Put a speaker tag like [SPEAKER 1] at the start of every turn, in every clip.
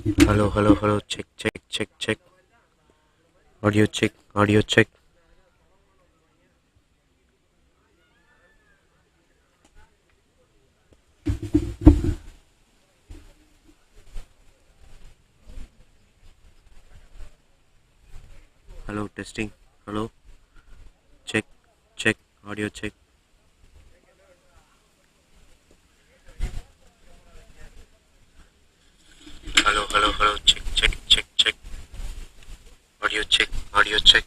[SPEAKER 1] Hello, hello, hello. Check, check, check, check. Audio check, audio check. Hello, testing. Hello, check, check, audio check. Hello, hello, hello. Check, check, check, check. Audio check, audio check.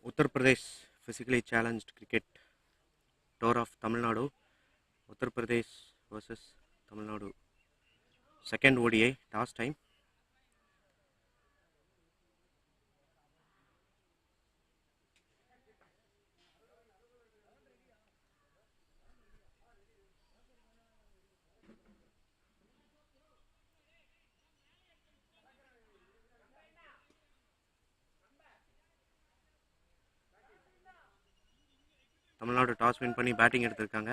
[SPEAKER 1] Uttar Pradesh physically challenged cricket tour of Tamil Nadu. Uttar Pradesh versus Tamil Nadu. Second ODI last time. Tamil Nadu toss win பண்ணி batting எடுத்திருக்காங்க.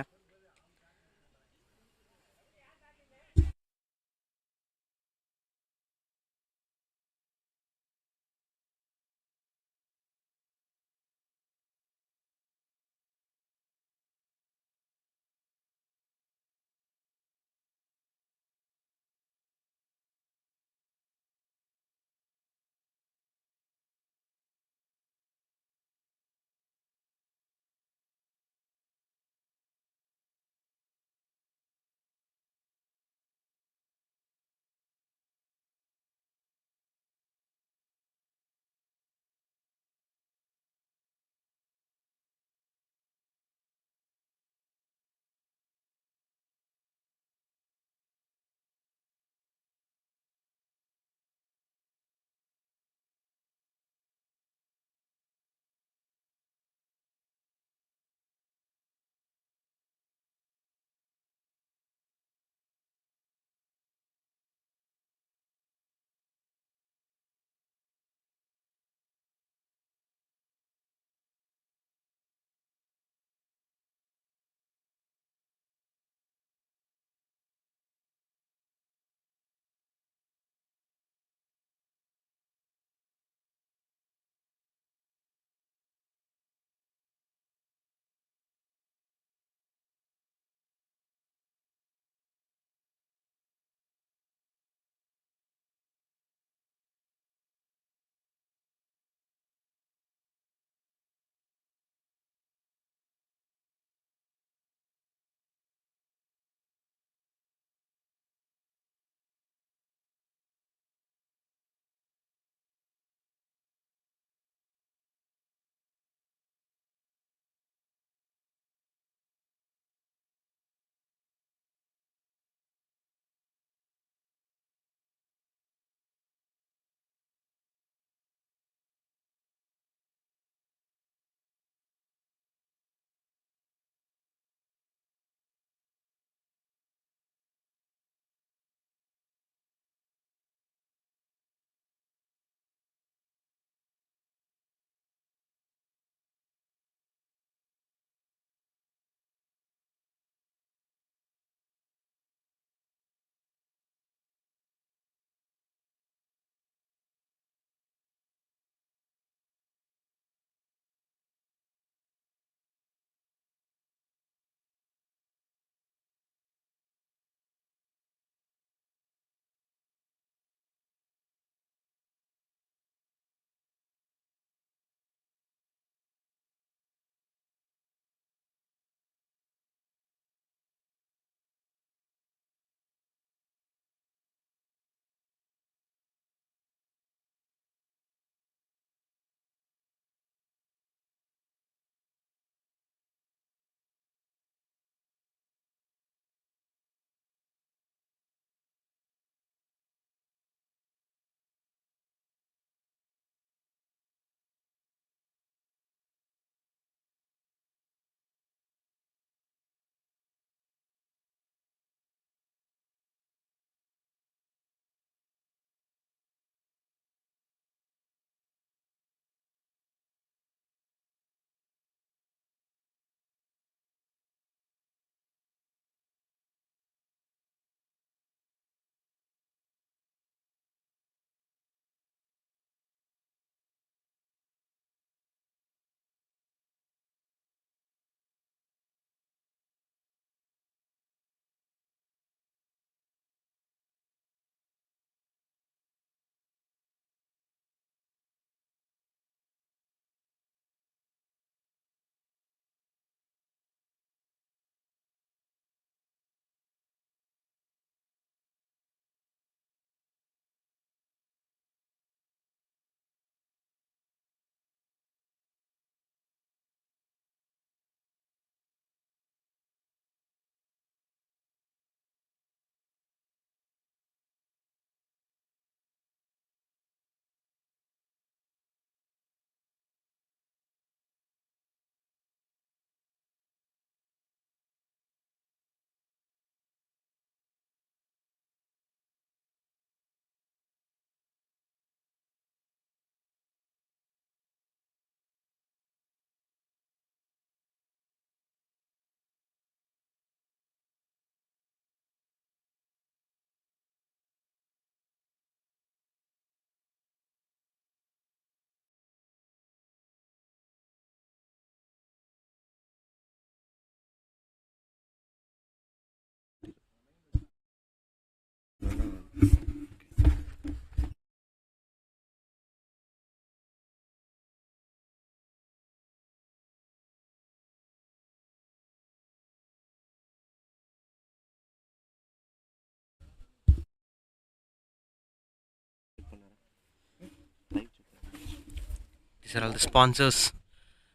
[SPEAKER 1] These are all the sponsors,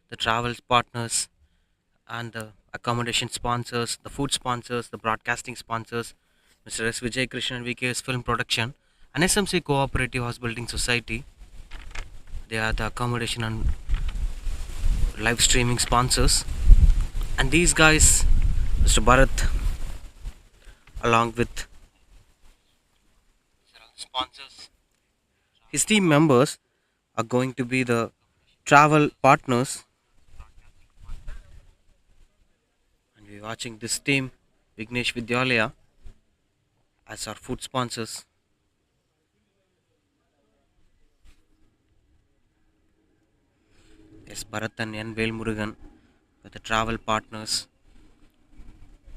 [SPEAKER 1] the travel partners, and the accommodation sponsors, the food sponsors, the broadcasting sponsors, Mr. S. Vijay Krishnan VKS Film Production, and SMC Cooperative House Building Society. They are the accommodation and live streaming sponsors. And these guys, Mr. Bharat, along with sponsors, his team members are going to be the travel partners. And we're watching this team, Vignesh Vidyalaya, as our food sponsors. Yes, Bharat and N. Velmurugan with the travel partners.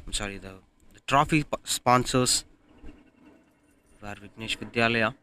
[SPEAKER 1] I'm sorry, the trophy sponsors were Vignesh Vidyalaya.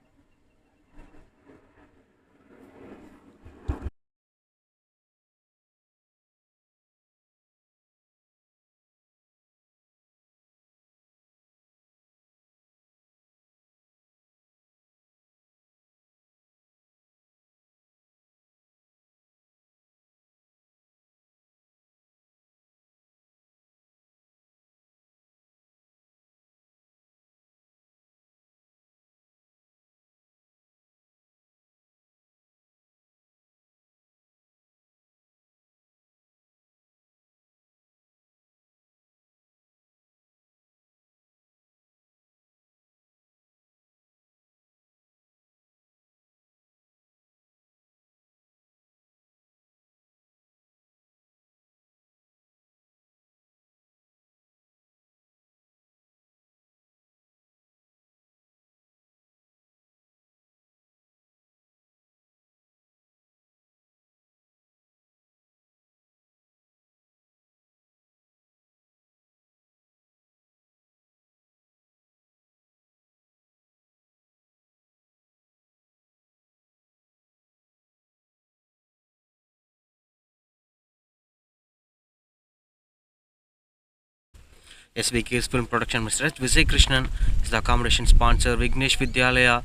[SPEAKER 1] SVK's film production, Mr. S. Vijay Krishnan is the accommodation sponsor. Vignesh Vidyalaya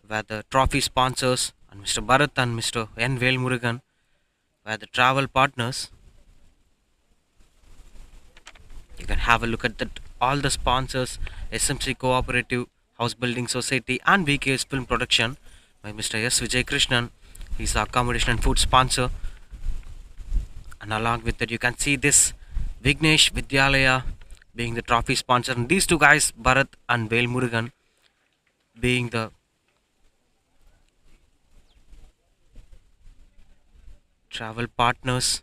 [SPEAKER 1] were the trophy sponsors. And Mr. Bharat and Mr. N. Velmurugan were the travel partners. You can have a look at that. All the sponsors, SMC Cooperative House Building Society and VKS Film Production by Mr. S. Vijay Krishnan. He's the accommodation and food sponsor. And along with that, you can see this Vignesh Vidyalaya being the trophy sponsor, and these two guys, Bharat and Vel Murugan, being the travel partners.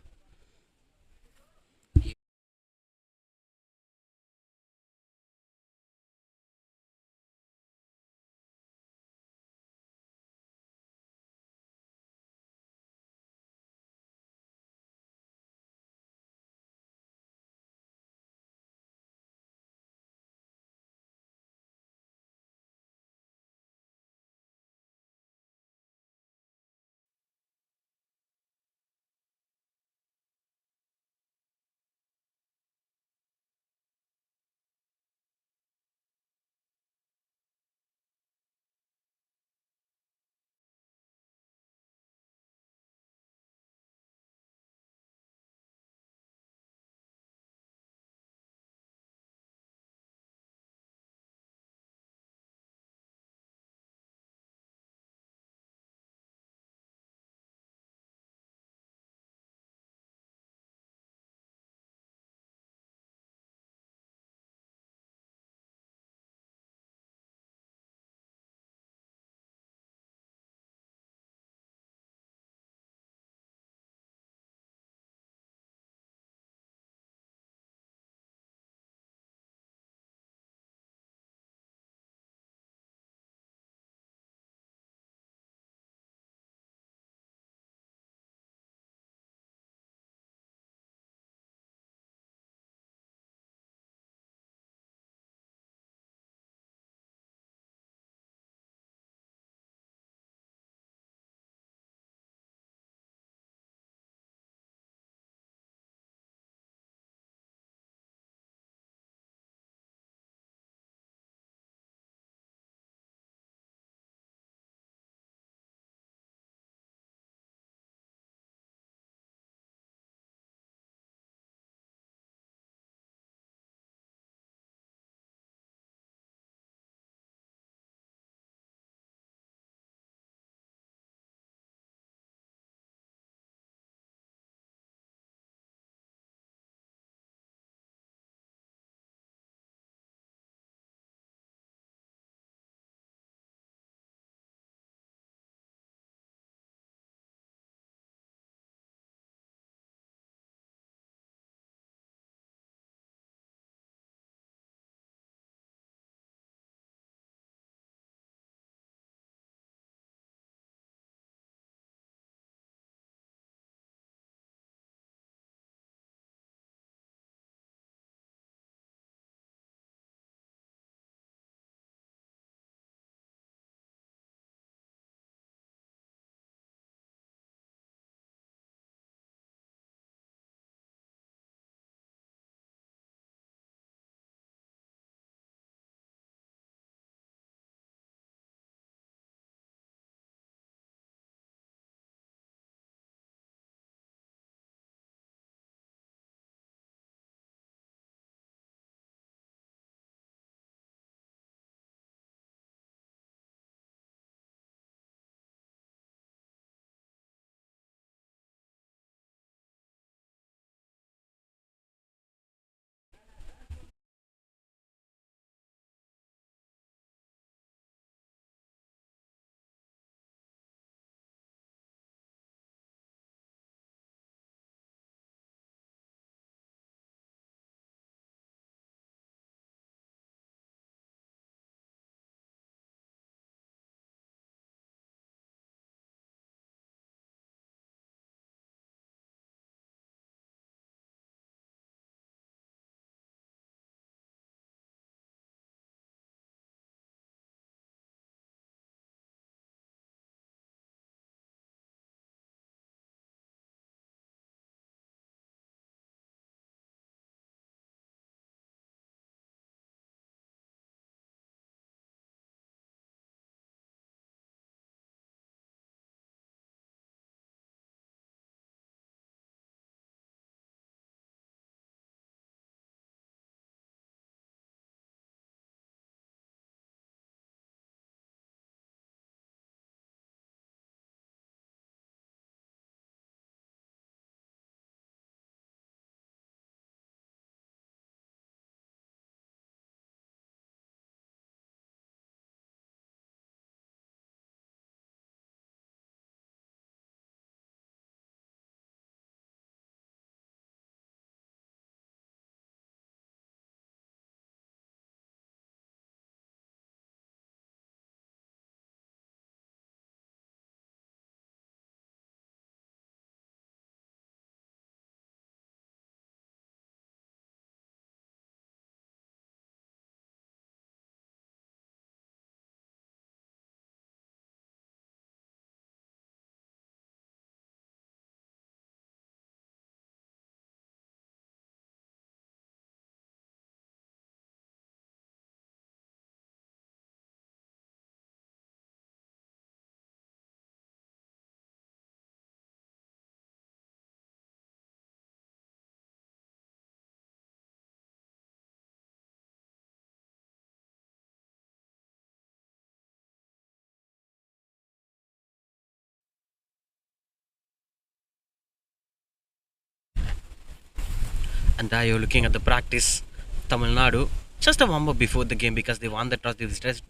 [SPEAKER 1] And there you're looking at the practice. Tamil Nadu, just a warm up before the game because they won the toss. They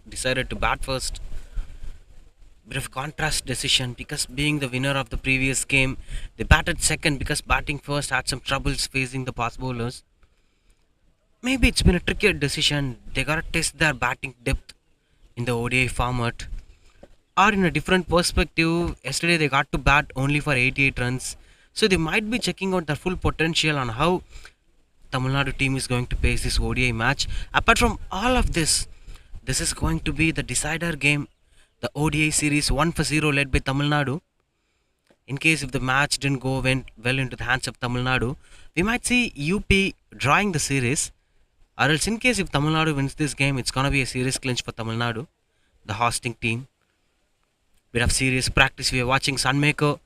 [SPEAKER 1] decided to bat first. Bit of contrast decision because being the winner of the previous game, they batted second because batting first had some troubles facing the fast bowlers. Maybe it's been a trickier decision. They gotta test their batting depth in the ODI format. Or in a different perspective, yesterday they got to bat only for 88 runs. So they might be checking out their full potential on how Tamil Nadu team is going to face this ODI match. Apart from all of this, this is going to be the decider game. The ODI series 1 for 0 led by Tamil Nadu. In case if the match didn't go well into the hands of Tamil Nadu, we might see UP drawing the series. Or else in case if Tamil Nadu wins this game, it's gonna be a serious clinch for Tamil Nadu, the hosting team. Bit of serious practice. We are watching Sunmaker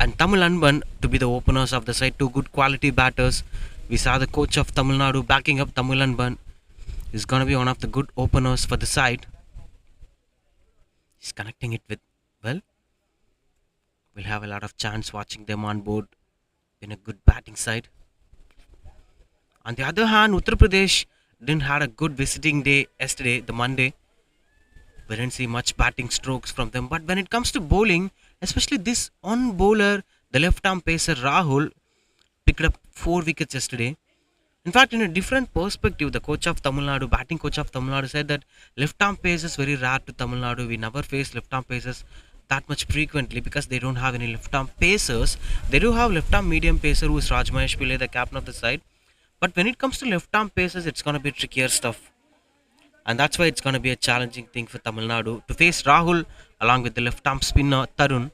[SPEAKER 1] and Tamil Anban to be the openers of the side. Two good quality batters. We saw the coach of Tamil Nadu backing up Tamil Anban. He's gonna be one of the good openers for the side. He's connecting it with well. We'll have a lot of chance watching them on board in a good batting side. On the other hand, Uttar Pradesh didn't had a good visiting day yesterday, the Monday. We didn't see much batting strokes from them. But when it comes to bowling, especially this on bowler, the left arm pacer Rahul picked up 4 wickets yesterday. In fact, in a different perspective, the coach of Tamil Nadu, batting coach of Tamil Nadu, said that left arm pace is very rare to Tamil Nadu. We never face left arm paces that much frequently because they don't have any left arm pacers. They do have left arm medium pacer who is Rajmahesh Pillai, the captain of the side. But when it comes to left arm paces, it's going to be trickier stuff. And that's why it's going to be a challenging thing for Tamil Nadu to face Rahul along with the left arm spinner Tarun.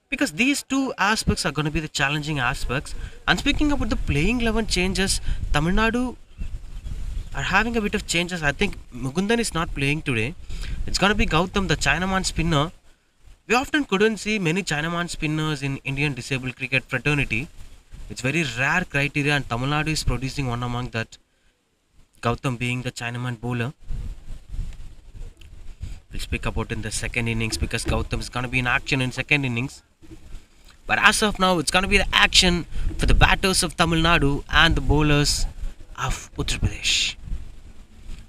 [SPEAKER 1] Because these two aspects are going to be the challenging aspects. And speaking about the playing 11 changes, Tamil Nadu are having a bit of changes. I think Mugundan is not playing today. It's going to be Gautam, the Chinaman spinner. We often couldn't see many Chinaman spinners in Indian disabled cricket fraternity. It's very rare criteria, and Tamil Nadu is producing one among that. Gautam being the Chinaman bowler. We'll speak about in the second innings because Gautam is going to be in action in second innings. But as of now, it's going to be the action for the batters of Tamil Nadu and the bowlers of Uttar Pradesh.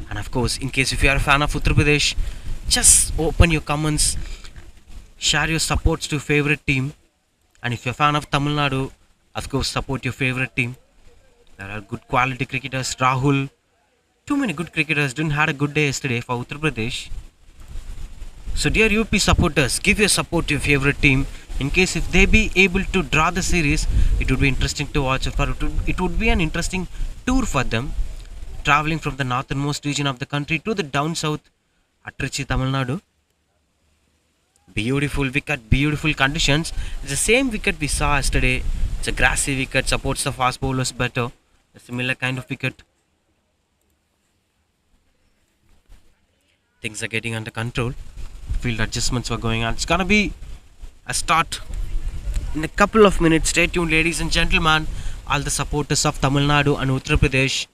[SPEAKER 1] And of course, in case if you are a fan of Uttar Pradesh, just open your comments, share your supports to your favorite team. And if you're a fan of Tamil Nadu, of course, support your favorite team. There are good quality cricketers. Rahul, too many good cricketers didn't had a good day yesterday for Uttar Pradesh. So dear UP supporters, give your support to your favorite team. In case if they be able to draw the series, it would be interesting to watch. It would be an interesting tour for them, traveling from the northernmost region of the country to the down south at Trichy, Tamil Nadu. Beautiful wicket, beautiful conditions. It's the same wicket we saw yesterday. It's a grassy wicket, supports the fast bowlers better. A similar kind of wicket. Things are getting under control. Field adjustments were going on. It's gonna be a start in a couple of minutes. Stay tuned, ladies and gentlemen. All the supporters of Tamil Nadu and Uttar Pradesh,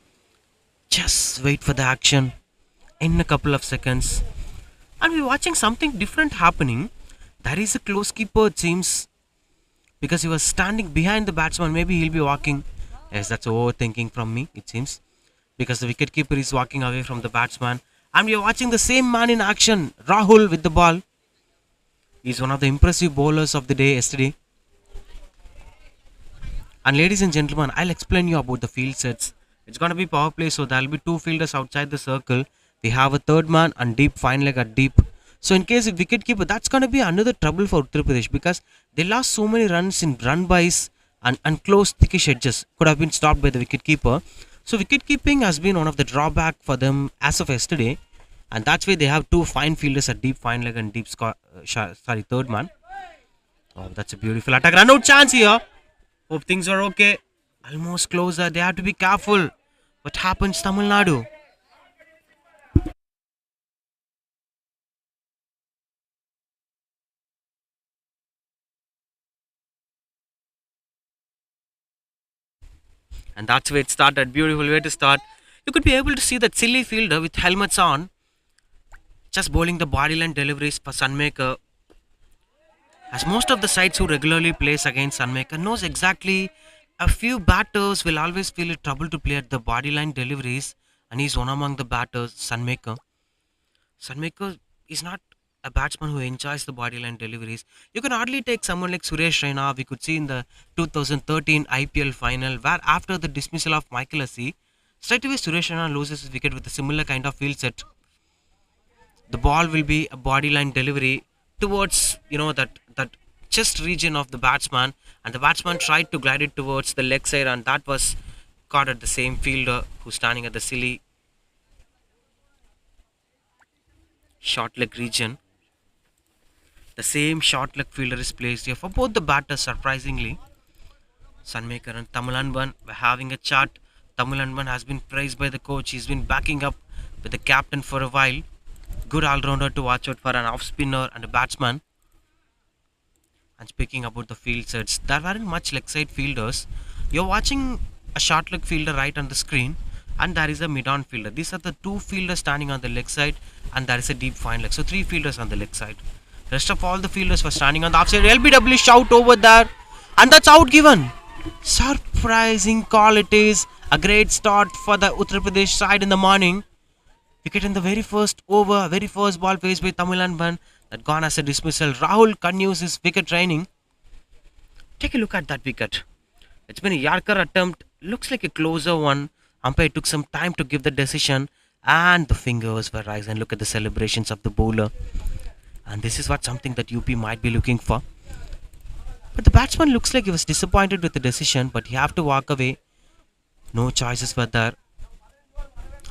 [SPEAKER 1] just wait for the action in a couple of seconds. And we're watching something different happening. There is a close keeper, it seems, because he was standing behind the batsman. Maybe he'll be walking. Yes, that's overthinking from me, it seems, because the wicket keeper is walking away from the batsman. And we are watching the same man in action, Rahul with the ball. He's one of the impressive bowlers of the day yesterday. And ladies and gentlemen, I'll explain you about the field sets. It's going to be power play, so there'll be two fielders outside the circle. We have a third man and deep, fine leg at deep. So in case of wicket keeper, that's going to be another trouble for Uttar Pradesh because they lost so many runs in run bys and close thickish edges. Could have been stopped by the wicket keeper. So wicket keeping has been one of the drawback for them as of yesterday. And that's why they have two fine fielders at deep, fine leg and deep third man. Oh, that's a beautiful attack. Run out chance here. Hope things are okay. Almost closer. They have to be careful. What happens, Tamil Nadu? And that's where it started. Beautiful way to start. You could be able to see that silly fielder with helmets on, just bowling the bodyline deliveries for Sunmaker. As most of the sides who regularly plays against Sunmaker knows exactly A few batters will always feel it trouble to play at the bodyline deliveries, and he's one among the batters, Sunmaker. Sunmaker is not a batsman who enjoys the bodyline deliveries. You can hardly take someone like Suresh Raina. We could see in the 2013 IPL final, where after the dismissal of Michael Assi, straight away Suresh Raina loses his wicket with a similar kind of field set. The ball will be a bodyline delivery towards that chest region of the batsman, and the batsman tried to glide it towards the leg side, and that was caught at the same fielder who's standing at the silly short leg region. The same short leg fielder is placed here for both the batters. Surprisingly, Sunmaker and Tamilanban were having a chat. Tamilanban has been praised by the coach. He's been backing up with the captain for a while. Good all-rounder to watch out for, an off-spinner and a batsman. And speaking about the field sets, there weren't much leg side fielders. You're watching a short leg fielder right on the screen, and there is a mid-on fielder. These are the two fielders standing on the leg side, and there is a deep fine leg. So three fielders on the leg side. Rest of all the fielders were standing on the offside. LBW shout over there, and that's out given. Surprising call it is. A great start for the Uttar Pradesh side in the morning. Wicket in the very first over, very first ball faced by Tamilnadu that gone as a dismissal. Rahul continues his wicket training. Take a look at that wicket. It's been a Yorker attempt. Looks like a closer one. Umpire took some time to give the decision, and the fingers were raised. And look at the celebrations of the bowler. And this is what something that UP might be looking for. But the batsman looks like he was disappointed with the decision, but he have to walk away. No choices were there.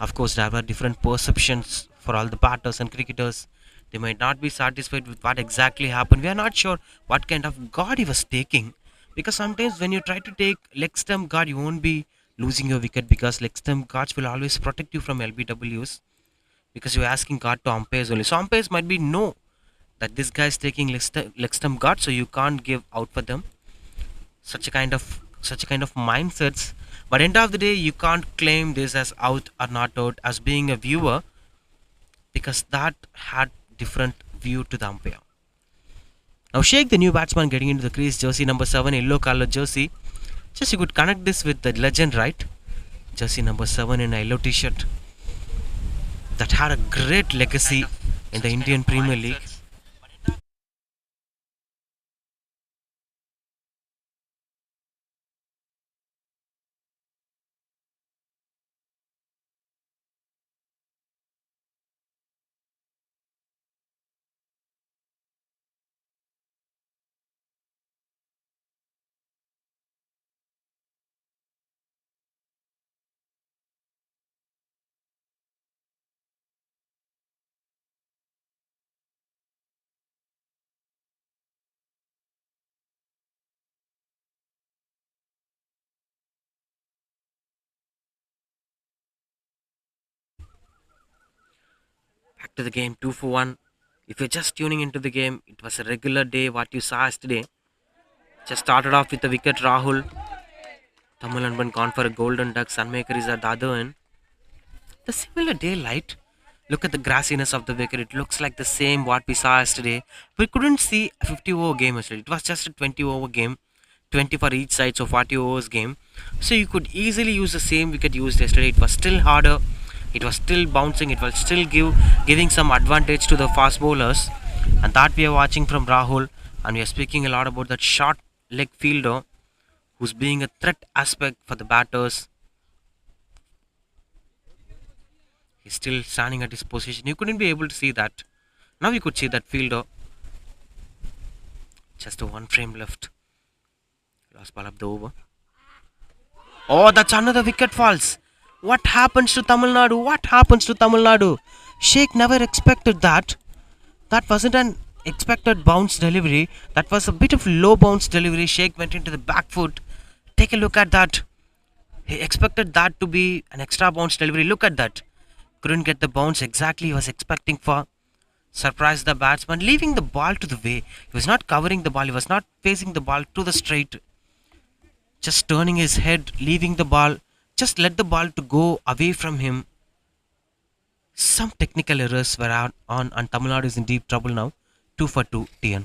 [SPEAKER 1] Of course, there were different perceptions for all the batters and cricketers. They might not be satisfied with what exactly happened. We are not sure what kind of guard he was taking. Because sometimes when you try to take leg stump guard, you won't be losing your wicket because leg stump guards will always protect you from LBWs. Because you're asking guard to umpires only. So umpires might be know that this guy is taking leg stump guard, so you can't give out for them. Such a kind of mindsets. But end of the day, you can't claim this as out or not out as being a viewer, because that had different view to the umpire. Now Sheikh, the new batsman getting into the crease, jersey number 7, yellow color jersey. Just you could connect this with the legend, right? Jersey number 7 in a yellow t-shirt that had a great legacy in the Indian Premier League. Back to the game, 2 for 1. If you're just tuning into the game, it was a regular day. What you saw yesterday just started off with the wicket. Rahul Tamilanban gone for a golden duck. Sunmaker is at the other end. The similar daylight. Look at the grassiness of the wicket. It looks like the same what we saw yesterday. We couldn't see a 50 over game yesterday. It was just a 20 over game. 20 for each side, so 40 overs game. So you could easily use the same wicket used yesterday. It was still harder. It was still bouncing. It was still giving some advantage to the fast bowlers. And that we are watching from Rahul. And we are speaking a lot about that short leg fielder who's being a threat aspect for the batters. He's still standing at his position. You couldn't be able to see that. Now you could see that fielder. Just a one frame left. Last ball of the over. Oh, that's another wicket falls. What happens to Tamil Nadu? What happens to Tamil Nadu? Sheikh never expected that. That wasn't an expected bounce delivery. That was a bit of low bounce delivery. Sheikh went into the back foot. Take a look at that. He expected that to be an extra bounce delivery. Look at that. Couldn't get the bounce exactly he was expecting for. Surprised the batsman, leaving the ball to the way. He was not covering the ball. He was not facing the ball to the straight. Just turning his head, leaving the ball. Just let the ball to go away from him. Some technical errors were on and Tamil Nadu is in deep trouble now. 2 for 2 TN.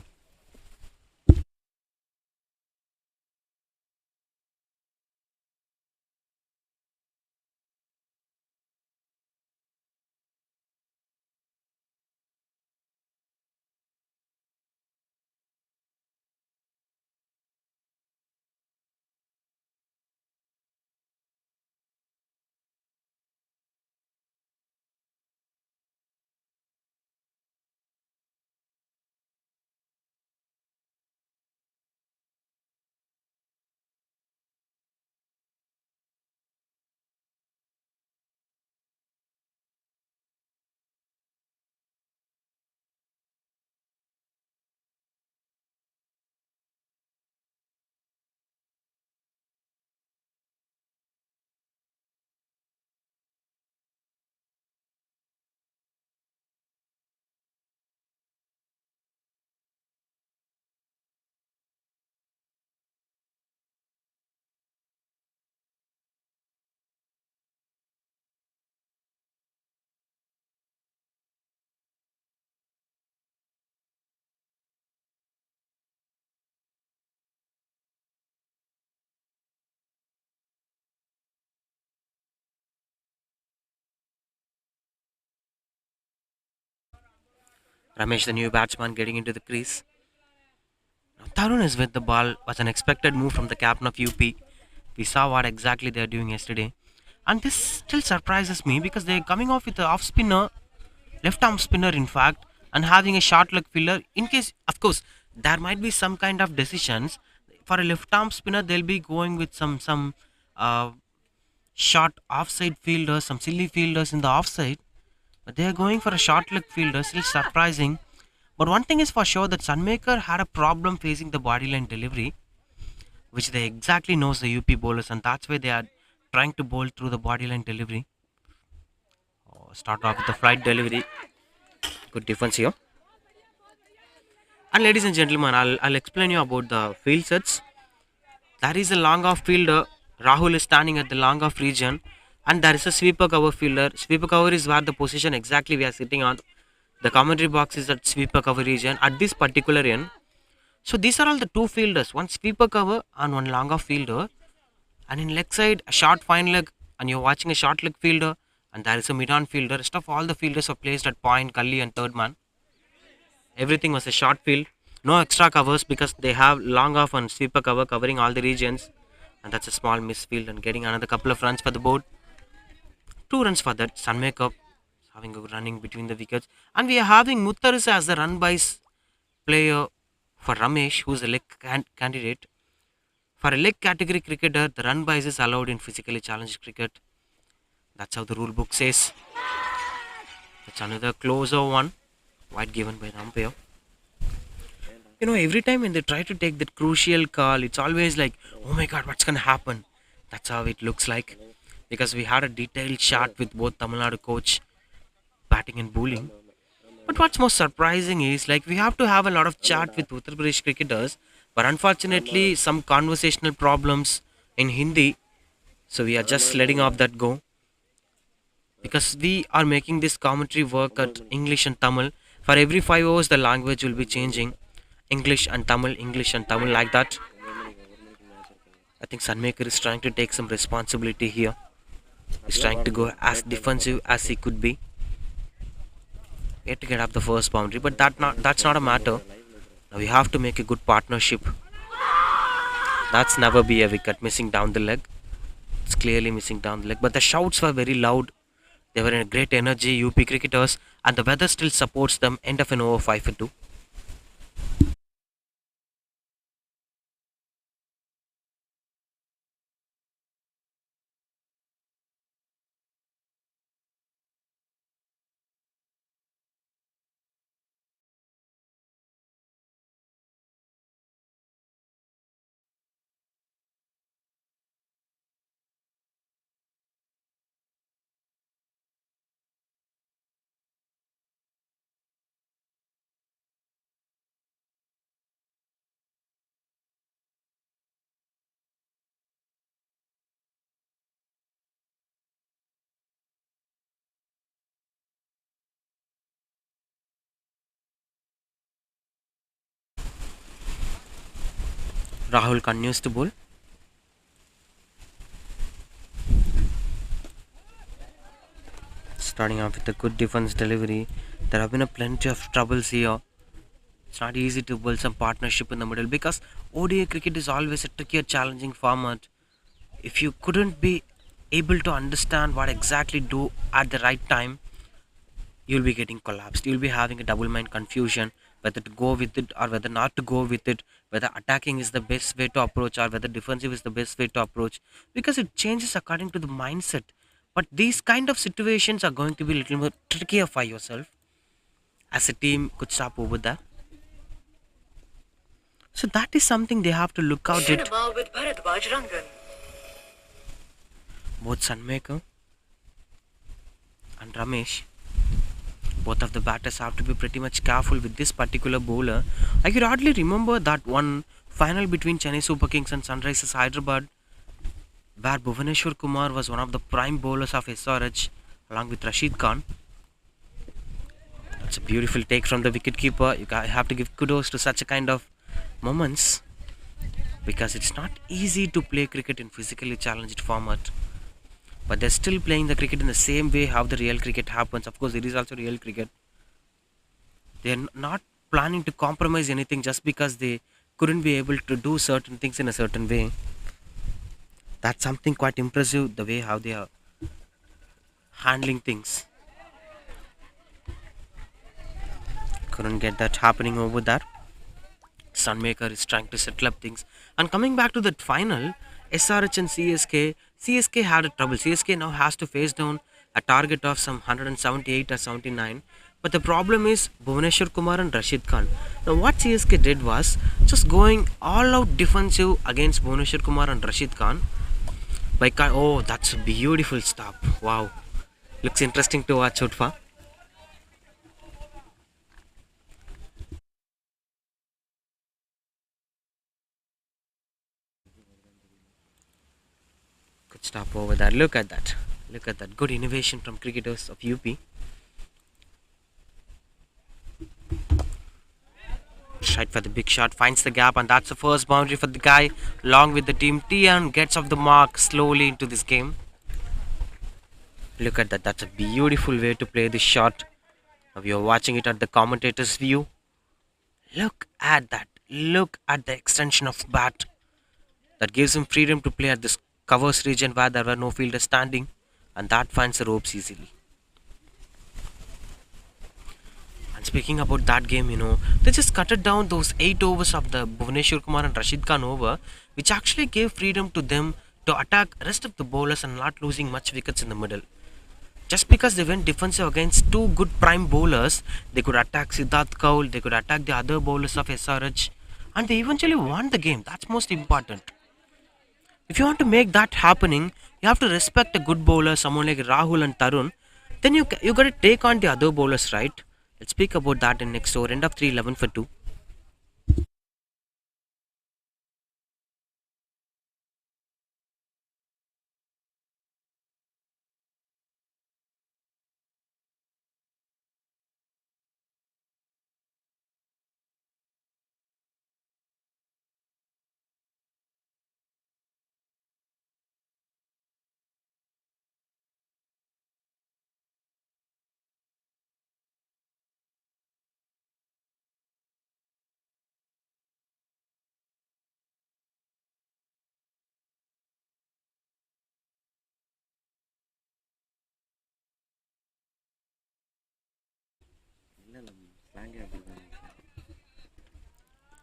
[SPEAKER 1] Ramesh, the new batsman, getting into the crease. Now, Tarun is with the ball. Was an expected move from the captain of UP. We saw what exactly they're doing yesterday. And this still surprises me because they're coming off with the off spinner, left arm spinner, in fact, and having a short leg filler. In case, of course, there might be some kind of decisions. For a left arm spinner, they'll be going with some uh, short offside fielders, some silly fielders in the offside. But they are going for a short leg fielder, still surprising. But one thing is for sure that Sunmaker had a problem facing the body line delivery, which they exactly knows the UP bowlers, and that's why they are trying to bowl through the body line delivery. Start off with the flight delivery. Good defense here. And ladies and gentlemen, I'll explain you about the field sets. There is a long off fielder. Rahul is standing at the long off region, and there is a sweeper cover fielder. Sweeper cover is where the position exactly we are sitting on. The commentary box is at sweeper cover region at this particular end. So these are all the two fielders, one sweeper cover and one long off fielder. And in leg side, a short fine leg, and you're watching a short leg fielder, and there is a mid on fielder. Rest of all the fielders are placed at point, gully, and third man. Everything was a short field. No extra covers because they have long off and sweeper cover covering all the regions. And that's a small misfield and getting another couple of runs for the board. 2 runs for that. Sunmaker having a running between the wickets. And we are having Muttaris as the run by player for Ramesh, who's a leg candidate. For a leg category cricketer, the run buys is allowed in physically challenged cricket. That's how the rule book says. That's another closer one. Wide given by the umpire. Every time when they try to take that crucial call, it's always like, oh my god, what's gonna happen? That's how it looks like. Because we had a detailed shot with both Tamilnadu coach batting and bowling. But what's most surprising is like we have to have a lot of chat with Uttar Pradesh cricketers, but unfortunately some conversational problems in Hindi, so we are just letting off that go because we are making this commentary work at English and Tamil. For every 5 hours, the language will be changing. English and Tamil like that. I think Sunmaker is trying to take some responsibility here. He's trying to go as defensive as he could be. We had to get up the first boundary, but that's not a matter. Now we have to make a good partnership. That's never be a wicket missing down the leg. It's clearly missing down the leg, but the shouts were very loud. They were in a great energy, UP cricketers, and the weather still supports them. End of an over 5 for 2. Rahul continues to bowl. Starting off with a good defense delivery. There have been a plenty of troubles here. It's not easy to build some partnership in the middle because ODI cricket is always a trickier, challenging format. If you couldn't be able to understand what exactly do at the right time, you'll be getting collapsed. You'll be having a double mind confusion whether to go with it or whether not to go with it, whether attacking is the best way to approach or whether defensive is the best way to approach because it changes according to the mindset. But these kind of situations are going to be a little more trickier for yourself as a team could stop over that. So that is something they have to look out at. Both Sunmaker and Ramesh, both of the batters have to be pretty much careful with this particular bowler. I could hardly remember that one final between Chennai Super Kings and Sunrisers Hyderabad, where Bhuvaneshwar Kumar was one of the prime bowlers of SRH along with Rashid Khan. That's a beautiful take from the wicketkeeper. You have to give kudos to such a kind of moments because it's not easy to play cricket in physically challenged format. But they're still playing the cricket in the same way how the real cricket happens. Of course, it is also real cricket. They're not planning to compromise anything just because they couldn't be able to do certain things in a certain way. That's something quite impressive, the way how they are handling things. Couldn't get that happening over there. Sunmaker is trying to settle up things. And coming back to that final, SRH and CSK had a trouble. CSK now has to face down a target of some 178 or 79. But the problem is Bhuvaneshwar Kumar and Rashid Khan. Now what CSK did was just going all out defensive against Bhuvaneshwar Kumar and Rashid Khan. Oh, that's a beautiful stop. Wow. Looks interesting to watch out for. Good stop over there. Look at that. Look at that. Good innovation from cricketers of UP. Right for the big shot. Finds the gap, and that's the first boundary for the guy. Along with the team, Tian gets off the mark slowly into this game. Look at that. That's a beautiful way to play this shot. Now you're watching it at the commentator's view. Look at that. Look at the extension of bat. That gives him freedom to play at this covers region where there were no fielders standing, and that finds the ropes easily. And speaking about that game, they just cut it down those 8 overs of the Bhuvaneshwar Kumar and Rashid Khan over, which actually gave freedom to them to attack rest of the bowlers and not losing much wickets in the middle. Just because they went defensive against two good prime bowlers, they could attack Siddharth Kaul, they could attack the other bowlers of SRH, and they eventually won the game. That's most important. If you want to make that happening, you have to respect a good bowler, someone like Rahul and Tarun. Then you got to take on the other bowlers, right? Let's speak about that in next over. End of 3 11 for 2.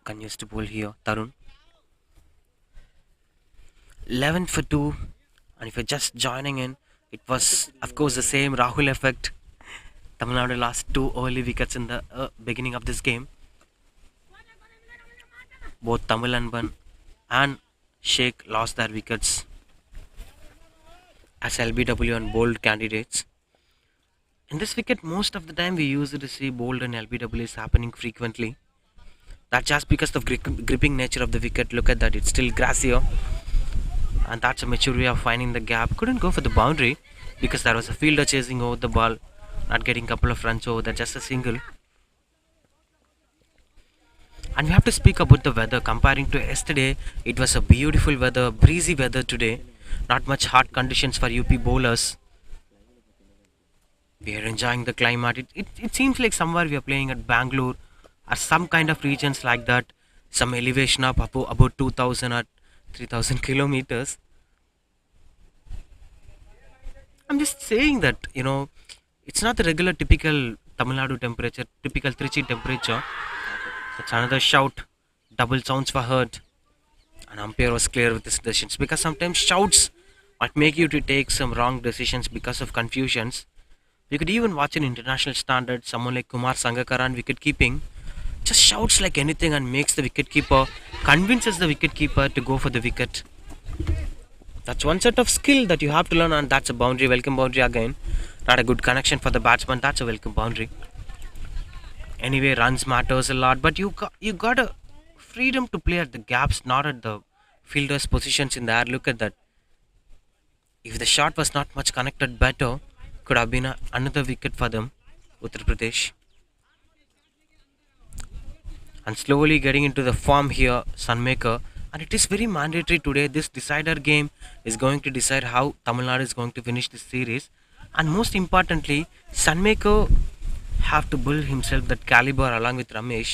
[SPEAKER 1] Continues to bowl here, Tarun. 11 for 2. And if you're just joining in, it was, of course, the same Rahul effect. Tamilnadu lost two early wickets in the beginning of this game. Both Tamil Anban and Sheikh lost their wickets as LBW and bold candidates. In this wicket, most of the time we used to see bold and LBW is happening frequently. That's just because of gripping nature of the wicket. Look at that, it's still grassier. And that's a mature way of finding the gap. Couldn't go for the boundary because there was a fielder chasing over the ball, not getting a couple of runs over there, just a single. And we have to speak about the weather. Comparing to yesterday, it was a beautiful weather, breezy weather today. Not much hot conditions for UP bowlers. We are enjoying the climate. It seems like somewhere we are playing at Bangalore or some kind of regions like that. Some elevation up about 2000 or 3000 kilometers. I'm just saying that, it's not the regular typical Tamil Nadu temperature, typical Trichy temperature. That's another shout. Double sounds were heard. An umpire was clear with his decisions because sometimes shouts might make you to take some wrong decisions because of confusions. You could even watch an international standard, someone like Kumar Sangakkara wicket keeping, just shouts like anything and makes the wicketkeeper, convinces the wicketkeeper to go for the wicket. That's one set of skill that you have to learn, and that's a boundary, welcome boundary again. Not a good connection for the batsman, that's a welcome boundary. Anyway, runs matters a lot, but you got a freedom to play at the gaps, not at the fielder's positions in the air. Look at that. If the shot was not much connected better, could have been another wicket for them, Uttar Pradesh. And slowly getting into the form here, Sunmaker. And it is very mandatory today. This decider game is going to decide how Tamil Nadu is going to finish this series. And most importantly, Sunmaker have to build himself that caliber along with Ramesh.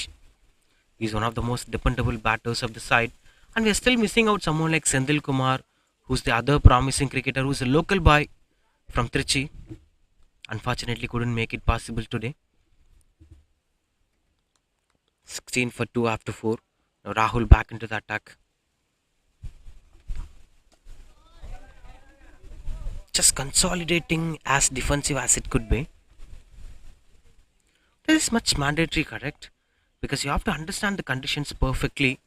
[SPEAKER 1] He's one of the most dependable batters of the side. And we're still missing out someone like Sendil Kumar, who's the other promising cricketer, who's a local boy from Trichy. Unfortunately, couldn't make it possible today. 16 for 2 after 4. Now Rahul back into the attack. Just consolidating as defensive as it could be. This is much mandatory, correct? Because you have to understand the conditions perfectly,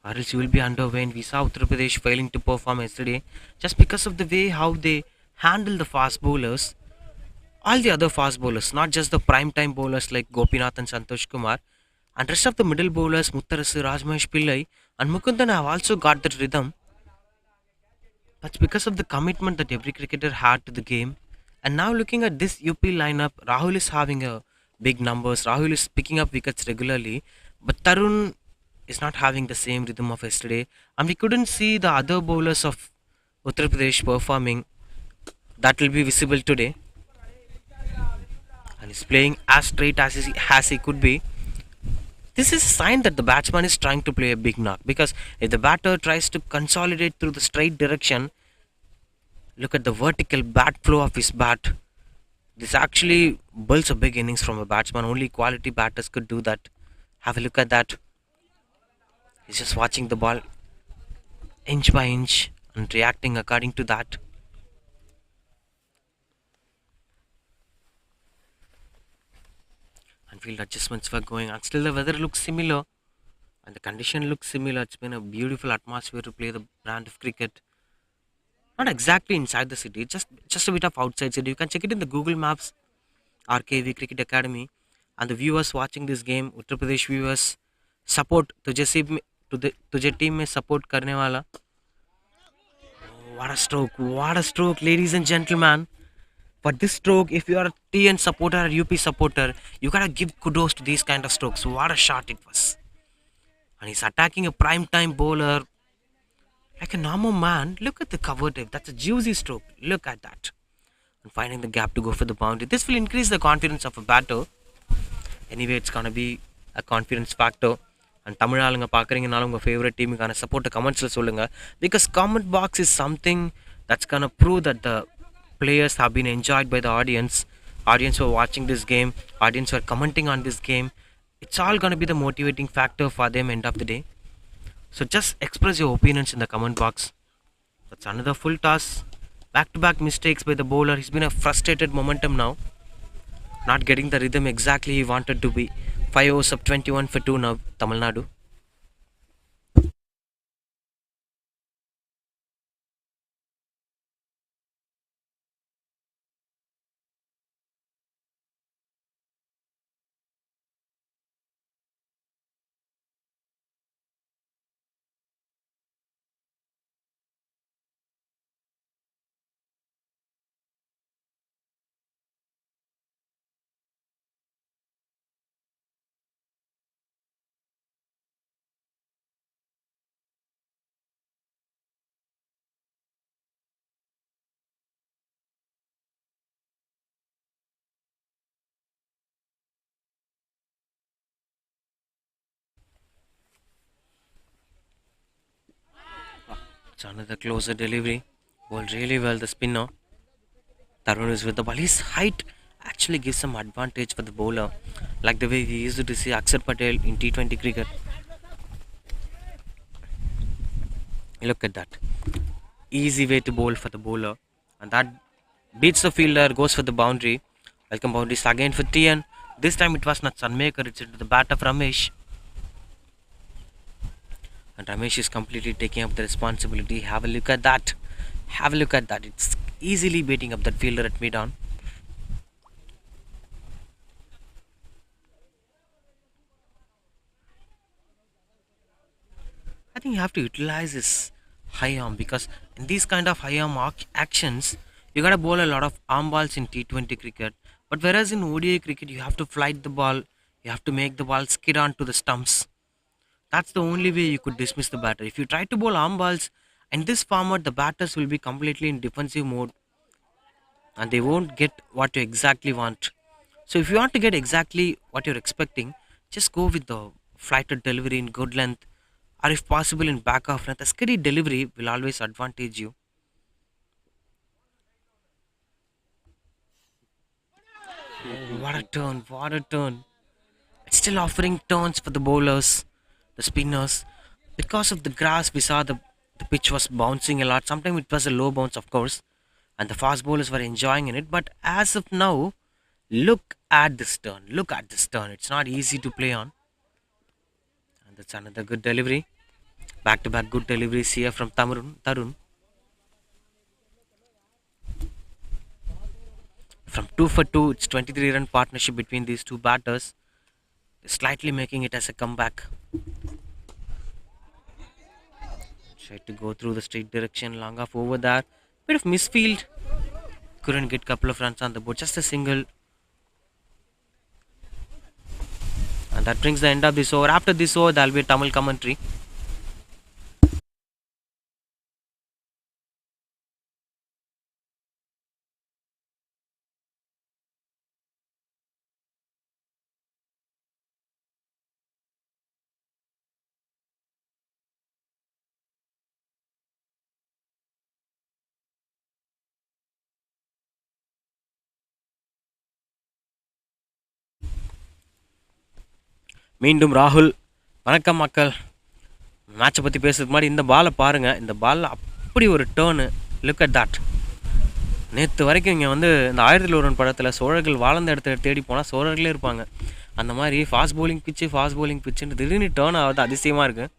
[SPEAKER 1] or else you will be underway. And we saw Uttar Pradesh failing to perform yesterday just because of the way how they handle the fast bowlers. All the other fast bowlers, not just the prime time bowlers like Gopinath and Santosh Kumar, and rest of the middle bowlers Muttarasu, Rajmahesh Pillai, and Mukundan have also got that rhythm. That's because of the commitment that every cricketer had to the game. And now looking at this UP lineup, Rahul is having a big numbers. Rahul is picking up wickets regularly, but Tarun is not having the same rhythm of yesterday. And we couldn't see the other bowlers of Uttar Pradesh performing. That will be visible today. And he's playing as straight as he could be. This is a sign that the batsman is trying to play a big knock, because if the batter tries to consolidate through the straight direction, look at the vertical bat flow of his bat. This actually builds a big innings from a batsman. Only quality batters could do that. Have a look at that. He's just watching the ball inch by inch and reacting according to that. And field adjustments were going on. Still, the weather looks similar and the condition looks similar. It's been a beautiful atmosphere to play the brand of cricket. Not exactly inside the city, just a bit of outside city. You can check it in the Google Maps, RKV Cricket Academy, and the viewers watching this game, Uttar Pradesh viewers, support तुझे team में support करने वाला. What a stroke, ladies and gentlemen. For this stroke, if you are a TN supporter or UP supporter, you gotta give kudos to these kind of strokes. What a shot it was. And he's attacking a prime time bowler like a normal man. Look at the cover tape. That's a juicy stroke. Look at that. And finding the gap to go for the boundary. This will increase the confidence of a batter. Anyway, it's gonna be a confidence factor. And Tamil ஆளுங்க பார்க்குறீங்கனாலும் உங்கள் favourite டீமுக்கான சப்போர்ட்டை கமெண்ட்ஸில் சொல்லுங்கள், because comment box is something that's gonna prove that the players have been enjoyed by the audience who are watching this game, audience who are commenting on this game. It's all gonna be the motivating factor for them end of the day. So just express your opinions in the comment box. That's another full toss. Back to back mistakes by the bowler. He's been a frustrated momentum now, not getting the rhythm exactly he wanted to be. 5 overs up 21 for 2 now, Tamilnadu. It's another closer delivery. Bowled really well, the spinner. Tarun is with the ball. His height actually gives some advantage for the bowler, like the way we used to see Akshar Patel in T20 cricket. Look at that. Easy way to bowl for the bowler. And that beats the fielder, goes for the boundary. Welcome boundaries again for TN. This time it was not Sunmaker, it's into the bat of Ramesh. And Ramesh is completely taking up the responsibility. Have a look at that. Have a look at that. It's easily beating up that fielder at mid on. I think you have to utilize this high arm, because in these kind of high arm actions, you gotta bowl a lot of arm balls in T20 cricket. But whereas in ODI cricket, you have to flight the ball, you have to make the ball skid onto the stumps. That's the only way you could dismiss the batter. If you try to bowl arm balls in this format, the batters will be completely in defensive mode and they won't get what you exactly want. So if you want to get exactly what you're expecting, just go with the flighted delivery in good length, or if possible in back off length. A steady delivery will always advantage you. What a turn! What a turn! It's still offering turns for the bowlers, the spinners. Because of the grass, we saw the pitch was bouncing a lot. Sometimes it was a low bounce, of course, and the fast bowlers were enjoying in it. But as of now, look at this turn. Look at this turn. It's not easy to play on. And that's another good delivery. Back to back good deliveries here from Tarun. From 2 for 2, it's 23 run partnership between these two batters, slightly making it as a comeback. Tried to go through the straight direction, long off over there. Bit of misfield. Couldn't get couple of runs on the board, just a single. And that brings the end of this over. After this over, there'll be a Tamil commentary. மீண்டும் ராகுல். வணக்கம் மக்கள். மேட்சை பற்றி பேசுறதுக்கு முன்னாடி இந்த பாலை பாருங்கள். இந்த பாலில் அப்படி ஒரு டேர்னு. Look at that. நேற்று வரைக்கும் இங்கே வந்து இந்த 1001 படத்தில் சோழர்கள் வாழ்ந்த இடத்துல தேடி போனால் சோழர்களே இருப்பாங்க. அந்த மாதிரி ஃபாஸ்ட் bowling பிச்சுன்னு திடீர்னு டேர்ன் ஆகுது, அதிசயமாக இருக்குது.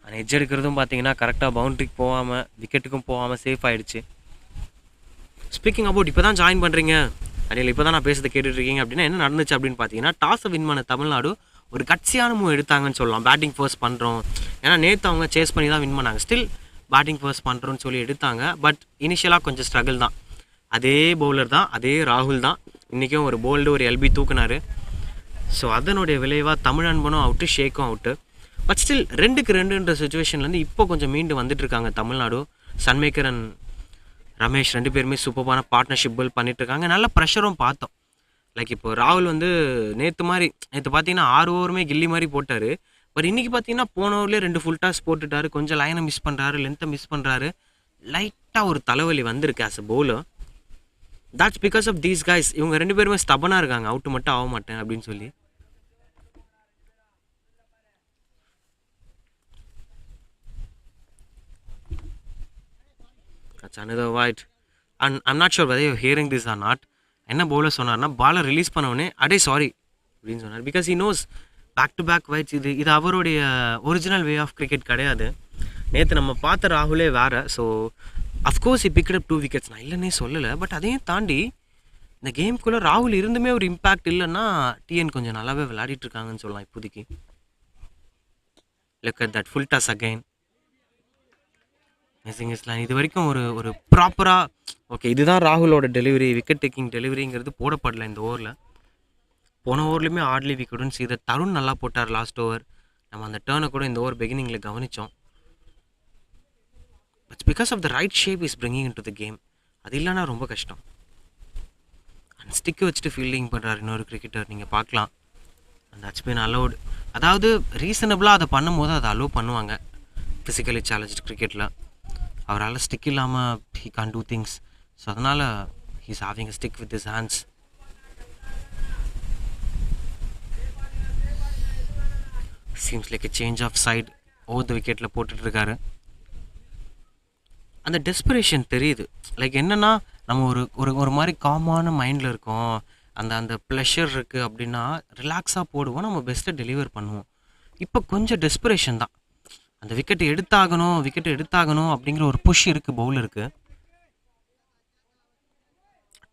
[SPEAKER 1] ஆனால் எட்ஜ் எடுக்கிறதும் பார்த்தீங்கன்னா கரெக்டாக பவுண்ட்ரிக்கு போகாமல் விக்கெட்டுக்கும் போகாமல் சேஃப் ஆகிடுச்சு. ஸ்பீக்கிங் அபவுட் இப்போ தான் ஜாயின் பண்ணுறீங்க அடியில், இப்போ தான் நான் பேசுறதை கேட்டுட்ருக்கீங்க அப்படின்னா என்ன நடந்துச்சு அப்படின்னு பார்த்தீங்கன்னா, டாஸை வின் பண்ண தமிழ்நாடு ஒரு கட்சியான மூவ் எடுத்தாங்கன்னு சொல்லலாம். பேட்டிங் ஃபர்ஸ்ட் பண்ணுறோம், ஏன்னா நேற்று அவங்க சேஸ் பண்ணி தான் வின் பண்ணாங்க. ஸ்டில் பேட்டிங் ஃபர்ஸ்ட் பண்ணுறோன்னு சொல்லி எடுத்தாங்க. பட் இனிஷியலாக கொஞ்சம் ஸ்ட்ரகிள் தான். அதே பவுலர் தான், அதே ராகுல் தான் இன்றைக்கும் ஒரு போல்டு ஒரு எல்பி தூக்குனார். ஸோ அதனுடைய விளைவாக தமிழ் அன்பனும் அவுட்டு, ஷேக்கும் அவுட்டு. பட் ஸ்டில் 2-2ன்ற சுச்சுவேஷன்லேருந்து இப்போ கொஞ்சம் மீண்டு வந்துட்டுருக்காங்க தமிழ்நாடு. சன்மேக்கர் அண்ட் ரமேஷ் 2 பேருமே சூப்பரான பார்ட்னர்ஷிப் பில்ட் பண்ணிட்டுருக்காங்க. நல்ல ப்ரெஷரும் பார்த்தோம். லைக் இப்போ ராகுல் வந்து நேற்று பார்த்தீங்கன்னா 6 ஓவருமே கில்லி மாதிரி போட்டார். பட் இன்றைக்கி பார்த்தீங்கன்னா போன ஓவர்லேயே 2 ஃபுல் டாஸ் போட்டுட்டாரு. கொஞ்சம் லைனை மிஸ் பண்ணுறாரு, லென்த்தை மிஸ் பண்ணுறாரு. லைட்டாக ஒரு தலைவலி வந்திருக்கு as a bowler. That's because of these guys. இவங்க 2 பேருமே ஸ்டபனாக இருக்காங்க, அவுட்டு மட்டும் ஆக மாட்டேன் அப்படின்னு சொல்லி. That's another wide. And I'm not sure whether you're hearing this or not. என்ன பவுலர் சொன்னார்னா, பாலை ரிலீஸ் பண்ணவுடனே அடே சாரி அப்படின்னு சொன்னார். Because he knows back to back wides. இது அவருடைய ஒரிஜினல் வே ஆஃப் கிரிக்கெட் கிடையாது. நேற்று நம்ம பார்த்த ராகுலே வேறு. So of course he picked up 2 wickets. நான் இல்லைன்னே சொல்லலை. பட் அதையும் தாண்டி இந்த கேம்குள்ளே ராகுல் இருந்துமே ஒரு இம்பேக்ட் இல்லைன்னா டிஎன் கொஞ்சம் நல்லாவே விளையாடிட்டு இருக்காங்கன்னு சொல்லலாம் இப்போதைக்கு. Look at that full toss again. Islam இது வரைக்கும் ஒரு ப்ராப்பராக ஓகே இதுதான் ராகுலோட டெலிவரி, விக்கெட் டேக்கிங் டெலிவரிங்கிறது போடப்படல இந்த ஓவரில். போன ஓவர்லேயுமே ஆட்லி விக்கெட்டுன்னு செய்த தருண் நல்லா போட்டார் லாஸ்ட் ஓவர். நம்ம அந்த டேர்னை கூட இந்த ஓவர் பிகினிங்கில் கவனித்தோம். It's because of the right shape is bringing into the game. அது இல்லைன்னா ரொம்ப கஷ்டம். அண்ட் ஸ்டிக்கு வச்சுட்டு ஃபீல்டிங் பண்ணுறாரு இன்னொரு கிரிக்கெட்டர், நீங்கள் பார்க்கலாம். And that's been allowed. அதாவது ரீசனபிளாக அதை பண்ணும்போது அதை அலோவ் பண்ணுவாங்க ஃபிசிக்கலி சேலஞ்சு கிரிக்கெட்டில். அவரால் ஸ்டிக் இல்லாமல் he can do things. So அதனால் he's having a stick with his hands. Seems like a change of side. Over the விக்கெட்டில் போட்டுட்ருக்காரு. அந்த டெஸ்பிரேஷன் தெரியுது. லைக் என்னென்னா, நம்ம ஒரு மாதிரி காமான மைண்டில் இருக்கோம், அந்த ப்ளஷர் இருக்குது அப்படின்னா ரிலாக்ஸாக போடுவோம், நம்ம பெஸ்ட்டை டெலிவர் பண்ணுவோம். இப்போ கொஞ்சம் டெஸ்பிரேஷன் தான். அந்த விக்கெட்டை எடுத்தாகணும் அப்படிங்கிற ஒரு புஷ் இருக்குது பவுலருக்கு.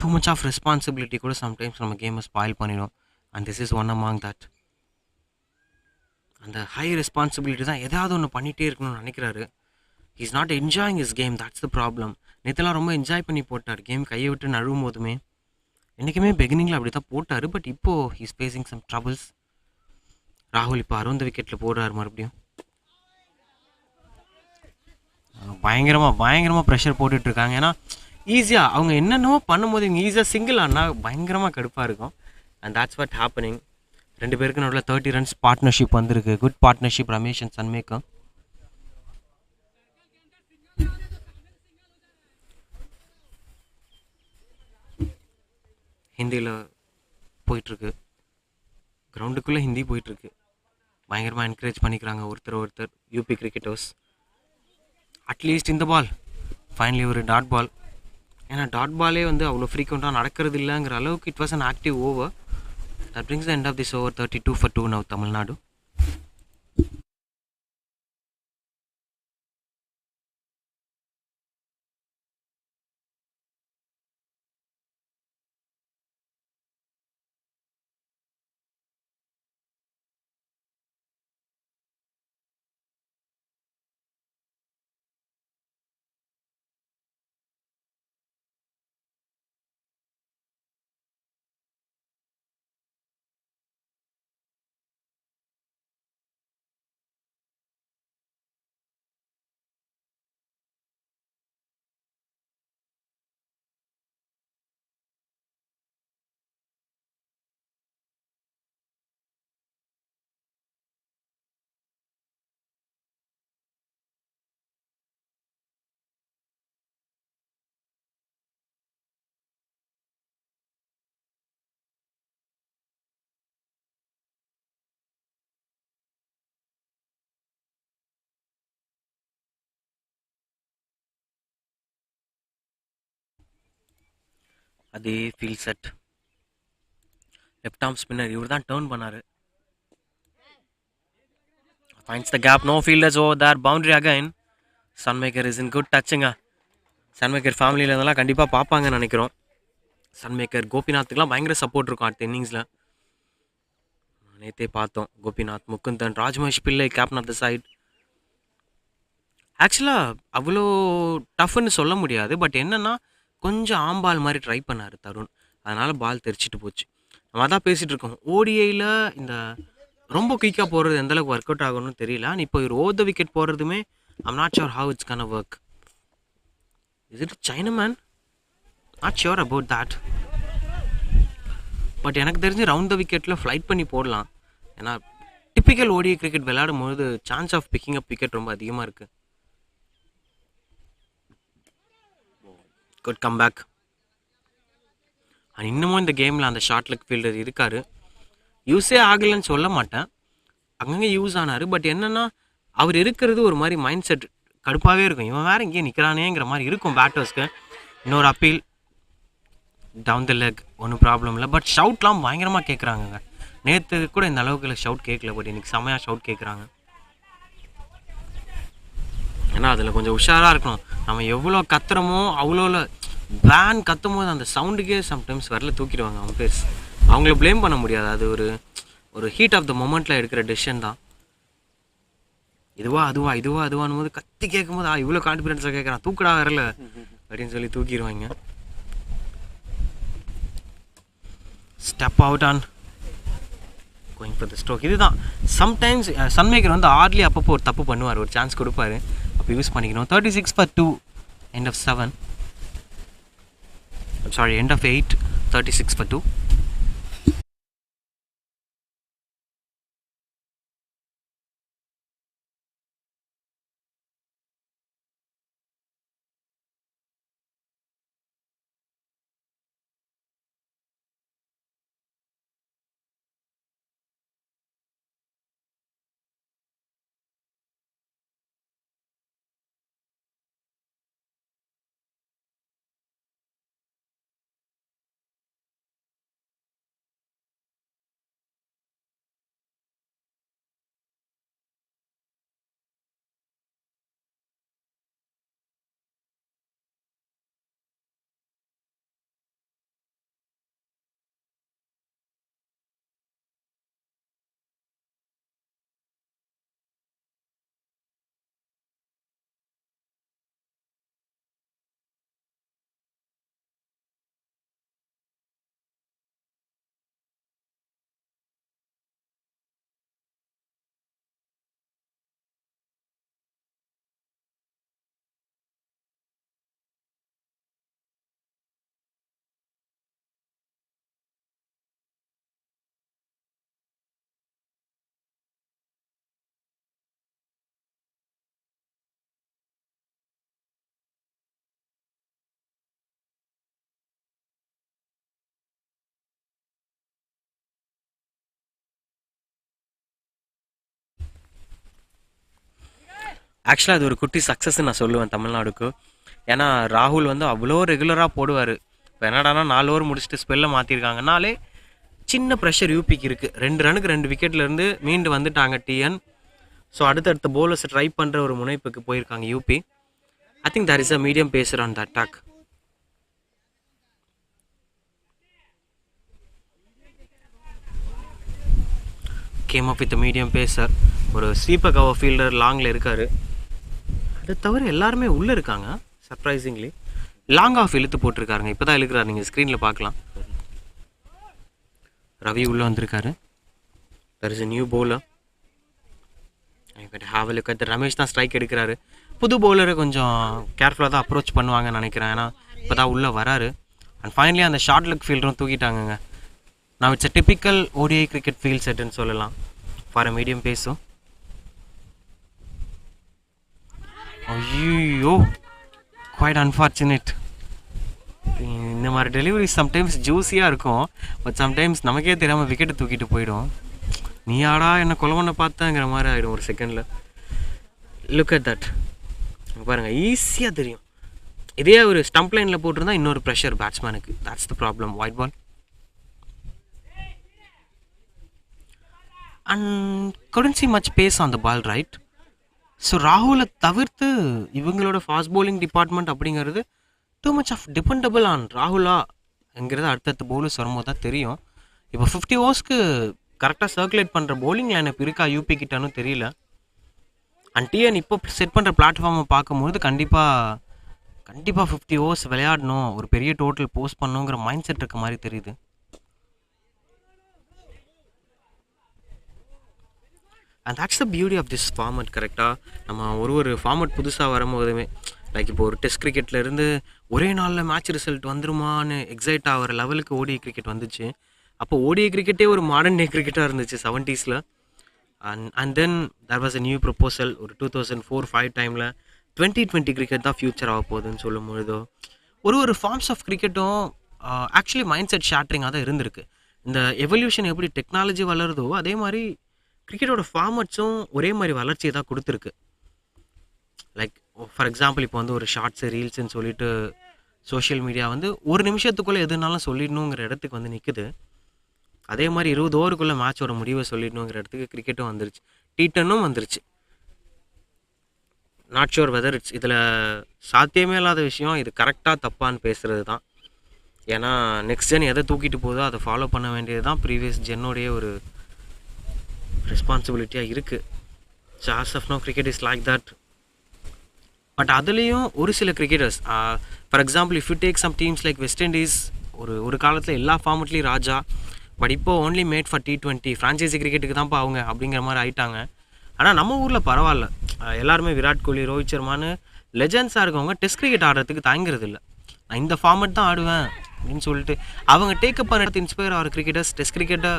[SPEAKER 1] டூ மச் ஆஃப் ரெஸ்பான்சிபிலிட்டி கூட சம்டைம்ஸ் நம்ம கேமை ஸ்பாயில் பண்ணிடும். And this is one among that. அந்த ஹை ரெஸ்பான்சிபிலிட்டி தான் ஏதாவது ஒன்று பண்ணிகிட்டே இருக்கணும்னு நினைக்கிறாரு. He's not enjoying is game. That's the problem. நேற்றுலாம் ரொம்ப என்ஜாய் பண்ணி போட்டார் கேம், கையை விட்டு நழுவும் போதுமே. என்றைக்குமே பிகினிங்கில் அப்படி தான் போட்டார். பட் இப்போது ஹீஸ் ஃபேஸிங் சம் ட்ரபிள்ஸ். ராகுல் இப்போ 60 விக்கெட்டில் போடுறாரு மறுபடியும். பயங்கரமாக ப்ரெஷர் போட்டுட்ருக்காங்க. ஏன்னா ஈஸியாக அவங்க என்னென்னமோ பண்ணும்போது இவங்க ஈஸியாக சிங்கிள் ஆனால் பயங்கரமாக கடுப்பாக இருக்கும். And that's what happening. ரெண்டு பேருக்கு நடுவில் 30 runs பார்ட்னர்ஷிப் வந்திருக்கு. குட் பார்ட்னர்ஷிப் ரமேஷ் அண்ட் சன்மேக்கம். ஹிந்தியில் போயிட்டுருக்கு. கிரவுண்டுக்குள்ளே ஹிந்தி போயிட்டுருக்கு. பயங்கரமாக என்கரேஜ் பண்ணிக்கிறாங்க ஒருத்தர் ஒருத்தர் யூபி கிரிக்கெட்டர்ஸ். அட்லீஸ்ட் இந்த பால் ஃபைனலி ஒரு டாட் பால். ஏன்னா டாட் பாலே வந்து அவ்வளோ ஃப்ரீக்வெண்ட்டாக நடக்கிறது இல்லைங்கிற அளவுக்கு it was an active over. That brings the end of this over. 32 for 2 now Tamil Nadu. அதே field set. Left arm spinner இவர் தான் டேர்ன் பண்ணார். Finds the gap. No fielders over there. Boundary again. சன்மேக்கர் இஸ் இன் குட் டச்சுங்க. சன்மேக்கர் ஃபேமிலியில் இருந்தெல்லாம் கண்டிப்பாக பார்ப்பாங்கன்னு நினைக்கிறோம். சன்மேக்கர் கோபிநாத்துக்குலாம் பயங்கர சப்போர்ட் இருக்கும் அடுத்த இன்னிங்ஸில். நேற்றே பார்த்தோம். கோபிநாத், முகுந்தன், ராஜ்மஹேஷ் பிள்ளை கேப்டன் ஆஃப் த சைட். ஆக்சுவலாக அவ்வளோ டஃப்னு சொல்ல முடியாது. பட் என்னென்னா கொஞ்சம் ஆம்பால் மாதிரி ட்ரை பண்ணார் தருண். அதனால் பால் தெரிச்சிட்டு போச்சு. நம்ம அதான் பேசிகிட்டு இருக்கோம். ஓடிஐயில் இந்த ரொம்ப குயிக்காக போடுறது எந்தளவுக்கு ஒர்க் அவுட் ஆகணும்னு தெரியல. இப்போ ஒரு ஓவர் த விக்கெட் போடுறதுமே I'm not sure how it's gonna work. Is it chinaman? Not sure about that. But எனக்கு தெரிஞ்சு ரவுண்ட் த விக்கெட்டில் ஃப்ளைட் பண்ணி போடலாம். ஏன்னா டிப்பிக்கல் ஓடிஐ கிரிக்கெட் விளையாடும் போது chance of picking up wicket ரொம்ப அதிகமாக இருக்குது. Good come back. இன்னமும் இந்த கேமில் அந்த ஷார்ட் லெக் ஃபீல்டர் இருக்கார். யூஸே ஆகலைன்னு சொல்ல மாட்டேன். அங்கங்கே யூஸ் ஆனார். பட் என்னென்னா அவர் இருக்கிறது ஒரு மாதிரி மைண்ட் செட் கடுப்பாகவே இருக்கும். இவன் வேறு இங்கேயே நிற்கிறானேங்கிற மாதிரி இருக்கும் பேட்டர்ஸ்க்கு. இன்னொரு அப்பீல் டவுன் த லெக் ஒன்றும் ப்ராப்ளம் இல்லை. பட் ஷவுட்லாம் பயங்கரமாக கேட்குறாங்க. நேற்று கூட இந்த அளவுக்கு ஷவுட் கேட்கல. பட் இன்றைக்கி செம்மையாக ஷவுட் கேட்குறாங்க. ஏன்னா அதில் கொஞ்சம் உஷாராக இருக்கணும். நம்ம எவ்வளோ கத்துறோமோ அவ்வளோ பேன் கத்தும் போது அந்த சவுண்டுக்கே சம்டைம்ஸ் வரல தூக்கிடுவாங்க அவங்க பேஸ். அவங்கள ப்ளேம் பண்ண முடியாது. அது ஒரு ஹீட் ஆஃப் த மொமெண்ட்டில் எடுக்கிற டெசிஷன் தான். இதுவா அதுவா இதுவா அதுவானும் போது கத்தி கேட்கும் போது இவ்வளோ கான்ஃபிடென்ஸாக கேட்குறான், தூக்கடா வரல அப்படின்னு சொல்லி தூக்கிடுவாங்க. Step out on going for the stroke. இதுதான் சம்டைம்ஸ் சன்மேக்கர் வந்து ஆர்லி அப்பப்போ ஒரு தப்பு பண்ணுவார், ஒரு சான்ஸ் கொடுப்பாரு, அப்போ யூஸ் பண்ணிக்கணும். 36 for 2, end of 7. I'm sorry, end of 8, 36 for 2. ஆக்சுவலாக அது ஒரு குட்டி சக்ஸஸ்ன்னு நான் சொல்லுவேன் தமிழ்நாடுக்கு. ஏன்னா ராகுல் வந்து அவ்வளோ ரெகுலராக போடுவார். இப்போ என்னடானா 4 ஓவர் முடிச்சுட்டு ஸ்பெல்லை மாற்றிருக்காங்கனாலே சின்ன ப்ரெஷர் யூபிக்கு இருக்குது. 2 ரனுக்கு 2 விக்கெட்லேருந்து மீண்டு வந்துட்டாங்க டிஎன். ஸோ அடுத்தடுத்த போலர்ஸை ட்ரை பண்ணுற ஒரு முனைப்புக்கு போயிருக்காங்க UP. I think there is a medium pacer on the attack. Game up with medium pacer. ஒரு ஸ்வீப்பர் கவர் ஃபீல்டர் லாங்கில் இருக்கார். அதை தவிர எல்லாருமே உள்ளே இருக்காங்க. சர்ப்ரைசிங்லி லாங் ஆஃப் இழுத்து போட்டிருக்காருங்க. இப்போ தான் இழுக்கிறார், நீங்கள் ஸ்க்ரீனில் பார்க்கலாம். ரவி உள்ளே வந்திருக்காரு. There is a new bowler. Have look at Ramesh தான் ஸ்ட்ரைக் எடுக்கிறாரு. புது பவுலரை கொஞ்சம் கேர்ஃபுல்லாக தான் அப்ரோச் பண்ணுவாங்கன்னு நினைக்கிறேன். ஏன்னா இப்போ தான் உள்ளே வராரு. அண்ட் ஃபைனலி அந்த ஷார்ட் லெக் ஃபீல்டரும் தூக்கிட்டாங்கங்க. நான் it's a typical ODI cricket field செட்டுன்னு சொல்லலாம் ஃபார் அ மீடியம் பேஸும். ஐயோ, குவைட் அன்ஃபார்ச்சுனேட். இந்த மாதிரி டெலிவரி சம்டைம்ஸ் ஜூஸியாக இருக்கும். பட் சம்டைம்ஸ் நமக்கே தெரியாமல் விக்கெட்டை தூக்கிட்டு போயிடும். நீ ஆடா என்ன கொலவனை பார்த்தங்கிற மாதிரி ஆகிடும் ஒரு செகண்டில். Look at that. பாருங்கள், ஈஸியாக தெரியும். இதே ஒரு ஸ்டம்ப் லைனில் போட்டிருந்தா இன்னொரு ப்ரெஷர் பேட்ஸ்மேனுக்கு. That's the problem. White ball and couldn't see much pace on the ball, right? So ராகுலை தவிர்த்து இவங்களோட ஃபாஸ்ட் bowling டிபார்ட்மெண்ட் அப்படிங்கிறது too much of dependable on ராகுலாங்கிறது அடுத்தடுத்த பவுலர்ஸ் வரும்போது தான் தெரியும். இப்போ 50 ஓவர்ஸ்க்கு கரெக்டாக சர்க்குலேட் பண்ணுற bowling லைனப் இருக்கா யூபி கிட்டன்னு தெரியல. அண்ட் டிஎன் இப்போ செட் பண்ணுற பிளாட்ஃபார்மை பார்க்கும்போது கண்டிப்பாக 50 ஓவர்ஸ் விளையாடணும், ஒரு பெரிய டோட்டல் போஸ்ட் பண்ணணுங்கிற மைண்ட் செட் இருக்க மாதிரி தெரியுது. And that's the beauty of this format. கரெக்டாக நம்ம ஒரு ஃபார்மட் புதுசாக வரும்போதுமே, லைக் இப்போ ஒரு டெஸ்ட் கிரிக்கெட்லேருந்து ஒரே நாளில் மேட்ச் ரிசல்ட் வந்துருமான்னு எக்ஸைட் ஆகிற லெவலுக்கு ஓடிஐ கிரிக்கெட் வந்துச்சு. அப்போ ஓடிஐ கிரிக்கெட்டே ஒரு மாடர்ன் டே கிரிக்கெட்டாக இருந்துச்சு 70s. And then there was a new proposal ஒரு 2004-05 டைமில் 2020 கிரிக்கெட் தான் ஃபியூச்சர் ஆக போகுதுன்னு சொல்லும் பொழுதோ ஒரு ஃபார்ம்ஸ் ஆஃப் கிரிக்கெட்டும் ஆக்சுவலி மைண்ட் செட் ஷேட்ரிங்காக தான் இருந்திருக்கு. இந்த எவல்யூஷன் எப்படி டெக்னாலஜி வளருதோ அதே மாதிரி கிரிக்கெட்டோட ஃபார்மட்ஸும் ஒரே மாதிரி வளர்ச்சியை தான் கொடுத்துருக்கு. லைக் ஃபார் எக்ஸாம்பிள் இப்போ வந்து ஒரு ஷார்ட்ஸு ரீல்ஸுன்னு சொல்லிட்டு சோஷியல் மீடியா வந்து ஒரு நிமிஷத்துக்குள்ளே எதுனாலும் சொல்லிடணுங்கிற இடத்துக்கு வந்து நிற்குது. அதே மாதிரி 20 ஓவருக்குள்ளே மேட்சோட முடிவை சொல்லிடணுங்கிற இடத்துக்கு கிரிக்கெட்டும் வந்துருச்சு, T10 வந்துருச்சு. நாட் ஷுர் வெதர் இட்ஸ் இதில் சாத்தியமே இல்லாத விஷயம் இது கரெக்டாக தப்பான்னு பேசுகிறது தான். ஏன்னா நெக்ஸ்ட் ஜென் எதை தூக்கிட்டு போதோ அதை ஃபாலோ பண்ண வேண்டியது தான் ப்ரீவியஸ் ஜென்னோடைய ஒரு ரெஸ்பான்சிபிலிட்டியாக இருக்குது. So as of now cricket is like that. But அதுலேயும் ஒரு சில கிரிக்கெட்டர்ஸ், for example if you take some teams like West Indies, ஒரு காலத்தில் எல்லா ஃபார்மெட்லேயும் ராஜா, பட் இப்போ only made for T20 franchise கிரிக்கெட்டுக்கு தான்ப்பா அவங்க அப்படிங்கிற மாதிரி ஆயிட்டாங்க. ஆனால் நம்ம ஊரில் பரவாயில்ல, எல்லாருமே விராட் கோலி, ரோஹித் சர்மான்னு லெஜண்ட்ஸாக இருக்கவங்க டெஸ்ட் கிரிக்கெட் ஆடுறதுக்கு தயங்குறது இல்லை. நான் இந்த ஃபார்மெட் தான் ஆடுவேன் அப்படின்னு சொல்லிட்டு அவங்க டேக்கப் பண்ண இன்ஸ்பயர் ஆகிற கிரிக்கெட்டர்ஸ் டெஸ்ட் கிரிக்கெட்டை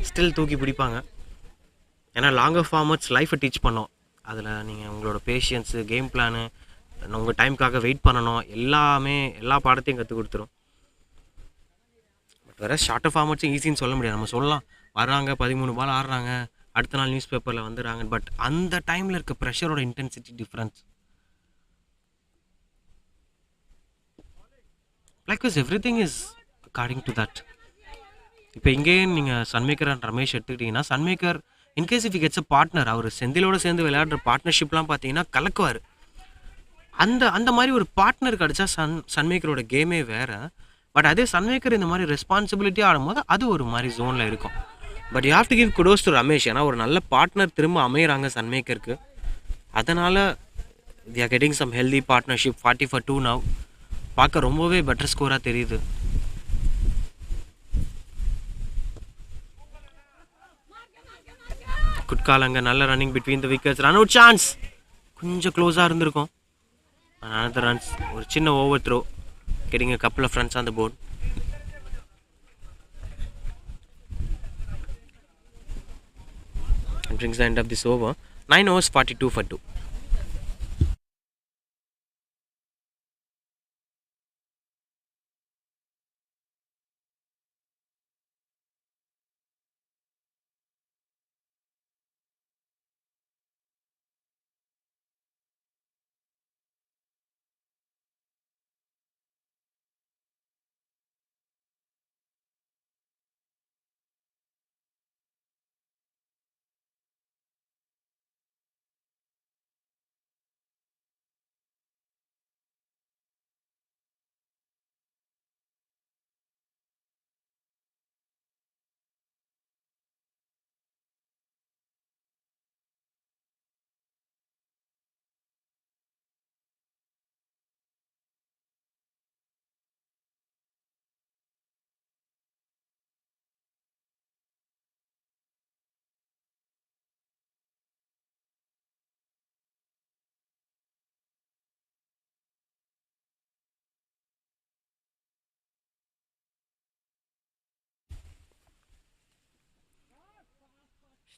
[SPEAKER 1] ஸ்டில் தூக்கி பிடிப்பாங்க. ஏன்னா லாங்கர் ஃபார்மட்ஸ் லைஃப்பை டீச் பண்ணோம். அதில் நீங்கள் உங்களோட பேஷியன்ஸு, கேம் பிளானு, உங்கள் டைமுக்காக வெயிட் பண்ணணும், எல்லா பாடத்தையும் கற்றுக் கொடுத்துரும். பட் வேறு ஷார்ட்டர் ஃபார்மட்ஸும் ஈஸின்னு சொல்ல முடியாது. நம்ம சொல்லலாம் வர்றாங்க 13 பால் ஆடுறாங்க, அடுத்த நாள் நியூஸ் பேப்பரில் வந்துடுறாங்க. பட் அந்த டைமில் இருக்க ப்ரெஷரோட intensity difference. Like everything is according to that. இப்போ இங்கேயே நீங்கள் சன்மேக்கர் அண்ட் ரமேஷ் எடுத்துக்கிட்டிங்கன்னா, சன்மேக்கர் in case if gets a partner, அவர் செந்திலோடு சேர்ந்து விளையாடுற பார்ட்னர்ஷிப்லாம் பார்த்தீங்கன்னா கலக்குவார். அந்த மாதிரி ஒரு பார்ட்னர் கிடச்சா சன்மேக்கரோட கேமே வேறு. பட் அதே சன்மேக்கர் இந்த மாதிரி ரெஸ்பான்சிபிலிட்டி ஆடும்போது அது ஒரு மாதிரி ஜோனில் இருக்கும். But you have to give kudos to Ramesh. ஏன்னா ஒரு நல்ல பார்ட்னர் திரும்ப அமையிறாங்க சன்மேக்கருக்கு. அதனால் they are getting some healthy partnership. 40-2 now பார்க்க ரொம்பவே பெட்டர் ஸ்கோராக தெரியுது. குட்காலங்க நல்ல running between the wickets, run out chance கொஞ்சம் க்ளோஸாக இருந்திருக்கும். another runs, ஒரு சின்ன over throw, getting a couple of runs on the board. And brings the end of this over. 9 overs 42 for 2.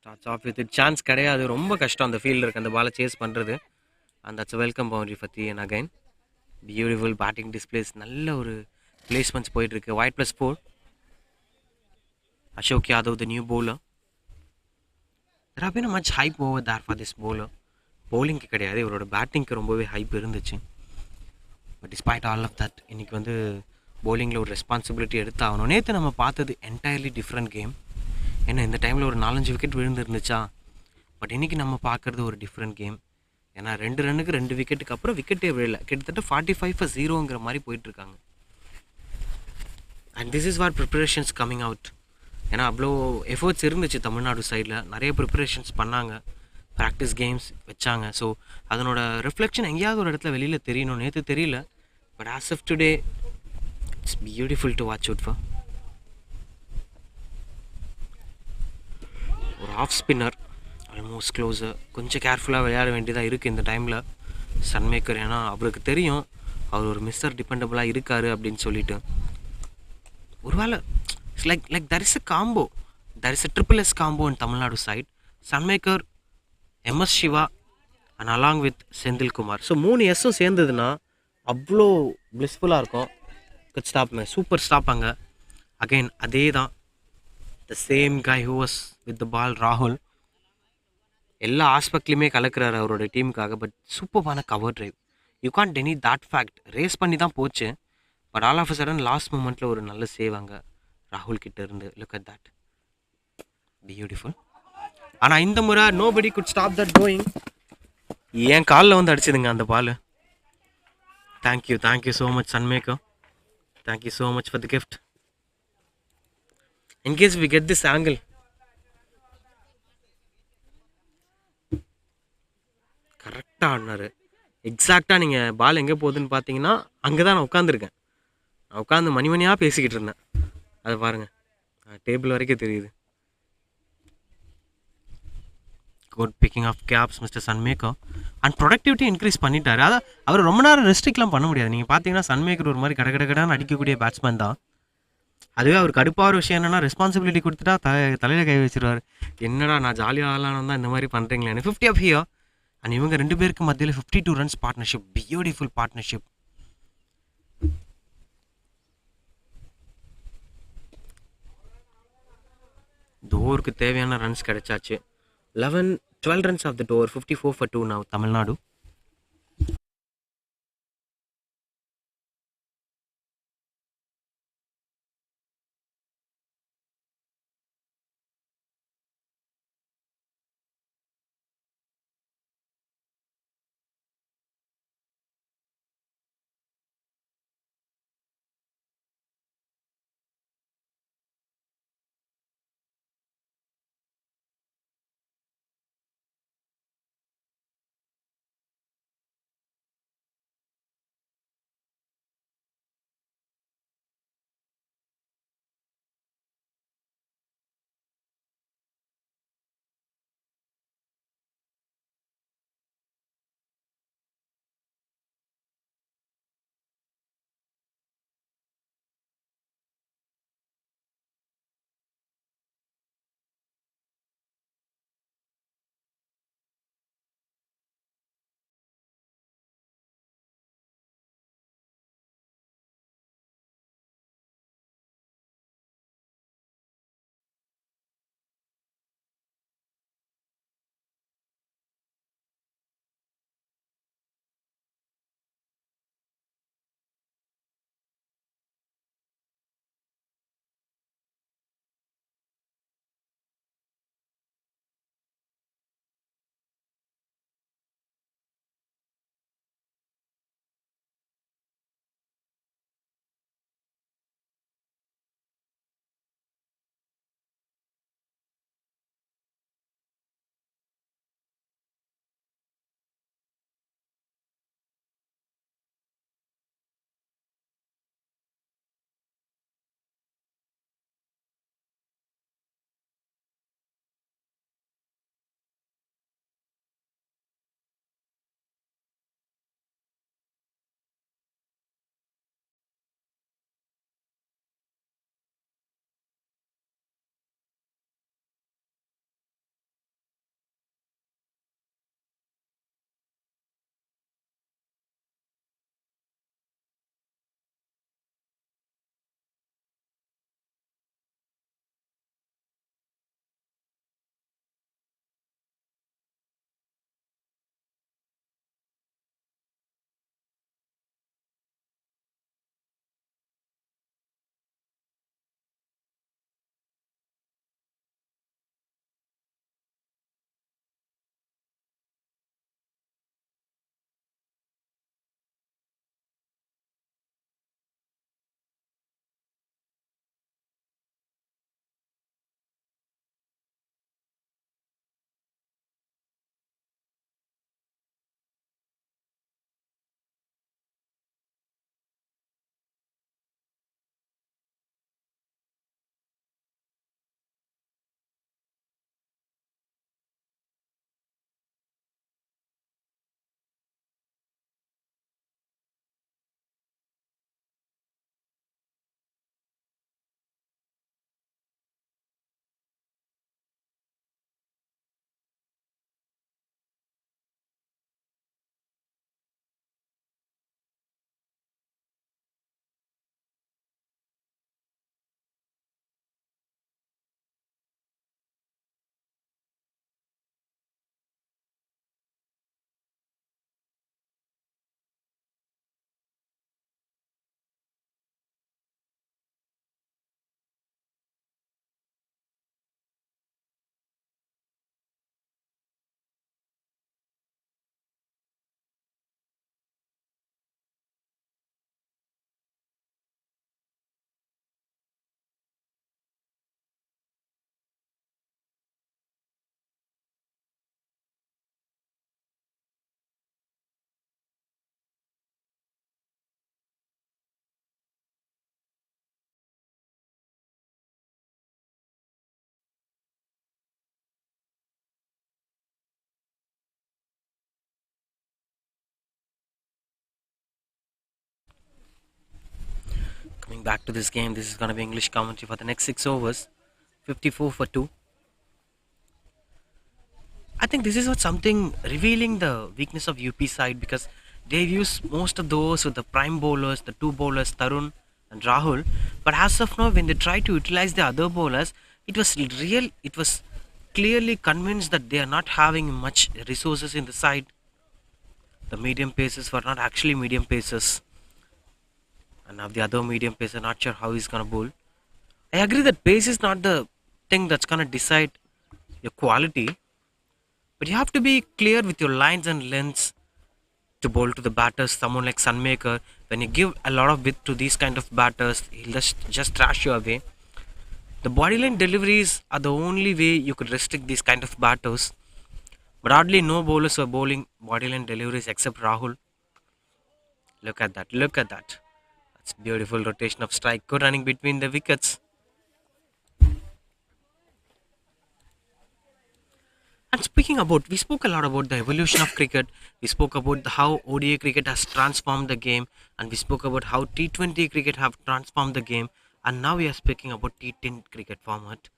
[SPEAKER 1] Starts off with chance கிடையாது. ரொம்ப கஷ்டம் அந்த ஃபீல்டில் இருக்க அந்த பாலை சேஸ் பண்ணுறது. And that's welcome boundary for the and again. Beautiful batting displays. நல்ல ஒரு பிளேஸ்மெண்ட்ஸ் போயிட்டுருக்கு. White plus 4. Ashok Yadav the new bowler. There have been a much hype over there for this bowler. பவுலிங்க்கு கிடையாது, இவரோட பேட்டிங்க்கு ரொம்பவே ஹைப் இருந்துச்சு. But despite all of that இன்றைக்கி வந்து பவுலிங்கில் ஒரு ரெஸ்பான்சிபிலிட்டி எடுத்தாகணும். நேற்று நம்ம பார்த்தது என்டையர்லி டிஃப்ரெண்ட் கேம். ஏன்னா இந்த டைமில் ஒரு 4-5 விக்கெட் விழுந்துருந்துச்சா. பட் இன்றைக்கி நம்ம பார்க்குறது ஒரு டிஃப்ரெண்ட் கேம். ஏன்னா 2 ரன்னுக்கு 2 விக்கெட்டுக்கு அப்புறம் விக்கெட்டே விழல. கிட்டத்தட்ட 45-0ங்கிற மாதிரி போயிட்டுருக்காங்க. And this is what preparations coming out. ஏன்னா அவ்வளோ எஃபர்ட்ஸ் இருந்துச்சு தமிழ்நாடு சைடில். நிறைய ப்ரிப்பரேஷன்ஸ் பண்ணாங்க, ப்ராக்டிஸ் கேம்ஸ் வச்சாங்க. ஸோ அதனோட ரிஃப்ளெக்ஷன் எங்கேயாவது ஒரு இடத்துல வெளியில் தெரியணும். நேற்று தெரியல. But as of today it's beautiful to watch out for. ஒரு ஆஃப் ஸ்பின்னர் ஆல்மோஸ்ட் க்ளோஸர். கொஞ்சம் கேர்ஃபுல்லாக விளையாட வேண்டியதாக இருக்குது இந்த டைமில் சன்மேக்கர். ஏன்னா அவருக்கு தெரியும் அவர் ஒரு மிஸ்டர் டிபெண்டபிளாக இருக்கார் அப்படின்னு சொல்லிட்டு. ஒருவேளை it's like there is a combo, there is a triple S combo in Tamil Nadu side. சன்மேக்கர், MS Siva and along with Senthilkumar. So 3 எஸ்ஸும் சேர்ந்ததுன்னா அவ்வளோ பிளிஸ்ஃபுல்லாக இருக்கும். Good stop, super stop. அங்கே அகெயின் அதே தான், the same guy who was with the ball ராகுல். எல்லா ஆஸ்பெக்ட்லையுமே கலக்கிறாரு அவரோட டீமுக்காக. பட் சூப்பரான cover drive. You can't deny that fact. Race பண்ணி தான் போச்சு. But all of a sudden last மூமெண்ட்டில் ஒரு நல்ல சேவ் அங்கே ராகுல் கிட்ட இருந்து. Look at that, beautiful. ஆனால் இந்த முறை nobody good stop that going. என் காலில் வந்து அடிச்சதுங்க அந்த பால். தேங்க்யூ ஸோ மச் சன்மேக்கர். Thank you so much for the gift. In case we get this angle, கரெக்டாக ஆடினார். எக்ஸாக்டாக நீங்கள் பால் எங்கே போகுதுன்னு பார்த்தீங்கன்னா அங்கே தான் நான் உட்காந்துருக்கேன். நான் உட்காந்து மணியாக பேசிக்கிட்டு இருந்தேன். அதை பாருங்கள், டேபிள் வரைக்கும் தெரியுது. Good picking of gaps mister சன்மேக்கர். அண்ட் ப்ரொடக்டிவிட்டி இன்க்ரீஸ் பண்ணிட்டாரு. அதான் அவர் ரொம்ப நேரம் ரெஸ்ட்ரிக்ட்லாம் பண்ண முடியாது. நீங்கள் பார்த்தீங்கன்னா சன்மேக்கர் ஒரு மாதிரி கடகடகடான்னு அடிக்கக்கூடிய பேட்ஸ்மேன் தான். அதுவே அவர் கடுப்பான விஷயம் என்னென்னா ரெஸ்பான்சிபிலிட்டி கொடுத்துட்டா தலையில் கை வச்சிருவார். என்னடா நான் ஜாலியாக ஆகலான்னு தான் இந்த மாதிரி பண்ணுறீங்களேன்னு. 50 ஆஃப் ஹியர். அண்ட் இவங்க 2 பேருக்கு மத்தியில் 52 ரன்ஸ் பார்ட்னர்ஷிப். Beautiful partnership. தோருக்கு தேவையான ரன்ஸ் கிடைச்சாச்சு. 12 runs of the door, 54 for 2 now, Tamilnadu. Coming back to this game, this is going to be English commentary for the next 6 overs. 54 for 2. I think this is what something revealing the weakness of UP side because they use most of those with the prime bowlers, the two bowlers Tarun and Rahul. But as of now, when they try to utilize the other bowlers, it was real. It was clearly convinced that they are not having much resources in the side. The medium paces were not actually medium paces, and now the other medium pacer not sure how he's gonna bowl. I agree that pace is not the thing that's gonna decide your quality, but you have to be clear with your lines and lengths to bowl to the batters. Someone like Sunmaker, when you give a lot of width to these kind of batters, he'll just trash you away. The bodyline deliveries are the only way you could restrict these kind of batters. But hardly no bowlers were bowling bodyline deliveries except Rahul. Look at that! Look at that! That's beautiful rotation of strike. Good running between the wickets. And speaking about, we spoke a lot about the evolution of cricket. We spoke about how ODI cricket has transformed the game, and we spoke about how T20 cricket have transformed the game. And now we are speaking about T10 cricket format.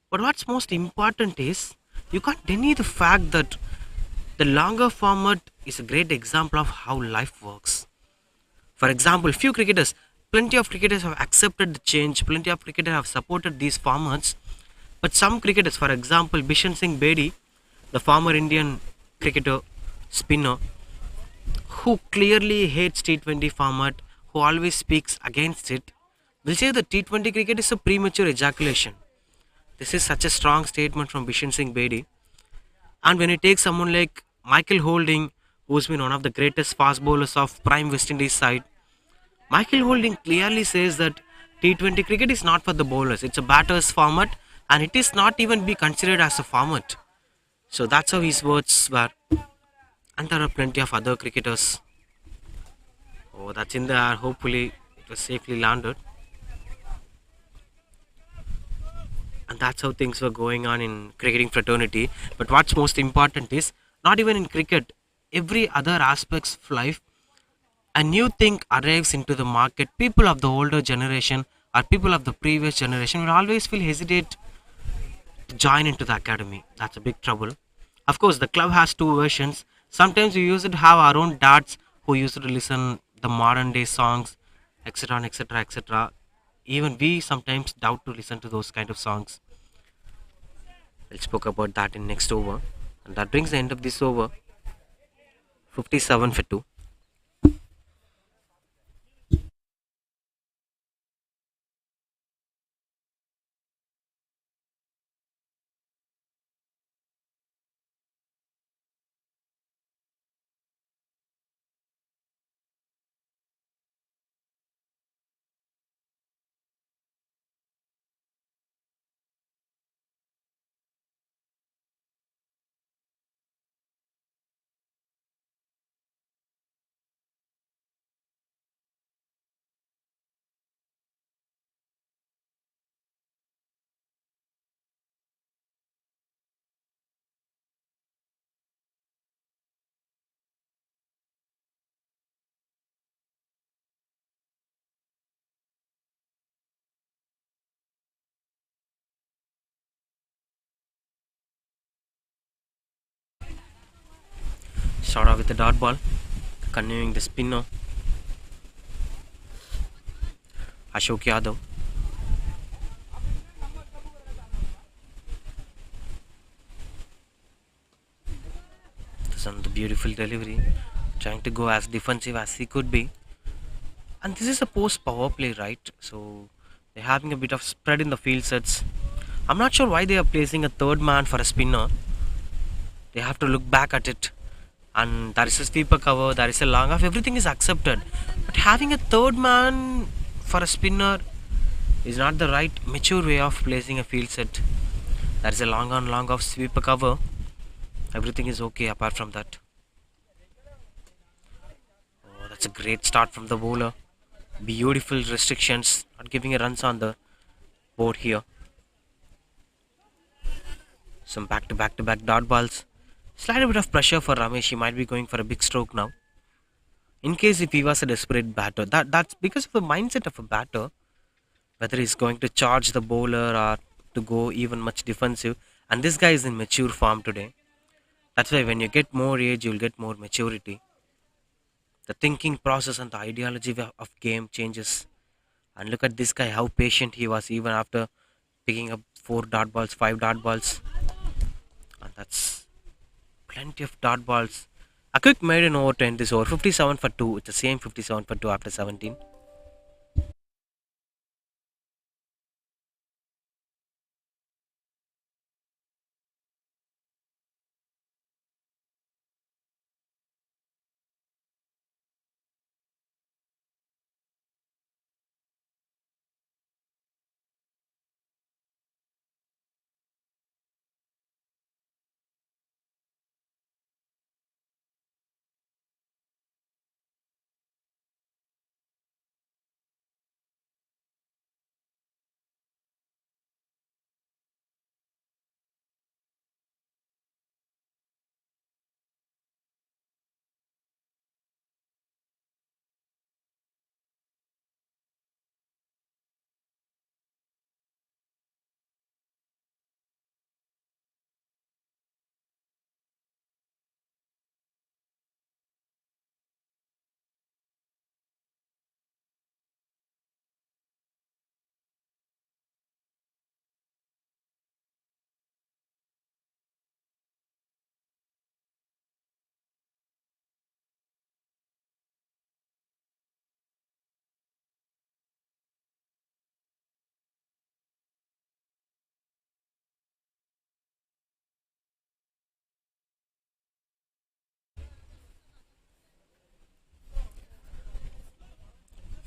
[SPEAKER 1] But what's most important is you can't deny the fact that the longer format is a great example of how life works. For example, plenty of cricketers have accepted the change. Plenty of cricketers have supported these formats. But some cricketers, for example, Bishan Singh Bedi, the former Indian cricketer spinner, who clearly hates T20 format, who always speaks against it, will say that T20 cricket is a premature ejaculation. This is such a strong statement from Bishan Singh Bedi. And when you take someone like Michael Holding, who's been one of the greatest fast bowlers of prime West Indies side, Michael Holding clearly says that T20 cricket is not for the bowlers. It's a batter's format, and it is not even be considered as a format. So that's how his words were. And there are plenty of other cricketers. Oh, that's in the air. Hopefully, it was safely landed. And that's how things were going on in cricketing fraternity. But what's most important is not even in cricket, every other aspects of life, a new thing arrives into the market. People of the older generation or people of the previous generation will always feel hesitate to join into the academy. That's a big trouble. Of course, the club has two versions. Sometimes we used to have our own dads who used to listen the modern day songs, etc., etc., etc. Even we sometimes doubt to listen to those kind of songs. We'll spoke about that in next over, and that brings the end of this over. 57 for 2. Start off with the dot ball, continuing the spinner Ashok Yadav. This is the beautiful delivery, trying to go as defensive as he could be. And this is a post power play, right? So they're having a bit of spread in the field sets. I'm not sure why they are placing a third man for a spinner. They have to look back at it. And there is a sweeper cover, there is a long off, everything is accepted. But having a third man for a spinner is not the right mature way of placing a field set. There is a long on long off sweeper cover. Everything is okay apart from that. Oh, that's a great start from the bowler. Beautiful restrictions, not giving a runs on the board here. Some back to back dot balls. Slight bit of pressure for Ramesh. He might be going for a big stroke now. In case if he was a desperate batter, that's because of the mindset of a batter, whether he's going to charge the bowler or to go even much defensive. And this guy is in mature form today. That's why when you get more age, you'll get more maturity. The thinking process and the ideology of game changes. And look at this guy, how patient he was even after picking up four dot balls, five dot balls, and that's plenty of dot balls. A quick maiden over to end this over 57 for 2. It's the same 57 for 2 after 17.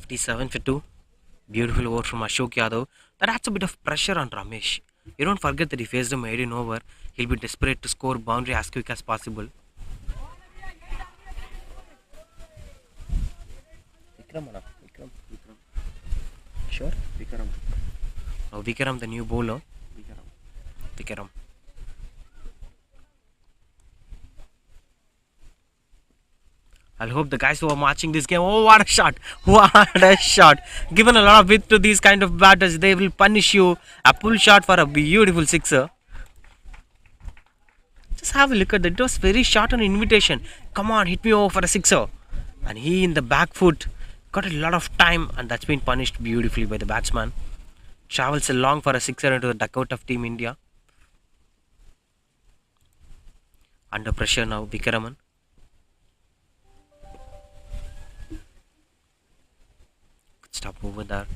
[SPEAKER 1] 57 for 2. Beautiful over from Ashok Yadav. That adds a bit of pressure on Ramesh. You don't forget that he faced a maiden over. He'll be desperate to score boundary as quick as possible. Vikram, Anna. Vikram, Vikram. Sure? Vikram. Now Vikram, the new bowler. Vikram. Vikram. I'll hope the guys who are watching this game. Oh, what a shot! What a shot! Given a lot of width to these kind of batters, they will punish you. A pull shot for a beautiful sixer. Just have a look at that. It was very short on invitation. Come on, hit me over for a sixer. And he in the back foot got a lot of time, and that's been punished beautifully by the batsman. Travels along for a sixer into the dugout of Team India. Under pressure now, Vikaraman. Good stop over there.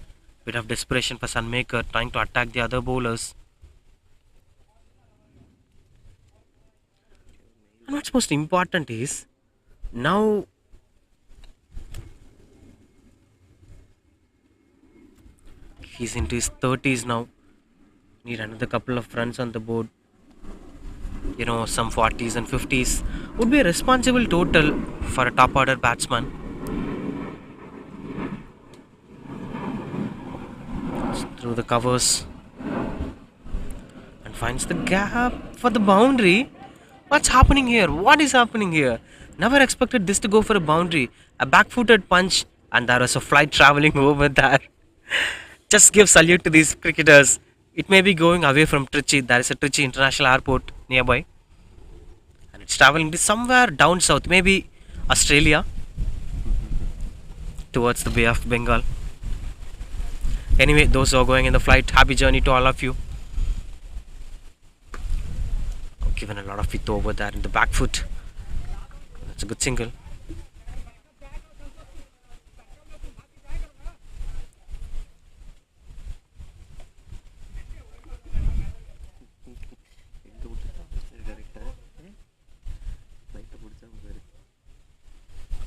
[SPEAKER 1] Bit of desperation for Sunmaker trying to attack the other bowlers. And what's most important is now he's into his 30s now. Need another couple of runs on the board. Some 40s and 50s would be a responsible total for a top order batsman. Through the covers and finds the gap for the boundary. What's happening here? What is happening here? Never expected this to go for a boundary. A back-footed punch, and there was a flight traveling over there. Just give salute to these cricketers. It may be going away from Trichy. There is a Trichy International Airport nearby, and it's traveling to somewhere down south, maybe Australia, towards the Bay of Bengal. Anyway, those who are going in the flight, happy journey to all of you. Given a lot of width over there in the back foot. That's a good single.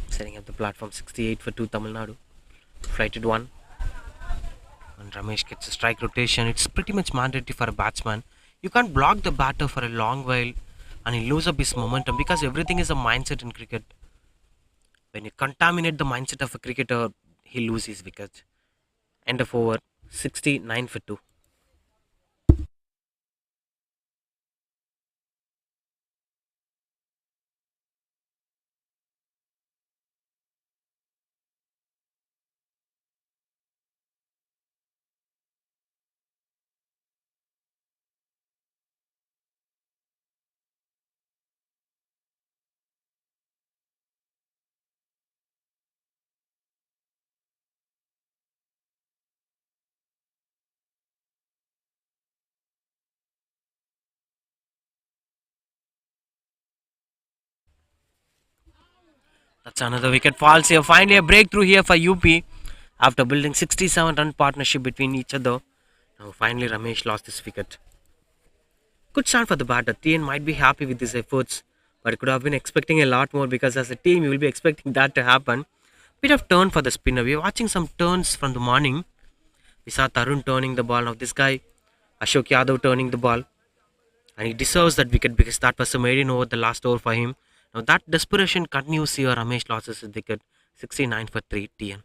[SPEAKER 1] Setting up the platform 68 for 2 Tamilnadu. Flighted 1. And Ramesh gets a strike rotation. It's pretty much mandatory for a batsman. You can't block the batter for a long while and he loses up his momentum because everything is a mindset in cricket. When you contaminate the mindset of a cricketer, he loses his wicket. End of over 69 for 2. That's another wicket falls here. Finally, a breakthrough here for UP after building 67-run partnership between each other. Now, finally, Ramesh lost this wicket. Good start for the batter. TN might be happy with his efforts, but could have been expecting a lot more because as a team, you will be expecting that to happen. Bit of turn for the spinner. We are watching some turns from the morning. We saw Tarun turning the ball. Now, this guy, Ashok Yadav, turning the ball. And he deserves that wicket because that was a maiden over the last over for him. Now, that desperation continues here. Ramesh loses his wicket. 69 for 3 TN.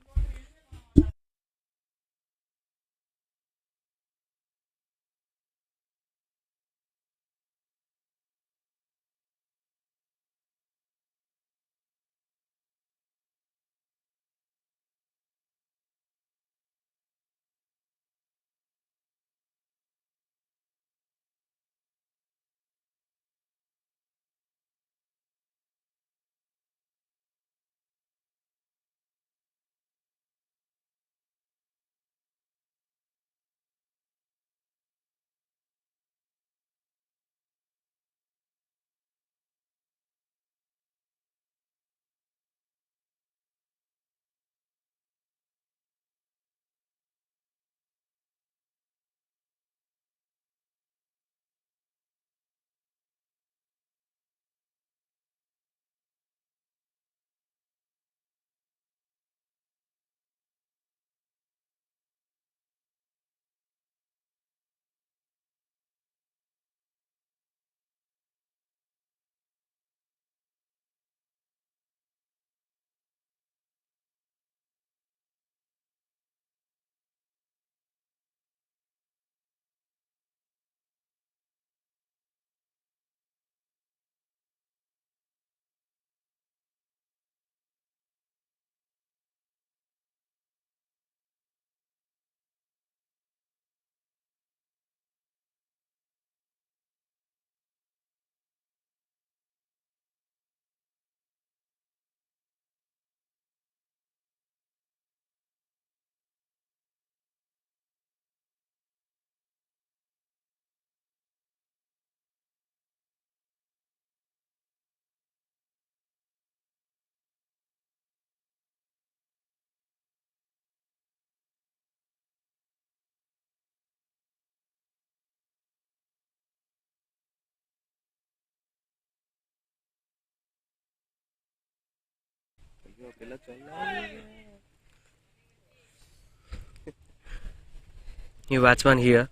[SPEAKER 1] New batsman here.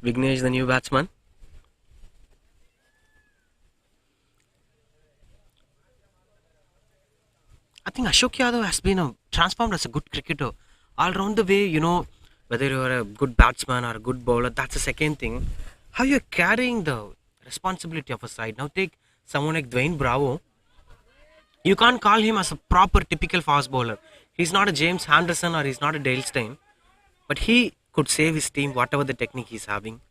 [SPEAKER 1] Vignesh, the new batsman. I think Ashok Yadav has been transformed as a good cricketer. All round the way, whether you're a good batsman or a good bowler, that's the second thing. How you're carrying the responsibility of a side. Now take someone like Dwayne Bravo. You can't call him as a proper typical fast bowler. He's not a James Henderson or he's not a Dale Steyn. But he could save his team whatever the technique he's having.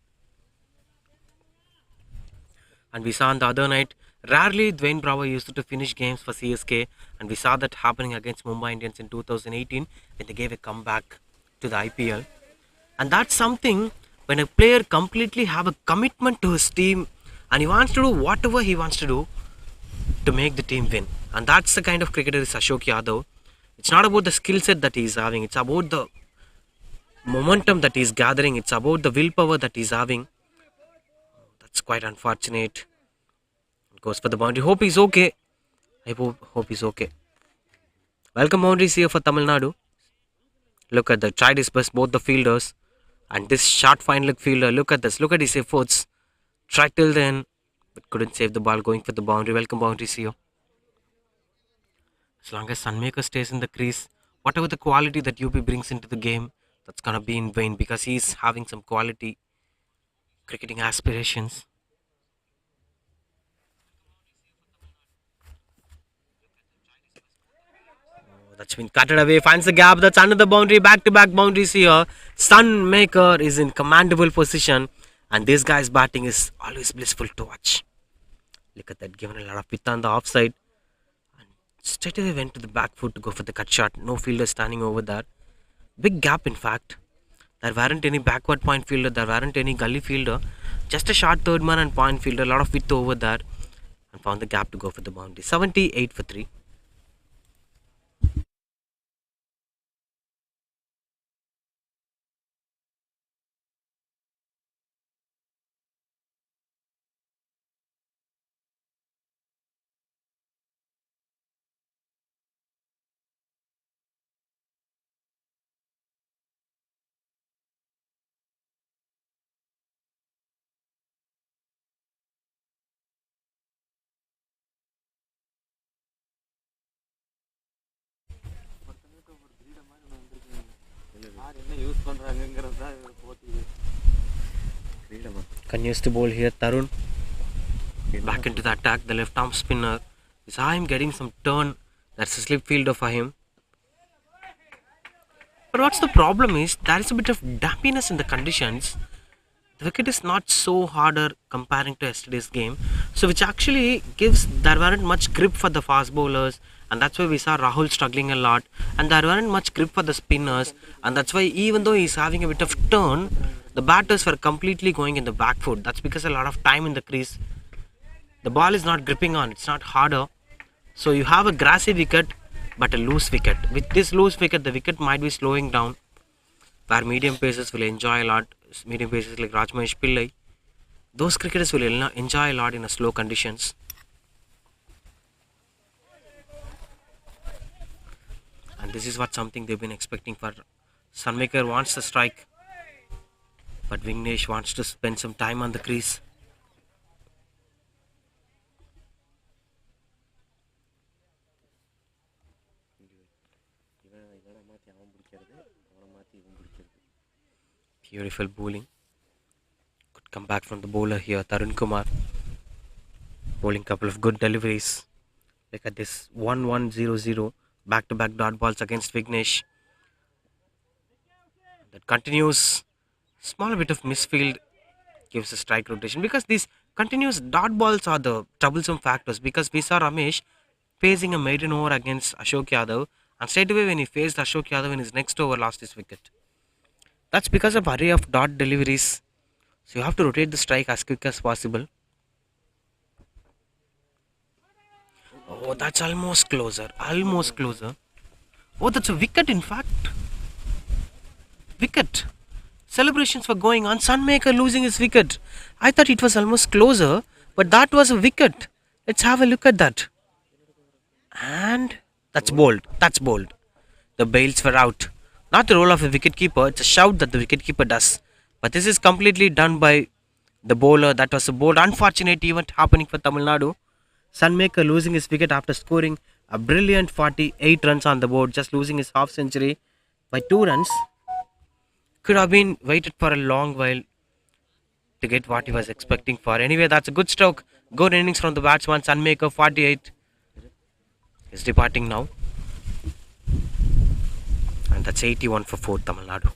[SPEAKER 1] And we saw on the other night, rarely Dwayne Bravo used to finish games for CSK, and we saw that happening against Mumbai Indians in 2018 when they gave a comeback to the IPL. And that's something when a player completely have a commitment to his team and he wants to do whatever he wants to do to make the team win. And that's the kind of cricketer is Ashok Yadav. It's not about the skill set that he's having, it's about the momentum that he's gathering, it's about the willpower that he's having. That's quite unfortunate. It goes for the boundary. Hope he's okay. I hope he's okay. Welcome boundaries here for Tamil Nadu. Look at the tried his best, both the fielders. And this short fine leg fielder, look at this. Look at his efforts. Tried till then, but couldn't save the ball going for the boundary. Welcome boundaries here. As long as Sunmaker stays in the crease, whatever the quality that UP brings into the game, that's gonna be in vain because he's having some quality cricketing aspirations. That's been cutted away, finds the gap. That's another boundary, back to back boundaries here. Sunmaker is in commandable position, and this guy's batting is always blissful to watch. Look at that, given a lot of pith on the offside. And straight away went to the back foot to go for the cut shot. No fielder standing over there. Big gap, in fact. There weren't any backward point fielder, there weren't any gully fielder. Just a short third man and point fielder, a lot of width over there. And found the gap to go for the boundary. 78 for 3. Continues to bowl here. Tarun back into the attack. The left arm spinner. We saw him getting some turn. That's a slip fielder for him. But what's the problem is there is a bit of dampiness in the conditions. The wicket is not so harder comparing to yesterday's game, so which actually gives there weren't much grip for the fast bowlers, and that's why we saw Rahul struggling a lot, and there weren't much grip for the spinners, and that's why even though he's having a bit of turn, the batters were completely going in the back foot. That's because a lot of time in the crease. The ball is not gripping on, it's not harder. So you have a grassy wicket but a loose wicket. With this loose wicket, the wicket might be slowing down where medium pacers will enjoy a lot. Medium pacers like Rajmahesh Pillai, those cricketers will enjoy a lot in a slow conditions. And this is what something they've been expecting for. Sunmaker wants the strike, but Vignesh wants to spend some time on the crease. Beautiful bowling. Could come back from the bowler here, Tarun Kumar. Bowling couple of good deliveries. Look at this 1-1-0-0 back-to-back dot balls against Vignesh. That continues. Small bit of misfield gives a strike rotation because these continuous dot balls are the troublesome factors because we saw Ramesh facing a maiden over against Ashok Yadav, and straight away when he faced Ashok Yadav in his next over lost his wicket. That's because of array of dot deliveries. So you have to rotate the strike as quick as possible. Oh, that's almost closer. Almost closer. Oh, that's a wicket in fact. Wicket. Celebrations were going on. Sunmaker losing his wicket. I thought it was almost closer, but that was a wicket. Let's have a look at that. And that's bold. That's bold. The bails were out. Not the role of a wicketkeeper, it's a shout that the wicketkeeper does. But this is completely done by the bowler. That was a bold, unfortunate event happening for Tamil Nadu. Sunmaker losing his wicket after scoring a brilliant 48 runs on the board, just losing his half century by 2 runs. Could have been waited for a long while to get what he was expecting for. Anyway, that's a good stroke. Good innings from the batsman. Sunmaker 48 is departing now. And that's 81 for 4 Tamil Nadu.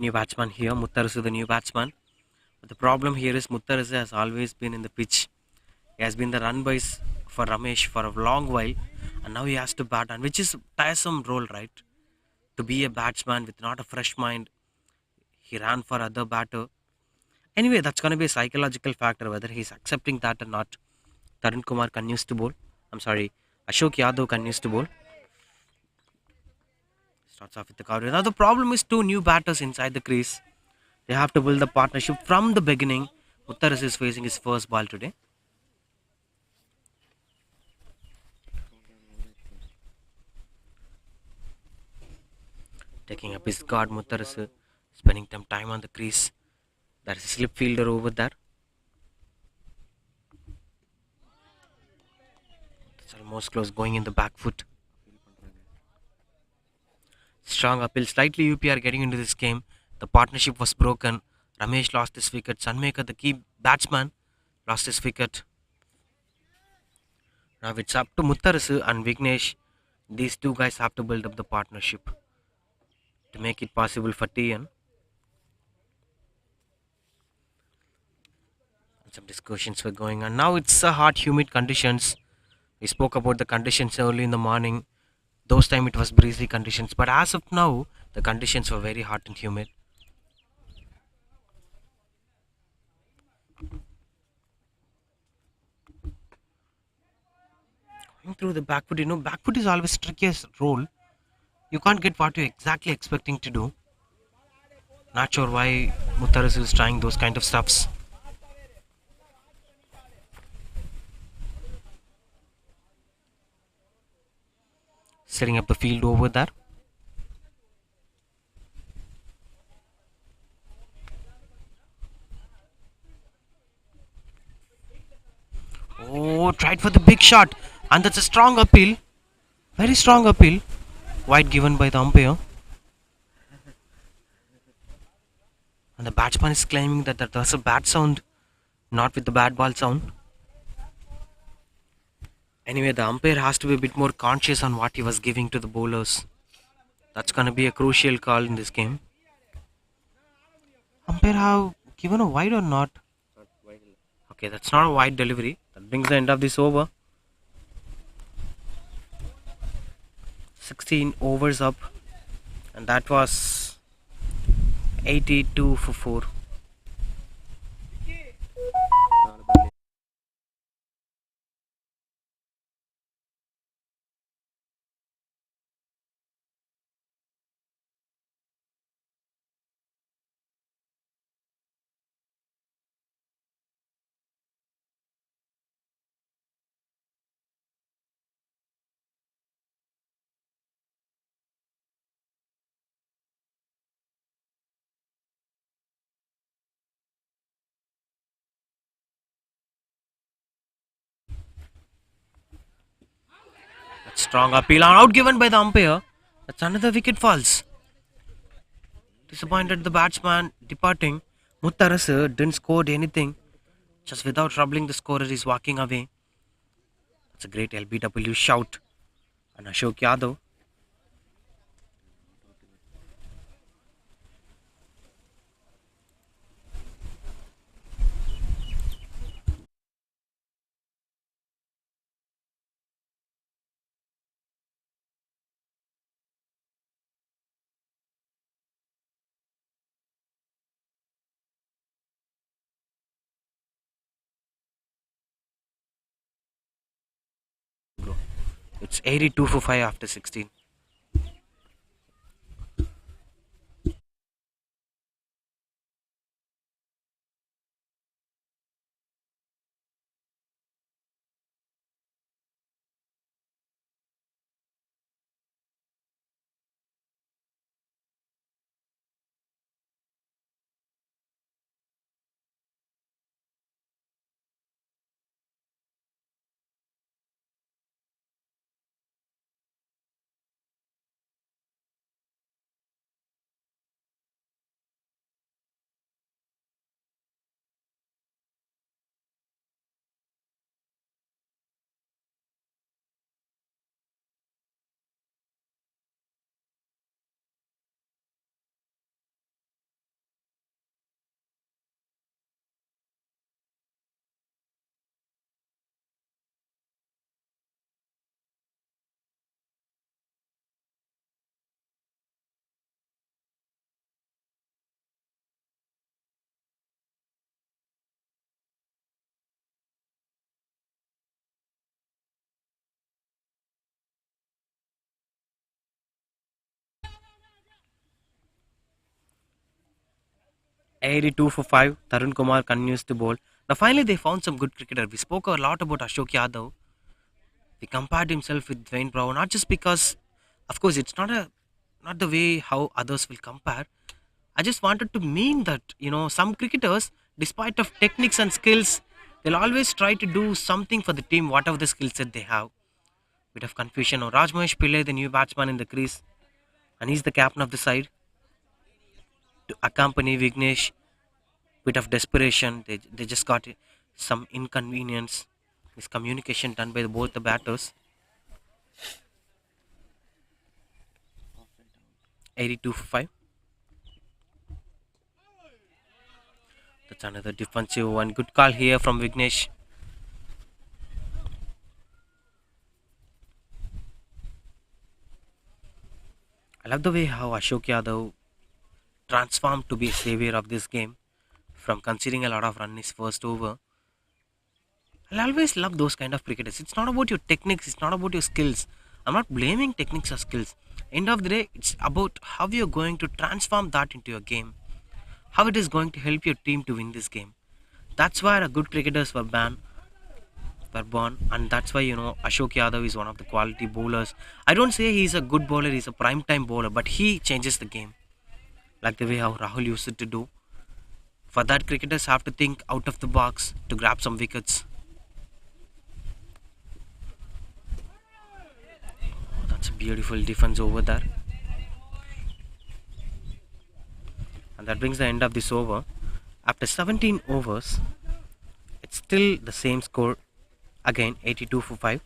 [SPEAKER 1] New batsman here, Muttarasu, the new batsman. But the problem here is Muttarasu has always been in the pitch. He has been the run boys for Ramesh for a long while, and now he has to bat, and which is a tiresome role, right? To be a batsman with not a fresh mind, he ran for other batter. Anyway, that's going to be a psychological factor whether he's accepting that or not. Tarun Kumar continues to bowl. I'm sorry, Ashok Yadav continues to bowl. Starts off with the coverage. Now the problem is two new batters inside the crease. They have to build the partnership from the beginning. Uttaras is facing his first ball today. Taking up his guard, Muttarasu, spending some time on the crease. There is a slip fielder over there. It's almost close, going in the back foot. Strong uphill, slightly UPR getting into this game. The partnership was broken. Ramesh lost his wicket. Sunmaker, the key batsman, lost his wicket. Now it's up to Muttarasu and Vignesh. These two guys have to build up the partnership to make it possible for TN. Some discussions were going on. Now it's a hot, humid conditions. We spoke about the conditions early in the morning. Those time it was breezy conditions, but as of now, the conditions were very hot and humid. Going through the backfoot, backfoot is always trickiest role. You can't get what you're exactly expecting to do. Not sure why Muttaras is trying those kind of stuffs. Setting up the field over there. Oh, tried for the big shot. And that's a strong appeal. Very strong appeal. Wide given by the umpire. And the batsman is claiming that was a bad sound, not with the bad ball sound. Anyway, the umpire has to be a bit more conscious on what he was giving to the bowlers. That's gonna be a crucial call in this game. Umpire have given a wide or not? Okay, that's not a wide delivery. That brings the end of this over. 16 overs up, and that was 82 for 4. That's strong appeal and out given by the umpire. That's another wicket falls. Disappointed the batsman departing. Muttarasu didn't score anything. Just without troubling the scorer, he's walking away. That's a great LBW shout. And Ashok Yadav. It's 82 for 5 after 16. 82 for 5. Tarun Kumar continues to bowl. Now, finally, they found some good cricketer. We spoke a lot about Ashok Yadav. We compared himself with Dwayne Brown, not just because, of course, it's not the way how others will compare. I just wanted to mean that some cricketers, despite of techniques and skills, they'll always try to do something for the team, whatever the skill set they have. Bit of confusion now. Raj Mahesh Pillai, the new batsman in the crease, and he's the captain of the side to accompany Vignesh. Bit of desperation. They just got some inconvenience. Miscommunication done by both the batters. 82 for 5. That's another defensive one. Good call here from Vignesh. I love the way how Ashok Yadav transformed to be a savior of this game from conceding a lot of runs in his first over. I always love those kind of cricketers. It's not about your techniques, it's not about your skills. I'm not blaming techniques or skills. End of the day, it's about how you're going to transform that into your game. How it is going to help your team to win this game. That's why the good cricketers were born, and that's why Ashok Yadav is one of the quality bowlers. I don't say he's a good bowler, he's a prime time bowler, but he changes the game. Like the way how Rahul used it to do. For that, cricketers have to think out of the box to grab some wickets. That's a beautiful defense over there. And that brings the end of this over. After 17 overs, it's still the same score. Again, 82 for 5.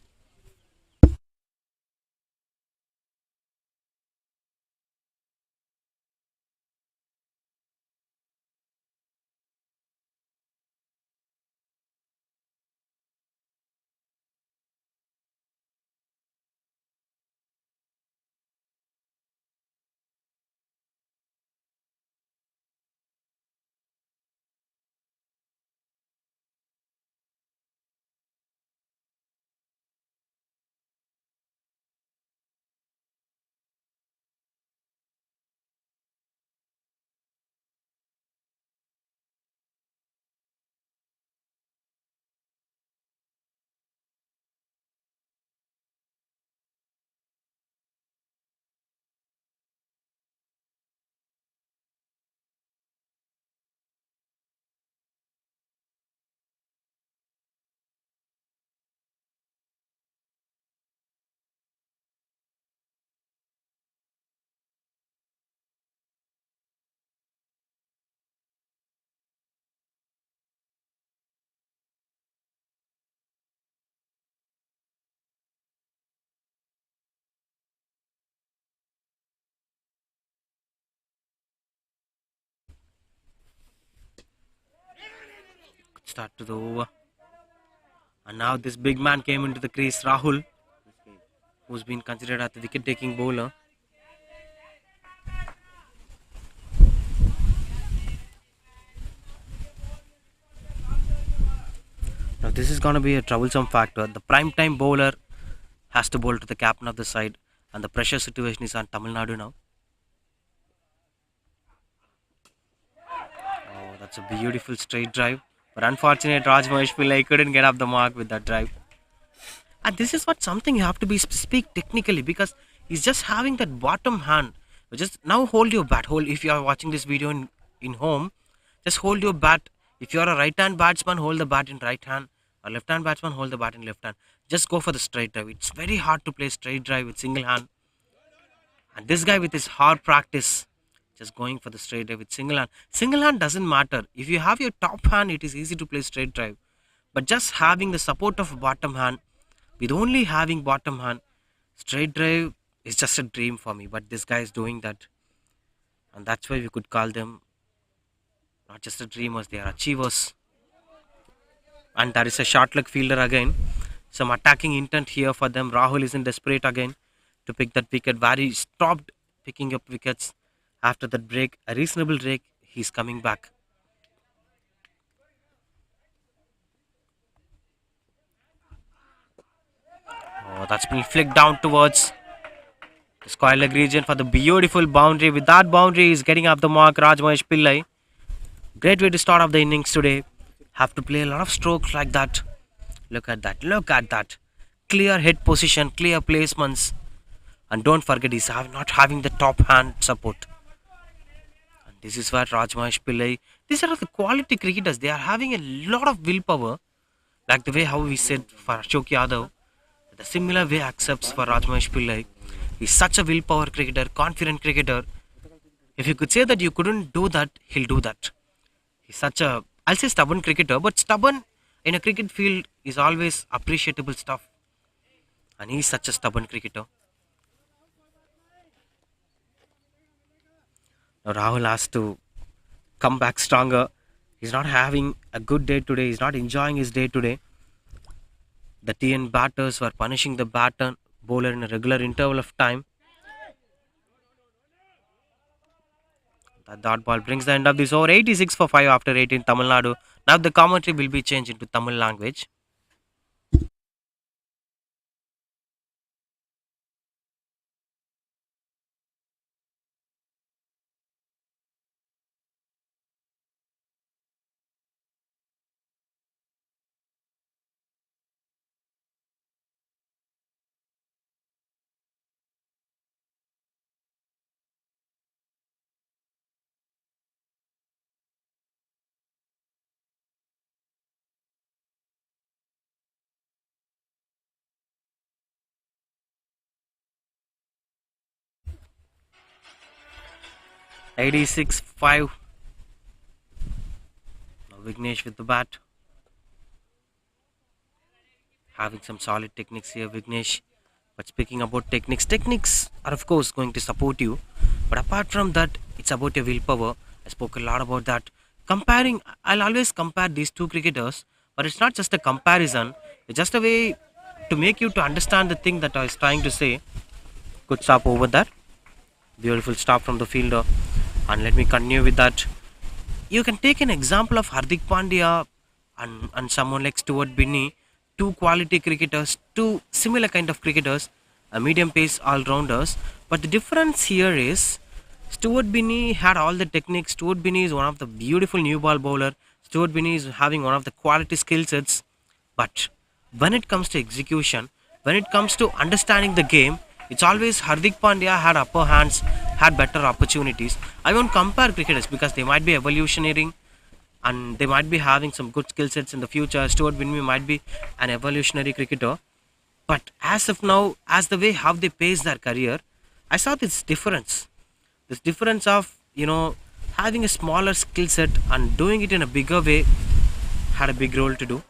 [SPEAKER 1] Good start to the over. And now this big man came into the crease, Rahul, who's been considered as the wicket-taking bowler. Now this is going to be a troublesome factor. The prime time bowler has to bowl to the captain of the side, and the pressure situation is on Tamilnadu now. Oh, that's a beautiful straight drive. But unfortunate Raj Mahesh Pillai couldn't get up the mark with that drive. And this is what something you have to be speak technically, because he's just having that bottom hand. Just now hold your bat. Hold, if you are watching this video in home, just hold your bat. If you are a right hand batsman, hold the bat in right hand. A left hand batsman, hold the bat in left hand. Just go for the straight drive. It's very hard to play straight drive with single hand. And this guy with his hard practice, just going for the straight drive with single hand. Single hand doesn't matter. If you have your top hand, it is easy to play straight drive. But just having the support of a bottom hand, with only having bottom hand, straight drive is just a dream for me. But this guy is doing that. And that's why we could call them not just the dreamers, they are achievers. And there is a short leg fielder again. Some attacking intent here for them. Rahul is in desperate again to pick that wicket. Where he stopped picking up wickets after that break. A reasonable break. He's coming back. Oh, that's been flicked down towards the square leg region for the beautiful boundary. With that boundary, he's getting up the mark. Raj Mahesh Pillai. Great way to start off the innings today. Have to play a lot of strokes like that. Look at that. Look at that. Clear head position, clear placements. And don't forget, he's not having the top hand support. And this is where Raj Mahesh Pillai. These are the quality cricketers. They are having a lot of willpower. Like the way how we said for Ashok Yadav. The similar way accepts for Rajmahesh Pillai. He's such a willpower cricketer, confident cricketer. If you could say that you couldn't do that, he'll do that. He's such a, I'll say stubborn cricketer, but stubborn in a cricket field is always appreciable stuff. And he's such a stubborn cricketer. Now Rahul has to come back stronger. He's not having a good day today. He's not enjoying his day today. The TN batters were punishing the batter bowler in a regular interval of time. The dot ball brings the end of this over. 86 for 5 after 8 in Tamil Nadu. Now the commentary will be changed into Tamil language. 86-5. Now Vignesh with the bat. Having some solid techniques here, Vignesh. But speaking about techniques, techniques are of course going to support you. But apart from that, it's about your willpower. I spoke a lot about that. Comparing, I'll always compare these two cricketers, but it's not just a comparison. It's just a way to make you to understand the thing that I was trying to say. Good stop over there. Beautiful stop from the fielder. And let me continue with that. You can take an example of Hardik Pandya and someone like Stuart Binney, two quality cricketers, two similar kind of cricketers, a medium pace all rounders. But the difference here is Stuart Binney had all the techniques. Stuart Binney is one of the beautiful new ball bowler. Stuart Binney is having one of the quality skill sets. But when it comes to execution, when it comes to understanding the game, it's always Hardik Pandya had upper hands, had better opportunities. I won't compare cricketers because they might be evolutionary and they might be having some good skill sets in the future. Stuart Bingley might be an evolutionary cricketer. But as of now, as the way how they pace their career, I saw this difference. This difference of, having a smaller skill set and doing it in a bigger way had a big role to do.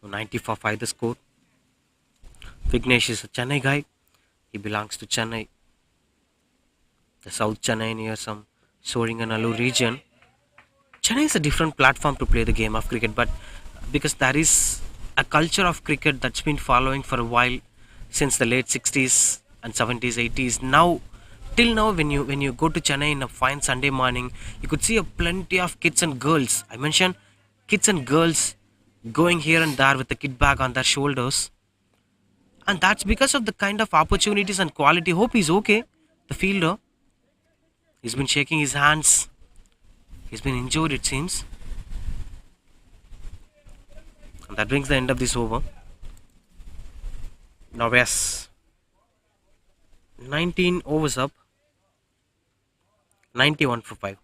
[SPEAKER 1] 90 for 5 the score. Vignesh is a Chennai guy. He belongs to Chennai, the South Chennai near some Soringanallur region. Chennai is a different platform to play the game of cricket, but because there is a culture of cricket that's been following for a while since the late 60s and 70s, 80s. Now, till now, when you go to Chennai in a fine Sunday morning, you could see a plenty of kids and girls. I mentioned kids and girls going here and there with the kit bag on their shoulders, and that's because of the kind of opportunities and quality. Hope he's okay. The fielder, he's been shaking his hands. He's been injured, it seems. And that brings the end of this over. Now, yes, 19 overs up, 91 for 5.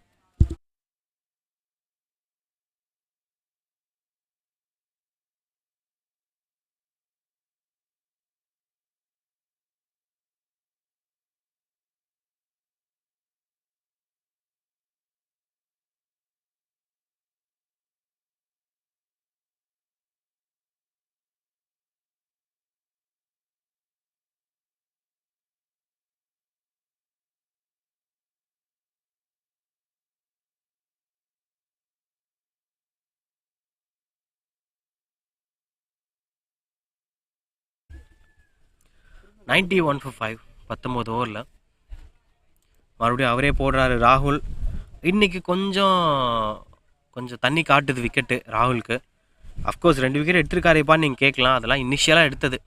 [SPEAKER 1] Ninety one for 5, 19 ஓவரில் மறுபடியும் அவரே போடுறாரு ராகுல். இன்னைக்கு கொஞ்சம் கொஞ்சம் தண்ணி காட்டுது விக்கெட்டு ராகுலுக்கு. அஃப்கோர்ஸ் 2 விக்கெட் எடுத்திருக்காருப்பான்னு நீங்கள் கேட்கலாம். அதெல்லாம் இனிஷியலாக எடுத்தது.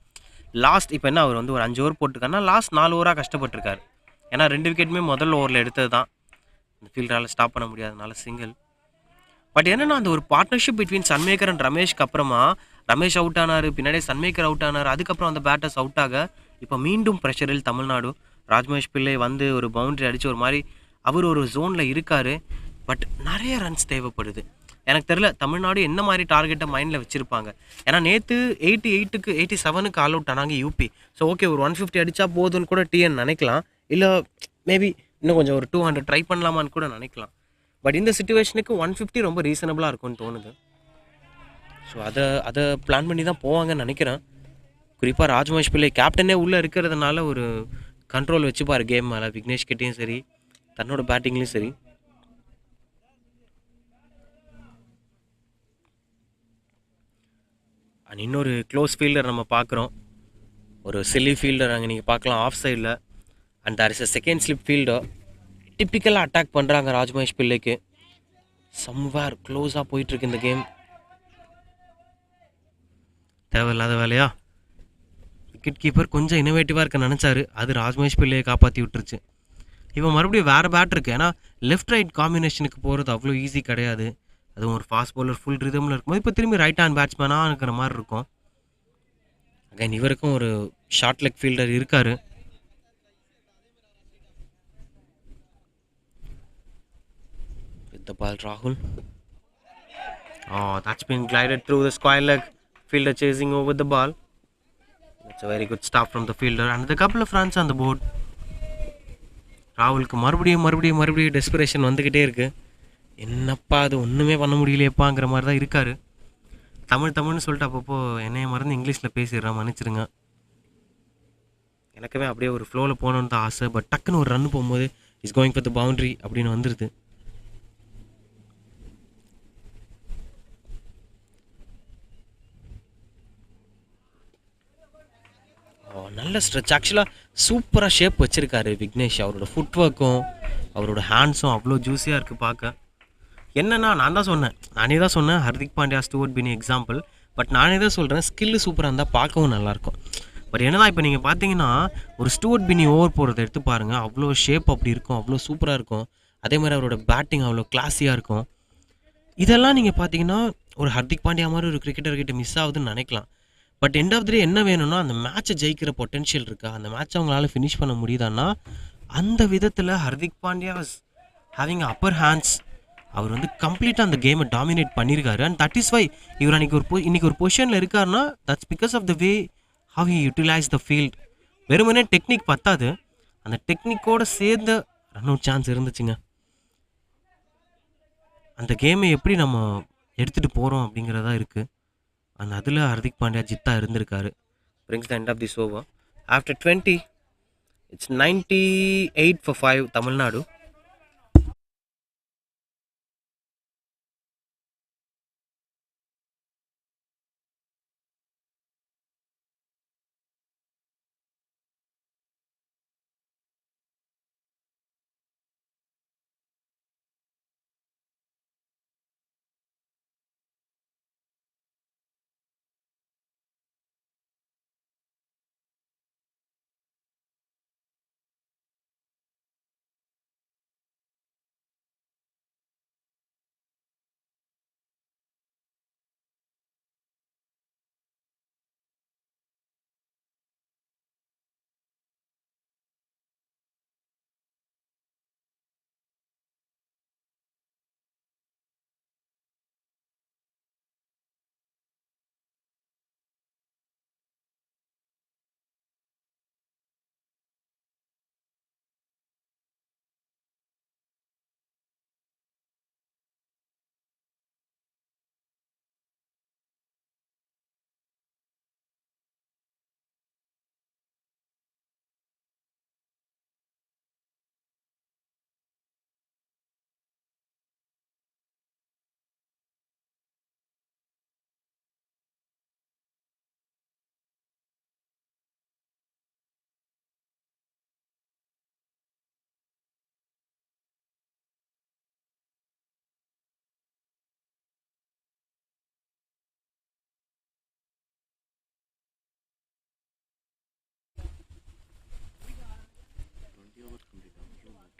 [SPEAKER 1] லாஸ்ட் இப்போ என்ன அவர் வந்து ஒரு 5 ஓவர் போட்டிருக்காருன்னா லாஸ்ட் 4 ஓவராக கஷ்டப்பட்டிருக்காரு. ஏன்னா 2 விக்கெட்டுமே முதல் ஓவரில் எடுத்தது தான். இந்த ஃபீல்டரால் ஸ்டாப் பண்ண முடியாதனால சிங்கிள். பட் என்னன்னா அந்த ஒரு பார்ட்னர்ஷிப் பிட்வீன் சன்மேக்கர் அண்ட் ரமேஷ்க்கு அப்புறமா ரமேஷ் அவுட் ஆனார், பின்னாடி சன்மேக்கர் அவுட் ஆனார், அதுக்கப்புறம் அந்த பேட்டர்ஸ் அவுட் ஆக இப்போ மீண்டும் ப்ரெஷரில் தமிழ்நாடு. ராஜ்மேஷ் பிள்ளை வந்து ஒரு பவுண்டரி அடித்து ஒரு மாதிரி அவர் ஒரு ஜோனில் இருக்கார். பட் நிறைய ரன்ஸ் தேவைப்படுது. எனக்கு தெரியல தமிழ்நாடு என்ன மாதிரி டார்கெட்டை மைண்டில் வச்சிருப்பாங்க. ஏன்னா நேற்று 88க்கு 87க்கு ஆல் அவுட் ஆனாங்க யூபி. ஸோ ஓகே, ஒரு 150 அடிச்சா போதுன்னு கூட டிஎன் நினைக்கலாம். இல்லை மேபி இன்னும் கொஞ்சம் ஒரு 200 ட்ரை பண்ணலாமான்னு கூட நினைக்கலாம். பட் இந்த சுச்சுவேஷனுக்கு 150 ரொம்ப ரீசனபிளாக இருக்கும்னு தோணுது. ஸோ அதை அதை பிளான் பண்ணி தான் போவாங்கன்னு நினைக்கிறேன். குறிப்பாக ராஜ்மஹேஷ் பிள்ளை கேப்டனே உள்ளே இருக்கிறதுனால ஒரு கண்ட்ரோல் வச்சுப்பார் கேம் மேலே. விக்னேஷ் கிட்டேயும் சரி, தன்னோட பேட்டிங்லேயும் சரி. அண்ட் இன்னொரு க்ளோஸ் ஃபீல்டர் நம்ம பார்க்குறோம். ஒரு சில்லி ஃபீல்டர் அங்கே நீங்கள் பார்க்கலாம் ஆஃப் சைடில். And there is a second slip fielder. டிப்பிக்கலாக அட்டாக் பண்ணுறாங்க ராஜ்மஹேஷ் பிள்ளைக்கு. சம்வேர் க்ளோஸாக போயிட்டுருக்கு இந்த கேம். தேவையில்லாத வேலையா? விக்கெட் கீப்பர் கொஞ்சம் இன்னோவேட்டிவாக இருக்க நினச்சாரு, அது ராஜ்மஹேஷ் பிள்ளையை காப்பாற்றி விட்டுருச்சு. இவன் மறுபடியும் வேறு பேட் இருக்குது. ஏன்னா லெஃப்ட் ரைட் காம்பினேஷனுக்கு போகிறது அவ்வளோ ஈஸி கிடையாது. அதுவும் ஒரு ஃபாஸ்ட் பவுலர் ஃபுல் ரிதமில் இருக்கும்போது இப்போ திரும்பி ரைட் ஹேண்ட் பேட்ஸ்மேனாக இருக்கிற மாதிரி இருக்கும். அகைன் இவருக்கும் ஒரு ஷார்ட் லெக் ஃபீல்டர் இருக்கார். வித் த பால் ராகுல். That's been glided through the square leg. Fielder chasing over the ball. That's a very good stop from the fielder. And a couple of runs on the board. ராகுலுக்கு மறுபடியும் desperation வந்துக்கிட்டே இருக்கு. என்னப்பா அது ஒன்றுமே பண்ண முடியலையப்பாங்கிற மாதிரி தான் இருக்கார். தமிழ்னு சொல்லிட்டு அப்பப்போ என்னைய மறந்து இங்கிலீஷில் பேசிடுறான், மன்னிச்சிருங்க. எனக்குமே அப்படியே ஒரு ஃப்ளோவில் போகணுன்னு தான் ஆசை. பட் டக்குன்னு ஒரு ரன் போகும்போது is going for the boundary அப்படின்னு வந்துடுது. நல்ல ஸ்ட்ரெச். ஆக்சுவலாக சூப்பராக ஷேப் வச்சுருக்காரு விக்னேஷ். அவரோட ஃபுட் ஒர்க்கும் அவரோட ஹேண்ட்ஸும் அவ்வளோ ஜூஸியாக இருக்குது பார்க்க. என்னன்னா நானே தான் சொன்னேன் ஹர்திக் பாண்டியா, ஸ்டூவர்ட் பினி எக்ஸாம்பிள். பட் நானே தான் சொல்கிறேன் ஸ்கில்லு சூப்பராக இருந்தால் பார்க்கவும் நல்லாயிருக்கும். பட் என்னன்னா இப்போ நீங்கள் பார்த்தீங்கன்னா ஒரு ஸ்டூவர்ட் பினி ஓவர் போகிறத எடுத்து பாருங்கள், அவ்வளோ ஷேப் அப்படி இருக்கும், அவ்வளோ சூப்பராக இருக்கும். அதே மாதிரி அவரோட பேட்டிங் அவ்வளோ கிளாஸியாக இருக்கும். இதெல்லாம் நீங்கள் பார்த்தீங்கன்னா ஒரு ஹர்திக் பாண்டியா மாதிரி ஒரு கிரிக்கெட்டர்கிட்ட மிஸ் ஆகுதுன்னு நினைக்கலாம். பட் எண்ட் ஆஃப் த டே என்ன வேணும்னா அந்த மேட்சை ஜெயிக்கிற பொட்டென்ஷியல் இருக்கா, அந்த மேட்ச் அவங்களால ஃபினிஷ் பண்ண முடியுதான்னா அந்த விதத்தில் Hardik Pandya was having upper hands. அவர் வந்து கம்ப்ளீட்டாக அந்த கேமை டாமினேட் பண்ணியிருக்காரு. அண்ட் தட் இஸ் வை இவர் இன்னைக்கு ஒரு பொசிஷனில் இருக்காருன்னா that's because of the way how he utilise the field. வெறுமனே டெக்னிக் பத்தாது, அந்த டெக்னிக்கோடு சேர்ந்த ரன் அவுட் சான்ஸ் இருந்துச்சுங்க. அந்த கேமை எப்படி நம்ம எடுத்துகிட்டு போகிறோம் அப்படிங்கிறதா இருக்குது. அண்ட் அதில் ஹர்திக் பாண்டியா ஜித்தா இருந்திருக்காரு. Brings the end of this over. After 20 it's 98 for 5 Tamil Nadu.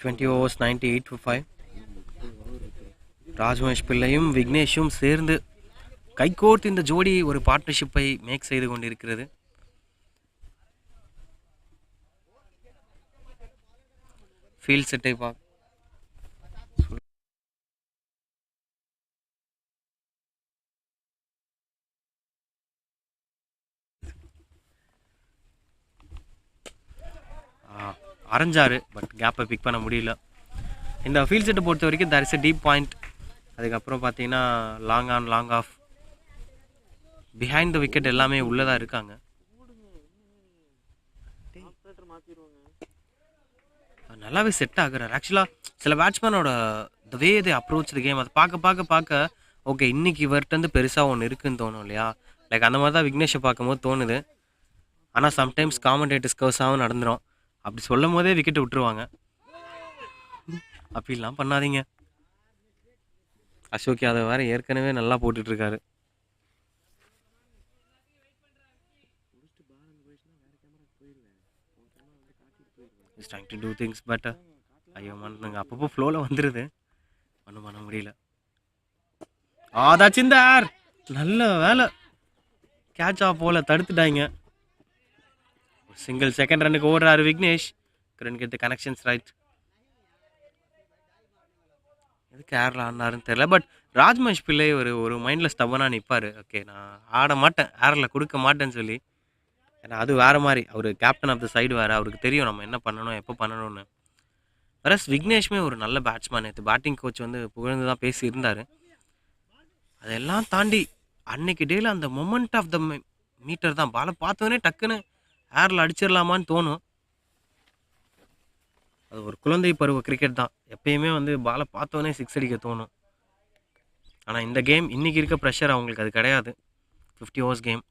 [SPEAKER 1] Twenty overs 98 for 5. Rajmahesh பிள்ளையும் விக்னேஷும் சேர்ந்து கைகோர்த்து இந்த ஜோடி ஒரு பார்ட்னர்ஷிப்பை மேக் செய்து கொண்டிருக்கிறது. ஃபீல்ட் செட்டை வரைஞ்சார். பட் கேப்பை பிக் பண்ண முடியல. இந்த ஃபீல்ட் செட்டை பொறுத்த வரைக்கும் there is a deep point. அதுக்கப்புறம் பார்த்தீங்கன்னா long on long off, behind the wicket எல்லாமே உள்ளதாக இருக்காங்க. நல்லாவே செட் ஆகுறாரு. ஆக்சுவலாக சில பேட்ஸ்மேனோட த வே தே அப்ரோச் த கேம், அதை பார்க்க ஓகே இன்னைக்கு இவர்கிட்ட பெருசாக ஒன்று இருக்குன்னு தோணும் இல்லையா. லைக் அந்த மாதிரி தான் விக்னேஷை பார்க்கும்போது தோணுது. ஆனால் சம்டைம்ஸ் காமெண்டேட்டர்ஸ் கர்ஸாகவும் நடந்துடும். அப்படி சொல்லும் போதே விக்கெட்டை விட்டுருவாங்க. அப்படிலாம் பண்ணாதீங்க. அசோக் யாதவ் வேறு ஏற்கனவே நல்லா போட்டுட்ருக்காரு. Is trying to do things but ஐயோ மண்ணுங்க அப்பப்போ ஃப்ளோவில் வந்துடுது, ஒன்றும் பண்ண முடியல. ஆதாச்சிந்தார் நல்ல வேலை, கேட்ச் ஆஃப் போல தடுத்துட்டாங்க. சிங்கிள் செகண்ட் ரன்னுக்கு ஓடுறாரு Vignesh. couldn't get the connections right. எது கேரளா ஆடினாருன்னு தெரியல. பட் ராஜ்மஹேஷ் பிள்ளை ஒரு மைண்டில் ஸ்டபனாக நிற்பார். ஓகே நான் ஆட மாட்டேன், ஏரில் கொடுக்க மாட்டேன்னு சொல்லி. ஏன்னா அது வேறு மாதிரி, அவர் கேப்டன் ஆஃப் த சைடு வேறு, அவருக்கு தெரியும் நம்ம என்ன பண்ணணும் எப்போ பண்ணணும்னு. வேற விக்னேஷ்மே ஒரு நல்ல பேட்ஸ்மேன். நேற்று பேட்டிங் கோச் புகழ்ந்து தான் பேசியிருந்தார். அதெல்லாம் தாண்டி அன்னைக்கு டேயில் அந்த மொமெண்ட் ஆஃப் த மீட்டர் தான், பாலை பார்த்தோன்னே டக்குன்னு ஏரில் அடிச்சிடலாமான்னு தோணும். அது ஒரு குழந்தை பருவ கிரிக்கெட் தான், எப்பயுமே பாலை பார்த்தோன்னே சிக்ஸ் அடிக்க தோணும். ஆனால் இந்த கேம் இன்றைக்கி இருக்க ப்ரெஷர் அவங்களுக்கு அது கிடையாது. 50 overs game.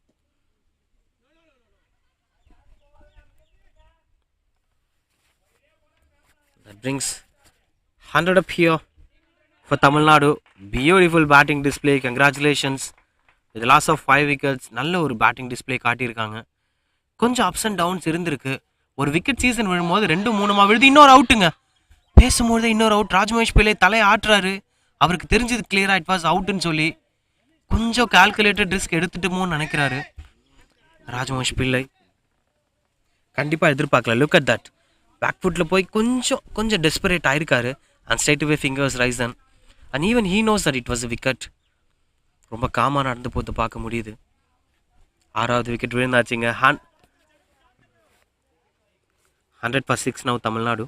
[SPEAKER 1] That brings 100 up here for Tamilnadu. Beautiful batting display. Congratulations. With the loss of 5 wickets, நல்ல ஒரு பேட்டிங் டிஸ்பிளே காட்டியிருக்காங்க. கொஞ்சம் அப்ஸ் அண்ட் டவுன்ஸ் இருந்திருக்கு. ஒரு விக்கெட் சீசன் விழும்போது 2-3 விழுது, இன்னொரு அவுட்டுங்க. பேசும்போது இன்னொரு அவுட். ராஜ்மஹேஷ் பிள்ளை தலையை ஆட்டுறாரு. அவருக்கு தெரிஞ்சது கிளியராக இட் வாஸ் அவுட்டுன்னு சொல்லி கொஞ்சம் கால்குலேட்டட் ரிஸ்க் எடுத்துட்டுமோன்னு நினைக்கிறாரு ராஜ்மஹேஷ் பிள்ளை. கண்டிப்பாக எதிர்பார்க்கல. லுக் அட் தட், பேக் ஃபுட்டில் போய் கொஞ்சம் டெஸ்பரேட் ஆயிருக்காரு. And straight away fingers risen. And even he knows that it was a wicket. ரொம்ப காமாக நடந்து போது பார்க்க முடியுது. 6வது விக்கெட் விழுந்தாச்சுங்க. 100 for 6 now Tamilnadu.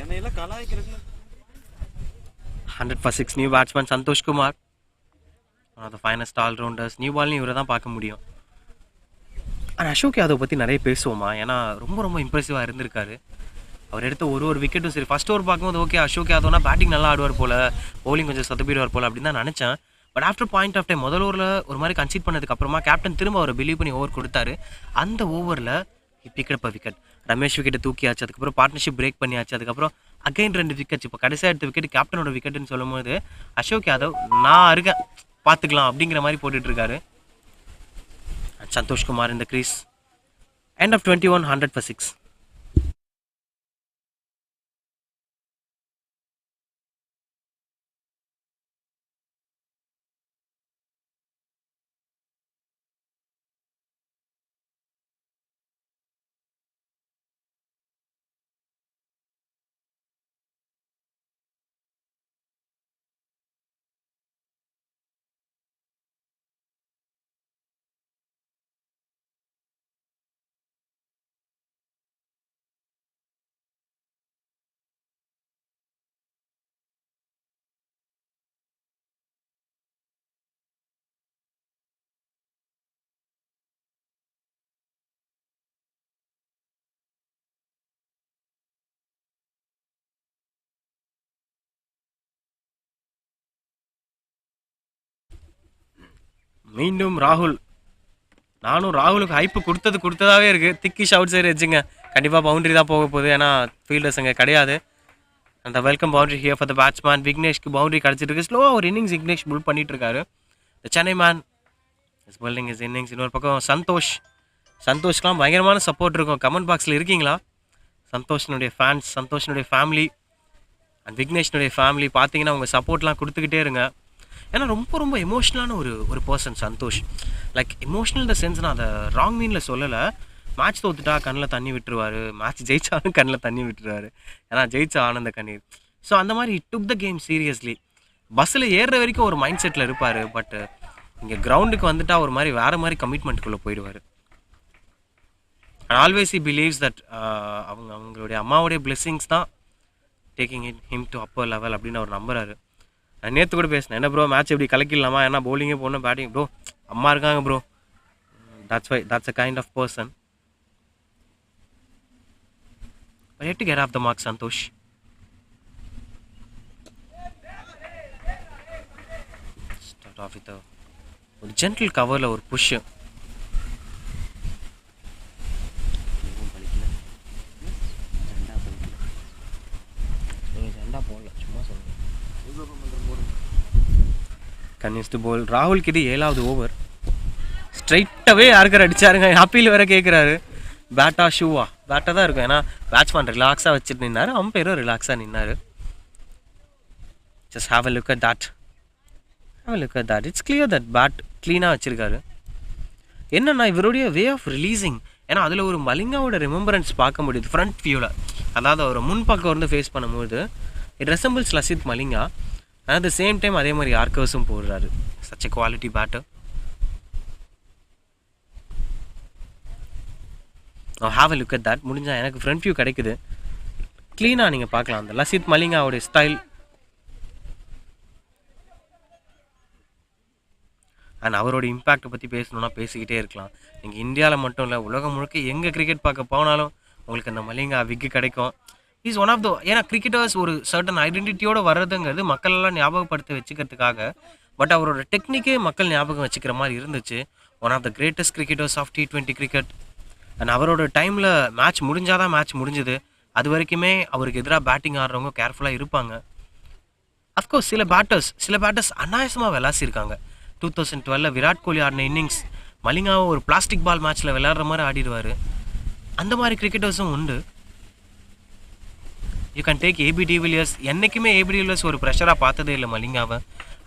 [SPEAKER 1] என்னையெல்லாம் கலாய்க்கிறது. 100 for 6 new batsman Santhosh Kumar, one of the finest allrounders. New பால்லையும் இவரை தான் பார்க்க முடியும். ஆனால் அசோக் யாதவ் பற்றி நிறைய பேசுவோமா, ஏன்னா ரொம்ப இம்ப்ரெசிவாக இருந்திருக்காரு. அவர் எடுத்த ஒரு விக்கெட்டும் சரி. ஃபர்ஸ்ட் ஓவர் பார்க்கும்போது ஓகே அசோக் யாதவ்னா பேட்டிங் நல்லா ஆடுவார் போல், பவுலிங் கொஞ்சம் சொதப்பிடுவார் போல் அப்படின்னு தான் நினச்சேன். But after point of time முதல் ஓவரில் ஒரு மாதிரி கன்சீட் பண்ணதுக்கு அப்புறமா கேப்டன் திரும்ப அவரை பிலீவ் பண்ணி ஓவர் கொடுத்தாரு. அந்த ஓவரில் பிக்கப் அ விக்கெட். ரமேஷ் விக்கெட்டை தூக்கியாச்சு. அதுக்கப்புறம் பார்ட்னர்ஷிப் பிரேக் பண்ணியாச்சு. அதுக்கப்புறம் அகைன் 2 விக்கெட்ஸ். இப்போ கடைசியாக எடுத்த விக்கெட் கேப்டனோட விக்கெட்டுன்னு சொல்லும்போது அசோக் யாதவ் நான் இருக்கேன் பார்த்துக்கலாம் அப்படிங்கிற மாதிரி போட்டுட்டு இருக்காரு. சந்தோஷ்குமார் இந்த கிரீஸ். End of 21, 100 for 6. மீண்டும் ராகுல். நானும் ராகுலுக்கு ஹைப்பு கொடுத்ததாவே இருக்கு. திக்கிஷ் அவுட் சைடு வச்சுங்க, கண்டிப்பாக பவுண்டரி தான் போக போகுது. ஏன்னா ஃபீல்டர்ஸ் அங்கே கிடையாது. அந்த welcome boundary here for the batsman. விக்னேஷ்க்கு பவுண்டரி கிடச்சிட்டு இருக்கு. ஸ்லோவாக ஒரு இன்னிங்ஸ் விக்னேஷ் புல் பண்ணிட்டு இருக்காரு. The Chennai man is building is innings. இன்னொரு பக்கம் சந்தோஷ்க்கெலாம் பயங்கரமான சப்போர்ட் இருக்கும். கமெண்ட் பாக்ஸில் இருக்கீங்களா? சந்தோஷனுடைய ஃபேன்ஸ், சந்தோஷனுடைய ஃபேமிலி அண்ட் விக்னேஷ்னுடைய ஃபேமிலி பார்த்தீங்கன்னா உங்கள் சப்போர்ட்லாம் கொடுத்துக்கிட்டே இருங்க. ஏன்னா ரொம்ப ரொம்ப எமோஷ்னலான ஒரு person Santhosh. Like emotional the sense, நான் அதை ராங் மீனில் சொல்லலை. மேட்ச் தோத்துட்டா கண்ணில் தண்ணி விட்டுருவார், மேட்ச் ஜெயிச்சாலும் கண்ணில் தண்ணி விட்டுருவார். ஏன்னா ஜெயிச்ச ஆனந்த கண்ணீர். ஸோ அந்த மாதிரி டுக் த கேம் சீரியஸ்லி. பஸ்ஸில் ஏறுற வரைக்கும் ஒரு மைண்ட் செட்டில் இருப்பார். பட் இங்கே கிரவுண்டுக்கு வந்துட்டா ஒரு மாதிரி வேறு மாதிரி கமிட்மெண்ட்டுக்குள்ளே போயிடுவார். And always he believes that அவங்களுடைய அம்மாவுடைய பிளெஸிங்ஸ் தான் taking it him to upper level அப்படின்னு அவர் நம்புறாரு. நான் நேற்று கூட பேசினேன், என்ன ப்ரோ மேட்ச் எப்படி கலக்கிடலாமா, ஏன்னா பவுலிங்கே போடணும் பேட்டிங் ப்ரோ, அம்மா இருக்காங்க bro. that's a kind of person. But you have to get off the mark, Santosh. Start off with ஒரு ஜென்டில் கவரில் ஒரு புஷ். கன்வின்ஸ் டு போல். ராகுல் கிட்ட 7வது ஓவர் ஸ்ட்ரைட்டாகவே யாருக்கார் அடிச்சாருங்க. ஹாப்பியில் வேற கேட்குறாரு, பேட்டா ஷூவா? பேட்டாக தான் இருக்கும். ஏன்னா பேட்ஸ்மேன் ரிலாக்ஸாக வச்சுட்டு நின்னாரு, அம்பையரும் ரிலாக்ஸாக நின்னாரு. Just have a look at that. It's clear that bat க்ளீனாக வச்சுருக்காரு. என்னன்னா இவருடைய வே ஆஃப் ரிலீஸிங், ஏன்னா அதில் ஒரு மலிங்காவோட ரிமெம்பரன்ஸ் பார்க்க முடியுது ஃப்ரண்ட் வியூவில். அதாவது அவர் முன்பக்கம் வந்து ஃபேஸ் பண்ணும்போது it resembles Lasith Malinga. At the same time அதே மாதிரி யார்கர்ஸும் போடுறாரு. Such a quality batter. Have a look at that. முடிஞ்சால் எனக்கு ஃப்ரண்ட் வியூ கிடைக்குது, க்ளீனாக நீங்கள் பார்க்கலாம் அந்த லசித் மலிங்காவோடைய ஸ்டைல். அண்ட் அவரோட இம்பேக்டை பற்றி பேசணுன்னா பேசிக்கிட்டே இருக்கலாம். நீங்கள் இந்தியாவில் மட்டும் இல்லை, உலகம் முழுக்க எங்கே கிரிக்கெட் பார்க்க போனாலும் உங்களுக்கு அந்த மலிங்கா விக்கு கிடைக்கும். இஸ் ஒன் ஆஃப் த, ஏன்னா கிரிக்கெட்டர்ஸ் ஒரு சர்டன் ஐடென்டிட்டியோடு வர்றதுங்கிறது மக்கள் எல்லாம் ஞாபகப்படுத்தி வச்சுக்கிறதுக்காக. பட் அவரோட டெக்னிக்கே மக்கள் ஞாபகம் வச்சுக்கிற மாதிரி இருந்துச்சு. One of the greatest cricketers of T20 cricket. அண்ட் அவரோட டைமில் மேட்ச் முடிஞ்சாதான் மேட்ச் முடிஞ்சுது. அது வரைக்குமே அவருக்கு எதிராக பேட்டிங் ஆடுறவங்க கேர்ஃபுல்லாக இருப்பாங்க. அஃப்கோர்ஸ் சில பேட்டர்ஸ் அநாயசமாக விளாசிருக்காங்க. 2012 விராட் கோலி ஆடின இன்னிங்ஸ் மலிங்காவை ஒரு பிளாஸ்டிக் பால் மேட்ச்சில் விளையாடுற மாதிரி ஆடிடுவார். அந்த மாதிரி கிரிக்கெட்டர்ஸும் உண்டு. You can take AB de Villiers. என்றைக்குமே ஏபி டிவிலியர்ஸ் ஒரு ப்ரெஷராக பார்த்ததே இல்லை மலிங்காவை.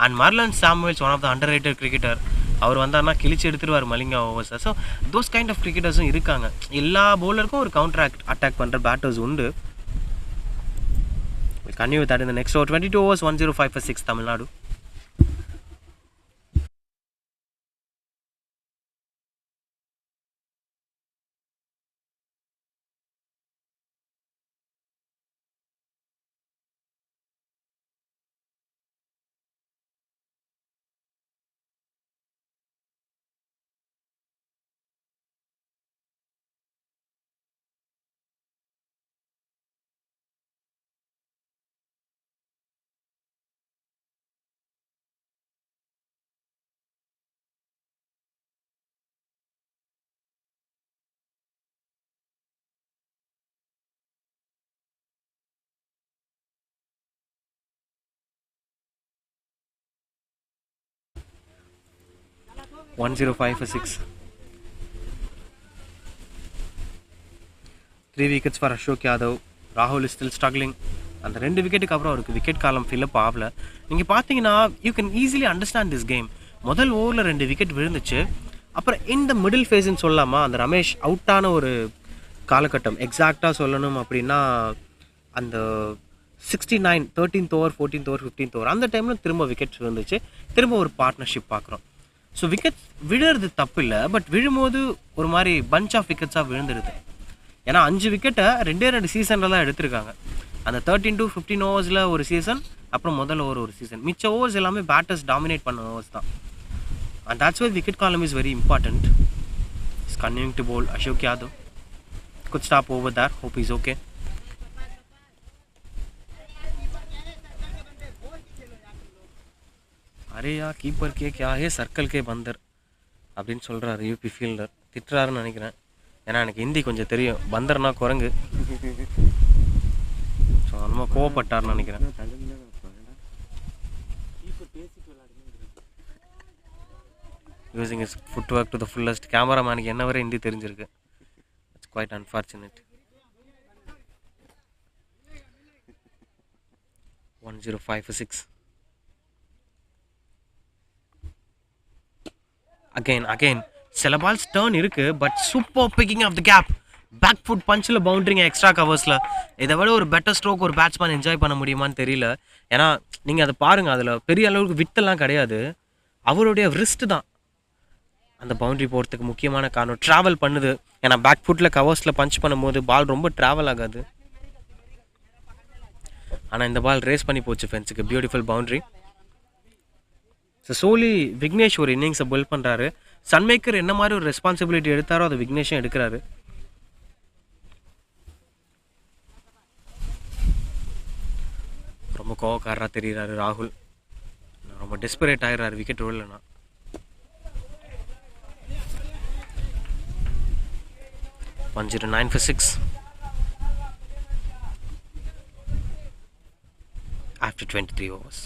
[SPEAKER 1] And Marlon Samuels one of the underrated cricketer. அவர் வந்தார்னா கிழிச்சு எடுத்துருவார் மலிங்கா ஓவர்ஸை. ஸோ தோஸ் கைண்ட் ஆஃப் கிரிக்கெட்டர்ஸும் இருக்காங்க. எல்லா பவுலருக்கும் ஒரு கவுண்டர் அட்டாக் பண்ணுற பேட்டர்ஸ் உண்டு. Continue with that in the next over. 22 overs, 105 for 6, Tamilnadu. 105 for 6. 3 wickets for Ashok Yadav. Rahul is still struggling. அந்த 2 விக்கெட்டுக்கு அப்புறம் அவருக்கு விக்கெட் காலம் ஃபில்லப் ஆகல. நீங்கள் பார்த்தீங்கன்னா you can easily understand this game. முதல் ஓவரில் 2 விக்கெட் விழுந்துச்சு. அப்புறம் இந்த மிடில் ஃபேஸ்ன்னு சொல்லலாமா, அந்த ரமேஷ் அவுட்டான ஒரு காலகட்டம் எக்ஸாக்டாக சொல்லணும் அப்படின்னா அந்த 69 13th over 14th over 15th over அந்த டைமில் திரும்ப விக்கெட்ஸ் விழுந்துச்சு. திரும்ப ஒரு பார்ட்னர்ஷிப் பார்க்குறோம். ஸோ விக்கெட்ஸ் விழுறது தப்பு இல்லை, பட் விழும்போது ஒரு மாதிரி பஞ்ச் ஆஃப் விக்கெட்ஸாக விழுந்துருது. ஏன்னா 5 விக்கெட்டை 2 சீசனில் தான் எடுத்திருக்காங்க. அந்த 13 to 15 ஓவர்ஸில் ஒரு சீசன், அப்புறம் முதல் ஓவர் ஒரு சீசன். மிச்ச ஓவர்ஸ் எல்லாமே பேட்டர்ஸ் டாமினேட் பண்ண ஓவர்ஸ் தான். And that's why wicket column is very important. He's continuing to bowl Ashok Yadav. Could stop over there. Hope he's okay. अरे यार कीपर के क्या है सर्कल के बंदर அப்படின்னு சொல்கிறாரு யூபி ஃபீல்டர். திட்டுறாருன்னு நினைக்கிறேன். ஏன்னா எனக்கு ஹிந்தி கொஞ்சம் தெரியும். பந்தர்னா குரங்கு. ஸோ நம்ம கோவப்பட்டார்னு நினைக்கிறேன். Using is footwork to the fullest. கேமராமேனுக்கு என்ன வரை ஹிந்தி தெரிஞ்சிருக்கு. It's quite unfortunate. 105 for 6. Again சில பால்ஸ் டர்ன் இருக்கு, but super picking of the gap. Back foot பஞ்சில் பவுண்டரிங்க எக்ஸ்ட்ரா கவர்ஸில். இதை விட ஒரு பெட்டர் ஸ்ட்ரோக் ஒரு பேட்ஸ்மேன் என்ஜாய் பண்ண முடியுமான்னு தெரியல. ஏன்னா நீங்கள் அதை பாருங்கள், அதில் பெரிய அளவுக்கு விட்டெல்லாம் கிடையாது. அவருடைய ரிஸ்ட் தான் அந்த பவுண்டரி போகிறதுக்கு முக்கியமான காரணம். ட்ராவல் பண்ணுது. ஏன்னா பேக் ஃபுட்டில் கவர்ஸில் பஞ்ச் பண்ணும்போது பால் ரொம்ப ட்ராவல் ஆகாது. ஆனால் இந்த பால் ரேஸ் பண்ணி போச்சு ஃபென்ஸுக்கு. Beautiful boundary. ஸோ சோலி விக்னேஷ் ஒரு இன்னிங்ஸை பில்ட் பண்ணுறாரு. சன்மேக்கர் என்ன மாதிரி ஒரு ரெஸ்பான்சிபிலிட்டி எடுத்தாரோ அதை விக்னேஷும் எடுக்கிறாரு. ரொம்ப கோவக்காரராக தெரிகிறாரு ராகுல். ரொம்ப desperate ஆகிடுறாரு wicket விடலன்னா. One 9 for 6 after 23 overs.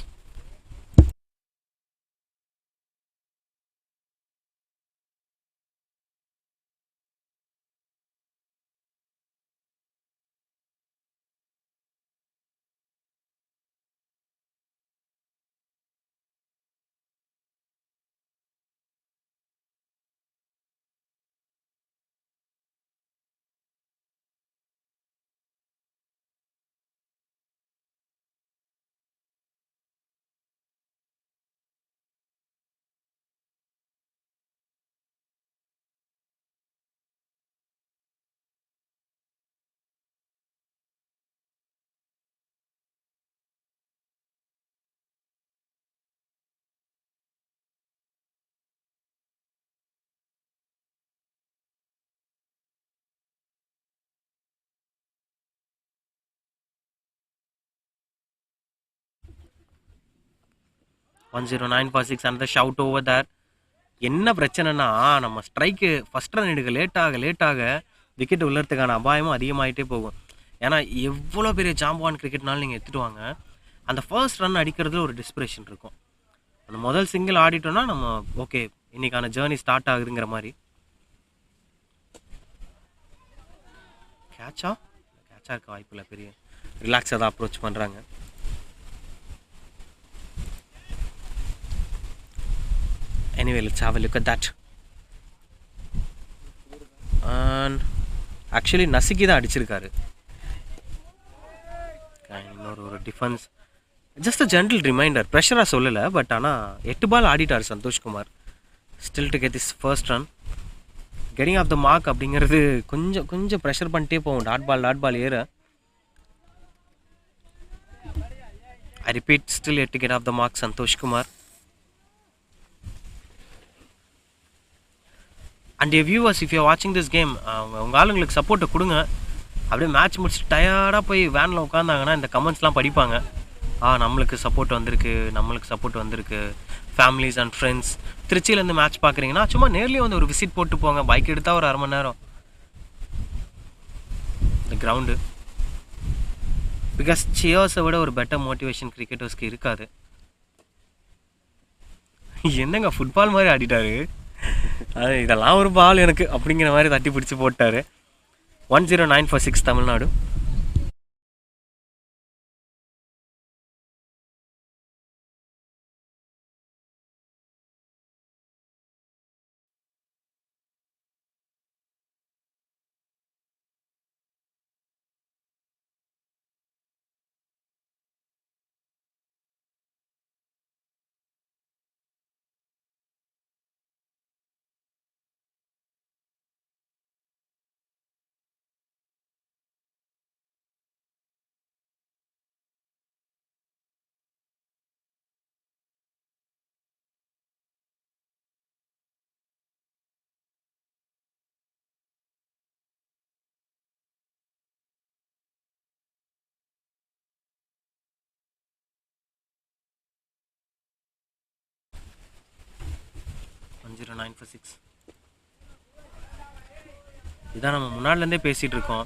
[SPEAKER 1] One 9 for 6 அந்த ஷவுட் ஓவர் தேர். என்ன பிரச்சனைனா நம்ம ஸ்ட்ரைக்கு ஃபஸ்ட் ரன் எடுக்க லேட்டாக விக்கெட் உள்ளறதுக்கான அபாயமும் அதிகமாகிட்டே போகும். ஏன்னா எவ்வளோ பெரிய ஜாம்பவான் கிரிக்கெட்னாலும் நீங்கள் எடுத்துகிட்டு வாங்க, அந்த ஃபர்ஸ்ட் ரன் அடிக்கிறதுல ஒரு டிஸ்பிரேஷன் இருக்கும். அந்த முதல் சிங்கிள் ஆடிட்டோம்னா நம்ம ஓகே இன்னைக்கான ஜேர்னி ஸ்டார்ட் ஆகுதுங்கிற மாதிரி. கேட்சா இருக்க வாய்ப்பு இல்லை. பெரிய ரிலாக்ஸாக தான் அப்ரோச் பண்ணுறாங்க. Anyway, let's have a look at that. And actually நசுக்கி தான் அடிச்சிருக்காரு. இன்னொரு defence. Just a gentle reminder. ப்ரெஷராக சொல்லலை, பட் ஆனால் 8 பால் ஆடிட்டார் Santhosh Kumar. Still to get this first run. Getting off the mark அப்படிங்கிறது கொஞ்சம் ப்ரெஷர் பண்ணிட்டே போகும். டாட் பால் ஏற. I repeat, still yet to get off the mark Santhosh Kumar. And a viewers, if you வாட்சிங் திஸ் கேம், உங்கள் ஆளுங்களுக்கு சப்போர்ட்டை கொடுங்க. அப்படியே மேட்ச் முடிச்சுட்டு டயர்டாக போய் வேனில் உட்காந்தாங்கன்னா இந்த கமெண்ட்ஸ்லாம் படிப்பாங்க. நம்மளுக்கு சப்போர்ட் வந்திருக்கு. ஃபேமிலிஸ் அண்ட் ஃப்ரெண்ட்ஸ் திருச்சியிலேருந்து மேட்ச் பார்க்குறீங்கன்னா சும்மா நேர்லேயே வந்து ஒரு விசிட் போட்டு போங்க. பைக் எடுத்தால் ஒரு 1/2 மணி நேரம் இந்த கிரவுண்டு. பிகாஸ் சியர்ஸை விட ஒரு பெட்டர் மோட்டிவேஷன் கிரிக்கெட்டர்ஸ்க்கு இருக்காது. என்னங்க ஃபுட்பால் மாதிரி ஆடிட்டாரு. அது இதெல்லாம் ஒரு பால் எனக்கு அப்படிங்கிற மாதிரி தட்டி பிடிச்சி போட்டார். 10946 தமிழ்நாடு. 10946. இதான் நம்ம முன்னாடிலேருந்தே பேசிகிட்டு இருக்கோம்.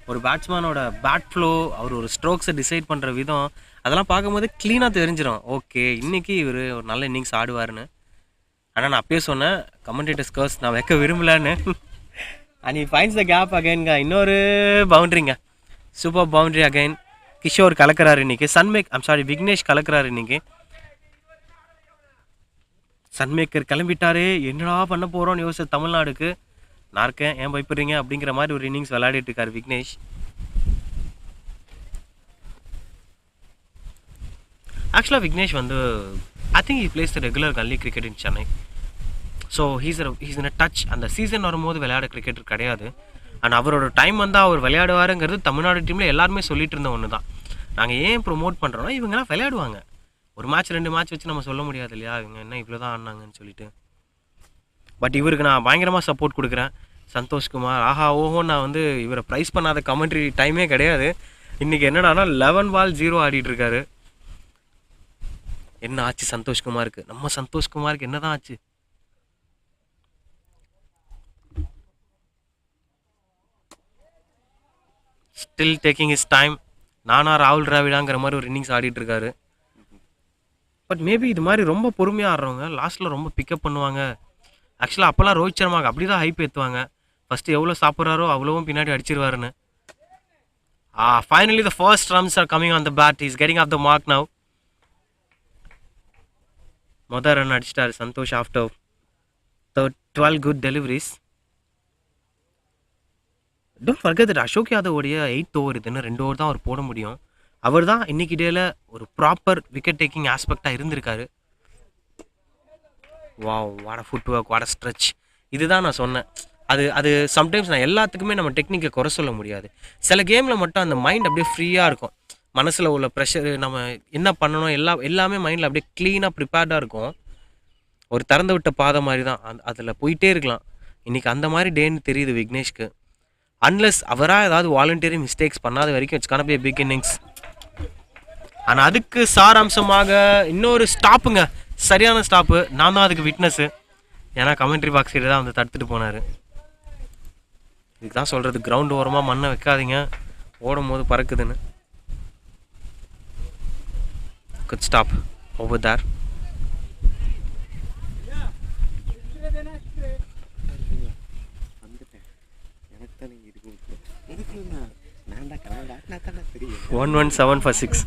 [SPEAKER 1] ஒரு பேட்ஸ்மேனோட பேட் ஃப்ளோ, அவர் ஒரு ஸ்ட்ரோக்ஸை டிசைட் பண்ணுற விதம், அதெல்லாம் பார்க்கும்போது க்ளீனாக தெரிஞ்சிடும். ஓகே, இன்னைக்கு இவர் ஒரு நல்ல இன்னிங்ஸ் ஆடுவார்னு. ஆனால் நான் அப்பயே சொன்னேன், கமெண்டேட்டர்ஸ் கர்ஸ் நான் வைக்க விரும்பலன்னு. And he finds the gap அகைன்ங்க. இன்னொரு பவுண்ட்ரிங்க, சூப்பர் பவுண்ட்ரி அகைன். கிஷோர் கலக்கிறாரு இன்னைக்கு. விக்னேஷ் கலக்கிறாரு இன்னைக்கு. சன்மேக்கர் கிளம்பிட்டாரு. என்னடா பண்ண போகிறோன்னு யோசிச்ச தமிழ்நாடுக்கு, நான் இருக்கேன் ஏன் பயப்படுறீங்க அப்படிங்கிற மாதிரி ஒரு இன்னிங்ஸ் விளையாடிட்டு இருக்காரு விக்னேஷ். ஆக்சுவலாக விக்னேஷ் வந்து I think he plays the regular gully cricket in Chennai. So he's in a touch. அந்த சீசன் வரும்போது விளையாட கிரிக்கெட்டர் கிடையாது. அண்ட் அவரோட டைம் வந்தால் அவர் விளையாடுவாருங்கிறது தமிழ்நாடு டீமில் எல்லாருமே சொல்லிட்டு இருந்த ஒன்று தான். நாங்கள் ஏன் ப்ரொமோட் பண்ணுறோன்னா இவங்கெல்லாம் விளையாடுவாங்க. ஒரு மேட்ச் 2 மேட்ச் வச்சு நம்ம சொல்ல முடியாது இல்லையா, இவங்க என்ன இவ்வளோ தான் ஆடினாங்கன்னு சொல்லிட்டு. பட் இவருக்கு நான் பயங்கரமாக சப்போர்ட் கொடுக்குறேன். சந்தோஷ்குமார் ஆஹா ஓஹோ, நான் வந்து இவரை ப்ரைஸ் பண்ணாத கமெண்ட்ரி டைமே கிடையாது. இன்றைக்கி என்னடானா 11 பால் 0 ஆடிட்டு இருக்காரு. என்ன ஆச்சு சந்தோஷ்குமாருக்கு? நம்ம சந்தோஷ்குமாருக்கு என்ன தான் ஆச்சு? Still taking is time. நானா ராகுல் டிராவிடாங்கிற மாதிரி ஒரு இன்னிங்ஸ் ஆடிட்டு இருக்காரு. பட் மேபி இது மாதிரி ரொம்ப பொறுமையாக ஆடுறவங்க லாஸ்ட்டில் ரொம்ப பிக்கப் பண்ணுவாங்க. ஆக்சுவலாக அப்போல்லாம் ரோஹித் சர்மாவுக்கு அப்படி தான் ஹைப் ஏற்றுவாங்க. ஃபஸ்ட்டு எவ்வளோ சாப்பிட்றாரோ அவ்வளோவும் பின்னாடி அடிச்சிருவாருன்னு. Finally the first runs are coming on the bat. He's getting off the mark now. மொதல் ரன் அடிச்சிட்டாரு Santhosh after 12 good deliveries. Don't forget that Ashok யாதவோடைய 8th ஓவர் இதுன்னு 2 ஓவர் தான் அவர் போட முடியும். அவர் தான் இன்னைக்கு டேல ஒரு ப்ராப்பர் விக்கெட் டேக்கிங் ஆஸ்பெக்டாக இருந்திருக்காரு. Wow, what a food work, what a stretch. இதுதான் நான் சொன்னேன். அது அது சம்டைம்ஸ் நான் எல்லாத்துக்குமே நம்ம டெக்னிக்கை குறை சொல்ல முடியாது. சில கேமில் மட்டும் அந்த மைண்ட் அப்படியே ஃப்ரீயாக இருக்கும். மனசில் உள்ள ப்ரெஷரு, நம்ம என்ன பண்ணணும் எல்லாமே மைண்டில் அப்படியே க்ளீனாக ப்ரிப்பேர்டாக இருக்கும். ஒரு திறந்து விட்ட பாதை மாதிரி தான், அதில் போயிட்டே இருக்கலாம். இன்றைக்கி அந்த மாதிரி டேன்னு தெரியுது விக்னேஷ்க்கு. அன்லெஸ் அவராக ஏதாவது வாலண்டியரி மிஸ்டேக்ஸ் பண்ணாத வரைக்கும் இட்ஸ் கான பி a பிக் இன்னிங்ஸ். ஆனால் அதுக்கு சாராம்சமாக இன்னொரு ஸ்டாப்புங்க, சரியான ஸ்டாப்பு. நான் தான் அதுக்கு விட்னஸ்ஸு. ஏன்னா கமெண்ட்ரி பாக்ஸ் கிட்ட தான் வந்து தடுத்துட்டு போனார். இதுக்கு தான் சொல்கிறது, கிரவுண்ட் ஓரமாக மண்ணை வைக்காதீங்க, ஓடும் போது பறக்குதுன்னு. Good stop over there. One 11746.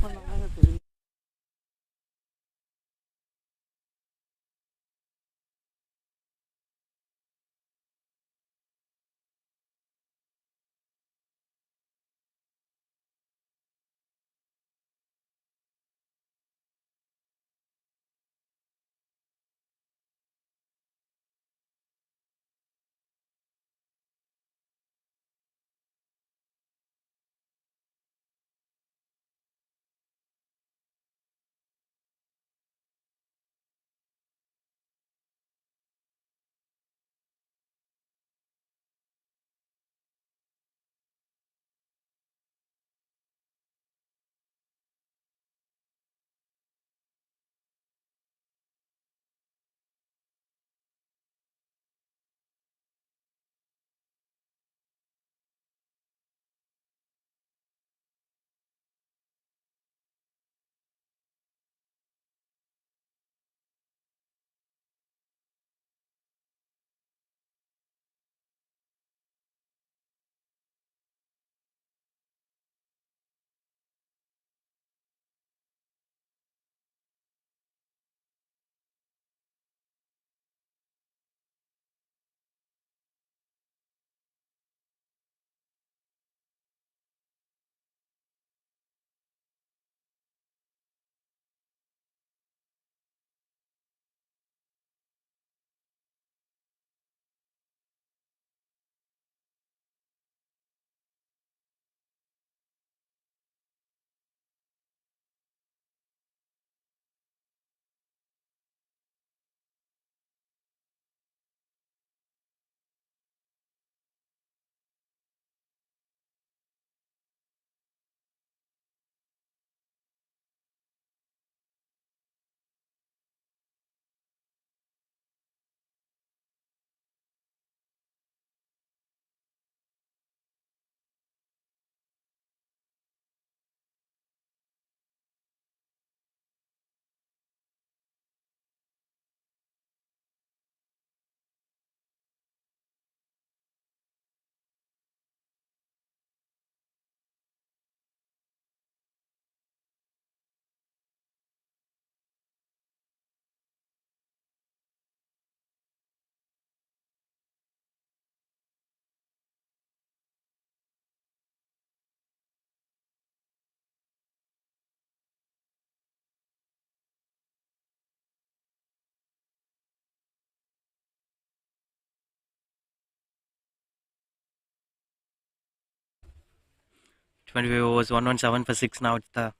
[SPEAKER 1] 25 overs, 117 for 6 now. It's the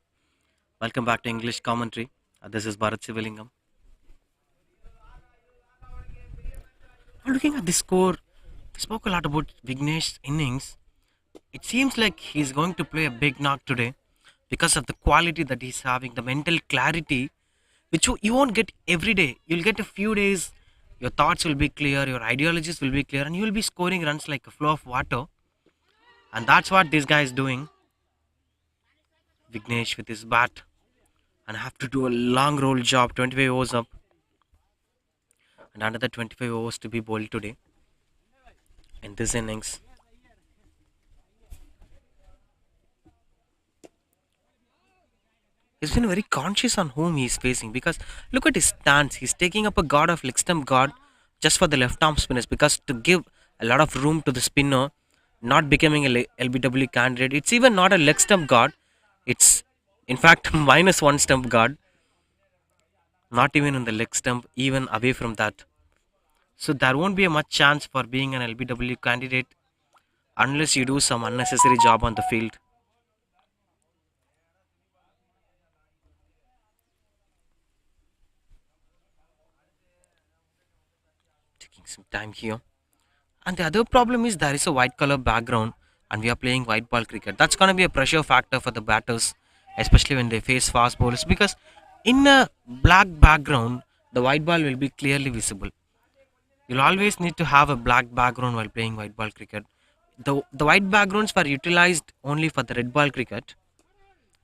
[SPEAKER 1] welcome back to English commentary. This is Bharat Sivalingam. Looking at the score, we spoke a lot about Vignesh's innings. It seems like he's going to play a big knock today because of the quality that he's having, the mental clarity, which you won't get every day. You'll get a few days, your thoughts will be clear, your ideologies will be clear, and you will be scoring runs like a flow of water. And that's what this guy is doing, Vignesh, with his bat. And have to do a long roll job, 25 overs up, and another 25 overs to be bowled today in this innings. He's been very conscious on whom he's facing because look at his stance. He's taking up a guard of leg stump guard just for the left arm spinners because to give a lot of room to the spinner, not becoming a LBW candidate. It's even not a leg stump guard. It's in fact minus one stump guard, not even in the leg stump, even away from that. So there won't be a much chance for being an LBW candidate unless you do some unnecessary job on the field. Taking some time here. And the other problem is there is a white color background and we are playing white ball cricket. That's going to be a pressure factor for the batters, especially when they face fast bowlers because in a black background, the white ball will be clearly visible. You'll always need to have a black background while playing white ball cricket. The white backgrounds were utilized only for the red ball cricket.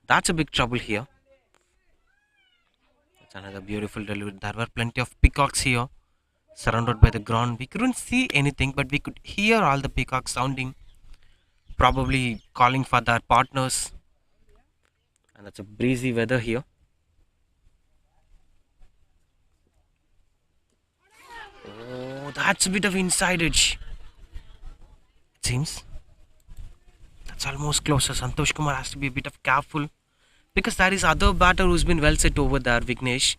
[SPEAKER 1] That's a big trouble here. That's another beautiful delivery. There were plenty of peacocks here surrounded by the ground. We couldn't see anything, but we could hear all the peacocks sounding, probably calling for their partners. And that's a breezy weather here. Oh, that's a bit of inside edge. It seems. That's almost closer. Santosh Kumar has to be a bit of careful because there is other batter who's been well set over there, Vignesh.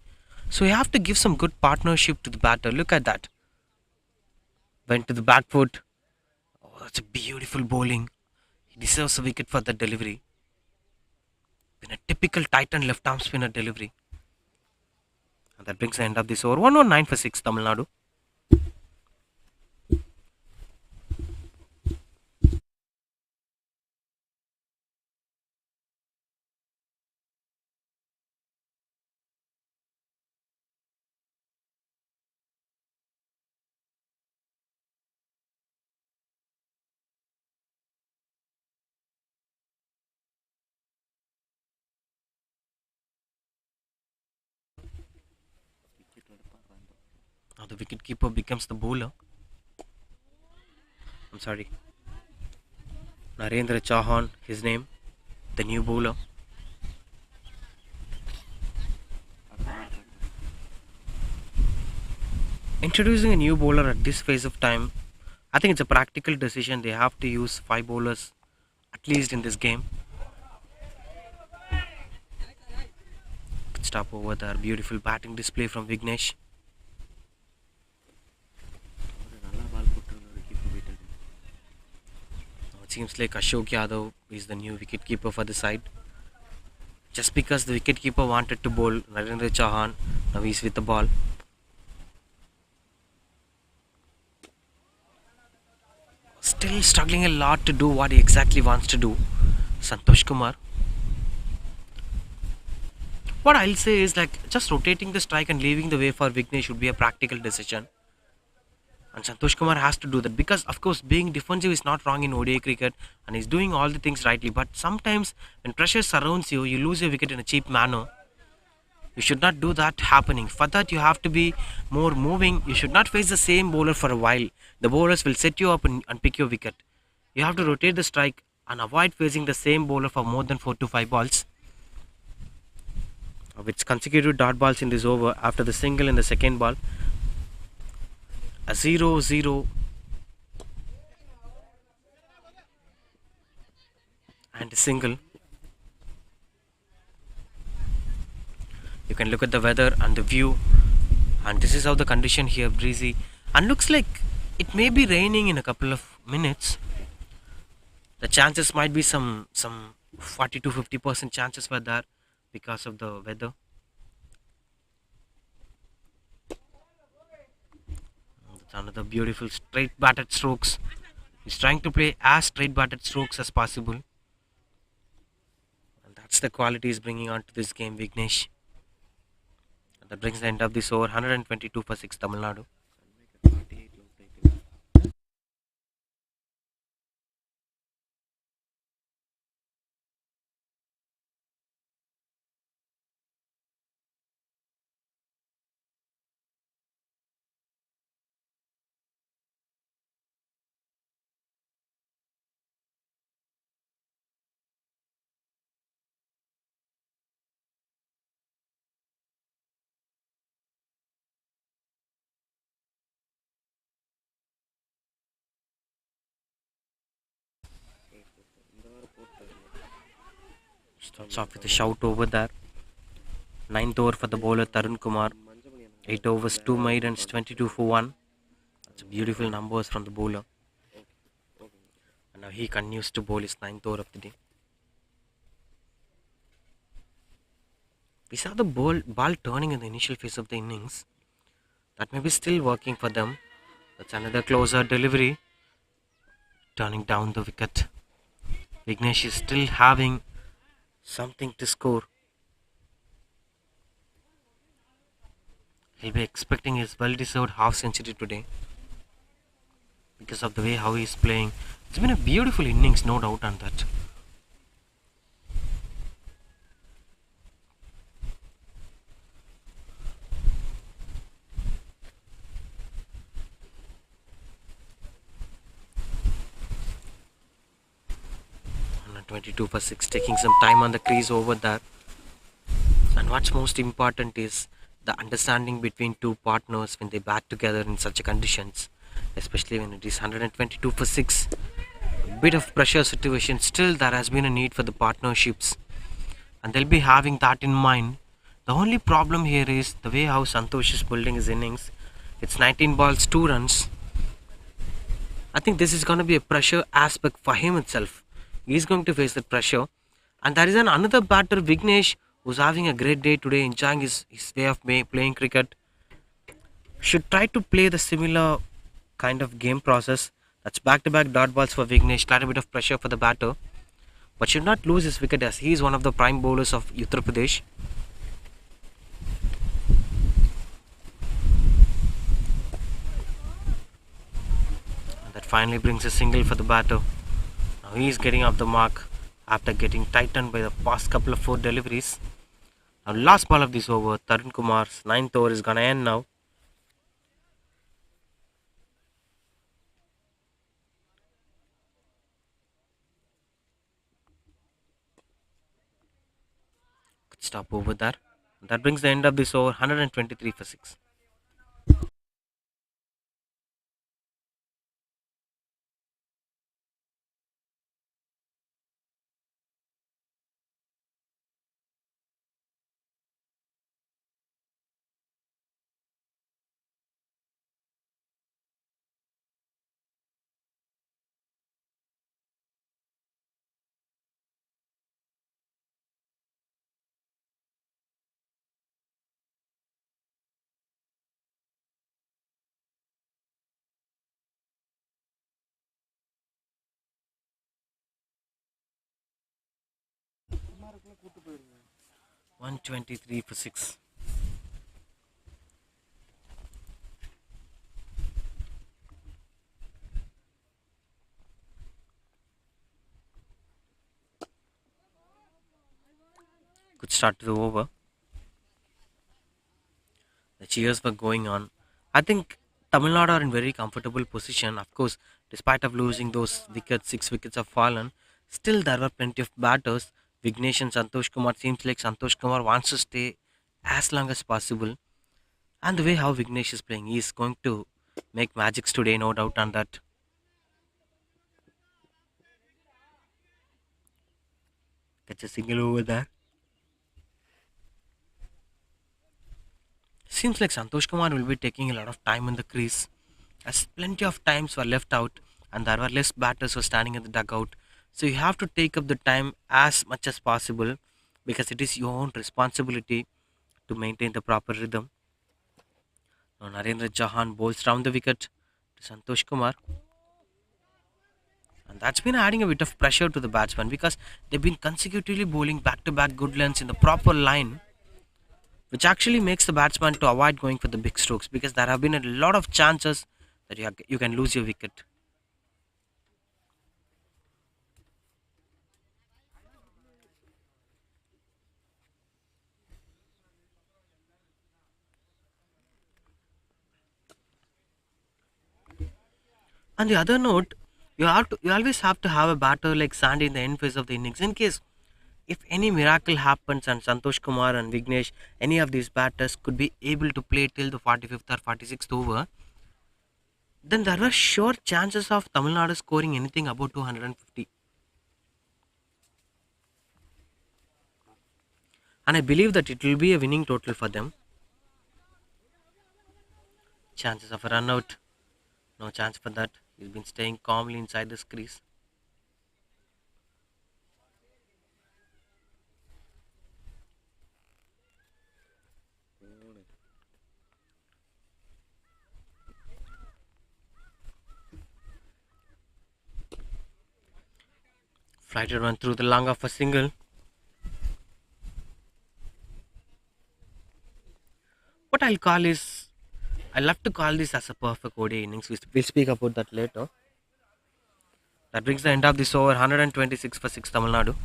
[SPEAKER 1] So you have to give some good partnership to the batter. Look at that. Went to the back foot. Oh, that's a beautiful bowling. He deserves a wicket for that delivery. Been a typical Titan left arm spinner delivery. And that brings the end of this over. 119 for 6, Tamil Nadu. Now the wicket keeper becomes the bowler. I'm sorry. Narendra Chauhan, his name, the new bowler. Introducing a new bowler at this phase of time, I think it's a practical decision. They have to use 5 bowlers at least in this game. Good stop over there. Beautiful batting display from Vignesh. Now it seems like Ashok Yadav is the new wicketkeeper for the side. Just because the wicketkeeper wanted to bowl Narendra Chauhan, now he's with the ball. Still struggling a lot to do what he exactly wants to do, Santosh Kumar. What I'll say is like just rotating the strike and leaving the way for Vignesh should be a practical decision. And Santosh Kumar has to do that because, of course, being defensive is not wrong in ODI cricket and he's doing all the things rightly. But sometimes when pressure surrounds you, you lose your wicket in a cheap manner. You should not do that happening. For that, you have to be more moving. You should not face the same bowler for a while. The bowlers will set you up and pick your wicket. You have to rotate the strike and avoid facing the same bowler for more than 4 to 5 balls. With consecutive dot balls in this over after the single in the second ball. A 0-0 and a single. You can look at the weather and the view, and this is how the condition here, breezy, and looks like it may be raining in a couple of minutes. The chances might be some 40 to 50% chances were there because of the weather. That's another beautiful straight batted strokes. He's trying to play as straight batted strokes as possible, and that's the quality he's bringing onto this game, Vignesh. That brings the end of this over 122 for 6 Tamil Nadu. Starts off with a shout over there. Ninth over for the bowler Tarun Kumar. 8 overs, 2 maidens, 22 for 1. That's beautiful numbers from the bowler. And now he continues to bowl his ninth over of the day. We saw the ball turning in the initial phase of the innings. That may be still working for them. That's another closer delivery. Turning down the wicket. Vignesh is still having something to score. He'll be expecting his well-deserved half century today because of the way how he's playing. It's been a beautiful innings, no doubt on that. And 22 for 6, taking some time on the crease over there. And what's most important is the understanding between two partners when they bat together in such a conditions, especially when it is 122 for 6. A bit of pressure situation, still there has been a need for the partnerships, and they'll be having that in mind. The only problem here is the way how Santosh is building his innings. It's 19 balls, 2 runs. I think this is going to be a pressure aspect for him itself. He's going to face that pressure. And there is another batter, Vignesh, who's having a great day today, enjoying his way of playing cricket. Should try to play the similar kind of game process. That's back to back dot balls for Vignesh, quite a bit of pressure for the batter. But should not lose his wicket as he is one of the prime bowlers of Uttar Pradesh. And that finally brings a single for the batter. Now he is getting off the mark after getting tightened by the past couple of 4 deliveries. Now last ball of this over, Tarun Kumar's ninth over is gonna end now. Good stop over there. That brings the end of this over, 123 for 6. One 23 for 6. Good start to the over. The cheers were going on. I think Tamil Nadu are in very comfortable position. Of course, despite of losing those wickets, 6 wickets have fallen. Still, there were plenty of batters. Vignesh and Santosh Kumar seems like Santosh Kumar wants to stay as long as possible. And the way how Vignesh is playing, he is going to make magics today, no doubt on that. Catch a single over there. Seems like Santosh Kumar will be taking a lot of time in the crease, as plenty of times were left out and there were less batters were standing in the dugout. So you have to take up the time as much as possible because it is your own responsibility to maintain the proper rhythm. Now, Narendra Jahan bowls round the wicket to Santosh Kumar, and that's been adding a bit of pressure to the batsman because they've been consecutively bowling back to back good lengths in the proper line, which actually makes the batsman to avoid going for the big strokes because there have been a lot of chances that you can lose your wicket. On the other note, you always have to have a batter like Sandy in the end phase of the innings in case if any miracle happens and Santosh Kumar and Vignesh, any of these batters could be able to play till the 45th or 46th over, then there were sure chances of Tamil Nadu scoring anything about 250. And I believe that it will be a winning total for them. Chances of a run out, no chance for that. He's been staying calmly inside the crease. Flighted one through the lung of a single. What I'll call is, I love to call this as a perfect ODI innings. We'll speak about that later. That brings the end of this over 126 for 6 Tamil Nadu.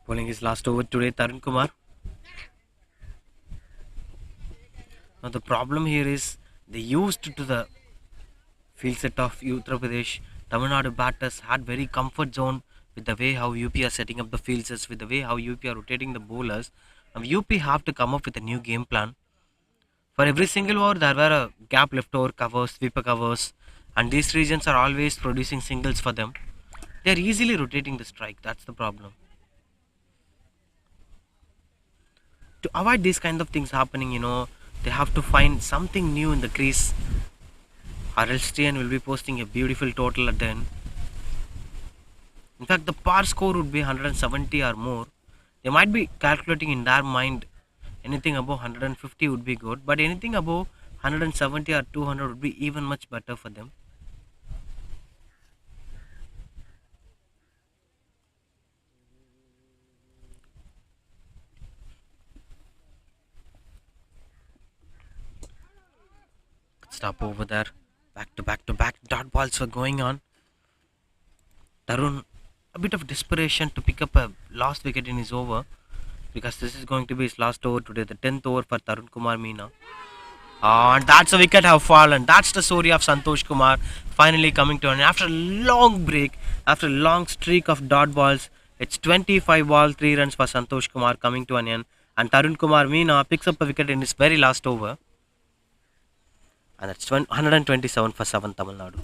[SPEAKER 1] Bowling his last over today, Tarun Kumar. Now the problem here is they used to the field set of Uttar Pradesh. Tamil Nadu batters had very comfort zone with the way how UP are setting up the field sets, with the way how UP are rotating the bowlers. Now UP have to come up with a new game plan. For every single over, there were a gap left over covers, sweeper covers, and these regions are always producing singles for them. They are easily rotating the strike. That's the problem. To avoid these kind of things happening, they have to find something new in the crease. Harrelstein will be posting a beautiful total at the end. In fact, the par score would be 170 or more. They might be calculating in their mind anything above 150 would be good, but anything above 170 or 200 would be even much better for them. Stop over there. Back to back dot balls were going on. Tarun, a bit of desperation to pick up a last wicket in his over because this is going to be his last over today, the 10th over for Tarun Kumar Meena. And that's a wicket have fallen. That's the story of Santosh Kumar finally coming to an end. After a long break, after a long streak of dot balls, it's 25 balls, 3 runs for Santosh Kumar coming to an end. And Tarun Kumar Meena picks up a wicket in his very last over. And that's 127 for 7 Tamil Nadu.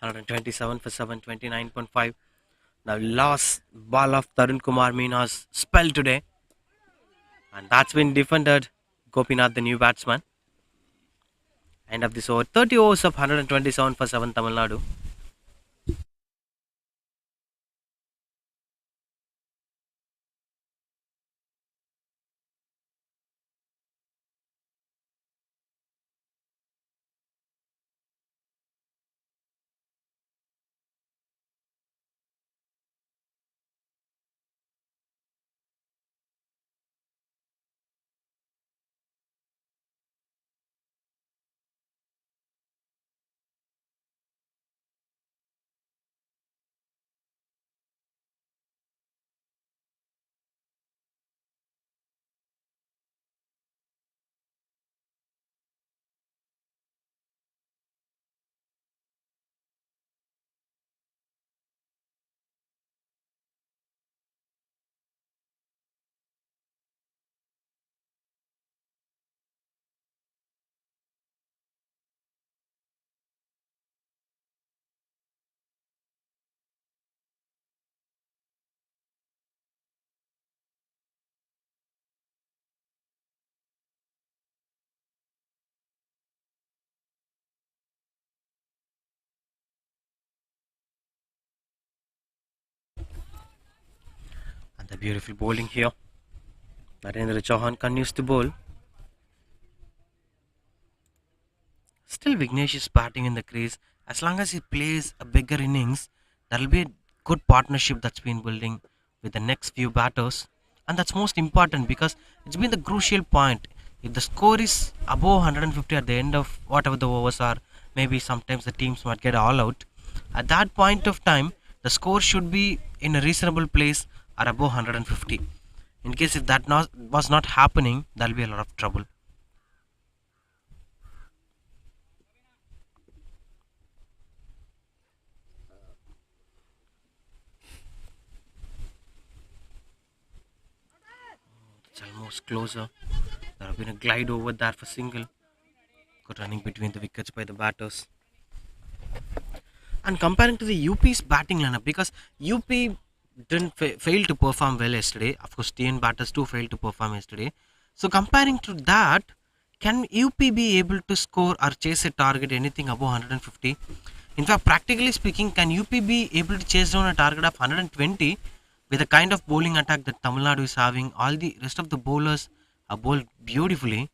[SPEAKER 1] 127 for 7, 29.5. Now, last ball of Tarun Kumar Meena's spell today, and that's been defended. Gopinath, the new batsman. End of this over. 30 overs of 127 for 7 Tamil Nadu. And the beautiful bowling here. Narendra Chauhan continues to bowl. Still, Vignesh is batting in the crease. As long as he plays a bigger innings, that'll be a good partnership that's been building with the next few batters. And that's most important because it's been the crucial point. If the score is above 150 at the end of whatever the overs are, maybe sometimes the teams might get all out. At that point of time, the score should be in a reasonable place or above 150. In case if that was not happening, there'll be a lot of trouble. It's almost closer. There have been a glide over there for single. Got running between the wickets by the batters. And comparing to the UP's batting lineup, because UP didn't fail to perform well yesterday. Of course, TN batters too failed to perform yesterday. So comparing to that, can UP be able to score or chase a target anything above 150? In fact, practically speaking, can UP be able to chase down a target of 120 with the kind of bowling attack that Tamil Nadu is having? All the rest of the bowlers are bowled beautifully.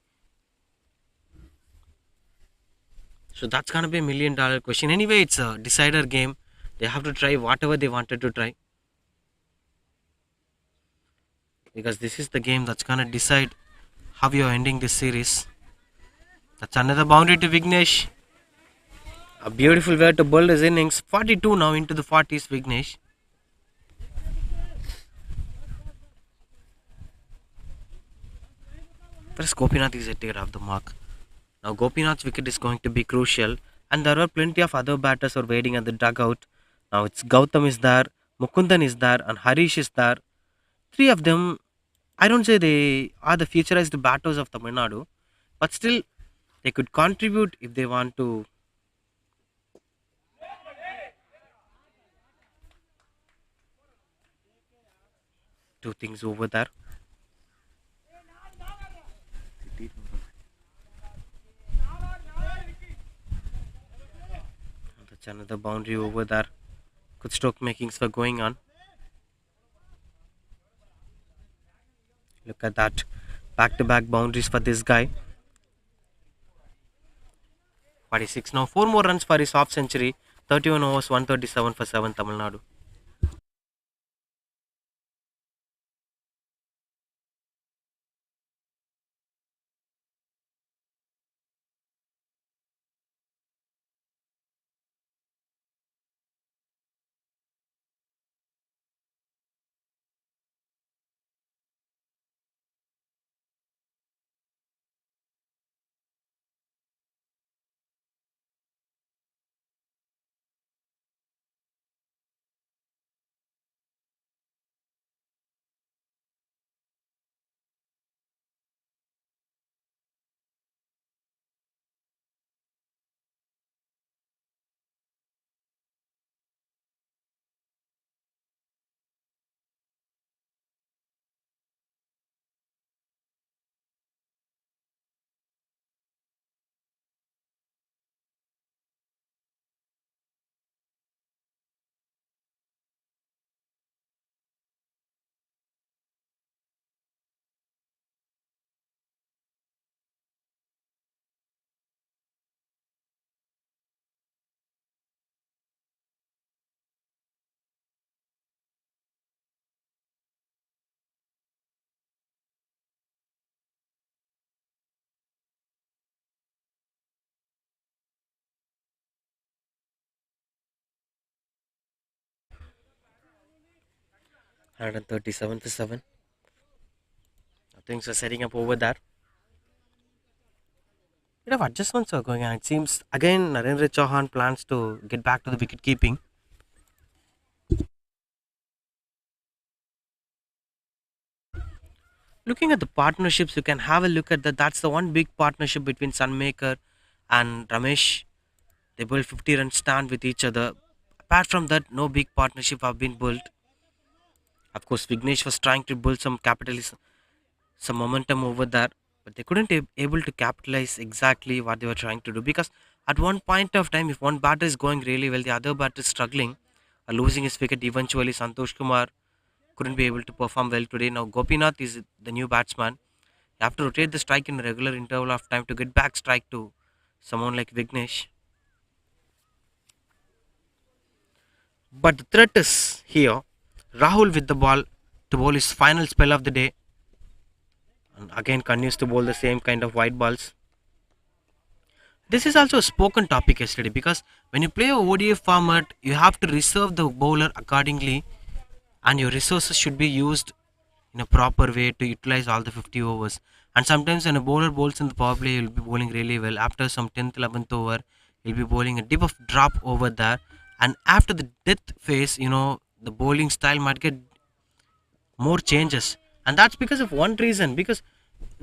[SPEAKER 1] So that's gonna be $1 million question. Anyway, it's a decider game. They have to try whatever they wanted to try because this is the game that's gonna decide how you're ending this series. That's another boundary to Vignesh. A beautiful way to build his innings. 42 now into the 40s, Vignesh. First, Gopinath is yet to get off the mark. Now, Gopinath's wicket is going to be crucial, and there are plenty of other batters who are waiting at the dugout. Now, it's Gautam is there, Mukundan is there, and Harish is there. Three of them, I don't say they are the futurized batters of Tamil Nadu, but still they could contribute if they want to do things over there. That's another boundary over there. Good stroke makings were going on. Look at that. Back to back boundaries for this guy. 46 now. Four more runs for his half century. 31 overs, 137 for 7 Tamil Nadu. 137 for 7. Things are setting up over there. Bit of adjustments are going on. It seems again Narendra Chauhan plans to get back to the wicket keeping. Looking at the partnerships, you can have a look at that. That's the one big partnership between Sunmaker and Ramesh. They built 50 run stand with each other. Apart from that, no big partnership have been built. Of course, Vignesh was trying to build some capitalism, some momentum over there, but they couldn't able to capitalize exactly what they were trying to do because at one point of time, if one batter is going really well, the other batter is struggling, losing his wicket. Eventually, Santosh Kumar couldn't be able to perform well today. Now, Gopinath is the new batsman. You have to rotate the strike in a regular interval of time to get back strike to someone like Vignesh. But the threat is here. Rahul with the ball to bowl his final spell of the day and again continues to bowl the same kind of white balls. This is also a spoken topic yesterday because when you play a ODI format, you have to reserve the bowler accordingly and your resources should be used in a proper way to utilize all the 50 overs. And sometimes when a bowler bowls in the power play, he'll be bowling really well. After some 10th, 11th over, he'll be bowling a dip of drop over there. And after the death phase, the bowling style might get more changes. And that's because of one reason. Because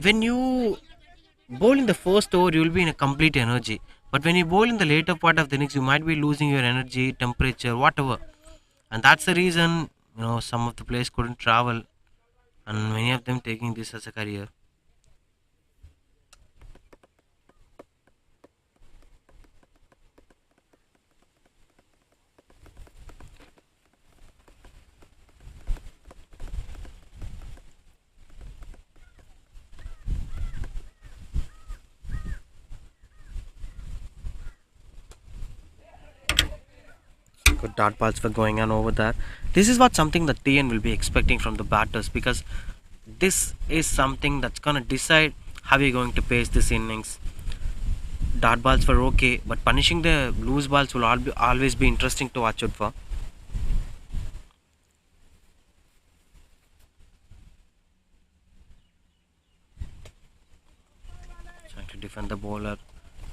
[SPEAKER 1] when you bowl in the first over, you will be in a complete energy. But when you bowl in the later part of the innings, you might be losing your energy, temperature, whatever. And that's the reason, some of the players couldn't travel and many of them taking this as a career. Good dot balls were going on over there. This is what something that TN will be expecting from the batters because this is something that's gonna decide how you're going to pace this innings. Dot balls were okay, but punishing the loose balls will always be interesting to watch out for. Trying to defend the bowler.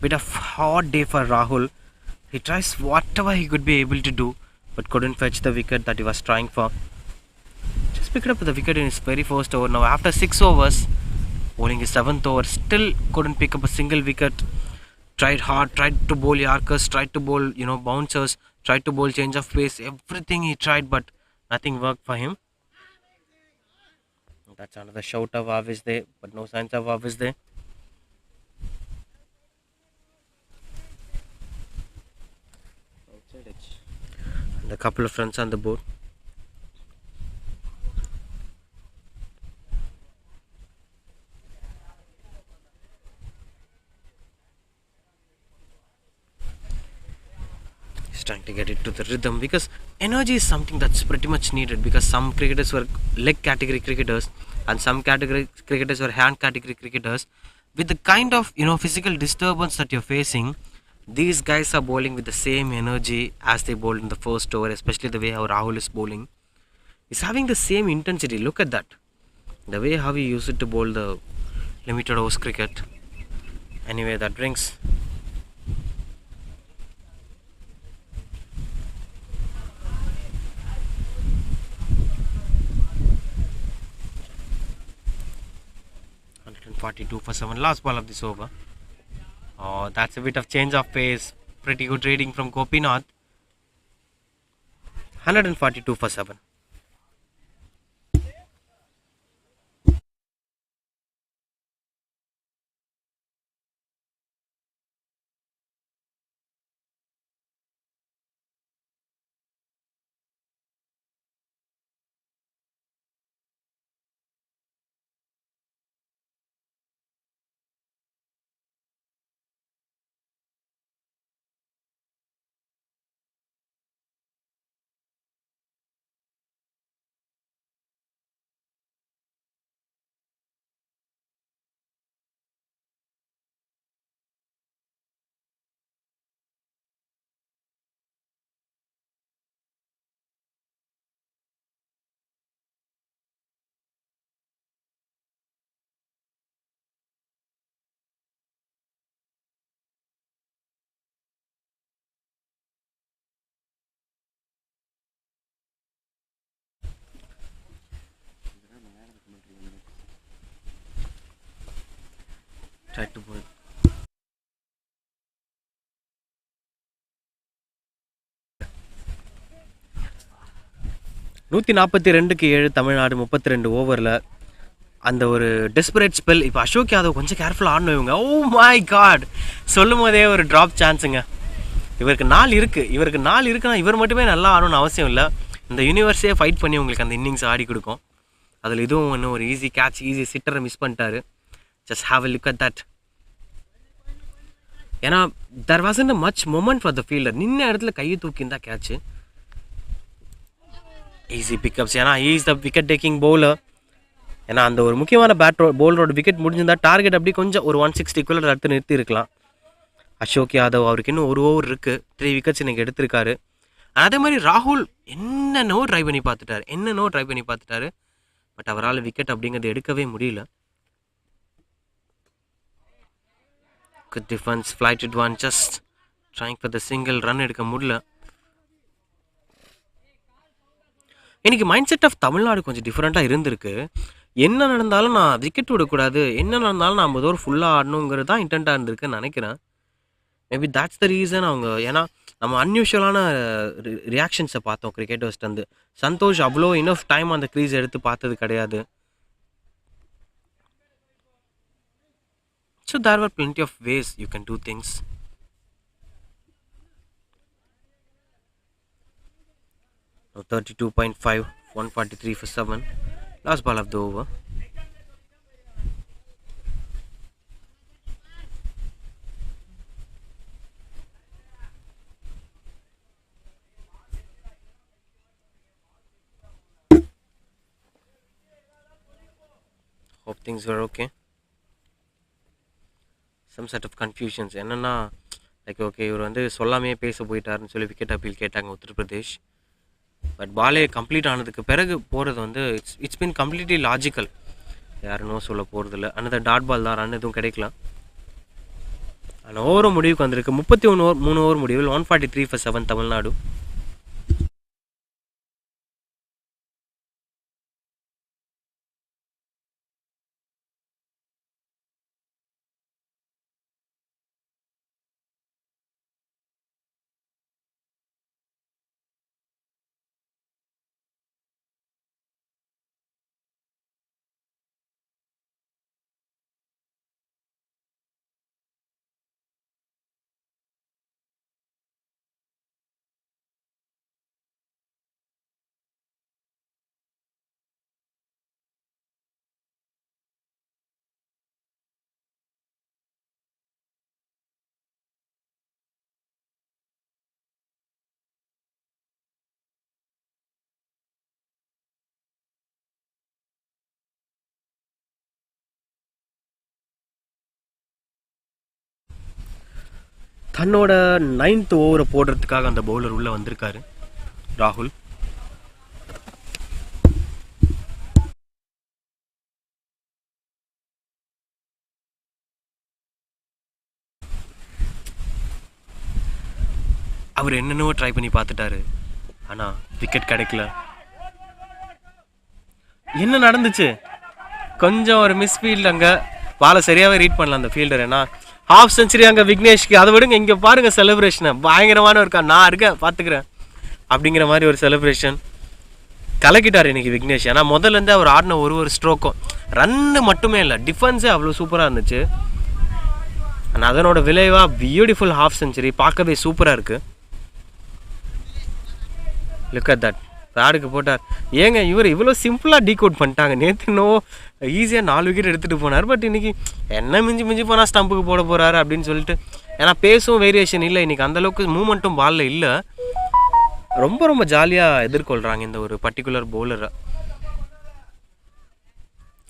[SPEAKER 1] Bit of hard day for Rahul. He tries whatever he could be able to do, but couldn't fetch the wicket that he was trying for. Just picked up the wicket in his very first over. Now after 6 overs, bowling his seventh over, still couldn't pick up a single wicket. Tried hard, tried to bowl Yorkers, tried to bowl bouncers, tried to bowl change of pace. Everything he tried, but nothing worked for him. That's another shout of Avis there, but no signs of Avis there. And a couple of runs on the board. He's trying to get it to the rhythm because energy is something that's pretty much needed because some cricketers were leg category cricketers and some category cricketers were hand category cricketers. With the kind of physical disturbance that you're facing, these guys are bowling with the same energy as they bowled in the first over, especially the way how Rahul is bowling. He's having the same intensity. Look at that. The way how he used it to bowl the limited overs cricket. Anyway, that brings 142 for 7. Last ball of this over. Oh, that's a bit of change of pace. Pretty good reading from Gopinath. 142 for 7. Try to pull. 142-7 Tamil Nadu 32 ஓவரில் அந்த ஒரு desperate spell. இப்போ அசோக் யாதவ் கொஞ்சம் careful ஆடணும் இவங்க. Oh my God, சொல்லும் போதே ஒரு ட்ராப் சான்ஸுங்க. இவருக்கு நாள் இருக்குன்னா இவர் மட்டுமே நல்லா ஆடணும்னு அவசியம் இல்லை. இந்த யூனிவர்ஸே ஃபைட் பண்ணி உங்களுக்கு அந்த இன்னிங்ஸ் ஆடி கொடுக்கும். அதில் இதுவும் இன்னும் ஒரு ஈஸி கேட்ச், ஈஸி சிட்டரை மிஸ் பண்ணிட்டாரு. Just have a look at that. ஏன்னா there wasn't a much moment for the fielder. நின்ன இடத்துல கையை தூக்கியிருந்தா கேட்ச்சு. Easy pickups. ஏன்னா he is the wicket taking bowler. ஏன்னா அந்த ஒரு முக்கியமான பவுலரோட விக்கெட் முடிஞ்சிருந்தா டார்கெட் அப்படி கொஞ்சம் ஒரு 160 அடுத்து நிறுத்தி இருக்கலாம். அசோக் யாதவ் அவருக்கு இன்னும் ஒரு ஓவர் இருக்குது. 3 விக்கெட்ஸ் இன்றைக்கி எடுத்திருக்காரு. அதே மாதிரி ராகுல் என்னென்னவோ ட்ரை பண்ணி பார்த்துட்டாரு. பட் அவரால் விக்கெட் அப்படிங்கிறது எடுக்கவே முடியல. Good defence, ஃப்ளைட்டட் one, just trying for the single. Run எடுக்க முடியல. இன்னைக்கு மைண்ட் செட் ஆஃப் தமிழ்நாடு கொஞ்சம் டிஃப்ரெண்ட்டாக இருந்திருக்கு. என்ன நடந்தாலும் நான் விக்கெட் விடக்கூடாது, என்ன நடந்தாலும் நான் 50 ஓவர் ஃபுல்லாக ஆடணுங்கிறது தான் இன்டென்ட்டாக இருந்திருக்குன்னு நினைக்கிறேன். Maybe that's the reason. அவங்க ஏன்னா நம்ம அன்யூஷுவலான ரியாக்ஷன்ஸை பார்த்தோம் கிரிக்கெட்டர்ஸ்ட்டு வந்து. சந்தோஷ் அவ்வளோ இனஃப் டைம் அந்த க்ரீஸ் எடுத்து பார்த்தது கிடையாது. So there were plenty of ways you can do things. Now 32.5, 143 for 7. Last ball of the over. Hope things were okay. Some set of confusions. என்னன்னா லைக் ஓகே இவர் வந்து சொல்லாமே பேச போயிட்டாருன்னு சொல்லி விக்கெட் அப்பீல் கேட்டாங்க உத்தர் பிரதேஷ். பட் பாலே கம்ப்ளீட் ஆனதுக்கு பிறகு போகிறது வந்து இட்ஸ் பின் கம்ப்ளீட்லி லாஜிக்கல். யாருன்னோ சொல்ல போகிறதில்ல. அந்த டாட் பால் தான், ரன் எதுவும் கிடைக்கலாம். ஆனால் ஓவரும் முடிவுக்கு வந்திருக்கு. 33 ஓவர் முடிவில் 143 for 7 தமிழ்நாடு. தன்னோட 9th ஓவரை போடுறதுக்காக அந்த பவுலர் உள்ளே வந்திருக்காரு ராகுல். அவர் என்னென்னவோ ட்ரை பண்ணி பார்த்துட்டாரு, ஆனால் விக்கெட் கிடைக்கல. என்ன நடந்துச்சு? கொஞ்சம் ஒரு மிஸ்ஃபீல்டு. அங்கே பாலை சரியாகவே ரீட் பண்ணல அந்த ஃபீல்டர். ஏன்னா ஹாஃப் செஞ்சுரி அங்கே விக்னேஷ்க்கு. அதை விடுங்க, இங்கே பாருங்கள் செலிப்ரேஷனை. பயங்கரமான இருக்கா, நான் இருக்கேன் பார்த்துக்கிறேன் அப்படிங்கிற மாதிரி ஒரு செலிப்ரேஷன். கலக்கிட்டார் இன்னைக்கு விக்னேஷ். ஏன்னா முதல்லேருந்து அவர் ஆடின ஒரு ஸ்ட்ரோக்கும் ரன்னு மட்டுமே இல்லை, டிஃபென்ஸே அவ்வளோ சூப்பராக இருந்துச்சு. ஆனால் அதனோட விளைவாக பியூட்டிஃபுல் ஹாஃப் செஞ்சுரி பார்க்கவே சூப்பராக இருக்குது. Look at that. பேடுக்கு போட்டார். ஏங்க இவர் இவ்வளோ சிம்பிளாக டீகோட் பண்ணிட்டாங்க. நேற்று இன்னும் ஈஸியாக 4 விக்கெட் எடுத்துகிட்டு போனார். பட் இன்றைக்கி என்ன மிஞ்சி போனால் ஸ்டம்புக்கு போட போகிறாரு அப்படின்னு சொல்லிட்டு. ஏன்னா பேஸும் வேரியேஷன் இல்லை இன்றைக்கி, அந்தளவுக்கு மூமெண்ட்டும் பாலில் இல்லை. ரொம்ப ஜாலியாக எதிர்கொள்கிறாங்க இந்த ஒரு பர்டிகுலர் பவுலரை.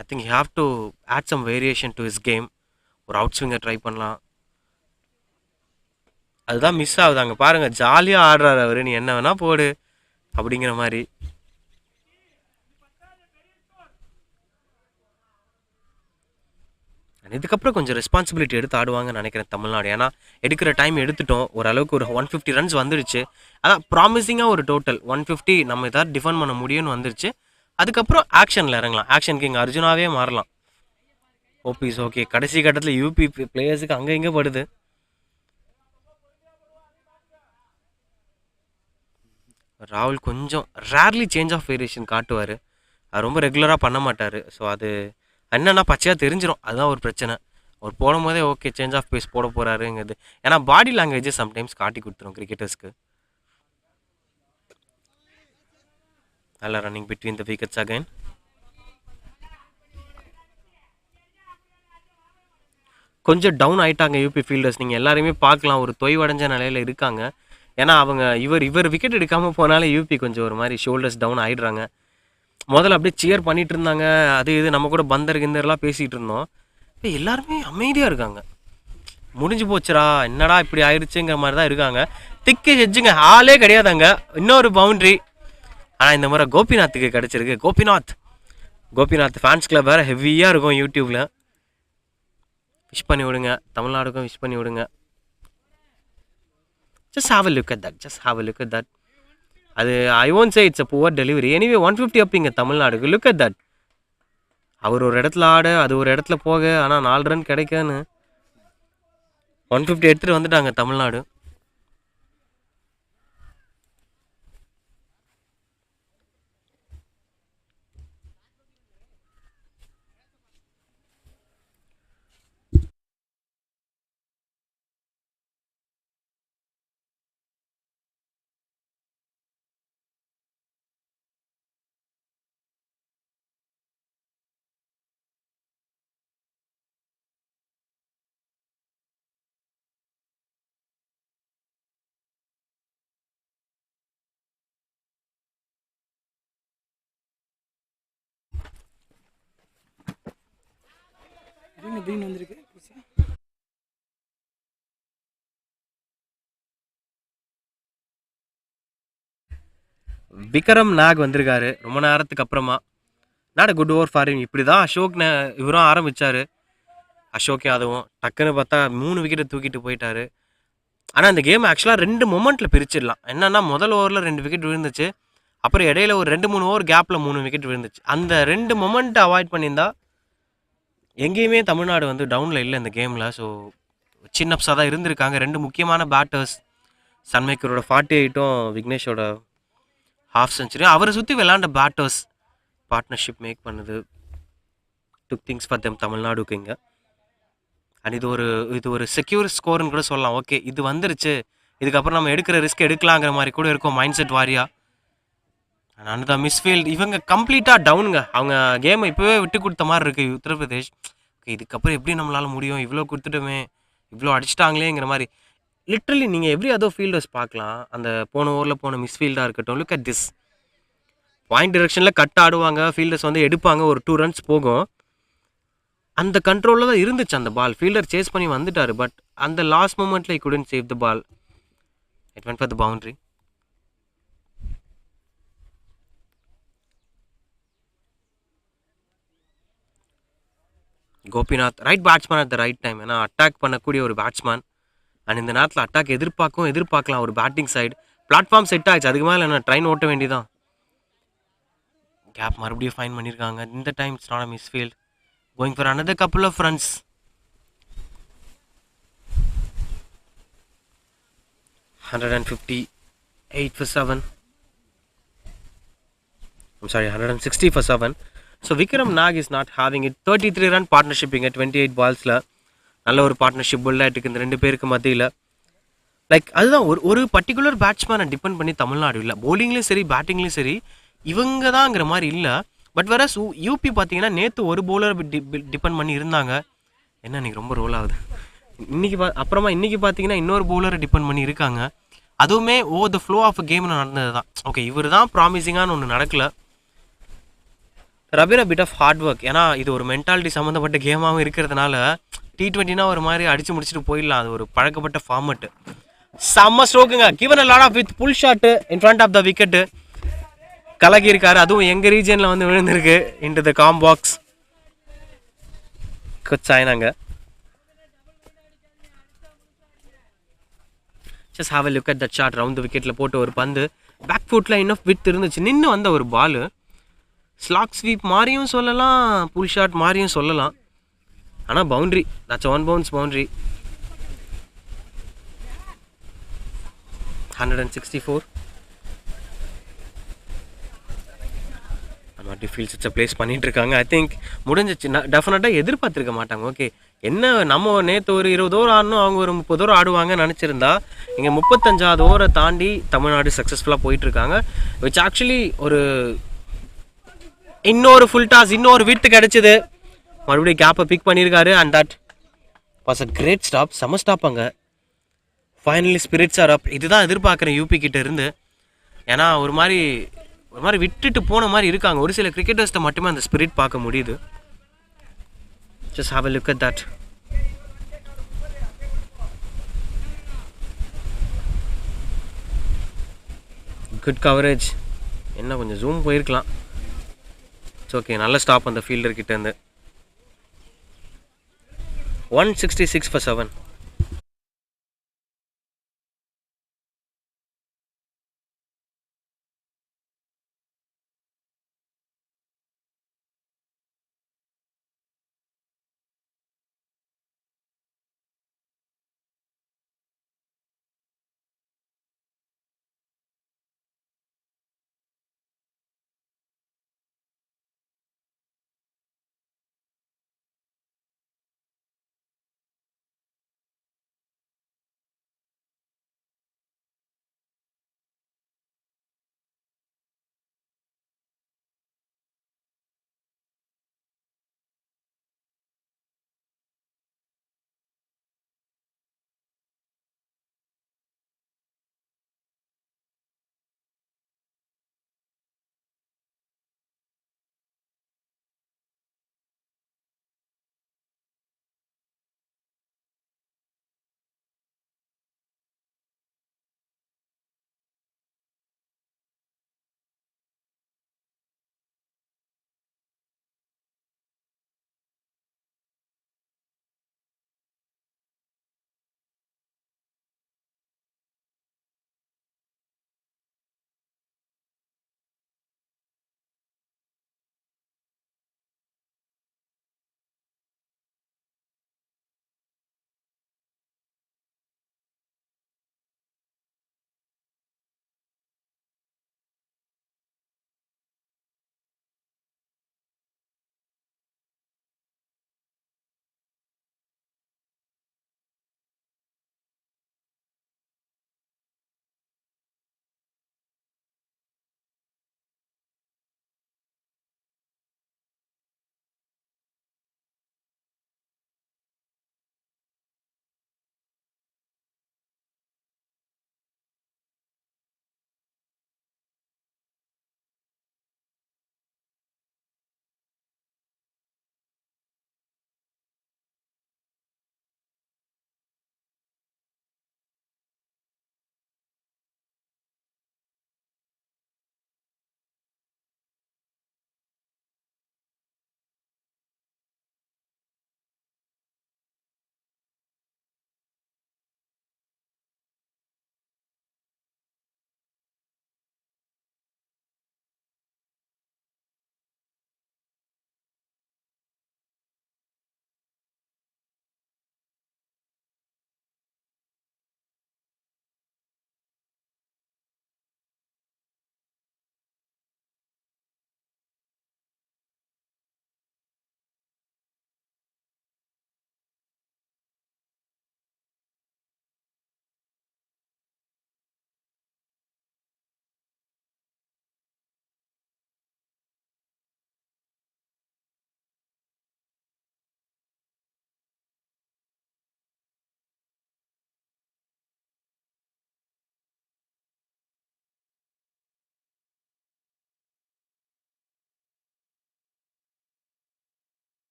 [SPEAKER 1] I think you have to add some variation to his game. ஒரு அவுட் ஸ்விங்கை ட்ரை பண்ணலாம். அதுதான் மிஸ் ஆகுது. அங்கே பாருங்கள், ஜாலியாக ஆடுறாரு அவர். நீ என்ன வேணால் போடு அப்படிங்கிற மாதிரி. இதுக்கப்புறம் கொஞ்சம் ரெஸ்பான்சிபிலிட்டி எடுத்து ஆடுவாங்கன்னு நினைக்கிறேன் தமிழ்நாடு. ஏன்னா எடுக்கிற டைம் எடுத்துட்டோம். ஓரளவுக்கு ஒரு 150 ரன்ஸ் வந்துடுச்சு. அதான் ப்ராமிசிங்காக ஒரு டோட்டல் 150 நம்ம எதாவது டிஃபெண்ட் பண்ண முடியும்னு வந்துருச்சு. அதுக்கப்புறம் ஆக்ஷனில் இறங்கலாம். ஆக்ஷன் கிங் அர்ஜுனாவே மாறலாம். ஓபிஸ் ஓகே. கடைசி கட்டத்தில் யூபி பிளேயர்ஸுக்கு அங்கே இங்கே படுது. ராகுல் கொஞ்சம் ரேர்லி சேஞ்ச் ஆஃப் வேரியேஷன் காட்டுவார், அது ரொம்ப ரெகுலராக பண்ண மாட்டார். ஸோ அது என்னென்னா பச்சையாக தெரிஞ்சிடும், அதுதான் ஒரு பிரச்சனை. அவர் போடும் போதே ஓகே சேஞ்ச் ஆஃப் பேஸ் போட போகிறாருங்கிறது. ஏன்னா பாடி லாங்குவேஜ் சம்டைம்ஸ் காட்டி கொடுத்துரும் கிரிக்கெட்டர்ஸ்க்கு. நல்ல running between the wickets again. கொஞ்சம் டவுன் ஆகிட்டாங்க யூபி ஃபீல்டர்ஸ், நீங்கள் எல்லாருமே பார்க்கலாம், ஒரு தொய்வடைஞ்ச நிலையில் இருக்காங்க. ஏன்னா அவங்க இவர் விக்கெட் எடுக்காமல் போனாலே யூபி கொஞ்சம் ஒரு மாதிரி ஷோல்டர்ஸ் டவுன் ஆகிடுறாங்க. முதல்ல அப்படியே சியர் பண்ணிட்டு இருந்தாங்க, அது இது நம்ம கூட பந்தர் கிந்தர்லாம் பேசிகிட்டு இருந்தோம். இப்போ எல்லாருமே அமைதியாக இருக்காங்க. முடிஞ்சு போச்சுரா என்னடா இப்படி ஆயிடுச்சுங்கிற மாதிரி தான் இருக்காங்க. திக்கு ஹெஜ்ஜுங்க ஆளே கிடையாதாங்க. இன்னொரு பவுண்ட்ரி. ஆனால் இந்த முறை கோபிநாத்துக்கு கிடச்சிருக்கு. கோபிநாத் ஃபேன்ஸ் கிளப் வேறு ஹெவியாக இருக்கும் யூடியூப்பில். விஷ் பண்ணி விடுங்க, தமிழ்நாடுக்கும் விஷ் பண்ணி விடுங்க. Just have a look at that. அது I won't say it's a poor delivery. Anyway 150 up இங்கே தமிழ்நாடுக்கு. Look at that. அவர் ஒரு இடத்துல ஆட, அது ஒரு இடத்துல போக, ஆனால் 4 ரன் கிடைக்கான்னு 150 எடுத்துகிட்டு வந்துட்டாங்க தமிழ்நாடு. விக்ரம் நாக் வந்திருக்காரு ரொம்ப நேரத்துக்கு அப்புறமா. Not good over for him. இப்படி தான் அசோக் இவரும் ஆரம்பித்தார். அசோக் யாதவும் டக்குன்னு பார்த்தா 3 விக்கெட்டை தூக்கிட்டு போயிட்டாரு. ஆனால் இந்த கேம் ஆக்சுவலாக 2 மொமெண்ட்டில் பிரிச்சிடலாம். என்னென்னா முதல் ஓவரில் 2 விக்கெட் விழுந்துச்சு, அப்புறம் இடையில ஒரு 2-3 ஓவர் கேப்பில் 3 விக்கெட் விழுந்துச்சு. அந்த 2 மொமெண்ட்டை அவாய்ட் பண்ணியிருந்தா எங்கேயுமே தமிழ்நாடு வந்து டவுனில் இல்லை இந்த கேமில். ஸோ சின்ன அப்ஸாக தான் இருந்திருக்காங்க. 2 முக்கியமான பேட்டர்ஸ், சன்மேக்கரோட 48ம் விக்னேஷோட ஹாஃப் செஞ்சுரி, அவரை சுற்றி விளாண்ட பேட்டர்ஸ் பார்ட்னர்ஷிப் மேக் பண்ணுது. டுக் திங்ஸ் ஃபார் தெம் தமிழ்நாடுக்கு இங்கே. அண்ட் இது ஒரு செக்யூர் ஸ்கோர்னு கூட சொல்லலாம். ஓகே இது வந்துருச்சு, இதுக்கப்புறம் நம்ம எடுக்கிற ரிஸ்க் எடுக்கலாங்கிற மாதிரி கூட இருக்கும் மைண்ட் செட் வாரியா. அந்த மிஸ்ஃபீல்ட் இவங்க கம்ப்ளீட்டாக டவுனுங்க. அவங்க கேமை இப்போவே விட்டு கொடுத்த மாதிரி இருக்குது உத்தரப்பிரதேஷ். ஓகே இதுக்கப்புறம் எப்படி நம்மளால் முடியும், இவ்வளோ கொடுத்துட்டோமே, இவ்வளோ அடிச்சிட்டாங்களேங்கிற மாதிரி. லிட்ரலி நீங்கள் எவ்ரி அதர் ஃபீல்டர்ஸ் பார்க்கலாம், அந்த போன ஓவரில் போன மிஸ்ஃபீல்டாக இருக்கட்டும். Look at this. பாயிண்ட் டிரெக்ஷனில் கட் ஆடுவாங்க, ஃபீல்டர்ஸ் வந்து எடுப்பாங்க, ஒரு 2 ரன்ஸ் போகும். அந்த கண்ட்ரோலில் தான் இருந்துச்சு அந்த பால். ஃபீல்டர் சேஸ் பண்ணி வந்துட்டார், பட் அந்த லாஸ்ட் மூமெண்ட்டில் I couldn't save the ball. It went for the boundary. Gopinath right batsman at the right time. ஏன்னா அட்டாக் பண்ணக்கூடிய ஒரு பேட்ஸ்மேன். அண்ட் இந்த நேரத்தில் அட்டாக் எதிர்பார்க்கலாம் ஒரு பேட்டிங் சைடு. பிளாட்ஃபார்ம் செட் ஆகிடுச்சு, அதுக்கு மேலே என்ன ட்ரெயின் ஓட்ட வேண்டியதான். கேப் மறுபடியும் ஃபைன் பண்ணியிருக்காங்க. இந்த time it's not a misfield. Going for another couple of runs. 158 for 7. I'm sorry, 160 for 7. So Vikram Nag is not having it. 33 run partnership இங்கே 28 பால்ஸில் நல்ல ஒரு பார்ட்னர்ஷிப் புல் ஆகிட்டு இந்த 2 பேருக்கு மத்தியில். லைக் அதுதான் ஒரு பர்டிகுலர் பேட்ஸ்மேனை டிபெண்ட் பண்ணி தமிழ்நாடு இல்லை. போலிங்லேயும் சரி பேட்டிங்லேயும் சரி இவங்க தாங்கிற மாதிரி இல்லை. பட் வேற யூபி பார்த்தீங்கன்னா நேற்று ஒரு பவுலர் டிபெண்ட் பண்ணி இருந்தாங்க. என்ன இன்னைக்கு ரொம்ப ரோல் ஆகுது. இன்னைக்கு பார்த்தீங்கன்னா இன்னொரு பவுலரை டிபெண்ட் பண்ணி இருக்காங்க. அதுவுமே த ஃப்ளோ ஆஃப் கேம்னு நடந்தது தான். ஓகே இவர் தான் ப்ராமிசிங்கான ஒன்று நடக்கல. ரபின் பிட் ஆஃப் ஹார்ட் ஒர்க். ஏன்னா இது ஒரு மென்டாலிட்டி சம்மந்தப்பட்ட கேமாகவும் இருக்கிறதுனால T20னா ஒரு மாதிரி அடிச்சு முடிச்சுட்டு போயிடலாம். அது ஒரு பழக்கப்பட்ட ஃபார்மெட்டு. செம்ம ஸ்ட்ரோக்குங்க. Given a lot of with pull shot in front of the wicket. கலகி இருக்காரு, அதுவும் எங்கள் ரீஜனில் வந்து விழுந்திருக்கு இன்டு த காம் பாக்ஸ். கொச்சாயினாங்க. Just have a look at that shot. Round விக்கெட்டில் போட்டு ஒரு பந்து பேக் ஃபுட்டில் இன்னும் வித் இருந்துச்சு, நின்று வந்த ஒரு பால். ஸ்லாக் ஸ்வீப் மாதிரியும் சொல்லலாம், புல் ஷாட் மாதிரியும் சொல்லலாம். ஆனால் boundary, that's one bounce boundary. 164. நம்ம ஃபீல்ட்ஸ் இட்ஸ் ப்ளேஸ் பண்ணிட்டு இருக்காங்க. ஐ திங்க் முடிஞ்சிச்சு. டெஃபினட்டாக எதிர்பார்த்துருக்க மாட்டாங்க. ஓகே, என்ன நம்ம நேற்று ஒரு 20 ஓவர் ஆடணும், அவங்க ஒரு 30 ஓவர் ஆடுவாங்கன்னு நினச்சிருந்தா இங்கே 35வது ஓவரை தாண்டி தமிழ்நாடு சக்ஸஸ்ஃபுல்லாக போயிட்டுருக்காங்க. விச் ஆக்சுவலி ஒரு இன்னொரு ஃபுல் டாஸ், இன்னொரு விட்டு கிடச்சிது. மறுபடியும் கேப்பை பிக் பண்ணியிருக்காரு. And that was a great stop. செம ஸ்டாப் அங்கே. Finally spirits are up. இதுதான் எதிர்பார்க்குறேன் யூபி கிட்ட இருந்து. ஏன்னா ஒரு மாதிரி விட்டுட்டு போன மாதிரி இருக்காங்க. ஒரு சில கிரிக்கெட்டர்ஸ்ட்டை மட்டுமே அந்த ஸ்பிரிட் பார்க்க முடியுது. Just have a look at that. Good coverage. என்ன கொஞ்சம் ஜூம் போயிருக்கலாம். It's okay. நல்ல ஸ்டாப் அந்த ஃபீல்டர் கிட்டேருந்து. 166 for 7.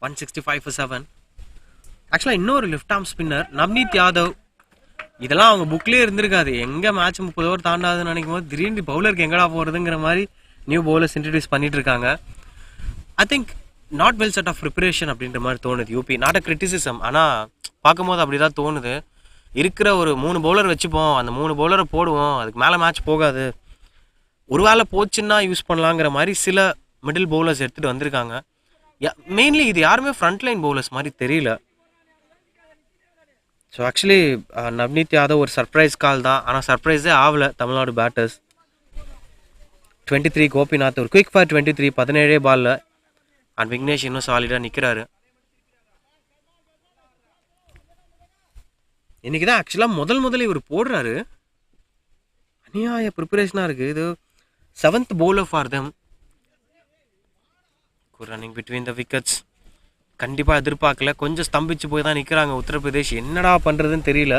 [SPEAKER 1] 165 for 7. ஆக்சுவலாக இன்னொரு left arm spinner Navneet Yadav. இதெல்லாம் அவங்க புக்லேயே இருந்திருக்காது. எங்கே மேட்ச் 30 ஓவர் தாண்டாதுன்னு நினைக்கும் போது திடீர்னு பவுலருக்கு எங்கடா போகிறதுங்கிற மாதிரி நியூ பவுலர்ஸ் இன்ட்ரடியூஸ் பண்ணிட்டு இருக்காங்க. I think not well set of preparation அப்படின்ற மாதிரி தோணுது யூபி. நாட் அ கிரிட்டிசிசம், ஆனால் பார்க்கும்போது அப்படி தான் தோணுது. இருக்கிற ஒரு 3 பவுலர் வச்சுப்போம், அந்த 3 பவுலரை போடுவோம், அதுக்கு மேலே மேட்ச் போகாது, ஒரு வேளை போச்சுன்னா யூஸ் பண்ணலாங்கிற மாதிரி சில மிடில் பவுலர்ஸ் எடுத்துகிட்டு வந்திருக்காங்க. மெயின்லி இது யாருமே ஃப்ரண்ட் லைன் பவுலர்ஸ் மாதிரி தெரியல. ஸோ ஆக்சுவலி நவ்னீத் யாதவ் ஒரு சர்ப்ரைஸ் கால் தான், ஆனால் சர்ப்ரைஸே ஆகலை தமிழ்நாடு பேட்டர்ஸ். 23 கோபிநாத் ஒரு குயிக் ஃபார் 23, 17 பாலில். அண்ட் விக்னேஷ் இன்னும் சாலிடாக நிற்கிறாரு. இன்றைக்கி தான் ஆக்சுவலாக முதல்ல இவர் போடுறாரு. அநியாய ப்ரிப்பரேஷனாக இருக்குது. இது 7th bowler for them. Running between the wickets. கண்டிப்பாக எதிர்பார்க்கல, கொஞ்சம் ஸ்தம்பிச்சு போய் தான் நிற்கிறாங்க உத்தரப்பிரதேஷ். என்னடா பண்ணுறதுன்னு தெரியல.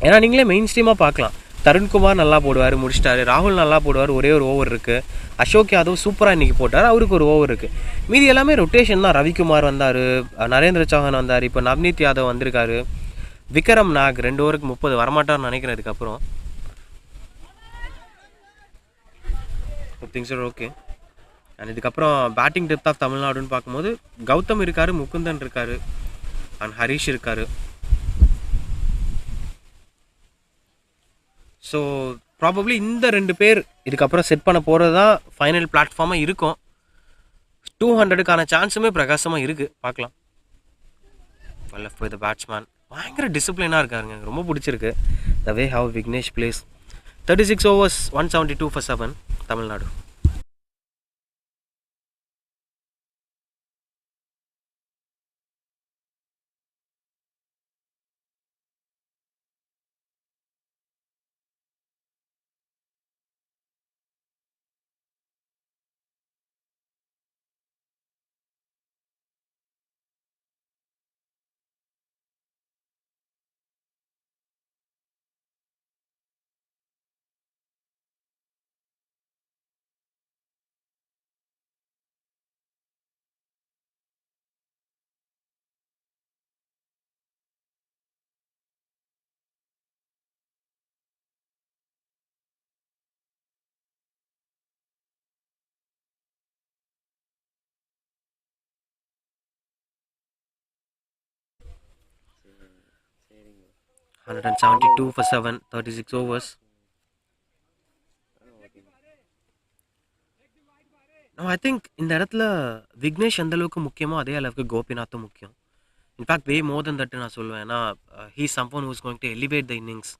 [SPEAKER 1] ஏன்னா நீங்களே மெயின் ஸ்ட்ரீமாக பார்க்கலாம், தருண்குமார் நல்லா போடுவார், முடிச்சிட்டாரு. ராகுல் நல்லா போடுவார், ஒரே ஒரு ஓவர் இருக்குது. அசோக் யாதவ் சூப்பராக இன்றைக்கி போட்டார், அவருக்கு ஒரு ஓவர் இருக்குது. மீதி எல்லாமே ரொட்டேஷன் தான். ரவிக்குமார் வந்தார், நரேந்திர சௌஹான் வந்தார், இப்போ நவ்னீத் யாதவ் வந்திருக்காரு. விக்ரம் நாக் 2 ஓவருக்கு 30 வரமாட்டார்னு நினைக்கிறேன். இதுக்கப்புறம் திங்ஸ் ஆர் ஓகே. அண்ட் இதுக்கப்புறம் பேட்டிங் டெப்த் ஆஃப் தமிழ்நாடுன்னு பார்க்கும்போது கௌதம் இருக்கார், முகுந்தன் இருக்கார், அண்ட் ஹரிஷ் இருக்கார். ஸோ ப்ராபப்ளி இந்த 2 பேர் இதுக்கப்புறம் செட் பண்ண போகிறது தான் ஃபைனல் பிளாட்ஃபார்மாக இருக்கும். 200க்கான சான்ஸுமே பிரகாசமாக இருக்குது, பார்க்கலாம். லெஃப்ட் பை த பேட்ஸ்மேன் பயங்கர டிசிப்ளினாக இருக்காருங்க, எனக்கு ரொம்ப பிடிச்சிருக்கு the way how Vignesh plays. 36 overs 172 for 7 Tamil Nadu. சரிங்க. 172 for 7, 36 overs. ஐ திங்க் இந்த இடத்துல விக்னேஷ் எந்த அளவுக்கு முக்கியமோ அதே அளவுக்கு கோபிநாத்தும் முக்கியம். In fact way more then that நான் சொல்லுவேன். ஏன்னா he Sampann who's going to elevate the innings.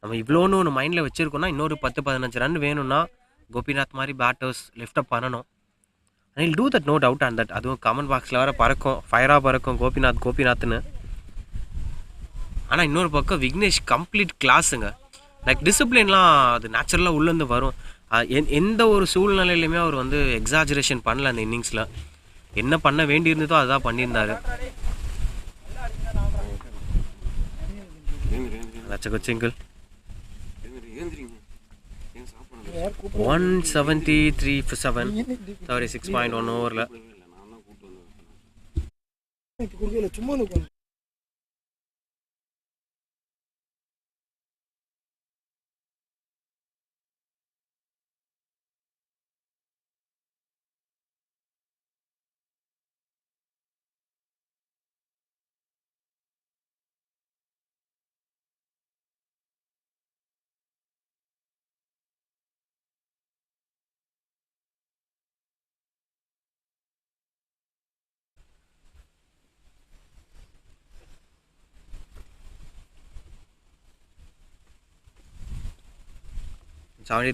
[SPEAKER 1] நம்ம இவ்வளோன்னு ஒன்று மைண்டில் வச்சுருக்கோன்னா இன்னொரு 10-15 ரன் வேணும்னா கோபிநாத் மாதிரி பேட்டர்ஸ் லிஃப்ட் அப் பண்ணணும். I will do that, no doubt. And that அதுவும் கமெண்ட் பாக்ஸில் வர பறக்கும், ஃபயராக பறக்கும் கோபிநாத்னு. ஆனால் இன்னொரு பக்கம் விக்னேஷ் கம்ப்ளீட் கிளாஸுங்க. லைக் டிசிப்ளின்லாம் அது நேச்சுரலாக உள்ளேருந்து வரும். எந்த ஒரு சூழ்நிலையிலுமே அவர் வந்து எக்ஸாஜரேஷன் பண்ணல. அந்த இன்னிங்ஸில் என்ன பண்ண வேண்டியிருந்ததோ அதுதான் பண்ணியிருந்தார். சிங்கிள் 173 for 7, 36.1 ஓவரில்.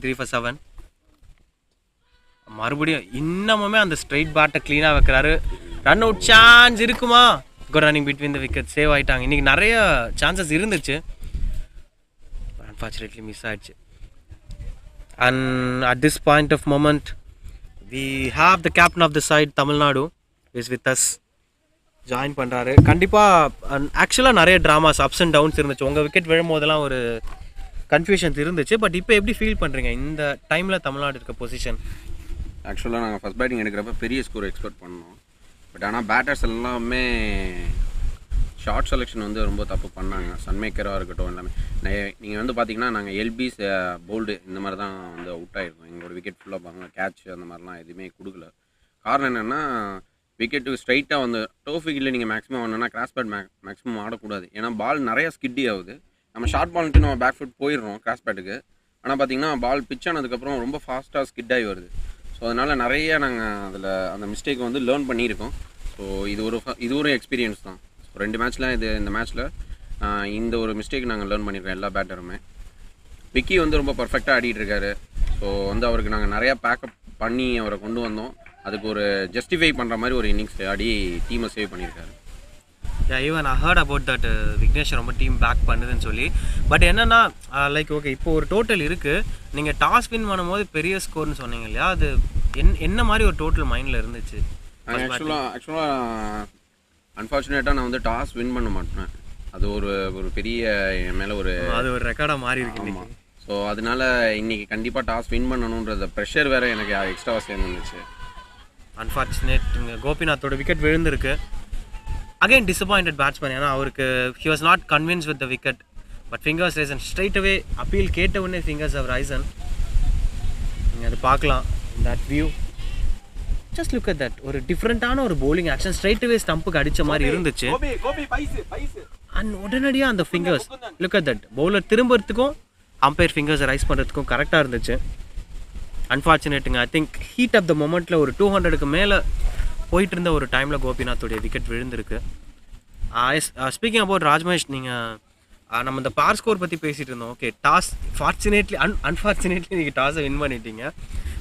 [SPEAKER 1] Three for 7. மறுபடியும் இன்னமுமே அந்த ஸ்ட்ரைட் பேட்டை க்ளீனாக வைக்கிறாரு. ரன் அவுட் சான்ஸ் இருக்குமா? Good running between the wicket, save ஆகிட்டாங்க. இன்றைக்கி நிறைய சான்சஸ் இருந்துச்சு, அன்ஃபார்ச்சுனேட்லி மிஸ் ஆகிடுச்சு. And at this point of moment we have the captain of the side Tamil Nadu is with us. Join பண்ணுறாரு. கண்டிப்பாக ஆக்சுவலாக நிறைய ட்ராமாஸ், அப்ஸ் அண்ட் டவுன்ஸ் இருந்துச்சு. உங்கள் விக்கெட் விழும்போதெல்லாம் ஒரு கன்ஃபியூஷன்ஸ் இருந்துச்சு. பட் இப்போ எப்படி ஃபீல் பண்ணுறீங்க இந்த டைமில் தமிழ்நாடு இருக்க பொசிஷன்?
[SPEAKER 2] ஆக்சுவலாக நாங்கள் ஃபஸ்ட் பேட்டிங் எடுக்கிறப்ப பெரிய ஸ்கோர் எக்ஸ்பெக்ட் பண்ணோம். பட் ஆனால் பேட்டர்ஸ் எல்லாமே ஷார்ட் செலெக்ஷன் வந்து ரொம்ப தப்பு பண்ணாங்க. சன்மேக்கராக இருக்கட்டும் எல்லாமே. நீங்கள் வந்து பார்த்தீங்கன்னா நாங்கள் எல்பிஸ் போல்டு இந்த மாதிரி தான் வந்து அவுட் ஆகிருக்கோம். எங்களோட விக்கெட் ஃபுல்லாக பாருங்கள் கேட்ச் அந்த மாதிரிலாம் எதுவுமே கொடுக்கல. காரணம் என்னென்னா விக்கெட்டு ஸ்ட்ரைட்டாக வந்து டோஃப் விக்கெட்டில் நீங்கள் மேக்ஸிமம் ஆடணும்னா கிராஸ் பேட் மேக்ஸிமம் ஆடக்கூடாது. ஏன்னா பால் நிறையா ஸ்கிட்டி ஆகுது. நம்ம ஷார்ட் பால்ட்டு நம்ம பேக் ஃபுட் போயிடுறோம் கிராஸ் பேட்டுக்கு. ஆனால் பார்த்தீங்கன்னா பால் பிச் ஆனதுக்கப்புறம் ரொம்ப ஃபாஸ்ட்டாக ஸ்கிட் ஆகி வருது. ஸோ அதனால் நிறைய நாங்கள் அதில் அந்த மிஸ்டேக் வந்து லேர்ன் பண்ணியிருக்கோம். ஸோ இது ஒரு எக்ஸ்பீரியன்ஸ் தான். ஸோ 2 மேட்ச்சில் இந்த மேட்ச்சில் இந்த ஒரு மிஸ்டேக் நாங்கள் லேர்ன் பண்ணியிருக்கோம் எல்லா பேட்டருமே. விக்கி வந்து ரொம்ப பர்ஃபெக்டாக ஆடிட்டு இருக்காரு. ஸோ வந்து அவருக்கு நாங்கள் நிறையா பேக்கப் பண்ணி அவரை கொண்டு வந்தோம். அதுக்கு ஒரு ஜஸ்டிஃபை பண்ணுற மாதிரி ஒரு இன்னிங்ஸ் ஆடி டீமை சேவ் பண்ணியிருக்காரு.
[SPEAKER 1] Even I heard about that Vignesh ரொம்ப டீம் பேக் பண்ணுதுன்னு சொல்லி. பட் என்னன்னா லைக் ஓகே இப்போ ஒரு டோட்டல் இருக்குது. நீங்கள் டாஸ் வின் பண்ணும்போது பெரிய ஸ்கோர்னு சொன்னீங்க இல்லையா, அது என்ன மாதிரி ஒரு டோட்டல் மைண்டில் இருந்துச்சு?
[SPEAKER 2] ஆக்சுவலாக அன்ஃபார்ச்சுனேட்டாக நான் வந்து டாஸ் வின் பண்ண மாட்டேன். அது ஒரு பெரிய என் மேலே
[SPEAKER 1] அது ஒரு ரெக்கார்டாக மாறி இருக்கு.
[SPEAKER 2] ஸோ அதனால இன்றைக்கி கண்டிப்பாக டாஸ் வின் பண்ணணுன்ற ப்ரெஷர் வேறு எனக்கு எக்ஸ்ட்ராவாக சேர்ந்துருந்துச்சு.
[SPEAKER 1] அன்ஃபார்ச்சுனேட் கோபிநாத்தோட விக்கெட் விழுந்திருக்கு. Again disappointed batsman. ஏன்னா அவருக்கு he was not convince with the wicket. But fingers risen straight away appeal கேட்ட உடனே ஃபிங்கர்ஸ் ஹவ் ரைசன். நீங்கள் அது பார்க்கலாம் that view. Just look at that. ஒரு டிஃப்ரெண்ட்டான ஒரு பவுலிங் ஆக்ஷன். ஸ்ட்ரைட் அவே ஸ்டம்புக்கு அடித்த மாதிரி இருந்துச்சு. அண்ட் உடனடியாக அந்த fingers look at that. Bowler திரும்புறதுக்கும் அம்பையர் ஃபிங்கர்ஸை ரைஸ் பண்ணுறதுக்கும் கரெக்டாக இருந்துச்சு. அன்ஃபார்ச்சுனேட்டுங்க. I think heat of the மொமெண்ட்டில் ஒரு 200க்கு மேலே போயிட்டு இருந்த ஒரு டைமில் கோபிநாத்தோடைய விக்கெட் விழுந்திருக்கு. ஸ்பீக்கிங் அபவுட் ராஜ்மஹேஷ், நீங்கள் நம்ம இந்த பார் ஸ்கோர் பற்றி பேசிகிட்டு இருந்தோம். ஓகே, டாஸ் ஃபார்ச்சுனேட்லி அன்ஃபார்ச்சுனேட்லி நீங்கள் டாஸை வின் பண்ணிட்டீங்க.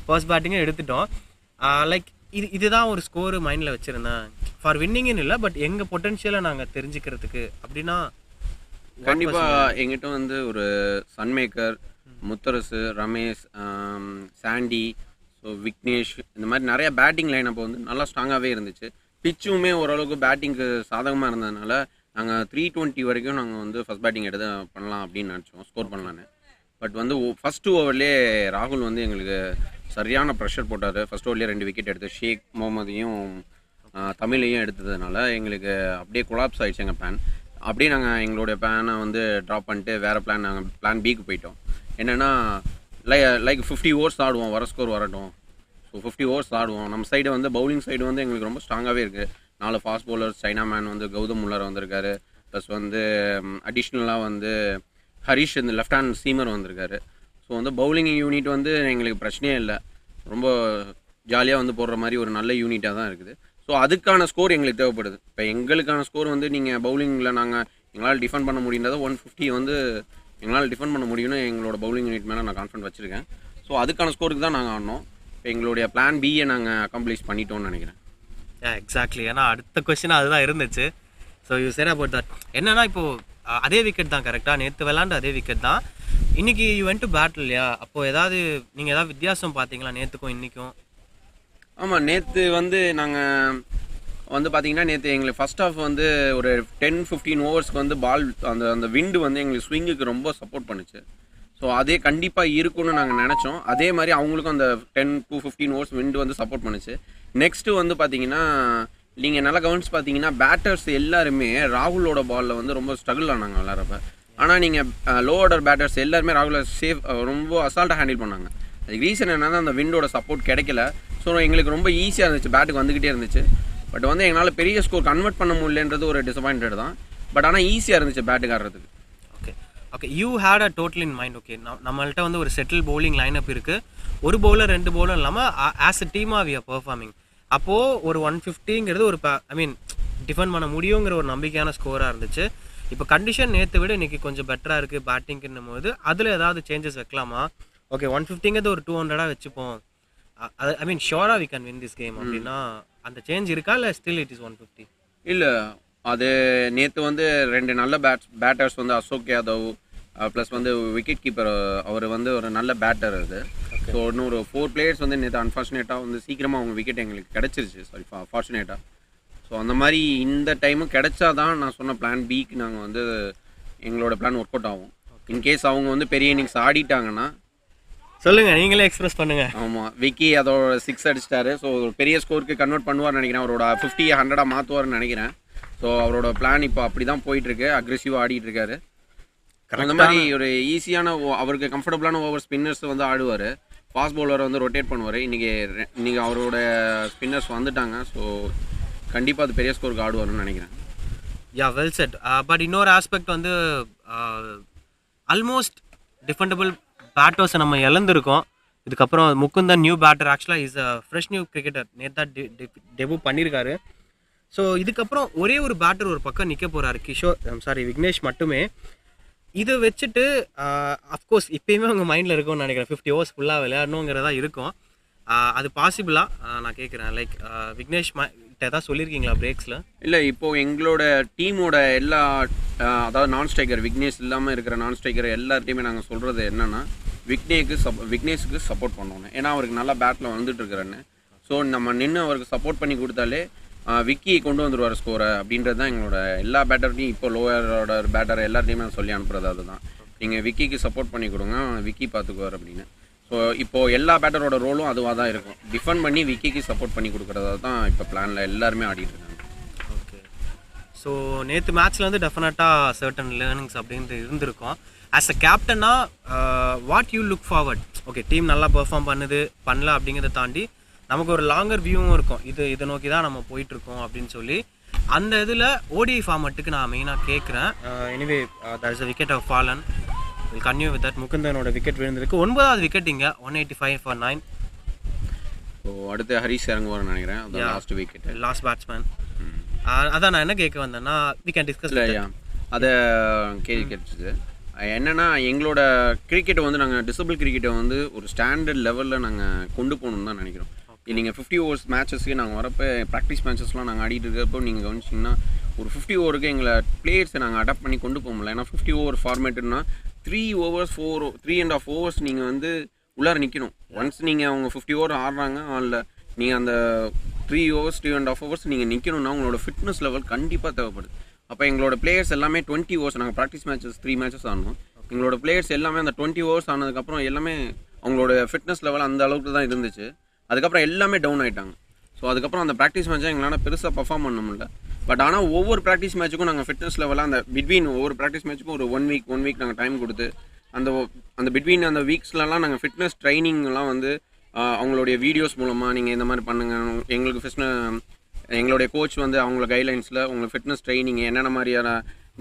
[SPEAKER 1] ஃபர்ஸ்ட் பேட்டிங்கே எடுத்துட்டோம். லைக் இதுதான் ஒரு ஸ்கோரு மைண்டில் வச்சுருந்தேன் ஃபார் வின்னிங்னு இல்லை, பட் எங்கள் பொட்டென்ஷியலை நாங்கள் தெரிஞ்சுக்கிறதுக்கு அப்படின்னா
[SPEAKER 2] கண்டிப்பாக எங்கிட்ட வந்து ஒரு சன்மேக்கர், முத்தரசு, ரமேஷ், சாண்டி, ஸோ விக்னேஷ் இந்த மாதிரி நிறையா பேட்டிங் லைன் அப்போ வந்து நல்லா ஸ்ட்ராங்காகவே இருந்துச்சு. பிச்சுமே ஓரளவுக்கு பேட்டிங்க்கு சாதகமாக இருந்ததுனால நாங்கள் 320 வரைக்கும் நாங்கள் வந்து ஃபஸ்ட் பேட்டிங் எடுத்து பண்ணலாம் அப்படின்னு நினச்சோம், ஸ்கோர் பண்ணலான்னு. பட் வந்து ஃபஸ்ட்டு ஓவர்லேயே ராகுல் வந்து எங்களுக்கு சரியான ப்ரெஷர் போட்டார். ஃபஸ்ட் ஓவர்லேயே 2 விக்கெட் எடுத்து ஷேக் முகமதையும் தமிழையும் எடுத்ததுனால எங்களுக்கு அப்படியே கொலாப்ஸ் ஆகிடுச்சு எங்கள் பிளான். அப்படியே நாங்கள் எங்களுடைய பிளானை வந்து ட்ராப் பண்ணிட்டு வேறு நாங்கள் பிளான் பிக்கு போயிட்டோம். என்னென்னா லைக் 50 ஓவர்ஸ் ஆடுவோம், வர ஸ்கோர் வரட்டும். ஸோ 50 ஓவர்ஸ் ஆடுவோம். நம்ம சைடு வந்து பவுலிங் சைடு வந்து எங்களுக்கு ரொம்ப ஸ்ட்ராங்காகவே இருக்குது. 4 ஃபாஸ்ட் பவுலர்ஸ், சைனா மேன் வந்து கௌதம் முல்லர் வந்திருக்காரு. ப்ளஸ் வந்து அடிஷ்னலாக வந்து ஹரிஷ் இந்த லெஃப்ட் ஹேண்ட் சீமர் வந்திருக்காரு. ஸோ வந்து பவுலிங் யூனிட் வந்து எங்களுக்கு பிரச்சனையே இல்லை. ரொம்ப ஜாலியாக வந்து போடுற மாதிரி ஒரு நல்ல யூனிட்டாக தான் இருக்குது. ஸோ அதுக்கான ஸ்கோர் எங்களுக்கு தேவைப்படுது. இப்போ எங்களுக்கான ஸ்கோர் வந்து நீங்கள் பவுலிங்கில் எங்களால் டிஃபெண்ட் பண்ண முடியுன்றதை 150 வந்து எங்களால் டிஃபெண்ட் பண்ண முடியும்னு எங்களோட பவுலிங் யூனிட் மேலே நான் கான்ஃபிடன்ட் வச்சுருக்கேன். ஸோ அதுக்கான ஸ்கோருக்கு தான் நாங்கள் ஆடணும். இப்போ எங்களுடைய பிளான் பியை நாங்கள் அக்கம்ப்ளீஷ் பண்ணிட்டோம்னு நினைக்கிறேன்.
[SPEAKER 1] எக்ஸாக்ட்லி. ஏன்னா அடுத்த கொஸ்டின் அதுதான் இருந்துச்சு. So you share about that. என்னன்னா இப்போது அதே விக்கெட் தான் கரெக்டாக, நேற்று விளாண்டு அதே விக்கெட் தான். இன்றைக்கி யூ வென்ட் டு பேட்டில் இல்லையா? அப்போது நீங்கள் ஏதாவது வித்தியாசம் பார்த்தீங்களா நேற்றுக்கும் இன்றைக்கும்?
[SPEAKER 2] ஆமாம், நேற்று வந்து நாங்கள் வந்து பார்த்தீங்கன்னா நேற்று எங்களுக்கு ஃபஸ்ட் ஆஃப் வந்து ஒரு 10-15 ஓவர்ஸ்க்கு வந்து பால் அந்த விண்டு வந்து எங்களுக்கு ஸ்விங்குக்கு ரொம்ப சப்போர்ட் பண்ணுச்சு. ஸோ அதே கண்டிப்பாக இருக்குன்னு நாங்கள் நினச்சோம். அதே மாதிரி அவங்களுக்கும் அந்த 10-15 ஓவர்ஸ் விண்டு வந்து சப்போர்ட் பண்ணுச்சு. நெக்ஸ்ட்டு வந்து பார்த்தீங்கன்னா நீங்கள் நல்லா கவனிச்சு பார்த்தீங்கன்னா பேட்டர்ஸ் எல்லாருமே ராகுலோட பாலில் வந்து ரொம்ப ஸ்ட்ரகிள் ஆனாங்க விளாட்றப்ப. ஆனால் நீங்கள் லோ ஆர்டர் பேட்டர்ஸ் எல்லாருமே ராகுலை ரொம்ப அசால்ட்டாக ஹேண்டில் பண்ணாங்க. அதுக்கு ரீசன் என்னன்னா அந்த விண்டோட சப்போர்ட் கிடைக்கல. ஸோ எங்களுக்கு ரொம்ப ஈஸியாக இருந்துச்சு, பேட்டுக்கு வந்துக்கிட்டே இருந்துச்சு. பட் வந்து எங்களால் பெரிய ஸ்கோர் கன்வெர்ட் பண்ண முடியலன்றது ஒரு டிசப்பாயிண்டட் தான். பட் ஆனால் ஈஸியாக இருந்துச்சு பேட்டுக்கு ஆடுறதுக்கு.
[SPEAKER 1] Okay, you had a total in mind. Okay, நம்மள்கிட்ட வந்து ஒரு செட்டில் பவுலிங் லைனப் இருக்குது. ஒரு பவுலர் 2 பவுலர் இல்லாமல் ஆஸ் அ டீமாக வி ஆர் பெர்ஃபார்மிங். அப்போது ஒரு 150ங்கிறது ஒரு டிஃபெண்ட் பண்ண முடியுங்கிற ஒரு நம்பிக்கையான ஸ்கோராக இருந்துச்சு. இப்போ கண்டிஷன் நேற்று விட இன்றைக்கி கொஞ்சம் பெட்டராக இருக்குது பேட்டிங்கும் போது அதில் ஏதாவது சேஞ்சஸ் வைக்கலாமா? ஓகே, 150ங்கிறது ஒரு 200 வச்சுப்போம். ஷோராக we can win this game அப்படின்னா அந்த சேஞ்ச் இருக்கா இல்லை ஸ்டில் இட் இஸ் 150?
[SPEAKER 2] இல்லை, அது நேற்று வந்து 2 நல்ல பேட்டர்ஸ் வந்து அசோக் யாதவ் ப்ளஸ் வந்து விக்கெட் கீப்பர் அவர் வந்து ஒரு நல்ல பேட்டர் அது. ஸோ இன்னும் ஒரு 4 பிளேயர்ஸ் வந்து நேற்று அன்ஃபார்ச்சுனேட்டாக வந்து சீக்கிரமாக அவங்க விக்கெட் எங்களுக்கு கிடச்சிருச்சு. ஃபார்ச்சுனேட்டாக. ஸோ அந்த மாதிரி இந்த டைமும் கிடைச்சா தான் நான் சொன்ன பிளான் பிக்கு நாங்கள் வந்து எங்களோட பிளான் ஒர்க் அவுட் ஆகும். இன்கேஸ் அவங்க வந்து பெரிய இன்னிங்ஸ் ஆடிட்டாங்கன்னா
[SPEAKER 1] சொல்லுங்க, நீங்களே எக்ஸ்பிரஸ் பண்ணுங்க.
[SPEAKER 2] ஆமாம், விக்கி அதோட 6 அடிச்சிட்டாரு. ஸோ ஒரு பெரிய ஸ்கோருக்கு கன்வெர்ட் பண்ணுவார்னு நினைக்கிறேன். அவரோட 50 100 மாற்றுவார்னு நினைக்கிறேன். ஸோ அவரோட பிளான் இப்போ அப்படி தான் போயிட்டுருக்கு. அக்ரெசிவாக ஆடிட்டு இருக்காரு. அந்த மாதிரி ஒரு ஈஸியான அவருக்கு கம்ஃபர்டபுளான ஓவர் ஸ்பின்னர்ஸ் வந்து ஆடுவார். ஃபாஸ்ட் பவுலரை வந்து ரொட்டேட் பண்ணுவார். இன்றைக்கி அவரோட ஸ்பின்னர்ஸ் வந்துட்டாங்க. ஸோ கண்டிப்பாக அது பெரிய ஸ்கோருக்கு ஆடுவார்னு நினைக்கிறேன்.
[SPEAKER 1] யா, வெல் செட். பட் இன்னொரு ஆஸ்பெக்ட் வந்து ஆல்மோஸ்ட் டிஃபெண்டபிள் பேட்டர்ஸை நம்ம இழந்திருக்கோம். இதுக்கப்புறம் முகுந்தன் நியூ பேட்டர், ஆக்சுவலாக is a fresh new cricketer, நேற்று தான் டெபியூ பண்ணியிருக்காரு. ஸோ இதுக்கப்புறம் ஒரே ஒரு பேட்டர் ஒரு பக்கம் நிற்க போகிறாரு, விக்னேஷ் மட்டுமே. இதை வச்சுட்டு அஃப்கோர்ஸ் இப்போயுமே உங்கள் மைண்டில் இருக்கும்னு நினைக்கிறேன், 50 ஓவர்ஸ் ஃபுல்லாக விளையாடணுங்கிறதா இருக்கும். அது பாசிபிளாக நான் கேட்குறேன். லைக் விக்னேஷ் ஏதாவது சொல்லியிருக்கீங்களா பிரேக்ஸில்?
[SPEAKER 2] இல்லை, இப்போது எங்களோட டீமோட எல்லா அதாவது நான் ஸ்ட்ரைக்கர் விக்னேஷ் இல்லாமல் இருக்கிற நான் ஸ்ட்ரைக்கர் எல்லார்ட்டையுமே நாங்கள் சொல்கிறது என்னென்னா, விக்னேஷுக்கு சப்போர்ட் பண்ணணும். ஏன்னா அவருக்கு நல்லா பேட்டில் வந்துட்டு இருக்கிறேன்னு. ஸோ நம்ம நின்று அவருக்கு சப்போர்ட் பண்ணி கொடுத்தாலே விக்கி கொண்டு வந்துடுவார் ஸ்கோரை அப்படின்றது தான் எங்களோட எல்லா பேட்டர்ட்டையும் இப்போ லோயரோட பேட்டர் எல்லார்ட்டையுமே நான் சொல்லி அனுப்புறது அதுதான். நீங்கள் விக்கிக்கு சப்போர்ட் பண்ணி கொடுங்க, விக்கி பார்த்துக்குவார் அப்படின்னு. ஸோ இப்போது எல்லா பேட்டரோட ரோலும் அதுவாக தான் இருக்கும். டிஃபெண்ட் பண்ணி விக்கிக்கு சப்போர்ட் பண்ணி கொடுக்குறதா தான் இப்போ பிளானில் எல்லாருமே ஆடிட்டு இருக்காங்க.
[SPEAKER 1] ஓகே. ஸோ நேற்று மேட்ச்சில் வந்து டெஃபினட்டாக சர்டன் லேர்னிங்ஸ் அப்படின்ட்டு இருந்திருக்கும். ஆஸ் அ கேப்டனாக what you look forward? Okay, team நல்லா பெர்ஃபார்ம் பண்ணல அப்படிங்கிறத தாண்டி நமக்கு ஒரு லாங்கர் வியூவும் இருக்கும், இதை நோக்கி தான் நம்ம போயிட்டுருக்கோம் அப்படின்னு சொல்லி. அந்த இதில் ஓடிஐ ஃபார்மட்டுக்கு நான் மெயினாக கேட்குறேன். Anyway that is a wicket of fallen. Will continue with that. முகுந்தனோட விக்கெட் விழுந்திருக்கு, 9வது விக்கெட் இங்கே, 185 for 9.
[SPEAKER 2] ஸோ அடுத்து ஹரிஷ் இறங்குவார்னு நினைக்கிறேன். Last wicket,
[SPEAKER 1] last batsman. அதான் நான் என்ன கேட்க வந்தேன்னா, வி கேன் டிஸ்கஸ்.
[SPEAKER 2] இல்லையா, அதை கேள்வி கேட்டுச்சு என்னென்னா, எங்களோட கிரிக்கெட்டை வந்து நாங்கள் டிசபிள் கிரிக்கெட்டை வந்து ஒரு ஸ்டாண்டர்ட் லெவலில் நாங்கள் கொண்டு போகணுன்னு தான் நினைக்கிறோம். நீங்கள் 50 ஓவர்ஸ் மேட்சஸ்க்கு நாங்கள் வரப்போ ப்ராக்டிஸ் மேட்சஸ்லாம் நாங்கள் ஆடிட்டு இருக்கிறப்போ நீங்கள் கவனிச்சிங்கன்னா, ஒரு 50 ஓவருக்கு எங்களை பிளேயர்ஸை நாங்கள் அடாப்ட் பண்ணி கொண்டு போக முடியல. ஏன்னா 50 ஓவர் ஃபார்மேட்டுன்னா 3 ஓவர்ஸ் 3.5 ஓவர்ஸ் நீங்கள் வந்து உள்ளார நிற்கணும். ஒன்ஸ் நீங்கள் அவங்க 50 ஓவர் ஆடுறாங்க ஆடல, நீங்கள் அந்த 3 ஓவர்ஸ் 3.5 ஓவர்ஸ் நீங்கள் நிற்கணும்னா உங்களோட ஃபிட்னஸ் லெவல் கண்டிப்பாக தேவைப்படுது. அப்போ எங்களோட பிளேயர்ஸ் எல்லாமே 20 ஓவர்ஸ், நாங்கள் ப்ராக்டிஸ் மேட்சஸ் 3 மேட்சஸ் ஆடணும். எங்களோட பிளேயர்ஸ் எல்லாமே அந்த 20 ஓவர்ஸ் ஆனதுக்கப்புறம் எல்லாமே அவங்களோட ஃபிட்னஸ் லெவல் அந்த அளவுக்கு தான் இருந்துச்சு. அதுக்கப்புறம் எல்லாமே டவுன் ஆகிட்டாங்க. ஸோ அதுக்கப்புறம் அந்த ப்ராக்டிஸ் மேட்சை எங்களால் பெருசாக பர்ஃபார்ம் பண்ண முடியல. பட் ஆனால் ஒவ்வொரு ப்ராக்டிஸ் மேட்சுக்கும் நாங்கள் ஃபிட்னஸ் லெவலாக அந்த பிட்வீன் ஒவ்வொரு ப்ராக்டிஸ் மேட்சுக்கும் ஒரு ஒன் வீக் நாங்கள் டைம் கொடுத்து அந்த பிட்வீன் அந்த வீக்ஸ்லலாம் நாங்கள் ஃபிட்னஸ் ட்ரைனிங்லாம் வந்து அவங்களுடைய வீடியோஸ் மூலமாக நீங்கள் இந்த மாதிரி பண்ணுங்கள், எங்களுக்கு எங்களுடைய கோச் வந்து அவங்களோட கைட்லைன்ஸில் உங்களுக்கு ஃபிட்னஸ் ட்ரைனிங் என்னென்ன மாதிரியான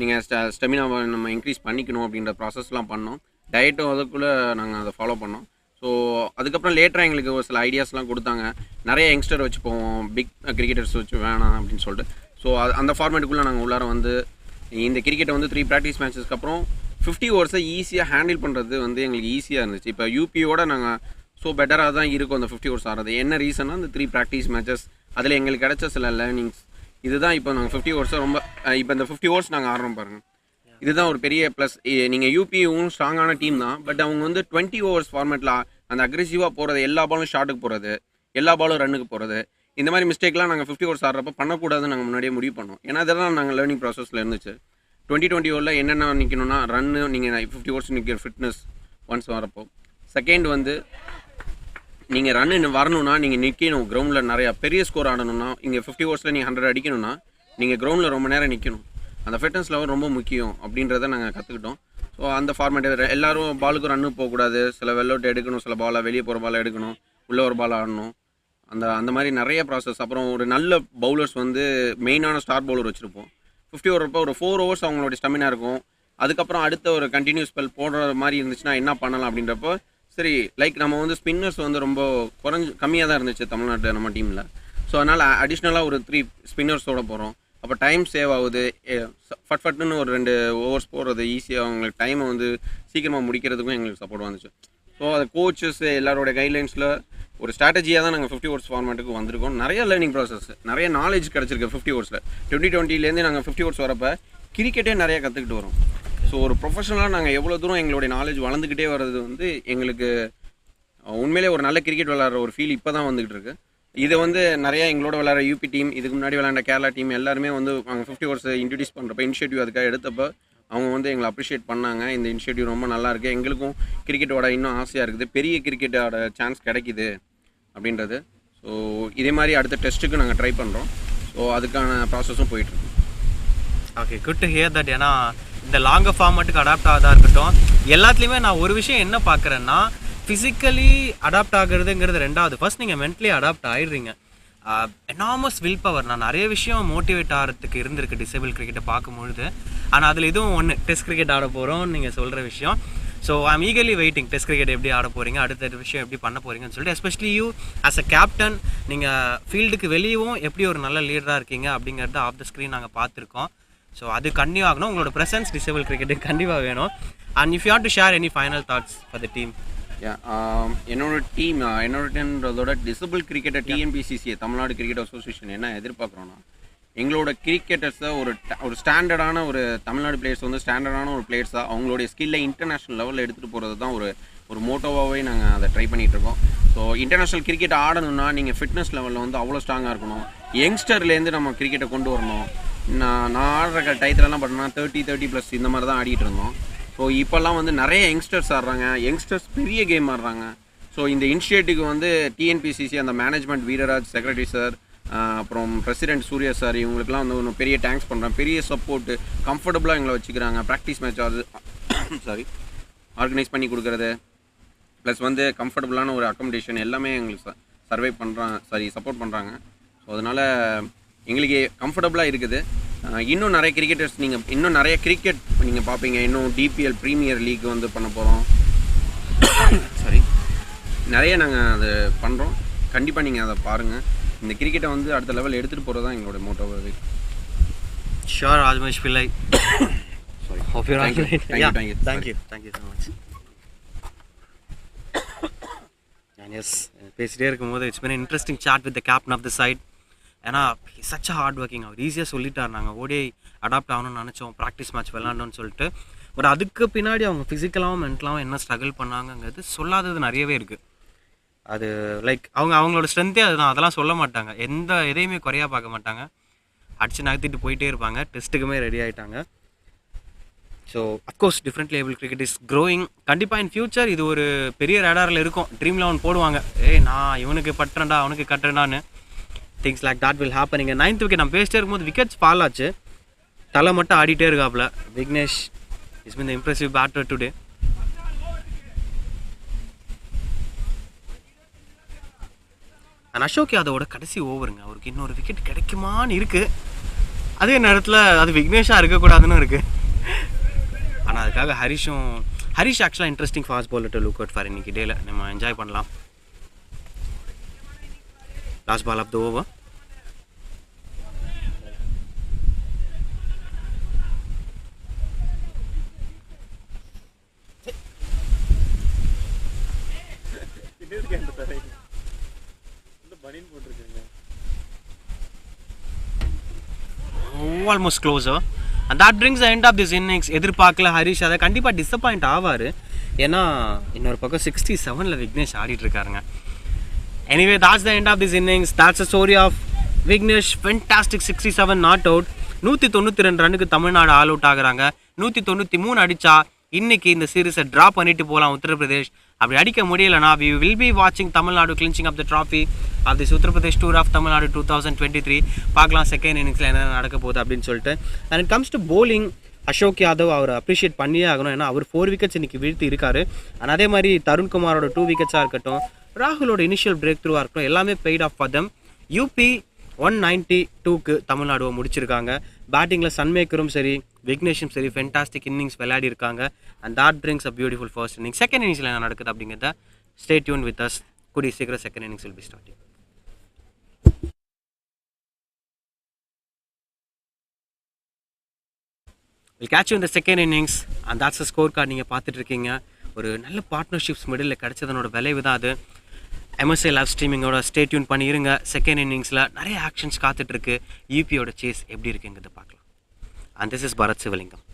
[SPEAKER 2] நீங்கள் ஸ்டெமினாவை நம்ம இன்க்ரீஸ் பண்ணிக்கணும் அப்படின்ற ப்ராசஸ்லாம் பண்ணோம். டயட்டும் அதுக்குள்ளே நாங்கள் அதை ஃபாலோ பண்ணோம். ஸோ அதுக்கப்புறம் லேட்டராக எங்களுக்கு ஒரு சில ஐடியாஸ்லாம் கொடுத்தாங்க. நிறைய யங்ஸ்டர் வச்சு போவோம், பிக் கிரிக்கெட்டர்ஸ் வச்சு வேணாம் அப்படின்னு சொல்லிட்டு. ஸோ அந்த ஃபார்மேட்டுக்குள்ளே நாங்கள் உள்ளார வந்து இந்த கிரிக்கெட்டை வந்து 3 ப்ராக்டிஸ் மேட்சஸ்க்கு அப்புறம் 50 ஓவர்ஸை ஈஸியாக ஹேண்டில் பண்ணுறது வந்து எங்களுக்கு ஈஸியாக இருந்துச்சு. இப்போ யூபியோட நாங்கள் ஸோ பெட்டராக தான் இருக்கும் அந்த 50 ஓவர்ஸ் ஆடுறது. என்ன ரீசன்னா அந்த 3 ப்ராக்டிஸ் மேட்சஸ் அதில் எங்களுக்கு கிடைச்ச சில லேர்னிங்ஸ் இதுதான். இப்போ நாங்கள் 50 ஓவர்ஸை ரொம்ப இப்போ இந்த 50 ஓவர்ஸ் நாங்கள் ஆடுறோம் பாருங்கள், இதுதான் ஒரு பெரிய ப்ளஸ். நீங்கள் யூபியும் ஸ்ட்ராங்கான டீம் தான், பட் அவங்க வந்து 20 ஓவர்ஸ் ஃபார்மேட்டில் அந்த அக்ரெசிவாக போகிறது, எல்லா பாலும் ஷாட்டுக்கு போகிறது, எல்லா பாலும் ரன்னுக்கு போகிறது, இந்த மாதிரி மிஸ்டேக்லாம் நாங்கள் 50 ஓவர்ஸ் ஆடுறப்ப பண்ணக்கூடாதுன்னு நாங்கள் முன்னாடியே முடிவு பண்ணோம். ஏன்னா அதெல்லாம் நாங்கள் லேர்னிங் ப்ராசஸில் இருந்துச்சு. 2020 ஓவரில் என்னென்ன நிற்கணும்னா ரன்னு, நீங்கள் 50 ஓவர்ஸ் நிற்கிற ஃபிட்னஸ் ஒன்ஸ் வரப்போ. செகண்ட் வந்து நீங்கள் ரன்னு வரணும்னா நீங்கள் நிற்கணும் கிரவுண்டில். நிறையா பெரிய ஸ்கோர் ஆடணும்னா இங்கே 50 ஓவர்ஸில் நீங்கள் 100 அடிக்கணும்னா நீங்கள் கிரவுண்டில் ரொம்ப நேரம் நிற்கணும். அந்த ஃபிட்னஸ் லெவல் ரொம்ப முக்கியம் அப்படின்றத நாங்கள் கற்றுக்கிட்டோம். ஸோ அந்த ஃபார்மேட் எல்லோரும் பாலுக்கு ரன்னு போகக்கூடாது, சில வெள்ளோட்டு எடுக்கணும், சில பாலை வெளியே போகிற பாலை எடுக்கணும், உள்ளே ஒரு பால் ஆடணும். அந்த மாதிரி நிறைய ப்ராசஸ். அப்புறம் ஒரு நல்ல பவுலர்ஸ் வந்து மெயினான ஸ்டார் பவுலர் வச்சுருப்போம். 50 ஓவரப்போ ஒரு 4 ஓவர்ஸ் அவங்களோட ஸ்டெமினா இருக்கும். அதுக்கப்புறம் அடுத்த ஒரு கண்டினியூஸ் ஸ்பெல் போடுற மாதிரி இருந்துச்சுன்னா என்ன பண்ணலாம் அப்படின்றப்போ, சரி லைக் நம்ம வந்து ஸ்பின்னர்ஸ் வந்து ரொம்ப கம்மியாக தான் இருந்துச்சு தமிழ்நாட்டு நம்ம டீமில். ஸோ அதனால் அடிஷ்னலாக ஒரு 3 ஸ்பின்னர்ஸோட போகிறோம். அப்போ டைம் சேவ் ஆகுது. ஃபட்னு ஒரு 2 ஓவர்ஸ் போடுறது ஈஸியாக அவங்களுக்கு டைமை வந்து சீக்கிரமாக முடிக்கிறதுக்கும் எங்களுக்கு சப்போர்ட் வந்துச்சு. ஸோ அது கோச்சஸ் எல்லாரோட கைட்லைன்ஸில் ஒரு ஸ்ட்ராட்டஜியாக தான் நாங்கள் 50 ஓவர்ஸ் ஃபார்மேட்டுக்கு வந்திருக்கோம். நிறைய லேர்னிங் ப்ராசஸ், நிறைய நாலேஜ் கிடச்சிருக்கு 50 ஓவர்ஸில். 2020 நாங்கள் 50 ஓவர்ஸ் வரப்போ கிரிக்கெட்டே நிறையா கற்றுக்கிட்டு வரோம். ஸோ ஒரு ப்ரொஃபஷனலாக நாங்கள் எவ்வளோ தூரம் எங்களுடைய நாலேஜ் வளர்ந்துக்கிட்டே வர்றது வந்து எங்களுக்கு உண்மையிலே ஒரு நல்ல கிரிக்கெட் விளையாடுற ஒரு ஃபீல் இப்போ தான் வந்துகிட்டு இருக்கு. இது வந்து நிறையா எங்களோட விளையாடுற யூபி டீம், இதுக்கு முன்னாடி விளையாண்ட கேரளா டீம் எல்லாருமே வந்து நாங்கள் 50 ஓவர்ஸ் இன்ட்ரடியூஸ் பண்ணுறப்ப இனிஷியேட்டிவ் அதுக்காக எடுத்தப்போ அவங்க வந்து எங்களை அப்ரிஷியேட் பண்ணாங்க. இந்த இனிஷியேட்டிவ் ரொம்ப நல்லாயிருக்கு, எங்களுக்கும் கிரிக்கெட்டோட இன்னும் ஆசையாக இருக்குது, பெரிய கிரிக்கெட்டோட சான்ஸ் கிடைக்குது அப்படின்றது. ஸோ இதே மாதிரி அடுத்த டெஸ்ட்டுக்கு நாங்கள் ட்ரை பண்ணுறோம். ஸோ அதுக்கான ப்ராசஸும் போயிட்டுருக்கு.
[SPEAKER 1] Okay, good to hear that. ஏன்னா இந்த லாங்கர் ஃபார்மேட்டுக்கு அடாப்ட் ஆகதா இருக்கட்டும், எல்லாத்துலேயுமே நான் ஒரு விஷயம் என்ன பார்க்குறேன்னா, ஃபிசிக்கலி அடாப்ட் ஆகுறதுங்கிறது ரெண்டாவது. ஃபர்ஸ்ட் நீங்கள் மென்டலி அடாப்ட் ஆகிடுறீங்க. Enormous willpower. நான் நிறைய விஷயம் மோட்டிவேட் ஆகிறதுக்கு இருந்திருக்கு டிசேபிள் கிரிக்கெட்டை பார்க்கும்பொழுது. ஆனால் அதில் இதுவும் ஒன்று, டெஸ்ட் கிரிக்கெட் ஆட போகிறோம்னு நீங்கள் சொல்கிற விஷயம். So I'm eagerly waiting, test cricket எப்படி ஆட போகிறீங்க, அடுத்த விஷயம் எப்படி பண்ண போகிறீங்கன்னு சொல்லிட்டு. Especially you as a captain, நீங்கள் ஃபீல்டுக்கு வெளியவும் எப்படி ஒரு நல்ல லீடராக இருக்கீங்க அப்படிங்கிறத ஆஃப் த ஸ்க்ரீன் நாங்கள் பார்த்துருக்கோம். ஸோ அது கண்டினியூ ஆகணும். உங்களோட ப்ரெசன்ஸ் டிசேபிள் கிரிக்கெட்டுக்கு கண்டிப்பாக வேணும். And if you have to share any final thoughts for the team.
[SPEAKER 2] என்னோட டீமோட டிசபிள் கிரிக்கெட்டை டிஎன்பிசிசி தமிழ்நாடு கிரிக்கெட் அசோசியேஷன் என்ன எதிர்பார்க்குறோன்னா, எங்களோட கிரிக்கெட்டர்ஸை ஒரு ஸ்டாண்டர்டான ஒரு தமிழ்நாடு பிளேயர்ஸ் வந்து ஸ்டாண்டர்டான ஒரு பிளேயர்ஸாக அவங்களுடைய ஸ்கில்லை இன்டர்நேஷ்னல் லெவலில் எடுத்துகிட்டு போகிறது தான் ஒரு மோட்டோவாகவே நாங்கள் அதை ட்ரை பண்ணிகிட்ருக்கோம். ஸோ இன்டர்நேஷ்னல் கிரிக்கெட் ஆடணும்னா நீங்கள் ஃபிட்னஸ் லெவலில் வந்து அவ்வளோ ஸ்ட்ராங்காக இருக்கணும். யங்ஸ்டர்லேருந்து நம்ம கிரிக்கெட்டை கொண்டு வரணும். நான் ஆடுற டயத்துலலாம் பார்த்தோம்னா 30+ இந்த மாதிரி தான் ஆடிட்டு இருந்தோம். ஸோ இப்போல்லாம் வந்து நிறைய யங்ஸ்டர்ஸ் ஆடுறாங்க, யங்ஸ்டர்ஸ் பெரிய கேம் ஆடுறாங்க. ஸோ இந்த இனிஷியேட்டிவ்க்கு வந்து டிஎன்பிசிசி அந்த மேனேஜ்மெண்ட் வீரராஜ், செக்ரட்டரி சார், அப்புறம் பிரசிடென்ட் சூர்யா சார், இவங்களுக்குலாம் வந்து ஒன்று பெரிய தேங்க்ஸ் பண்ணுறேன். பெரிய சப்போர்ட்டு, கம்ஃபர்டபுளாக எங்களை வச்சுக்கிறாங்க. ப்ராக்டிஸ் மேட்ச் ஆர்கனைஸ் பண்ணி கொடுக்குறது, ப்ளஸ் வந்து கம்ஃபர்டபுளான ஒரு அக்கமடேஷன் எல்லாமே எங்களுக்கு சப்போர்ட் பண்ணுறாங்க. ஸோ அதனால் எங்களுக்கு கம்ஃபர்டபுளாக இருக்குது. இன்னும் நிறைய கிரிக்கெட்டர்ஸ் இன்னும் நிறைய கிரிக்கெட் நீங்கள் பார்ப்பீங்க. இன்னும் டிபிஎல் ப்ரீமியர் லீக் வந்து பண்ண போகிறோம். நிறைய நாங்கள் அதை பண்ணுறோம். கண்டிப்பாக நீங்கள் அதை பாருங்கள். இந்த கிரிக்கெட்டை வந்து அடுத்த லெவல் எடுத்துகிட்டு போகிறது தான் எங்களோட மோட்டோவாகவே.
[SPEAKER 1] ஷுர் ராஜ்மேஷ் பிள்ளை.
[SPEAKER 2] Hope you're all right.
[SPEAKER 1] Thank you so much. And yes, பேசிட்டே இருக்கும்போது it's been an interesting chat with the captain of the side. ஏன்னா சச் ஹார்ட் ஒர்க்கிங். அவர் ஈஸியாக சொல்லிட்டார், நாங்கள் ஓடி அடாப்ட் ஆகணும்னு நினச்சோம், ப்ராக்டிஸ் மேட்ச் விளாண்டோன்னு சொல்லிட்டு. பட் அதுக்கு பின்னாடி அவங்க ஃபிசிக்கலாகவும் மென்டலாகவும் என்ன ஸ்ட்ரகிள் பண்ணாங்கங்கிறது சொல்லாதது நிறையவே இருக்குது. அது லைக் அவங்களோட ஸ்ட்ரென்த்தே அதுதான். அதெல்லாம் சொல்ல மாட்டாங்க, எதையுமே குறையாக பார்க்க மாட்டாங்க, அடிச்சு நகர்த்திட்டு போயிட்டே இருப்பாங்க. டெஸ்ட்டுக்குமே ரெடி ஆகிட்டாங்க. So of course different label cricket is growing. கண்டிப்பாக இன் ஃபியூச்சர் இது ஒரு பெரிய ரேடாரில் இருக்கும். ட்ரீம் 11 போடுவாங்க, நான் இவனுக்கு பட்டுறேன்டா அவனுக்கு கட்டுறேன்டான்னு. Things like that will happen. இங்கே 9th விக்கெட் நம்ம பேசிட்டே இருக்கும்போது விக்கெட்ஸ் ஃபால் ஆச்சு. தலை மட்டும் ஆடிட்டே இருக்காப்புல. Vignesh is been the impressive batter today. Ashok யாதவோட கடைசி ஓவருங்க, அவருக்கு இன்னொரு விக்கெட் கிடைக்குமான்னு இருக்குது. அதே நேரத்தில் அது விக்னேஷாக இருக்கக்கூடாதுன்னு இருக்குது. ஆனால் அதுக்காக ஹரிஷ் ஆக்சுவலாக interesting fast bowler to look out for இன்னைக்கு டேல. நம்ம என்ஜாய் பண்ணலாம். Last ball of the over. Almost closer. And that brings the end of this innings. எதிர்பார்க்கல ஹரிஷ் அதை கண்டிப்பாக டிசப்பாயிண்ட் ஆவார். ஏன்னா இன்னொரு பக்கம் 67 விக்னேஷ் ஆடிட்டுருக்காருங்க. Anyway that's the end of this innings. That's the story of Vignesh. Fantastic 67 not out. 192 ரன்னுக்கு தமிழ்நாடு ஆல் அவுட் ஆகுறாங்க. 193 அடித்தா இன்னைக்கு இந்த சீரீஸை ட்ரா பண்ணிட்டு போகலாம் உத்தரப்பிரதேஷ். அப்படி அடிக்க முடியலனா we will be watching Tamil Nadu clinching up the trophy of this Uttar Pradesh tour of Tamil Nadu 2023. பார்க்கலாம் செகண்ட் இன்னிங்ஸில் என்ன நடக்க போகுது அப்படின்னு சொல்லிட்டு. And it comes to bowling, Ashok Yadav அவர் அப்ரிஷியேட் பண்ணியே ஆகணும். ஏன்னா அவர் 4 விக்கெட்ஸ் இன்றைக்கி வீழ்த்தி இருக்காரு. அண்ட் அதே மாதிரி தருண்குமாரோட 2 விக்கெட்ஸாக இருக்கட்டும், ராகுலோட இனிஷியல் பிரேக் த்ரூவாக இருக்கட்டும், எல்லாமே paid off for them. UP 192க்கு தமிழ்நாடுவை முடிச்சிருக்காங்க. பேட்டிங்கில் சன்மேக்கரும் சரி விக்னேஷும் சரி ஃபென்டாஸ்டிக் இன்னிங்ஸ் விளையாடி இருக்காங்க. And that brings a beautiful first innings. Second இன்னிங்ஸில் என்ன நடக்குது அப்படிங்கிறத ஸ்டே டியூன் வித் அஸ். கூடிய சீக்கிரம் second innings will be starting. Will catch you இந்த second innings. And that's a scorecard நீங்கள் பார்த்துட்டு இருக்கீங்க. ஒரு நல்ல பார்ட்னர்ஷிப்ஸ் மிடில் கிடைச்சதனோட விளைவு தான் அது. எம்எஸ்ஏ லைவ் ஸ்ட்ரீமிங்கோட ஸ்டே டியூன் பண்ணிடுங்க. செகண்ட் இன்னிங்ஸில் நிறைய ஆக்ஷன்ஸ் காத்துட்ருக்கு. யூபியோட சேஸ் எப்படி இருக்குங்கிறத பார்க்கலாம். And this is Bharath Sivalingam.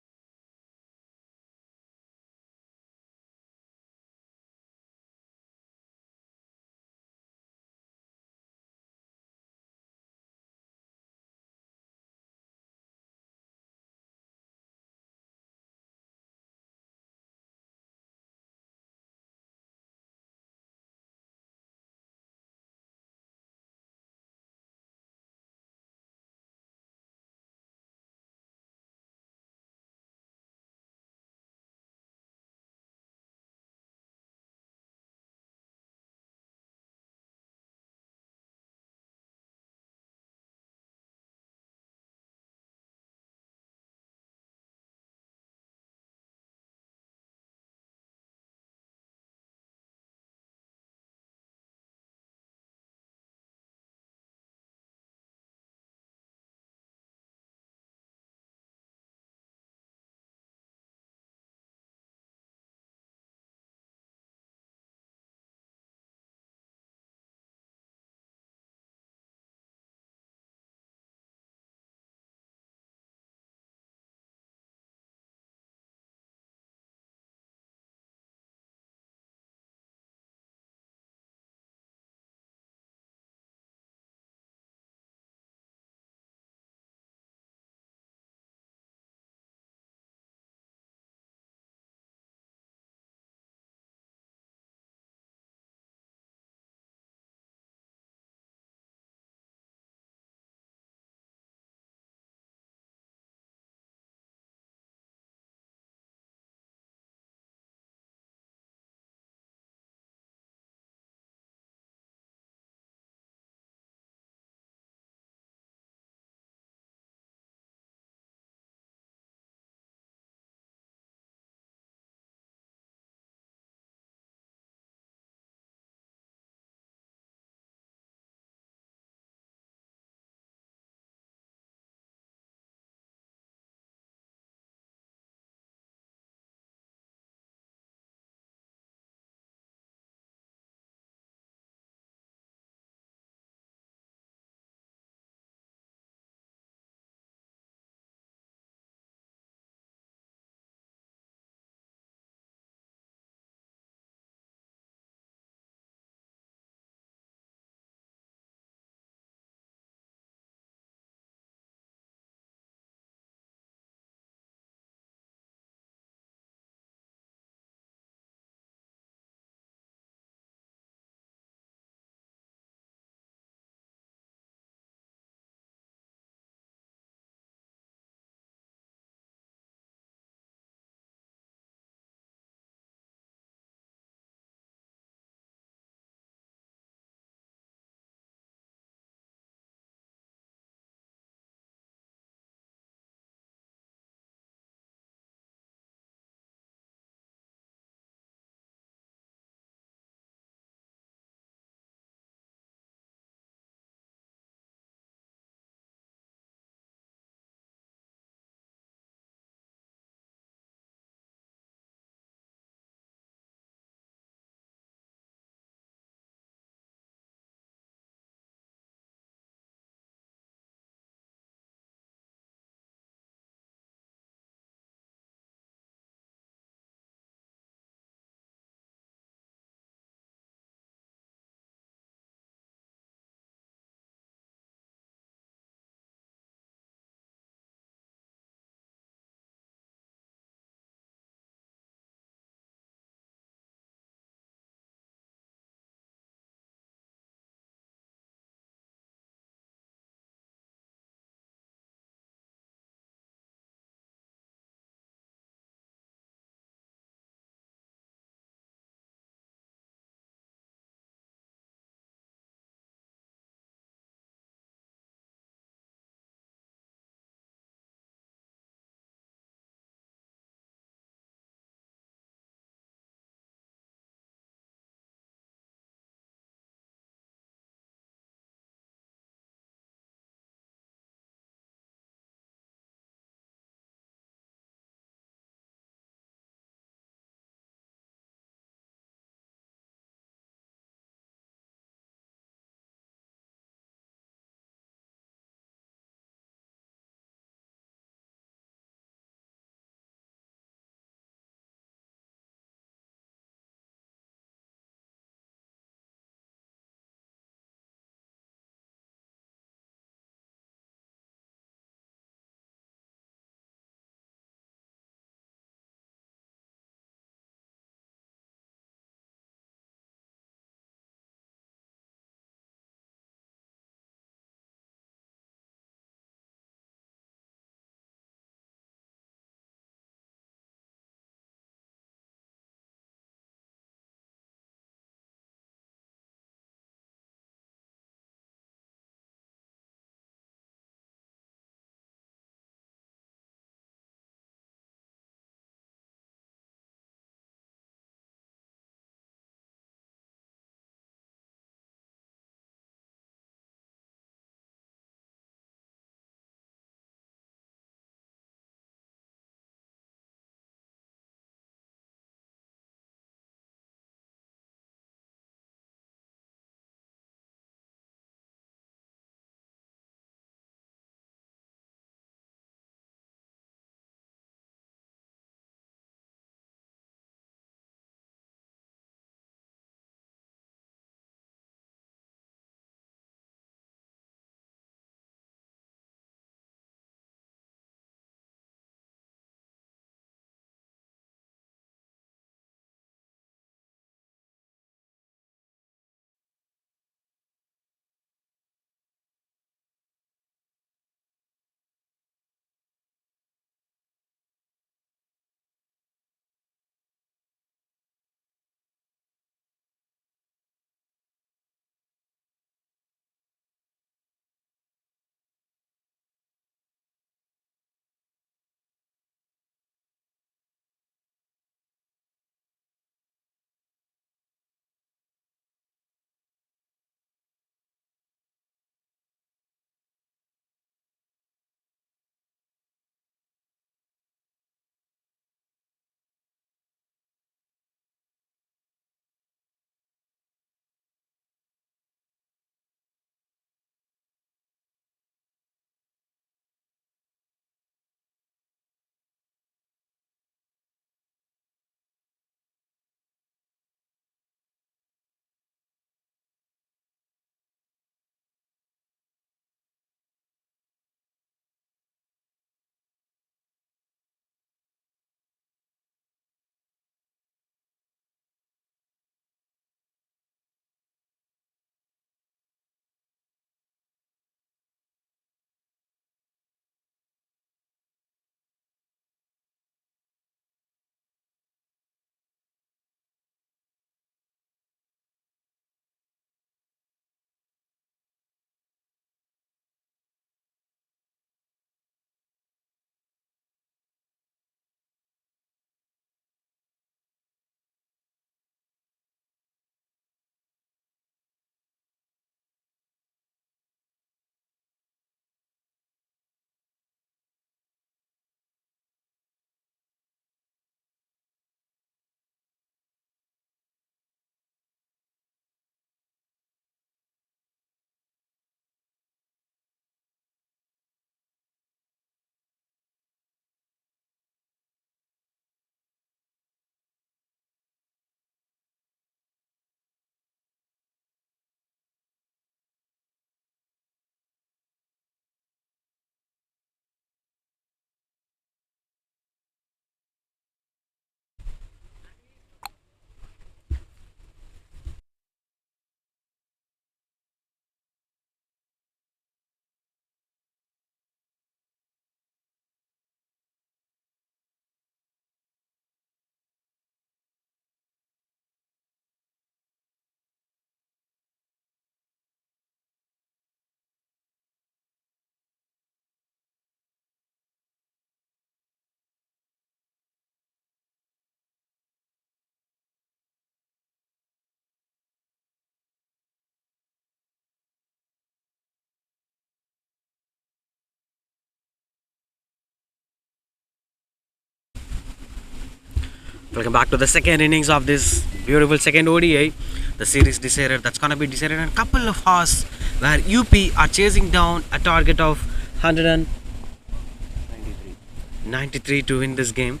[SPEAKER 1] Welcome back to the second innings of this beautiful second ODI. The series decided that's gonna be decided in a couple of hours, where UP are chasing down a target of 193 to win this game.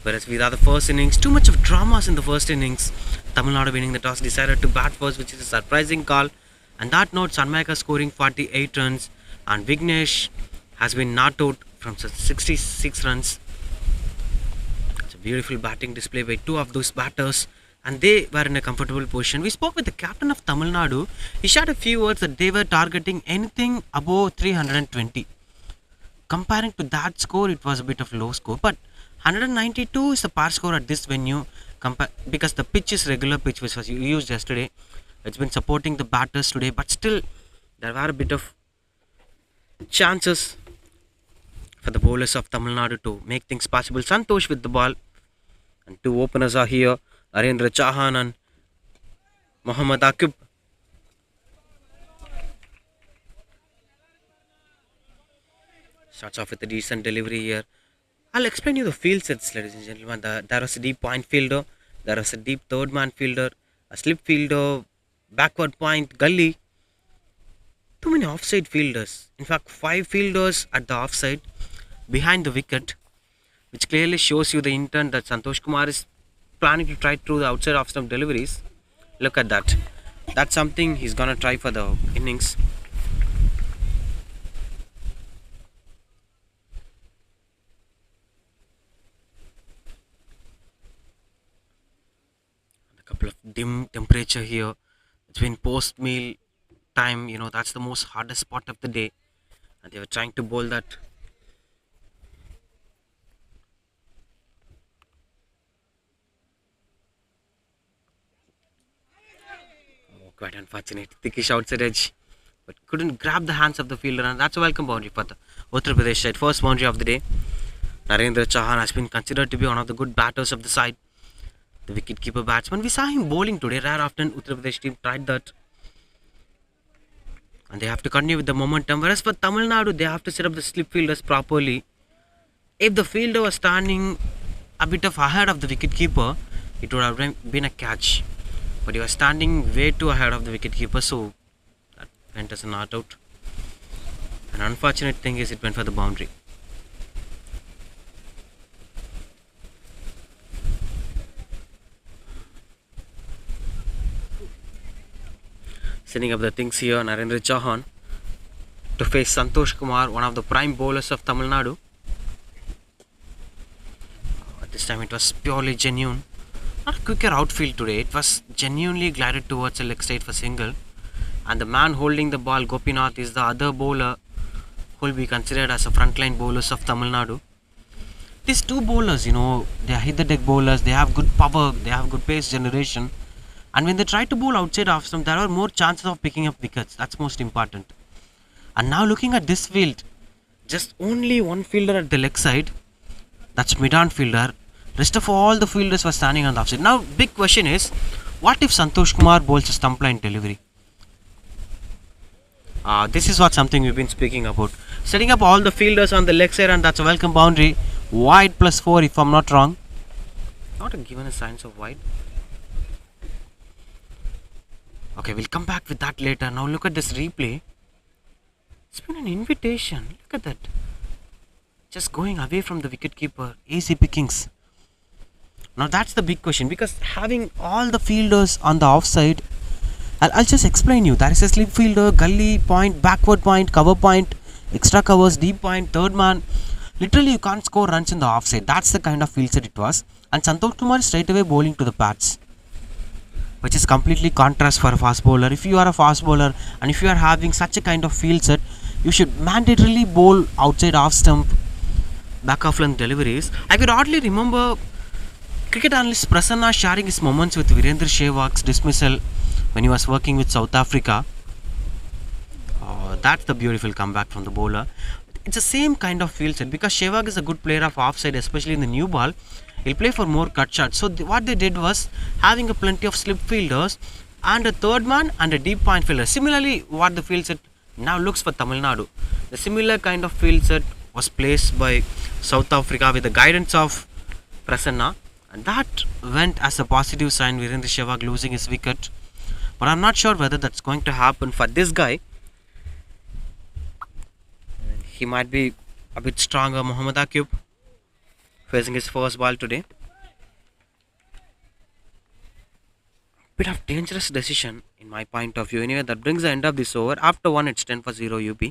[SPEAKER 1] Whereas with the first innings, too much of dramas in the first innings. Tamil Nadu winning the toss decided to bat first, which is a surprising call. And that note, Sanmaika scoring 48 runs, and Vignesh has been not out from 66 runs. It's a beautiful batting display by two of those batters, and they were in a comfortable position. We spoke with the captain of Tamil Nadu. He shared a few words that they were targeting anything above 320. Comparing to that score, it was a bit of low score, but 192 is the par score at this venue, because the pitch is regular pitch which was used yesterday. It's been supporting the batters today, but still there were a bit of chances for the bowlers of Tamil Nadu to make things possible. Santosh with the ball, and two openers are here, Narendra Chauhan and Mohammad Akib. Starts off with a decent delivery here. I'll explain you the field sets, ladies and gentlemen. There was a deep point fielder, there was a deep third man fielder, a slip fielder, backward point, gully. Too many offside fielders. In fact, 5 fielders at the offside behind the wicket, which clearly shows you the intent that Santosh Kumar is planning to try through the outside off stump deliveries. Look at that. That's something he's gonna try for the innings. A couple of dim temperature here. It's been post meal time, that's the most hardest spot of the day, and they were trying to bowl that. Oh, quite unfortunate. Thickish outside edge, but couldn't grab the hands of the fielder, and that's a welcome boundary for the Uttar Pradesh side. First boundary of the day. Narendra Chauhan has been considered to be one of the good batters of the side, the wicket-keeper batsman. We saw him bowling today. Rare often Uttar Pradesh team tried that, and they have to continue with the momentum. Whereas for Tamil Nadu, they have to set up the slip fielders properly. If the fielder was standing a bit of ahead of the wicket-keeper, it would have been a catch. But he was standing way too ahead of the wicket-keeper, so that went as a not out. An unfortunate thing is it went for the boundary. Setting up the things here, Narendra Chauhan to face Santosh Kumar, one of the prime bowlers of Tamil Nadu. This time it was purely genuine. Not a quicker outfield today. It was genuinely glided towards a leg side for single. And the man holding the ball, Gopinath, is the other bowler who will be considered as a frontline bowlers of Tamil Nadu. These two bowlers, they are hit the deck bowlers. They have good power. They have good pace generation. And when they try to bowl outside off stump, there are more chances of picking up wickets. That's most important. And now looking at this field, just only one fielder at the leg side. That's mid-on fielder. Rest of all the fielders were standing on the offside. Now, big question is, what if Santosh Kumar bowls a stump line delivery? This is what something we've been speaking about. Setting up all the fielders on the leg side, and that's a welcome boundary. Wide +4 if I'm not wrong. Not given a signs of wide. Okay, we'll come back with that later. Now look at this replay. It's been an invitation. Look at that. Just going away from the wicketkeeper. Easy pickings. Now that's the big question, because having all the fielders on the offside, I'll just explain you. There is a slip fielder, gully point, backward point, cover point, extra covers, deep point, third man. Literally you can't score runs in the offside. That's the kind of field set it was. And Santosh Kumar is straight away bowling to the pads, which is completely contrast for a fast bowler. If you are a fast bowler and if you are having such a kind of field set, you should mandatorily bowl outside off stump, back off length deliveries. I could oddly remember cricket analyst Prasanna sharing his moments with Virendra Sehwag's dismissal when he was working with South Africa. That's the beautiful comeback from the bowler. It's the same kind of field set, because Sehwag is a good player of offside, especially in the new ball. He'll play for more cut shots. So what they did was having a plenty of slip fielders and a third man and a deep point fielder. Similarly, what the field set now looks for Tamil Nadu. The similar kind of field set was placed by South Africa with the guidance of Prasanna, And that went as a positive sign, Virendra Sehwag losing his wicket. But I'm not sure whether that's going to happen for this guy. He might be a bit stronger, Mohammad Akib, facing his first ball today. Bit of dangerous decision in my point of view. Anyway, that brings the end of this over. After one, it's 10 for 0 UP.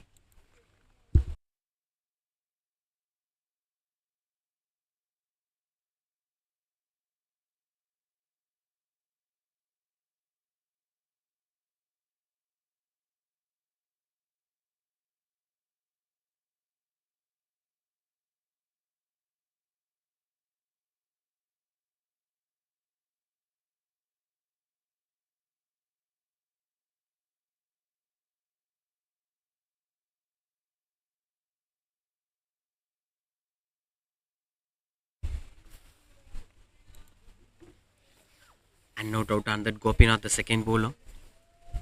[SPEAKER 1] And no doubt on that, Gopinath, the second bowler,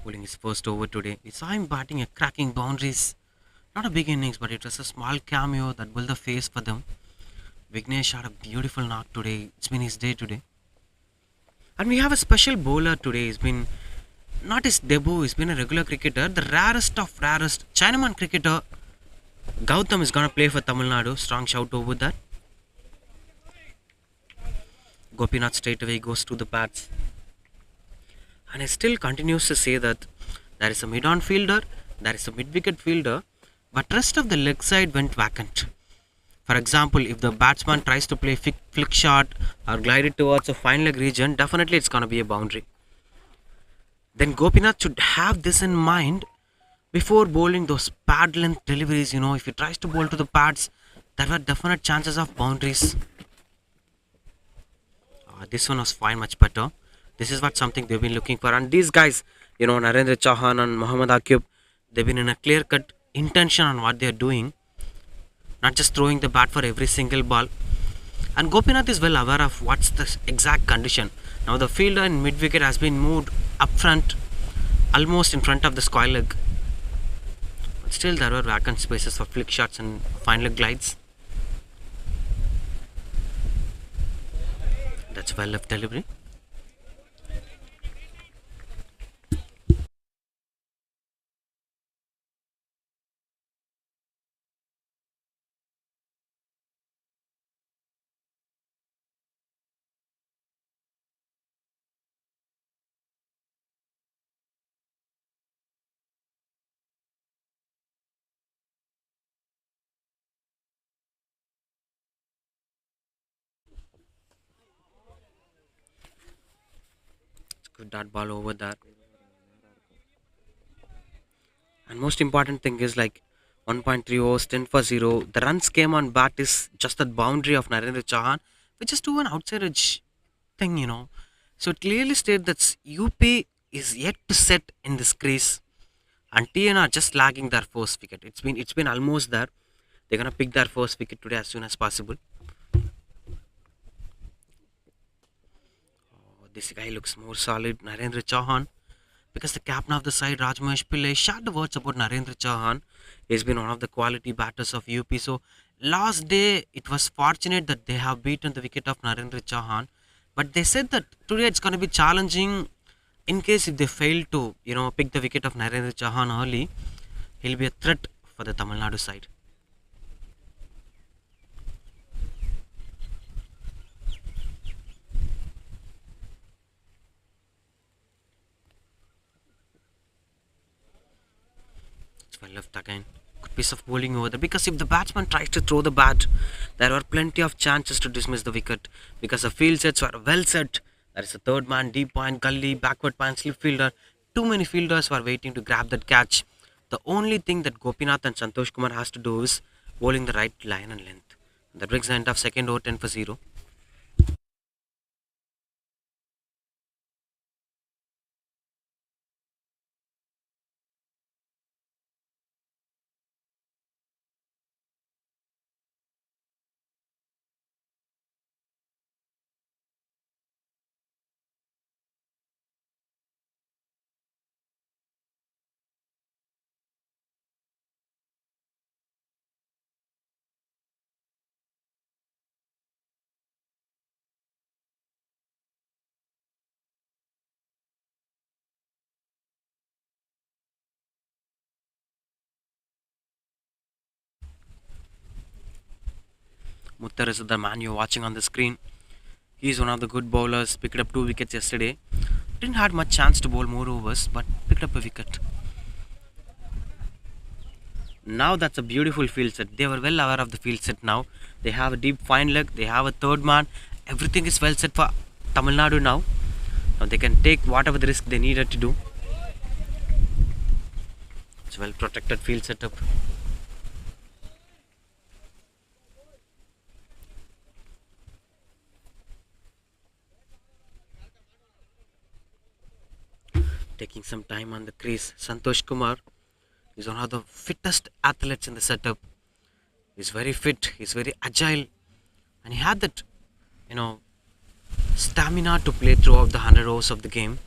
[SPEAKER 1] bowling his first over today. We saw him batting a cracking boundaries. Not a big innings, but it was a small cameo that built the face for them. Vignesh had a beautiful knock today. It's been his day today. And we have a special bowler today. He's been not his debut, he's been a regular cricketer. The rarest of rarest Chinaman cricketer. Gautam is gonna play for Tamil Nadu. Strong shout over that. Gopinath straight away goes to the bats. And he still continues to say that there is a mid-on fielder, there is a mid-wicket fielder, but rest of the leg side went vacant. For example, if the batsman tries to play flick shot or glide it towards a fine leg region, definitely it's gonna be a boundary. Then Gopinath should have this in mind before bowling those pad length deliveries. If he tries to bowl to the pads, there were definite chances of boundaries. This one was fine, much better. This is what something they've been looking for. And these guys, Narendra Chauhan and Mohammad Akib, they've been in a clear cut intention on what they're doing, not just throwing the bat for every single ball. And Gopinath is well aware of what's the exact condition. Now the fielder in mid wicket has been moved up front, almost in front of the square leg. But still, there were vacant spaces for flick shots and fine leg glides. That's well left delivery. It's good dot ball over there. And most important thing is like 1.3 overs, 10 for 0. The runs came on bat is just that boundary of Narendra Chauhan, which is to an outside edge thing. So it clearly states that UP is yet to set in this crease, and TN are just lagging their first wicket. It's been almost there. They're gonna pick their first wicket today as soon as possible. This guy looks more solid, Narendra Chauhan, because the captain of the side, Rajmahesh Pillai, shared the words about Narendra Chauhan. He's been one of the quality batters of UP. So last day, it was fortunate that they have beaten the wicket of Narendra Chauhan. But they said that today it's going to be challenging in case if they fail to, pick the wicket of Narendra Chauhan early. He'll be a threat for the Tamil Nadu side. It's well left again. Good piece of bowling over there. Because if the batsman tries to throw the bat, there are plenty of chances to dismiss the wicket. Because the field sets were well set. There is a third man, deep point, gully, backward point, slip fielder. Too many fielders were waiting to grab that catch. The only thing that Gopinath and Santosh Kumar has to do is bowling the right line and length. That brings the end of second over 10 for 0. Muttar is the man you're watching on the screen. He's one of the good bowlers. Picked up 2 wickets yesterday. Didn't had much chance to bowl more overs, but picked up a wicket. Now that's a beautiful field set. They were well aware of the field set now. They have a deep fine leg. They have a third man. Everything is well set for Tamil Nadu now. Now they can take whatever the risk they needed to do. It's a well protected field setup. Taking some time on the crease. Santosh Kumar is one of the fittest athletes in the setup. He's very fit. He's very agile, and he had that, you know, stamina to play throughout the 100 overs of the game.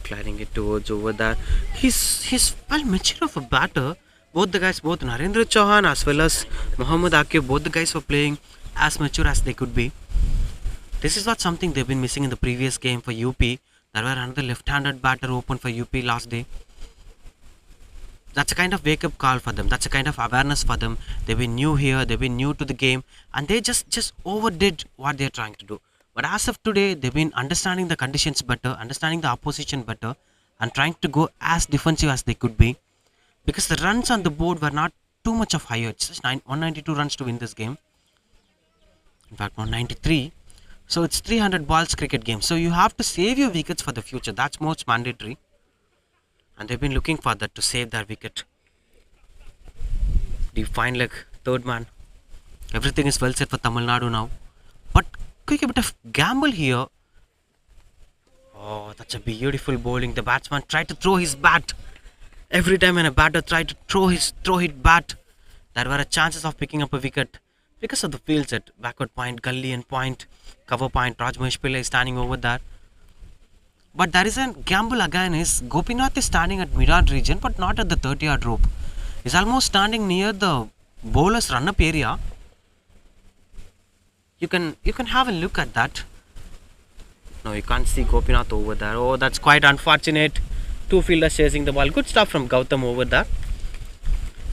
[SPEAKER 1] Clearing it towards over there. He's well mature of a batter. Both the guys, both Narendra Chauhan as well as Mohammad Akib, both the guys were playing as mature as they could be. This is not something they've been missing in the previous game for UP. There were another left-handed batter open for UP last day. That's a kind of wake-up call for them. That's a kind of awareness for them. They've been new here. They've been new to the game, and they just overdid what they're trying to do. But as of today, they've been understanding the conditions better, understanding the opposition better, and trying to go as defensive as they could be. Because the runs on the board were not too much of higher. It's just 192 runs to win this game. In fact, 193. So it's 300 balls cricket game. So you have to save your wickets for the future. That's most mandatory. And they've been looking for that to save their wicket. Deep fine leg, third man. Everything is well set for Tamil Nadu now. But quick a bit of gamble here. Oh, that's a beautiful bowling. The batsman tried to throw his bat. Every time when a batter tried to throw his bat, there were chances of picking up a wicket. Because of the field set, backward point, gully and point, cover point, Rajmahesh Pillai is standing over there. But there is a gamble again is Gopinath is standing at mid-odd region but not at the 30-yard rope. He's almost standing near the bowler's run-up area. You can have a look at that. No, you can't see Gopinath over there. Oh, that's quite unfortunate. Two fielders chasing the ball. Good stuff from Gautam over there.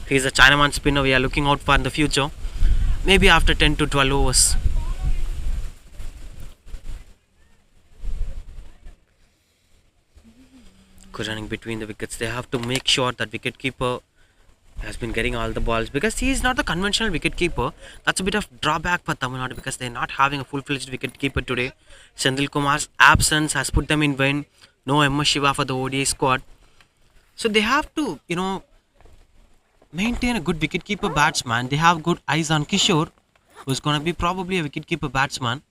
[SPEAKER 1] He's a Chinaman spinner we are looking out for in the future. Maybe after 10 to 12 overs. Good running between the wickets. They have to make sure that wicketkeeper has been getting all the balls because he is not the conventional wicketkeeper. That's a bit of drawback for Tamil Nadu because they're not having a full-fledged wicketkeeper today. Sendil Kumar's absence has put them in win. No MS Shiva for the ODI squad. So they have to, maintain a good wicketkeeper batsman. They have good eyes on Kishore, who's going to be probably a wicketkeeper batsman.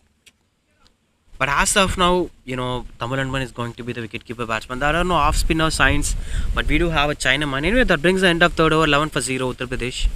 [SPEAKER 1] But as of now, Tamilanban is going to be the wicketkeeper batsman. There are no off-spinner signs, but we do have a Chinaman. Anyway, that brings the end of third over, 11 for 0, Uttar Pradesh.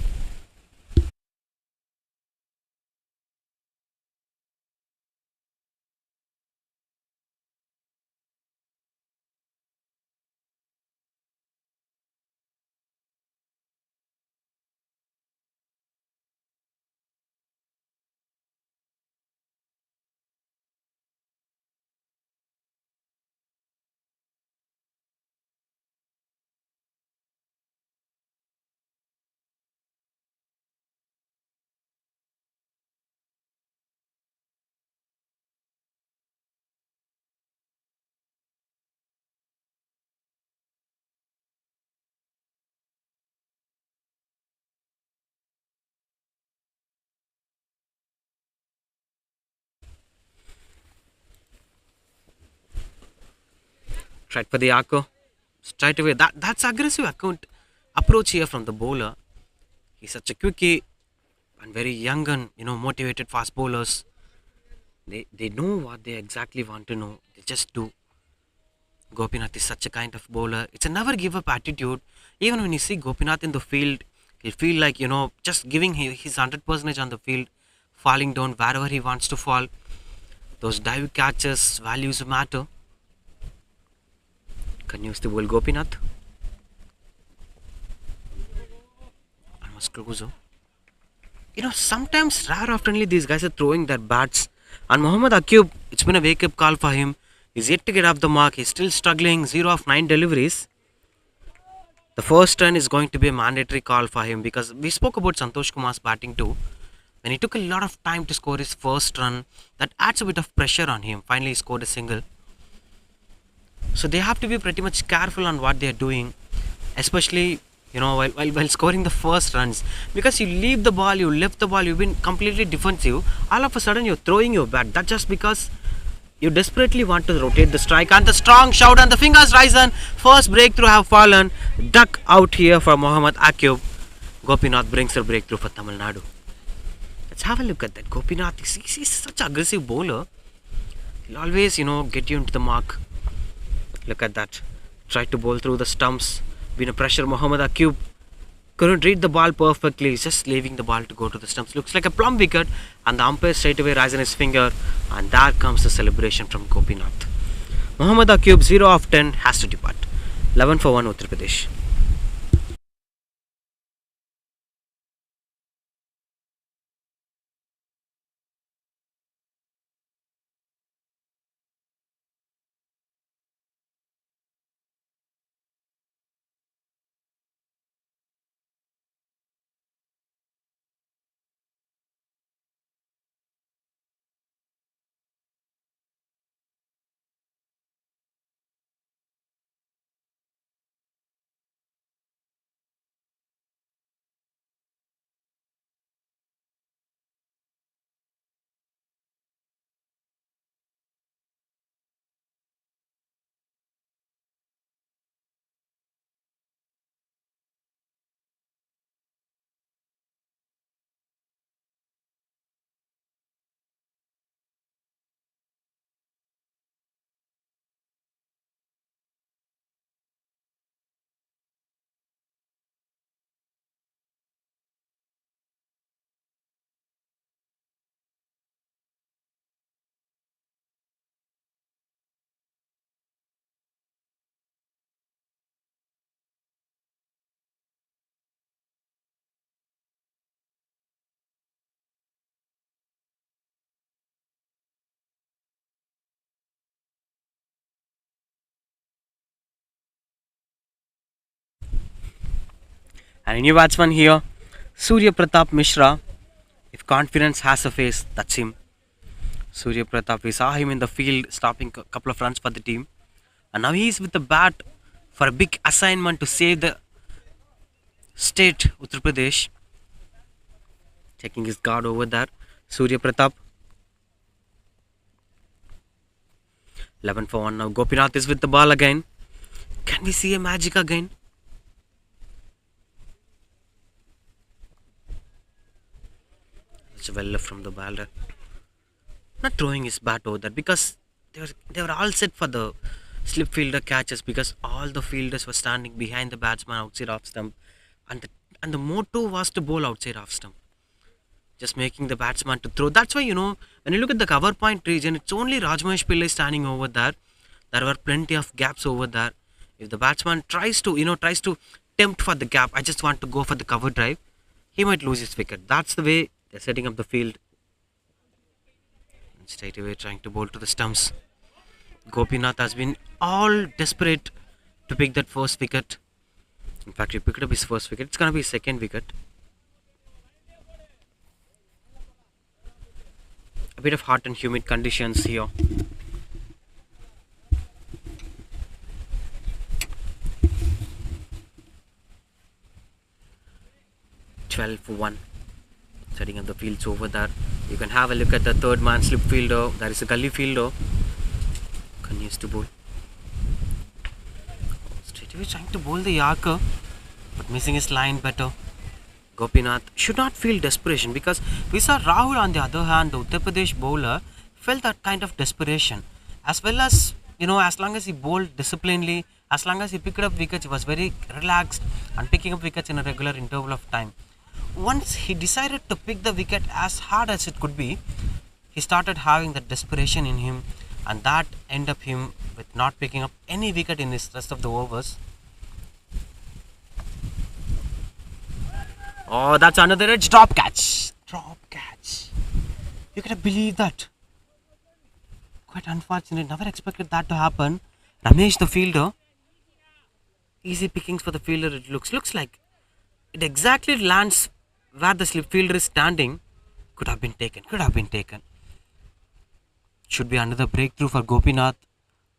[SPEAKER 1] Tried for the Yako. Straight away. That's aggressive approach here from the bowler. He's such a quickie and very young and motivated fast bowlers. They know what they exactly want to know. They just do. Gopinath is such a kind of bowler. It's a never give up attitude. Even when you see Gopinath in the field, he'll feel like just giving his 100% on the field, falling down wherever he wants to fall. Those dive catches, values matter. Continues the ball Gopinath. Almost closer. Sometimes rare oftenly these guys are throwing their bats. And Mohammad Akib, it's been a wake-up call for him. He's yet to get off the mark. He's still struggling. 0 of 9 deliveries. The first run is going to be a mandatory call for him because we spoke about Santosh Kumar's batting too. When he took a lot of time to score his first run, that adds a bit of pressure on him. Finally, he scored a single. So they have to be pretty much careful on what they're doing, especially while scoring the first runs, because you leave the ball, you left the ball, you've been completely defensive. All of a sudden, you're throwing your bat. That's just because you desperately want to rotate the strike, and the strong shout and the fingers risen. First breakthrough have fallen. Duck out here for Mohammad Akib. Gopinath brings a breakthrough for Tamil Nadu. Let's have a look at that. Gopinath, he's such an aggressive bowler. He'll always, get you into the mark. Look at that. Tried to bowl through the stumps. Been a pressure. Mohammad Akib couldn't read the ball perfectly. He's just leaving the ball to go to the stumps. Looks like a plum wicket. And the umpire straight away raising his finger. And there comes the celebration from Gopinath. Mohammad Akib 0 of 10 has to depart. 11 for 1 Uttar Pradesh. And a new batsman here, Surya Pratap Mishra. If confidence has a face, that's him. Surya Pratap, we saw him in the field stopping a couple of runs for the team. And now he's with the bat for a big assignment to save the state, Uttar Pradesh. Checking his guard over there. Surya Pratap. 11 for 1 now. Gopinath is with the ball again. Can we see a magic again? It's well left from the batter. Not throwing his bat over there because they were all set for the slip fielder catches, because all the fielders were standing behind the batsman outside off stump, and the motto was to bowl outside off stump, just making the batsman to throw. That's why when you look at the cover point region, it's only Rajmahesh Pillai standing over there. There were plenty of gaps over there. If the batsman tries to tempt for the gap, I just want to go for the cover drive, he might lose his wicket. That's the way they're setting up the field. And straight away trying to bowl to the stumps. Gopinath has been all desperate to pick that first wicket. In fact, he picked up his first wicket. It's going to be his second wicket. A bit of hot and humid conditions here. For 1. Setting up the fields over there. You can have a look at the third man slip fielder. There is a gully fielder. Continues to bowl. Straight away trying to bowl the Yorker, but missing his line better. Gopinath should not feel desperation, because we saw Rahul on the other hand, the Uttar Pradesh bowler, felt that kind of desperation. As well as, as long as he bowled disciplinedly, as long as he picked up wickets, he was very relaxed and picking up wickets in a regular interval of time. Once he decided to pick the wicket as hard as it could be, he started having that desperation in him, and that ended up him with not picking up any wicket in his rest of the overs. Oh, that's another edge. Drop catch. Drop catch. You cannot believe that. Quite unfortunate. Never expected that to happen. Ramesh, the fielder. Easy pickings for the fielder. It looks like it exactly lands where the slip fielder is standing. Could have been taken. Could have been taken. Should be another breakthrough for Gopinath.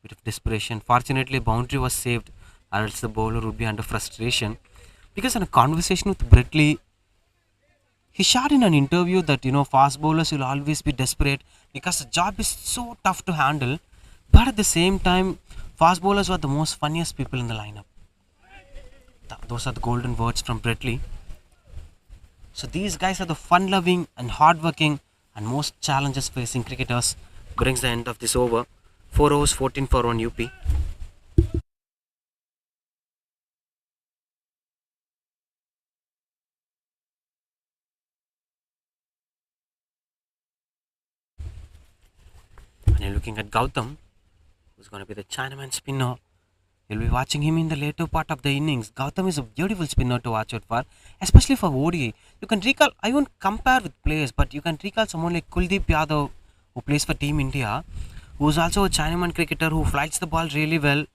[SPEAKER 1] Bit of desperation. Fortunately, boundary was saved, or else the bowler would be under frustration. Because in a conversation with Britley, he shared in an interview that fast bowlers will always be desperate because the job is so tough to handle. But at the same time, fast bowlers were the most funniest people in the lineup. Those are the golden words from Britley. So these guys are the fun-loving and hard-working and most challenges facing cricketers. Brings the end of this over. 4 overs, 14 for 1 UP. And you're looking at Gautam, who's going to be the Chinaman spinner. You'll be watching him in the later part of the innings. Gautam is a beautiful spinner to watch out for, especially for ODI. You can recall, I won't compare with players, but you can recall someone like Kuldeep Yadav, who plays for Team India, who is also a Chinaman cricketer who flights the ball really well.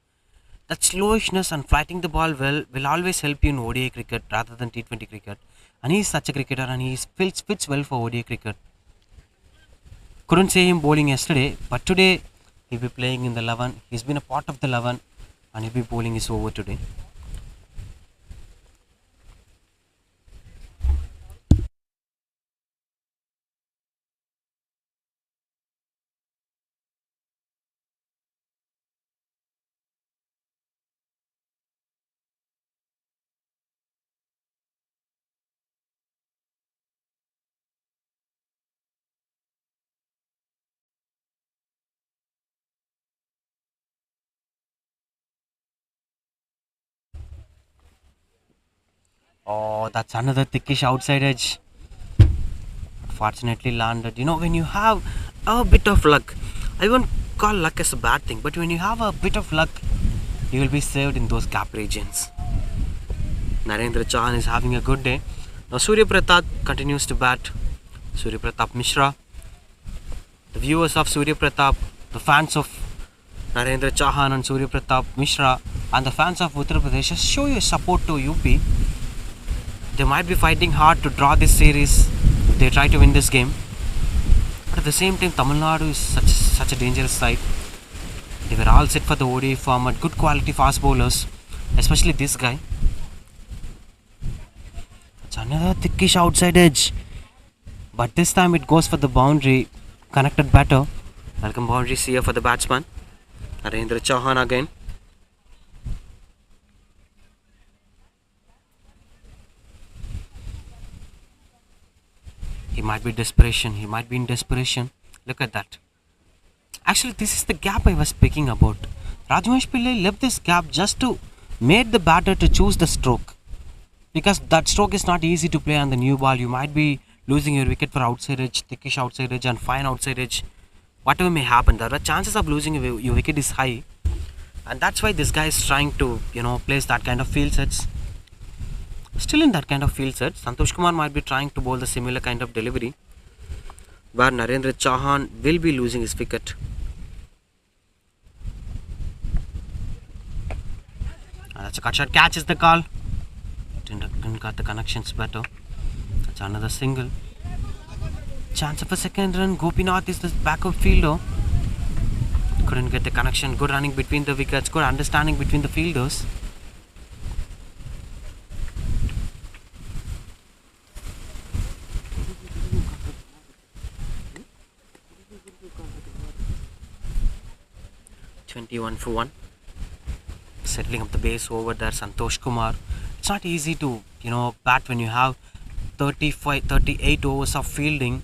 [SPEAKER 1] That slowishness and flighting the ball well will always help you in ODI cricket rather than T20 cricket. And he is such a cricketer and fits well for ODI cricket. Couldn't say him bowling yesterday, but today he'll be playing in the 11. He's been a part of the 11 and he'll be bowling his over today. Oh, that's another thickish outside edge. Fortunately landed. When you have a bit of luck, I won't call luck as a bad thing, but when you have a bit of luck, you will be saved in those gap regions. Narendra Chauhan is having a good day. Now Surya Pratap continues to bat. Surya Pratap Mishra. The viewers of Surya Pratap, the fans of Narendra Chauhan and Surya Pratap Mishra, and the fans of Uttar Pradesh show your support to UP. They might be fighting hard to draw this series if they try to win this game. But at the same time, Tamilnadu is such a dangerous side. They were all set for the ODI format, good quality fast bowlers, especially this guy. It's another thickish outside edge. But this time it goes for the boundary, connected better. Welcome boundary here for the batsman. Narendra Chauhan again. He might be desperation. He might be in desperation. Look at that. Actually, this is the gap I was speaking about. Rajmesh Pillai left this gap just to make the batter to choose the stroke. Because that stroke is not easy to play on the new ball. You might be losing your wicket for outside edge, thickish outside edge and fine outside edge. Whatever may happen, the chances of losing your wicket is high. And that's why this guy is trying to, place that kind of field sets. Still in that kind of field set, Santosh Kumar might be trying to bowl the similar kind of delivery, where Narendra Chauhan will be losing his wicket. That's a cut shot, catches the call. Didn't got the connections better. That's another single. Chance of a second run. Gopinath is the backup fielder. Couldn't get the connection. Good running between the wickets. Good understanding between the fielders. One for 1. Settling up the base over there, Santosh Kumar. It's not easy to, bat when you have 38 overs of fielding.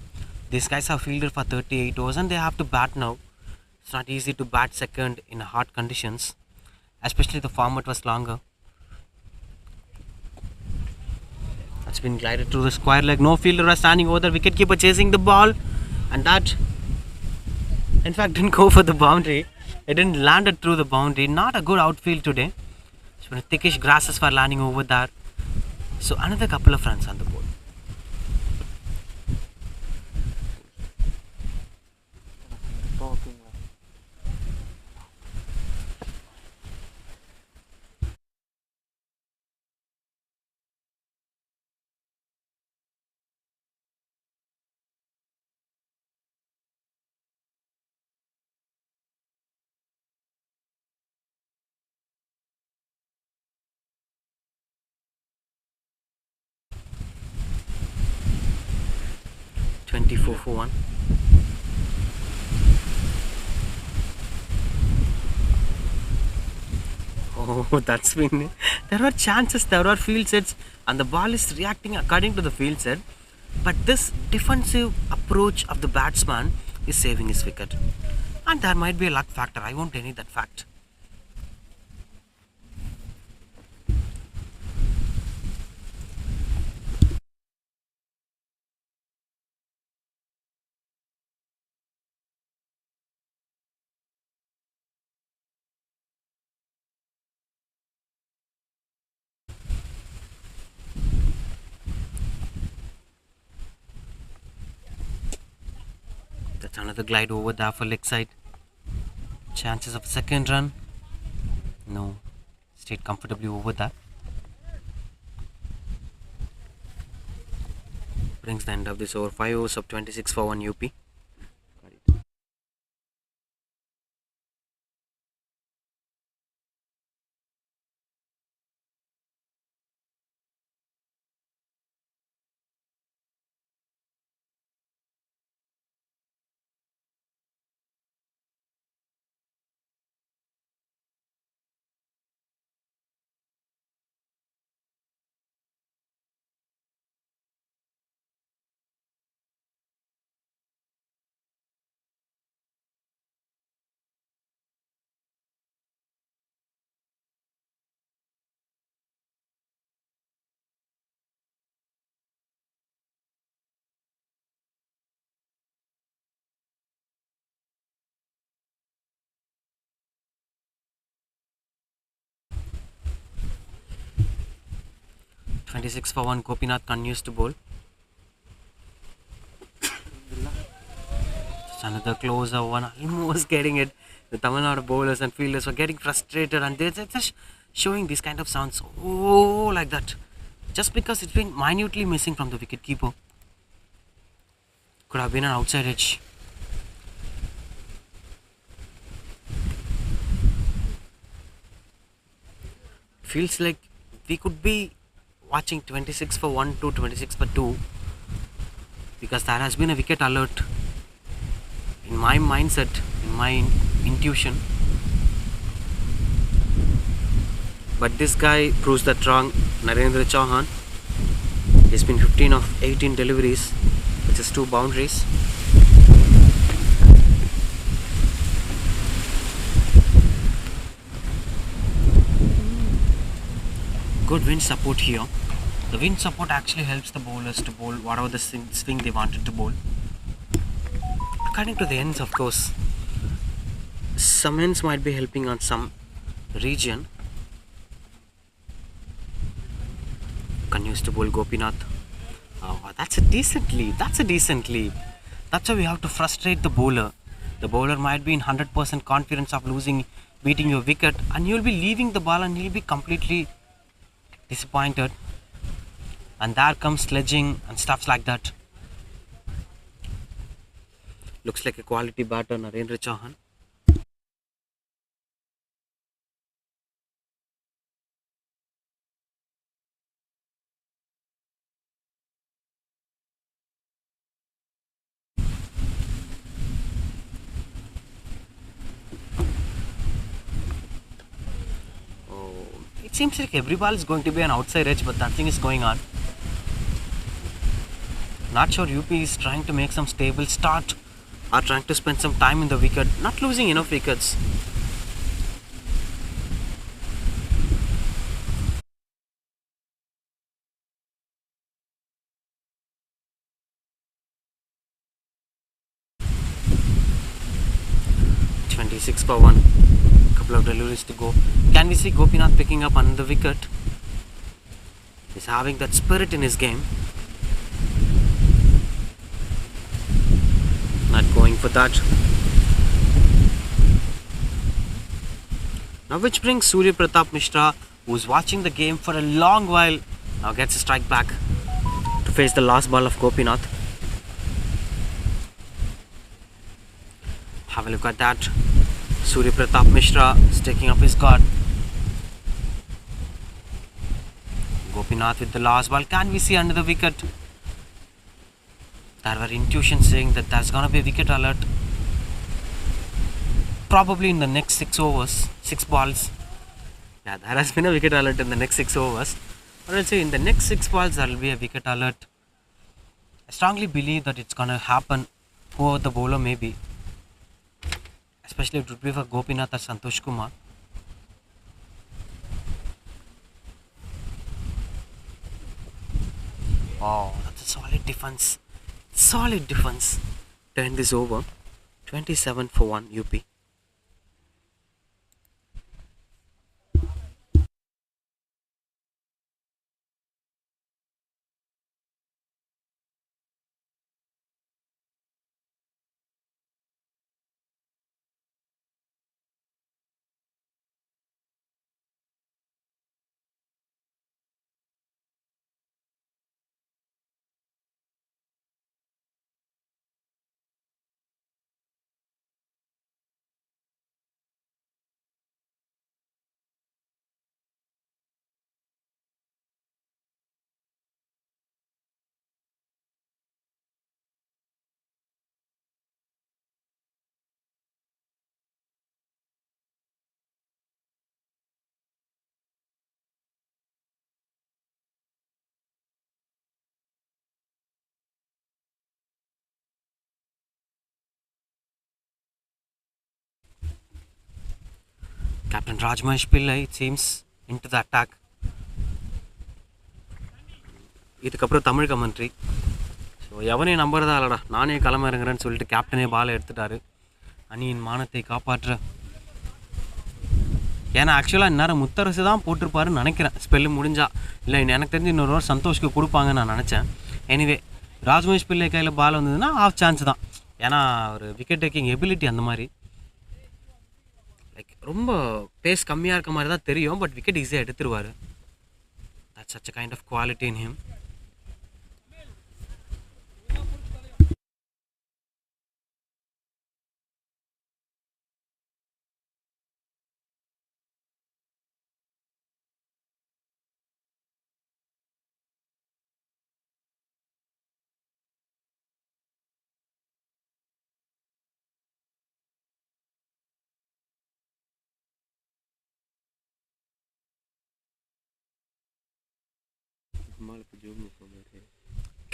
[SPEAKER 1] These guys have fielded for 38 overs and they have to bat now. It's not easy to bat second in hard conditions, especially the format was longer. That's been glided through the square leg. No fielder was standing over the wicketkeeper chasing the ball, and that, in fact, didn't go for the boundary. It didn't land it through the boundary. Not a good outfield today. It's been thickish grasses were landing over there. So another couple of runs on the board. 24 for 1. Oh, that's been. There are chances, there are field sets, and the ball is reacting according to the field set. But this defensive approach of the batsman is saving his wicket. And there might be a luck factor. I won't deny that fact. That's another glide over there for leg side. Chances of second run? No. Stayed comfortably over that. Brings the end of this over. 5 overs of 26 for 1 UP. 26 for 1. Gopinath continues to bowl. Just another closer one. Almost getting it. The Tamilnadu bowlers and fielders were getting frustrated, and they're just showing these kind of sounds. Oh, like that. Just because it's been minutely missing from the wicket keeper. Could have been an outside edge. Feels like we could be watching 26 for 1 to 26 for 2, because there has been a wicket alert in my mindset, in my intuition. But this guy proves that wrong. Narendra Chauhan. He's been 15 of 18 deliveries, which is 2 boundaries. Good wind support here. The wind support actually helps the bowlers to bowl whatever the swing they wanted to bowl. According to the ends, of course, some ends might be helping on some region. Continues to bowl Gopinath. Oh, that's a decent lead. That's a decent lead. That's why we have to frustrate the bowler. The bowler might be in 100% confidence of beating your wicket, and you'll be leaving the ball and you'll be completely disappointed. And there comes sledging and stuffs like that. Looks like a quality batter, Narendra Chauhan. Oh, it seems like every ball is going to be an outside edge, but nothing is going on. Not sure UP is trying to make some stable start or trying to spend some time in the wicket, not losing enough wickets. Six for 1. Couple of deliveries to go. Can we see Gopinath picking up another wicket? He's having that spirit in his game. Not going for that. Now which brings Surya Pratap Mishra, who's watching the game for a long while, now gets a strike back to face the last ball of Gopinath. Have a look at that. Surya Pratap Mishra is taking up his guard. Gopinath with the last ball. Can we see another wicket? There were intuitions saying that there's gonna be a wicket alert probably in the next 6 overs, 6 balls. Yeah, there has been a wicket alert in the next 6 overs. But I'll say in the next 6 balls there will be a wicket alert. I strongly believe that it's gonna happen whoever the bowler may be. Especially it would be for Gopinath or Santosh Kumar. Oh, that's a solid defense. Solid defense. Turn this over. 27 for 1 UP. Captain Rajmahesh Pillai, it seems, into the attack. இதுக்கப்புறம் Tamil commentary. So எவனையும் நம்புறதா இல்லடா, நானே கிளம்ப இறங்குறேன்னு சொல்லிட்டு கேப்டனே பாலை எடுத்துட்டாரு. அணியின் மானத்தை காப்பாற்ற. ஏன்னா ஆக்சுவலாக இந்நேரம் முத்தரசு தான் போட்டிருப்பாருன்னு நினைக்கிறேன், ஸ்பெல்லு முடிஞ்சா. இல்லை எனக்கு தெரிஞ்சு இன்னொரு வாரம் சந்தோஷ்க்கு கொடுப்பாங்கன்னு நான் நினச்சேன். எனிவே ராஜ்மஹேஷ் பிள்ளை கையில் பால் வந்ததுன்னா ஆஃப் சான்ஸ் தான். ஏன்னா ஒரு விக்கெட் டேக்கிங் எபிலிட்டி அந்த மாதிரி. லைக் ரொம்ப பேஸ் கம்மியாக இருக்க மாதிரி தான் தெரியும், பட் விக்கெட் ஈஸியாக எடுத்துருவார். That's such a kind of quality in him.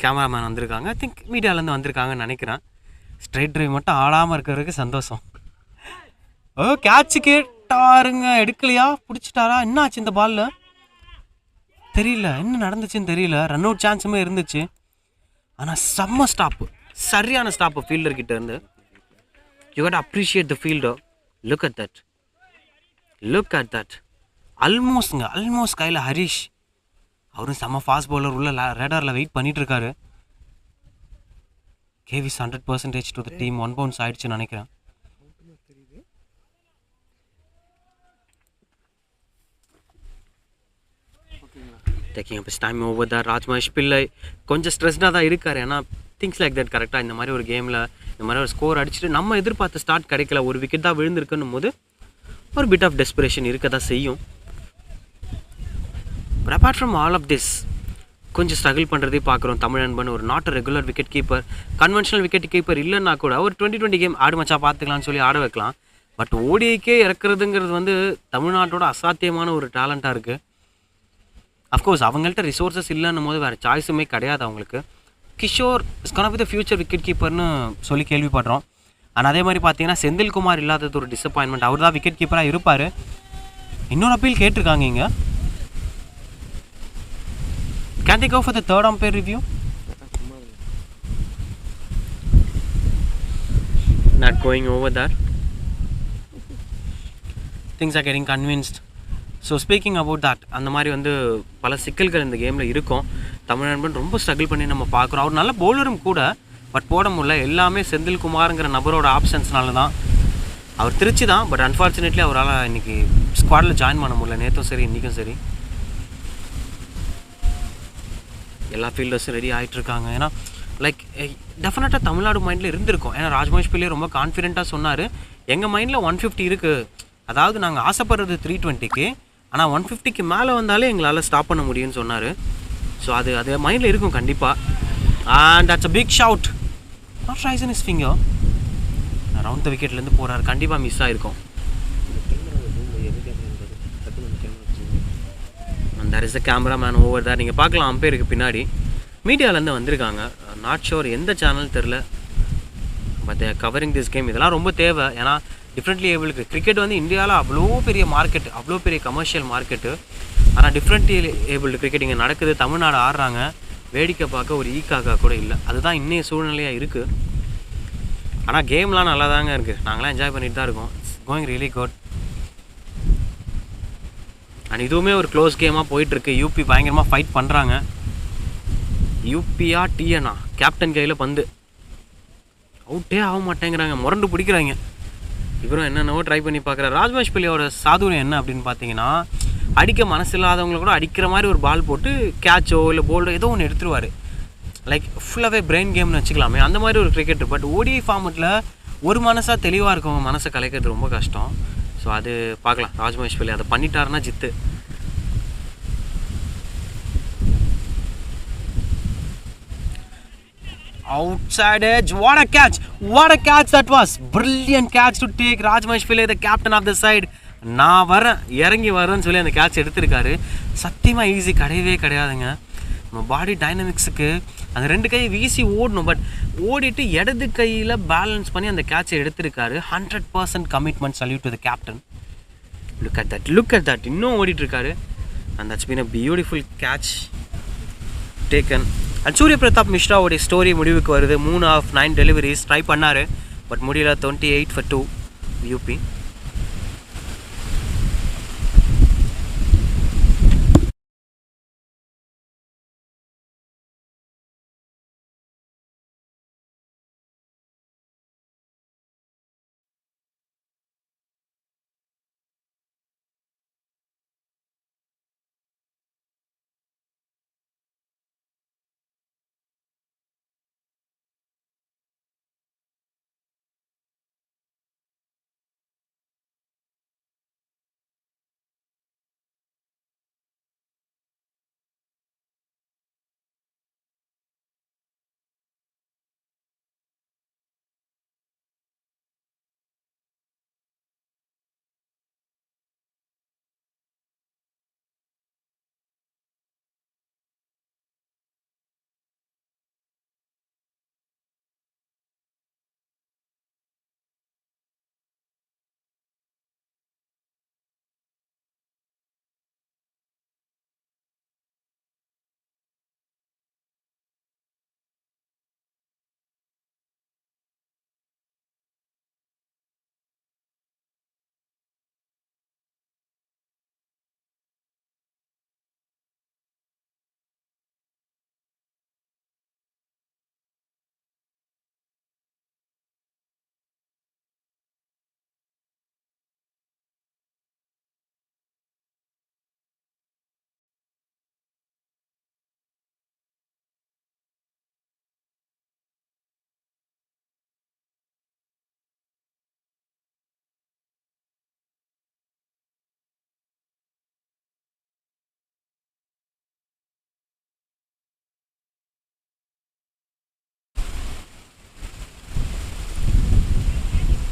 [SPEAKER 1] Cameraman வந்திருக்காங்க, ஐ திங்க் மீடியாவிலேருந்து வந்திருக்காங்கன்னு நினைக்கிறேன். ஸ்ட்ரைட் ட்ரைவ் மட்டும் ஆடாமல் இருக்கிறதுக்கு சந்தோஷம். ஓ கேட்சு கேட்டாருங்க, எடுக்கலையா, பிடிச்சிட்டாரா, என்ன ஆச்சு இந்த பாலில் தெரியல, என்ன நடந்துச்சுன்னு தெரியல. ரன் அவுட் சான்ஸுமே இருந்துச்சு, ஆனால் செம்ம ஸ்டாப்பு, சரியான ஸ்டாப்பு ஃபீல்டர் கிட்ட இருந்து. You got appreciate the fielder. Look at that, look at that. Almost கையில் ஹரிஷ், அவரும் செம்ம ஃபாஸ்ட் பவுலர், உள்ள ரேடாரில் வெயிட் பண்ணிட்டு இருக்காரு. Gives 100% to the team. 1 bounce ஆயிடுச்சுன்னு நினைக்கிறேன். Taking up time over the Rajmahesh Pillai கொஞ்சம் ஸ்ட்ரெஸ்டாக தான் இருக்கார். ஏன்னா திங்ஸ் லைக் தட் கரெக்டாக இந்த மாதிரி ஒரு கேமில் இந்த மாதிரி ஒரு ஸ்கோர் அடிச்சுட்டு நம்ம எதிர்பார்த்த ஸ்டார்ட் கிடைக்கல, ஒரு விக்கெட் தான் விழுந்திருக்குன்னும் போது ஒரு பிட் ஆஃப் டெஸ்பிரேஷன் இருக்க தான் செய்யும். But apart from all of this கொஞ்சம் ஸ்ட்ரகிள் பண்ணுறதே பார்க்குறோம். தமிழ் அன்பன் ஒரு not regular wicket keeper, conventional wicket keeper இல்லைன்னா கூட ஒரு 2020 கேம் ஆடு மச்சா பார்த்துக்கலாம்னு சொல்லி ஆட வைக்கலாம். பட் ஓடிஐக்கே இறக்குறதுங்கிறது வந்து தமிழ்நாட்டோட அசாத்தியமான ஒரு டேலண்ட்டாக இருக்குது. அஃப்கோர்ஸ் அவங்கள்ட்ட ரிசோர்ஸஸ் இல்லைன்னும் போது வேறு சாய்ஸுமே கிடையாது அவங்களுக்கு. Kishore is gonna be the future wicket கீப்பர்னு சொல்லி கேள்விப்படுறோம். ஆனால் அதே மாதிரி பார்த்தீங்கன்னா செந்தில்குமார் இல்லாதது ஒரு டிசப்பாயின்மெண்ட். அவர் தான் விக்கெட் கீப்பராக இருப்பார். இன்னொரு அப்பீல் கேட்டிருக்காங்க இங்கே. Can they go for the third umpire review? Not going over that. Things are getting convinced. So speaking about that, அந்த மாதிரி வந்து பல சிக்கல்கள் இந்த கேமில் இருக்கும். தமிழ்நாடு ரொம்ப ஸ்ட்ரகிள் பண்ணி நம்ம பார்க்குறோம். அவர் நல்ல பவுலரும் கூட, பட் போட முடியல. எல்லாமே செந்தில்குமாருங்கிற நபரோட ஆப்ஷன்ஸ்னால தான். அவர் திருச்சி தான், பட் அன்ஃபார்ச்சுனேட்லி அவரால் இன்றைக்கி ஸ்குவாடில் ஜாயின் பண்ண முடியல. நேற்றும் சரி இன்றைக்கும் சரி எல்லா ஃபீல்டர்ஸும் ரெடி ஆகிட்டுருக்காங்க. ஏன்னா லைக் டெஃபினட்டாக தமிழ்நாடு மைண்டில் இருந்திருக்கும். ஏன்னா ராஜ்மஹேஷ் பிள்ளை ரொம்ப கான்ஃபிடென்ட்டாக சொன்னார், எங்கள் மைண்டில் 150 இருக்குது, அதாவது நாங்கள் ஆசைப்படுறது 320க்கு, ஆனால் 150க்கு மேலே வந்தாலே எங்களால் ஸ்டாப் பண்ண முடியும்னு சொன்னார். ஸோ அது மைண்டில் இருக்கும் கண்டிப்பாக. And that's a big shout not risen is finger. Round the விக்கெட்லேருந்து போகிறாரு, கண்டிப்பாக மிஸ் ஆகிருக்கும். there is a cameraman over there. நீங்கள் பார்க்கலாம் அம்பையருக்கு பின்னாடி மீடியாவிலேருந்து வந்திருக்காங்க. நாட் ஷோர் எந்த சேனல் தெரில, but they covering this game. இதெல்லாம் ரொம்ப தேவை. ஏன்னா டிஃப்ரெண்ட்லி ஏபிளுக்கு கிரிக்கெட் வந்து இந்தியாவில் அவ்வளோ பெரிய மார்க்கெட், அவ்வளோ பெரிய கமர்ஷியல் மார்க்கெட்டு. ஆனால் டிஃப்ரெண்ட்லி ஏபிள்டு கிரிக்கெட் இங்கே நடக்குது, தமிழ்நாடு ஆடுறாங்க, வேடிக்கை பார்க்க ஒரு ஈக்காக்கா கூட இல்லை. அதுதான் இன்னைய சூழ்நிலையாக இருக்குது. ஆனால் கேம்லாம் நல்லா தாங்க இருக்குது, நாங்களாம் என்ஜாய் பண்ணிட்டு தான் இருக்கோம். It's going really good. And இதுவுமே ஒரு க்ளோஸ் கேமாக போயிட்டுருக்கு. யூபி பயங்கரமாக ஃபைட் பண்ணுறாங்க. யூபியா டிஎனா கேப்டன் கையில் பந்து, அவுட்டே ஆக மாட்டேங்கிறாங்க, முரண்டு பிடிக்கிறாங்க. இவரும் என்னென்னவோ ட்ரை பண்ணி பார்க்குறாரு. ராஜ்மேஷ் பிள்ளையோட சாதுரியம் என்ன அப்படின்னு பார்த்தீங்கன்னா, அடிக்க மனசு இல்லாதவங்களை கூட அடிக்கிற மாதிரி ஒரு பால் போட்டு கேட்சோ இல்லை போல்டோ ஏதோ ஒன்று எடுத்துருவார். லைக் ஃபுல்லாகவே பிரெயின் கேம்னு வச்சுக்கலாமே, அந்த மாதிரி ஒரு கிரிக்கெட்டர். பட் ஓடிஐ ஃபார்மெட்டில் ஒரு மனசாக தெளிவாக இருக்கவங்க மனசை கலைக்கிறது ரொம்ப கஷ்டம். ஸோ அது பார்க்கலாம். ராஜ்மேஷ் பிள்ளை அதை பண்ணிட்டாருன்னா Jitu. Outside edge, what a catch that was. Brilliant catch to take. Rajmesh Pillai, the captain of the side. நான் வரேன், இறங்கி வரேன்னு சொல்லி அந்த கேட்ச் எடுத்திருக்காரு. சத்தியமாக ஈஸி கிடையவே கிடையாதுங்க. நம்ம பாடி டைனமிக்ஸுக்கு அந்த ரெண்டு கை வீசி ஓடணும், பட் ஓடிட்டு இடது கையில் பேலன்ஸ் பண்ணி அந்த கேட்சை எடுத்திருக்காரு. 100% commitment. Salute to the captain. Look at that இன்னும் ஓடிட்டுருக்காரு. And that's been a beautiful catch taken. அண்ட் சூரிய பிரதாப் மிஸ்ராவோடைய ஸ்டோரி முடிவுக்கு வருது. 3 of 9 டெலிவரிஸ் ட்ரை பண்ணார், பட் முடியல. 28 for 2 UP.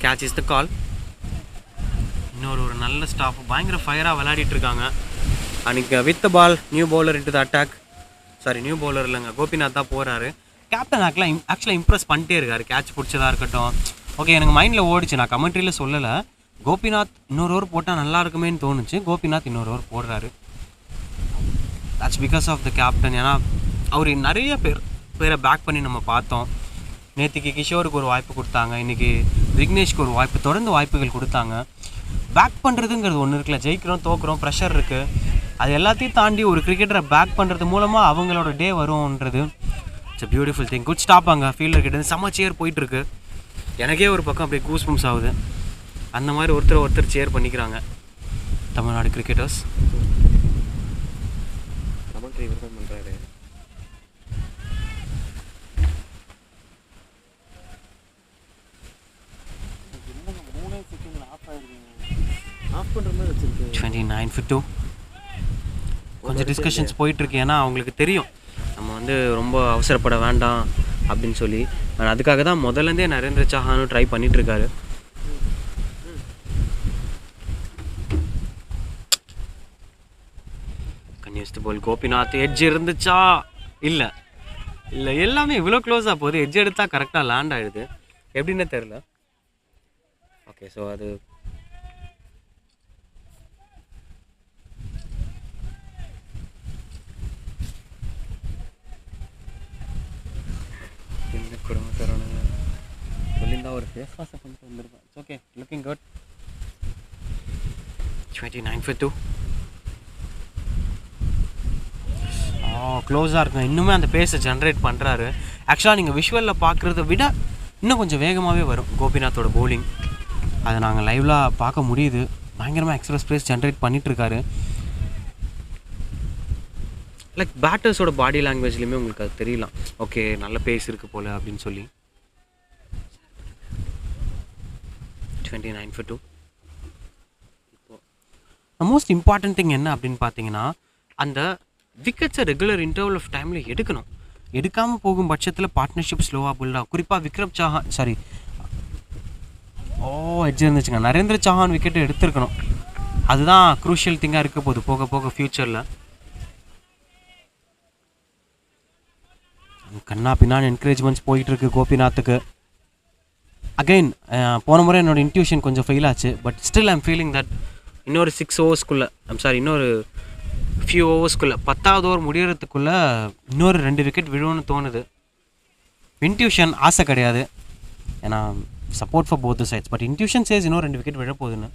[SPEAKER 1] Catch is the call. இன்னொரு நல்ல ஸ்டாஃப் பயங்கர ஃபயராக விளையாடிட்டு இருக்காங்க. அன்றைக்கி with the ball new bowler into the attack. Sorry, new bowler இல்லைங்க, கோபிநாத் தான் போகிறாரு. கேப்டன் ஆக்சுவலாக இம்ப்ரெஸ் பண்ணிட்டே இருக்காரு. கேட்ச் பிடிச்சதாக இருக்கட்டும். ஓகே, எனக்கு மைண்டில் ஓடிச்சு, நான் கமெண்ட்ரியில் சொல்லலை. கோபிநாத் இன்னொரு ஓவர் போட்டால் நல்லா இருக்குமேன்னு தோணுச்சு. கோபிநாத் இன்னொரு ஓவர் போடுறாரு. That's because of the captain. ஏன்னா அவர் நிறைய பேரை பேக் பண்ணி நம்ம பார்த்தோம். நேற்றுக்கு கிஷோருக்கு ஒரு வாய்ப்பு கொடுத்தாங்க, இன்றைக்கி விக்னேஷ்க்கு ஒரு வாய்ப்பு, தொடர்ந்து வாய்ப்புகள் கொடுத்தாங்க. பேக் பண்ணுறதுங்கிறது ஒன்று இருக்குல்ல, ஜெயிக்கிறோம் தோக்குறோம் ப்ரெஷர் இருக்குது. அது எல்லாத்தையும் தாண்டி ஒரு கிரிக்கெட்டரை பேக் பண்ணுறது மூலமாக அவங்களோட டே வரும்ன்றது it's a beautiful thing. Good stop. அங்கே ஃபீல்டர் கிட்ட செம்ம சேர் போயிட்டுருக்கு. எனக்கே ஒரு பக்கம் அப்படியே கூஸ் பம்ஸ் ஆகுது. அந்த மாதிரி ஒருத்தர் சேர் பண்ணிக்கிறாங்க தமிழ்நாடு கிரிக்கெட்டர்ஸ். பண்ணுறாரு. ஆஃப் பண்ணுற மாதிரி வச்சுருக்கு. 29 for 2. கொஞ்சம் டிஸ்கஷன்ஸ் போயிட்டுருக்கு. ஏன்னா அவங்களுக்கு தெரியும் நம்ம வந்து ரொம்ப அவசரப்பட வேண்டாம், அப்படின்னு சொல்லி. அதுக்காக தான் முதல்லேருந்தே நரேந்திர சஹானும் ட்ரை பண்ணிகிட்ருக்காரு. கன்யூஸ்ட் போல் கோபிநாத் எட்ஜ் இருந்துச்சா? இல்லை இல்லை, எல்லாமே இவ்வளோ க்ளோஸாக போகுது. எட்ஜ் எடுத்தால் கரெக்டாக லேண்ட் ஆகிடுது, எப்படின்னே தெரில. ஓகே, ஸோ அது என்ன குடும்ப தரணும் சொல்லியிருந்தா ஒரு ஃபேஸ் வாஷை பண்ணிட்டு வந்துருப்பேன். It's okay, looking good. 29-2. க்ளோஸாக இருக்குங்க. இன்னுமே அந்த பேஸை ஜென்ரேட் பண்ணுறாரு. ஆக்சுவலாக நீங்கள் விஷுவலில் பார்க்குறத விட இன்னும் கொஞ்சம் வேகமாகவே வரும் கோபிநாத்தோட போலிங். அதை நாங்கள் லைவ்ல பார்க்க முடியுது. பயங்கரமாக எக்ஸ்பிரஸ் பேஸ் ஜென்ரேட் பண்ணிகிட்ருக்காரு. லைக் பேட்டர்ஸோட பாடி லாங்குவேஜ்லேயுமே உங்களுக்கு அது தெரியலாம். ஓகே, நல்ல பேஸ் இருக்குது போல் அப்படின்னு சொல்லி. 29-2. இப்போ மோஸ்ட் இம்பார்ட்டன்ட் திங் என்ன அப்படின்னு பார்த்தீங்கன்னா, அந்த விக்கெட்ஸை ரெகுலர் இன்டர்வல் ஆஃப் டைமில் எடுக்கணும். எடுக்காமல் போகும் பட்சத்தில் பார்ட்னர்ஷிப் ஸ்லோவாக புல்டாக. குறிப்பாக விக்ரம் சஹான் எட்ஜ் இருந்துச்சுங்க. நரேந்திர சஹான் விக்கெட்டை எடுத்துருக்கணும். அதுதான் க்ரூஷியல் திங்காக இருக்க போகுது போக போக ஃப்யூச்சரில். கண்ணா பின்னான்னு என்கரேஜ்மெண்ட்ஸ் போயிட்டுருக்கு கோபிநாத்துக்கு. அகைன் போன முறை என்னோடய இன்ட்யூஷன் கொஞ்சம் ஃபெயில் ஆச்சு. But still I'm feeling that இன்னொரு 6 ஓவர்ஸ்க்குள்ளே இன்னொரு ஃபியூ ஓவர்ஸ்க்குள்ளே 10வது ஓவர் முடியறதுக்குள்ளே இன்னொரு 2 விக்கெட் விழுவுன்னு தோணுது. இன்ட்யூஷன் ஆசை கிடையாது, ஏன்னா support for both sides. But intuition chase இன்னொரு 2 விக்கெட் விழ போகுதுன்னு.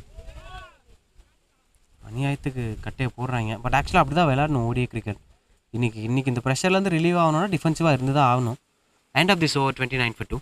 [SPEAKER 1] அநியாயத்துக்கு கட்டையை போடுறாங்க. பட் ஆக்சுவலாக அப்படி தான் விளையாடணும் ஓடிஐ கிரிக்கெட். இன்றைக்கி இந்த ப்ரெஷர்லேருந்து ரிலீவ் ஆகணும்னா டிஃபென்சிவாக இருந்து தான் ஆகணும். End of this over 29-2.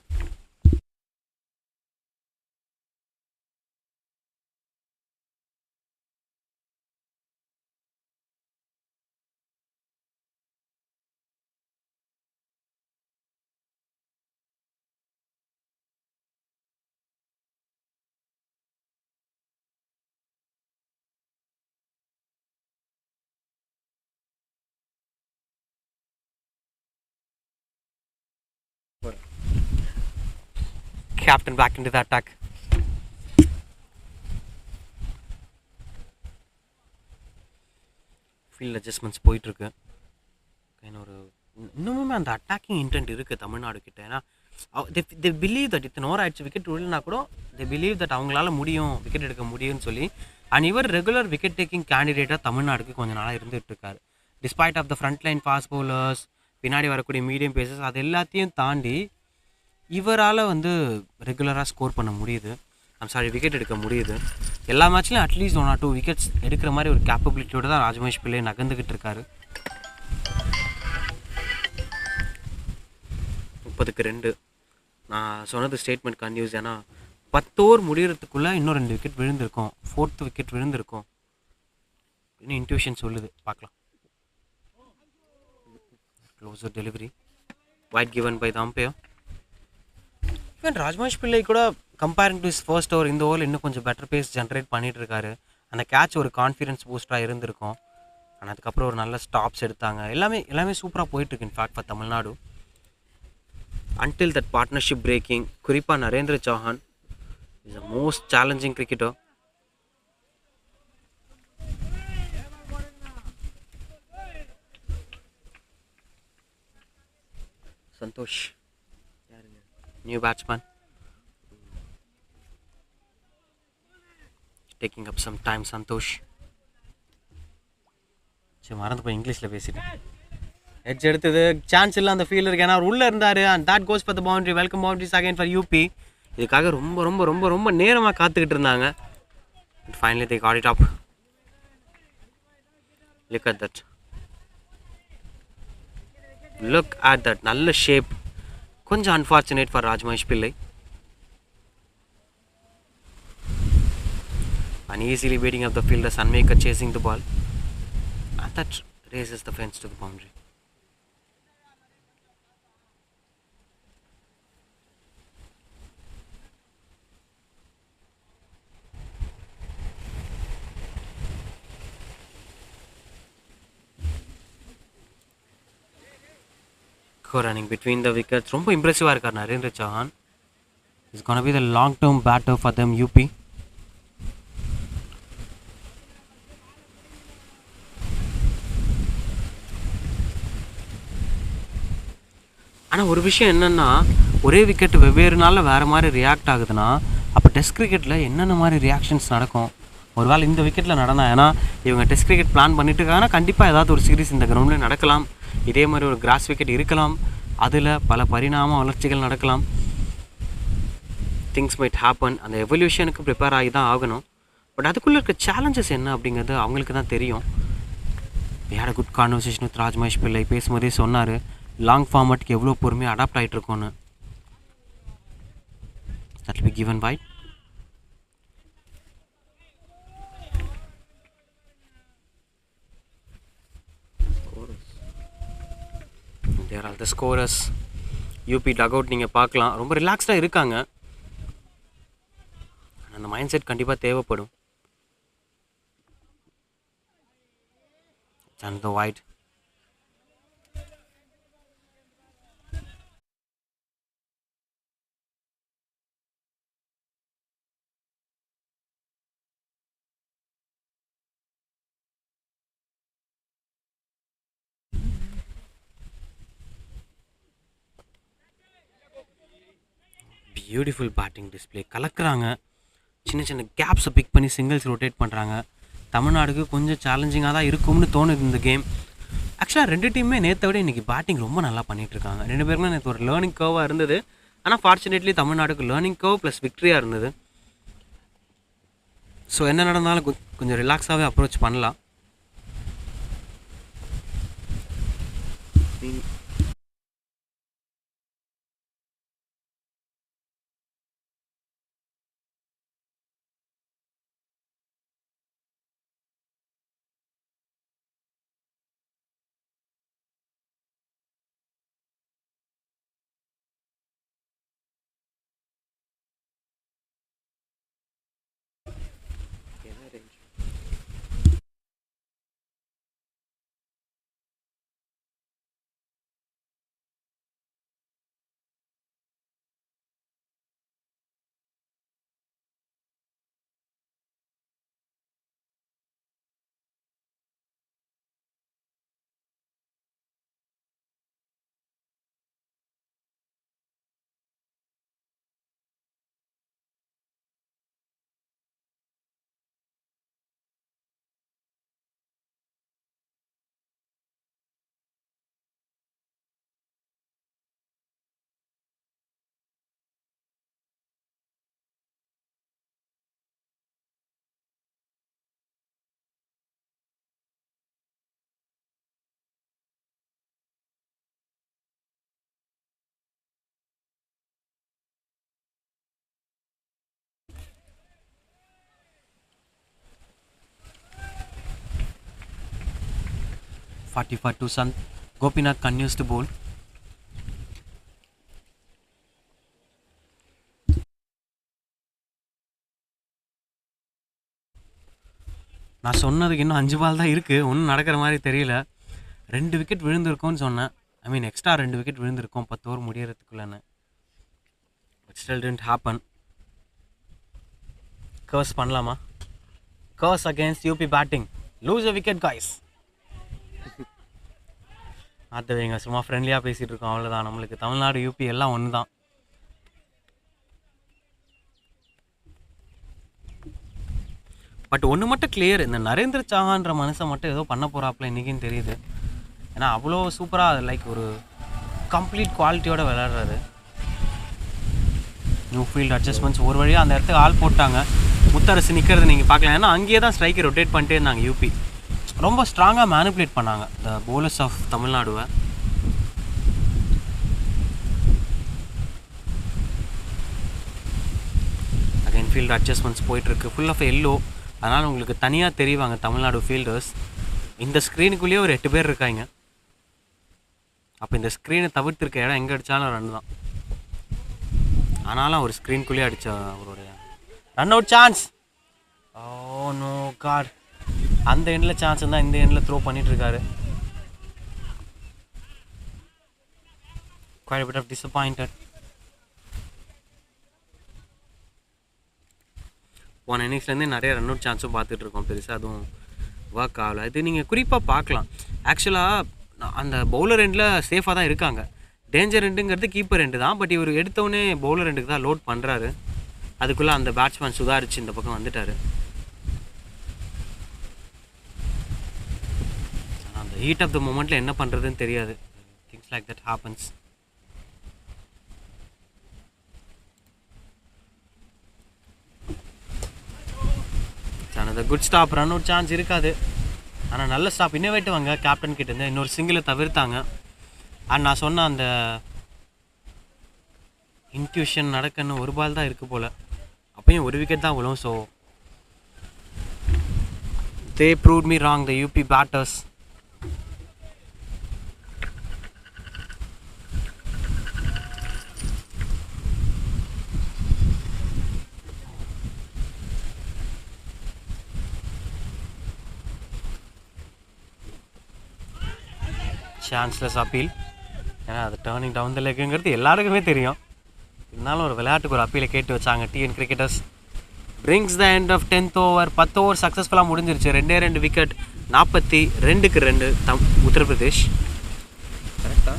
[SPEAKER 1] Captain back into the attack. Field adjustments போயிட்டுருக்கு. இன்னுமே அந்த அட்டாக்கிங் இன்டென்ட் இருக்குது தமிழ்நாடு கிட்ட. ஏன்னா தே பிலீவ் தட் இத்தனை ஓவர் ஆயிடுச்சு விக்கெட் விடலனா கூட தே பிலீவ் தட் அவங்களால முடியும், விக்கெட் எடுக்க முடியும்னு சொல்லி. அண்ட் இவர் ரெகுலர் விக்கெட் டேக்கிங் கேண்டிடேட்டாக தமிழ்நாடுக்கு கொஞ்சம் நாளாக இருந்துகிட்டு இருக்காரு. Despite of the front line fast bowlers, பின்னாடி வரக்கூடிய மீடியம் பேசஸ், அது எல்லாத்தையும் தாண்டி இவரால் ரெகுலராக ஸ்கோர் பண்ண முடியுது. விக்கெட் எடுக்க முடியுது. எல்லா மேட்ச்லையும் அட்லீஸ்ட் 1 or 2 விக்கெட்ஸ் எடுக்கிற மாதிரி ஒரு கேப்பபிலிட்டியோடு தான் ராஜ்மஹேஷ் பிள்ளை நகர்ந்துக்கிட்டு இருக்காரு. 30-2. நான் சொன்னது ஸ்டேட்மெண்ட் கன்யூஸ். ஏன்னா 10 ஓவர் முடிகிறதுக்குள்ளே இன்னும் 2 விக்கெட் விழுந்திருக்கும், 4th விக்கெட் விழுந்திருக்கும் இன்னும் இன்ட்யூஷன் சொல்லுது. பார்க்கலாம். Closer delivery, wide given by the umpire. Even Rajmahesh Pillai கூட comparing to is first over இந்த ஓவரில் இன்னும் கொஞ்சம் பெட்டர் பேஸ் ஜென்ரேட் பண்ணிகிட்டு இருக்காரு. அந்த கேட்ச் ஒரு கான்ஃபிடன்ஸ் பூஸ்டராக இருந்திருக்கும். ஆனால் அதுக்கப்புறம் ஒரு நல்ல ஸ்டாப்ஸ் எடுத்தாங்க. எல்லாமே சூப்பராக போயிட்டுருக்கு in fact for Tamil Nadu. Until that partnership breaking, குறிப்பாக Narendra Chauhan is the most challenging cricketer. Santhosh, new batsman, taking up some time. Santhosh மறந்து போய் இங்கிலீஷில் பேசிட்டேன். எட்ஜ் எடுத்தது சான்ஸ் இல்லை அந்த ஃபீல்டருக்கு, ஏன்னா அவர் உள்ளே இருந்தார். And that goes for the boundary. Welcome boundaries again for UP. இதுக்காக ரொம்ப ரொம்ப ரொம்ப ரொம்ப நேரமாக காத்துக்கிட்டு இருந்தாங்க. And finally they got it up. Look at that. Look at that. நல்ல ஷேப். கொஞ்சம் அன்ஃபார்ச்சுனேட் ஃபார் ராஜ்மஹேஷ் பிள்ளை. Uneasily beating up the fielder, Sunmaker chasing the ball, and that raises the fence to the boundary. running between the wickets ரொம்ப இம்ப்ரெசிவாக இருக்கார் Narendra Chauhan. Is gonna be the long term batter for them UP. ஆனால் ஒரு விஷயம் என்னென்னா, ஒரே wicket வெவ்வேறு நாளில் வேறு மாதிரி ரியாக்ட் ஆகுதுன்னா, அப்போ டெஸ்ட் கிரிக்கெட்டில் என்னென்ன மாதிரி ரியாக்ஷன்ஸ் நடக்கும்? ஒரு வேளை இந்த விக்கெட்டில் நடந்தா, ஏன்னா இவங்க டெஸ்ட் கிரிக்கெட் பிளான் பண்ணிட்டு இருக்காங்கன்னா கண்டிப்பாக ஏதாவது ஒரு சீரிஸ் இந்த கிரவுண்டில் நடக்கலாம். இதே மாதிரி ஒரு கிராஸ் விக்கெட் இருக்கலாம், அதில் பல பரிணாம வளர்ச்சிகள் நடக்கலாம். Things might happen. அந்த எவல்யூஷனுக்கு ப்ரிப்பேர் ஆகி தான் ஆகணும். பட் அதுக்குள்ளே இருக்க சேலஞ்சஸ் என்ன அப்படிங்கிறது அவங்களுக்கு தான் தெரியும். we had a good conversation with Raj Mahesh பிள்ளை. பேசும்போதே சொன்னார் லாங் ஃபார்மேட்டுக்கு எவ்வளோ பொறுமையாக அடாப்ட் ஆகிட்டு இருக்கோன்னு. that will be given by there are the scorers. UP duck out நீங்கள் பார்க்கலாம், ரொம்ப ரிலாக்ஸ்டாக இருக்காங்க. அந்த மைண்ட் செட் கண்டிப்பாக தேவைப்படும். and the wide beautiful batting display. கலக்குறாங்க, சின்ன சின்ன கேப்ஸை பிக் பண்ணி சிங்கிள்ஸ் ரொட்டேட் பண்ணுறாங்க. தமிழ்நாடுக்கு கொஞ்சம் சேலஞ்சிங்காக தான் இருக்கும்னு தோணுது இந்த கேம். ஆக்சுவலாக ரெண்டு டீமுமே நேற்றை விட இன்றைக்கி பேட்டிங் ரொம்ப நல்லா பண்ணிகிட்ருக்காங்க. ரெண்டு பேருமே நேற்று ஒரு லேர்னிங் கர்வாக இருந்தது. ஆனால் ஃபார்ச்சுனேட்லி தமிழ்நாடுக்கு லேர்னிங் கர்வ் ப்ளஸ் விக்ட்ரியாக இருந்தது. ஸோ என்ன நடந்தாலும் கொஞ்சம் ரிலாக்ஸாகவே அப்ரோச் பண்ணலாம். to Sant. Gopinath continues to bowl. நான் சொன்னதுக்கு இன்னும் 5 பால் தான் இருக்குது, ஒன்றும் நடக்கிற மாதிரி தெரியல. 2 விக்கெட் விழுந்திருக்கோன்னு சொன்னேன். ஐ மீன் எக்ஸ்ட்ரா 2 விக்கெட் விழுந்திருக்கோம் 10 ஓவர் முடியறதுக்குள்ளேன்னு. But still didn't happen. Curse பண்ணலாமா? Curse against UP batting. Lose a wicket guys. பார்த்து வைங்க, சும்மா ஃப்ரெண்ட்லியாக பேசிகிட்டு இருக்கோம், அவ்வளோதான். நம்மளுக்கு தமிழ்நாடு யூபி எல்லாம் ஒன்று தான். பட் ஒன்று மட்டும் கிளியர், இந்த நரேந்திர சௌஹான்ற மனுஷன் மட்டும் ஏதோ பண்ண போகிறாப்புல இன்றைக்கின்னு தெரியுது. ஏன்னா அவ்வளோ சூப்பராக லைக் ஒரு கம்ப்ளீட் குவாலிட்டியோட விளையாடுறாரு. நியூ ஃபீல்ட் அட்ஜஸ்ட்மெண்ட்ஸ் ஒரு வழியாக அந்த இடத்துக்கு ஆள் போட்டாங்க. முத்தரசு நிற்கிறது நீங்கள் பார்க்கலாம். ஏன்னா அங்கேயே தான் ஸ்ட்ரைக்கை ரொட்டேட் பண்ணிட்டே இருந்தாங்க யூபி. ரொம்ப ஸ்ட்ராங்காக மேனிப்புலேட் பண்ணாங்க த bowlers ஆஃப் தமிழ்நாடுவை. அகைன் ஃபீல்டு அட்ஜஸ்ட்மெண்ட்ஸ் போயிட்டுருக்கு. ஃபுல் ஆஃப் எல்லோ, அதனால் உங்களுக்கு தனியாக தெரிவாங்க தமிழ்நாடு ஃபீல்டர்ஸ். இந்த ஸ்க்ரீனுக்குள்ளேயே ஒரு 8 பேர் இருக்காங்க. அப்போ இந்த ஸ்க்ரீனை தவிர்த்துருக்க இடம் எங்கே அடித்தாலும் ரன் தான். ஆனாலும் ஒரு ஸ்க்ரீனுக்குள்ளேயே அடித்த அவருடைய run out chance. Oh no God, அந்த எண்டில் சான்ஸ் இருந்தால் இந்த எண்டில் த்ரோ பண்ணிகிட்ருக்காரு. quite a bit of disappointed. போன இன்னிங்ஸ்லேருந்தே நிறைய ரன் அவுட் சான்ஸும் பார்த்துட்ருக்கோம், பெருசாக அதுவும் ஒர்க் ஆகலை. இது நீங்கள் குறிப்பாக பார்க்கலாம். ஆக்சுவலாக அந்த பவுலர் எண்டில் சேஃபாக தான் இருக்காங்க. டேஞ்சர் எண்டுங்கிறது கீப்பர் எண்டு தான். பட் இவர் எடுத்தோடனே பவுலர் எண்டுக்கு தான் லோட் பண்ணுறாரு. அதுக்குள்ளே அந்த பேட்ஸ்மேன் சுதாரிச்சு இந்த பக்கம் வந்துட்டார். அந்த ஹீட் ஆஃப் த மூமெண்ட்டில் என்ன பண்ணுறதுன்னு தெரியாது. Things like that happens. அந்த good stop, run out chance இருக்காது. ஆனால் நல்ல ஸ்டாப், இன்னோவேட்டிவ் வாங்க கேப்டன் கிட்டேருந்து இன்னொரு சிங்கிளை தவிர்த்தாங்க. அண்ட் நான் சொன்ன அந்த இன்ட்யூஷன் நடக்கணும், ஒரு பால் தான் இருக்குது போல். அப்பயும் ஒரு விக்கெட் தான் விழும். So they proved me wrong, the UP batters. Chanceless appeal. ஏன்னா அது டேர்னிங் டவுன் த லெக்குங்கிறது எல்லாருக்குமே தெரியும். இருந்தாலும் ஒரு விளையாட்டுக்கு ஒரு அப்பீலை கேட்டு வச்சாங்க TN cricketers. Brings the end of 10th over. 10 over சக்ஸஸ்ஃபுல்லாக முடிஞ்சிருச்சு. 2 விக்கெட், 42க்கு 2 உத்தரப்பிரதேஷ். கரெக்டாக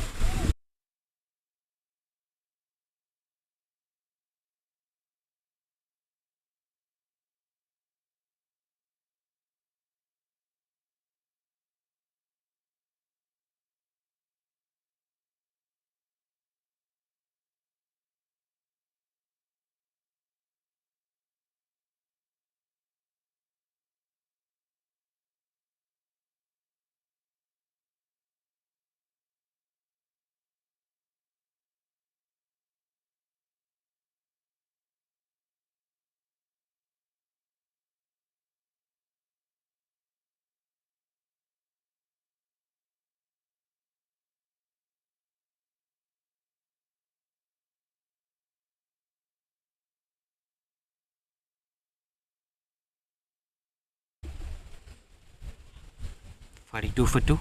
[SPEAKER 1] forty 2 for 2.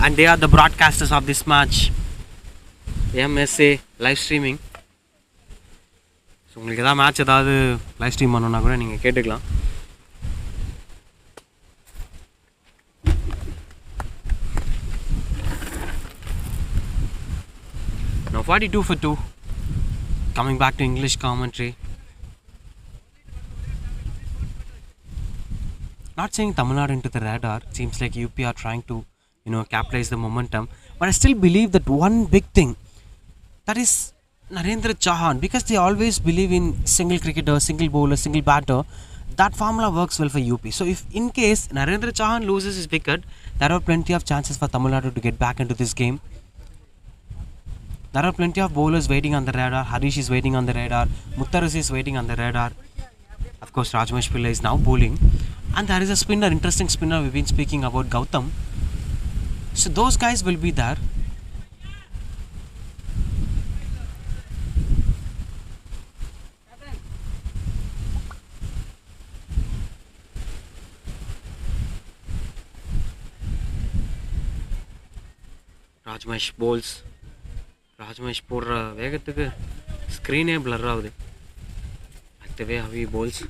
[SPEAKER 1] And they are the broadcasters of this match. MSA live streaming. So உங்களுக்கு எதாவது மேட்ச் ஏதாவது லைவ் ஸ்ட்ரீம் பண்ணணுன்னா கூட நீங்கள் கேட்டுக்கலாம். Now 42 for 2. Coming back to English commentary. Not saying Tamil Nadu into the radar. Seems like UP are trying to, capitalize the momentum. But I still believe that one big thing, that is Narendra Chauhan, because they always believe in single cricketer, single bowler, single batter. That formula works well for UP. So if in case Narendra Chauhan loses his wicket, there are plenty of chances for Tamil Nadu to get back into this game. There are plenty of bowlers waiting on the radar. Harish is waiting on the radar. Muttaras is waiting on the radar. Of course, Rajmesh Pillai is now bowling. And there is a spinner, interesting spinner we've been speaking about, Gautam. So those guys will be there. Rajmesh bowls. Rajmesh போடுற வேகத்துக்கு ஸ்க்ரீனே blur ஆகுது. At the way how he bowls.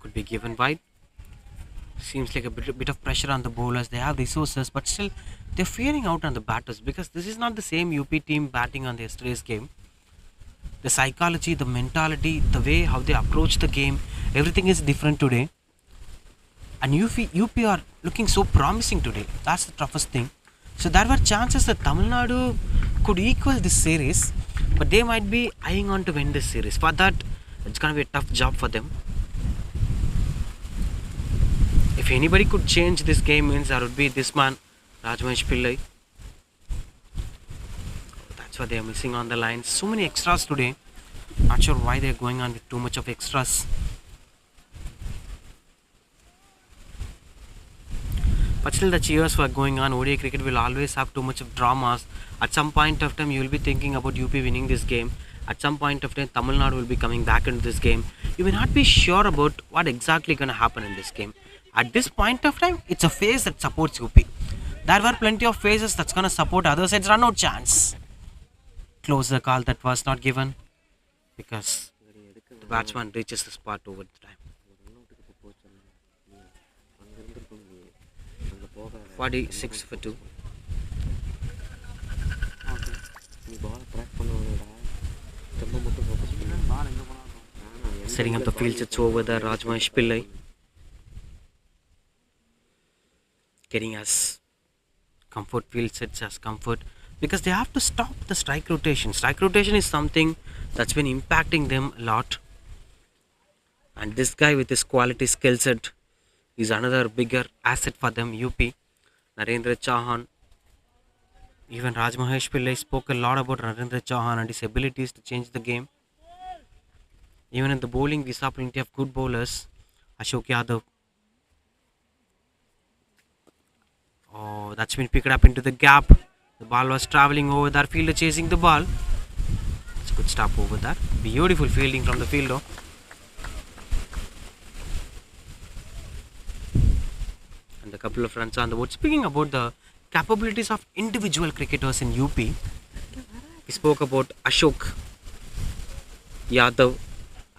[SPEAKER 1] Could be given wide. Seems like a bit of pressure on the bowlers. They have resources, but still they're fearing out on the batters because this is not the same UP team batting on the yesterday's game. The psychology, the mentality, the way how they approach the game, everything is different today. And UP are looking so promising today. That's the toughest thing. So there were chances that Tamil Nadu could equal this series, but they might be eyeing on to win this series. For that, it's gonna be a tough job for them. If anybody could change this game, means that would be this man, Rajmesh Pillai. That's why they are missing on the lines. So many extras today. Not sure why they are going on with too much of extras. But still the cheers were going on. ODI cricket will always have too much of dramas. At some point of time, you will be thinking about UP winning this game. At some point of time, Tamil Nadu will be coming back into this game. You may not be sure about what exactly going to happen in this game. At this point of time, it's a phase that supports UP. There were plenty of phases that's going to support other sides. Run out chance. Close the call that was not given because the batsman reaches the spot over the time. 46 for 2. Setting up the field sits over the Rajmesh Pillai. Getting as comfort, field sets as comfort, because they have to stop the strike rotation. Strike rotation is something that's been impacting them a lot, and this guy with his quality skill set is another bigger asset for them. UP, Narendra Chauhan, even Rajmahesh Pillai spoke a lot about Narendra Chauhan and his abilities to change the game. Even in the bowling, we saw plenty of good bowlers. Ashok Yadav. Oh, that's been picked up into the gap. The ball was traveling over there. Fielder chasing the ball. It's a good stop over there. Beautiful fielding from the fielder. And a couple of runs on the board. Speaking about the capabilities of individual cricketers in UP, we spoke about Ashok Yadav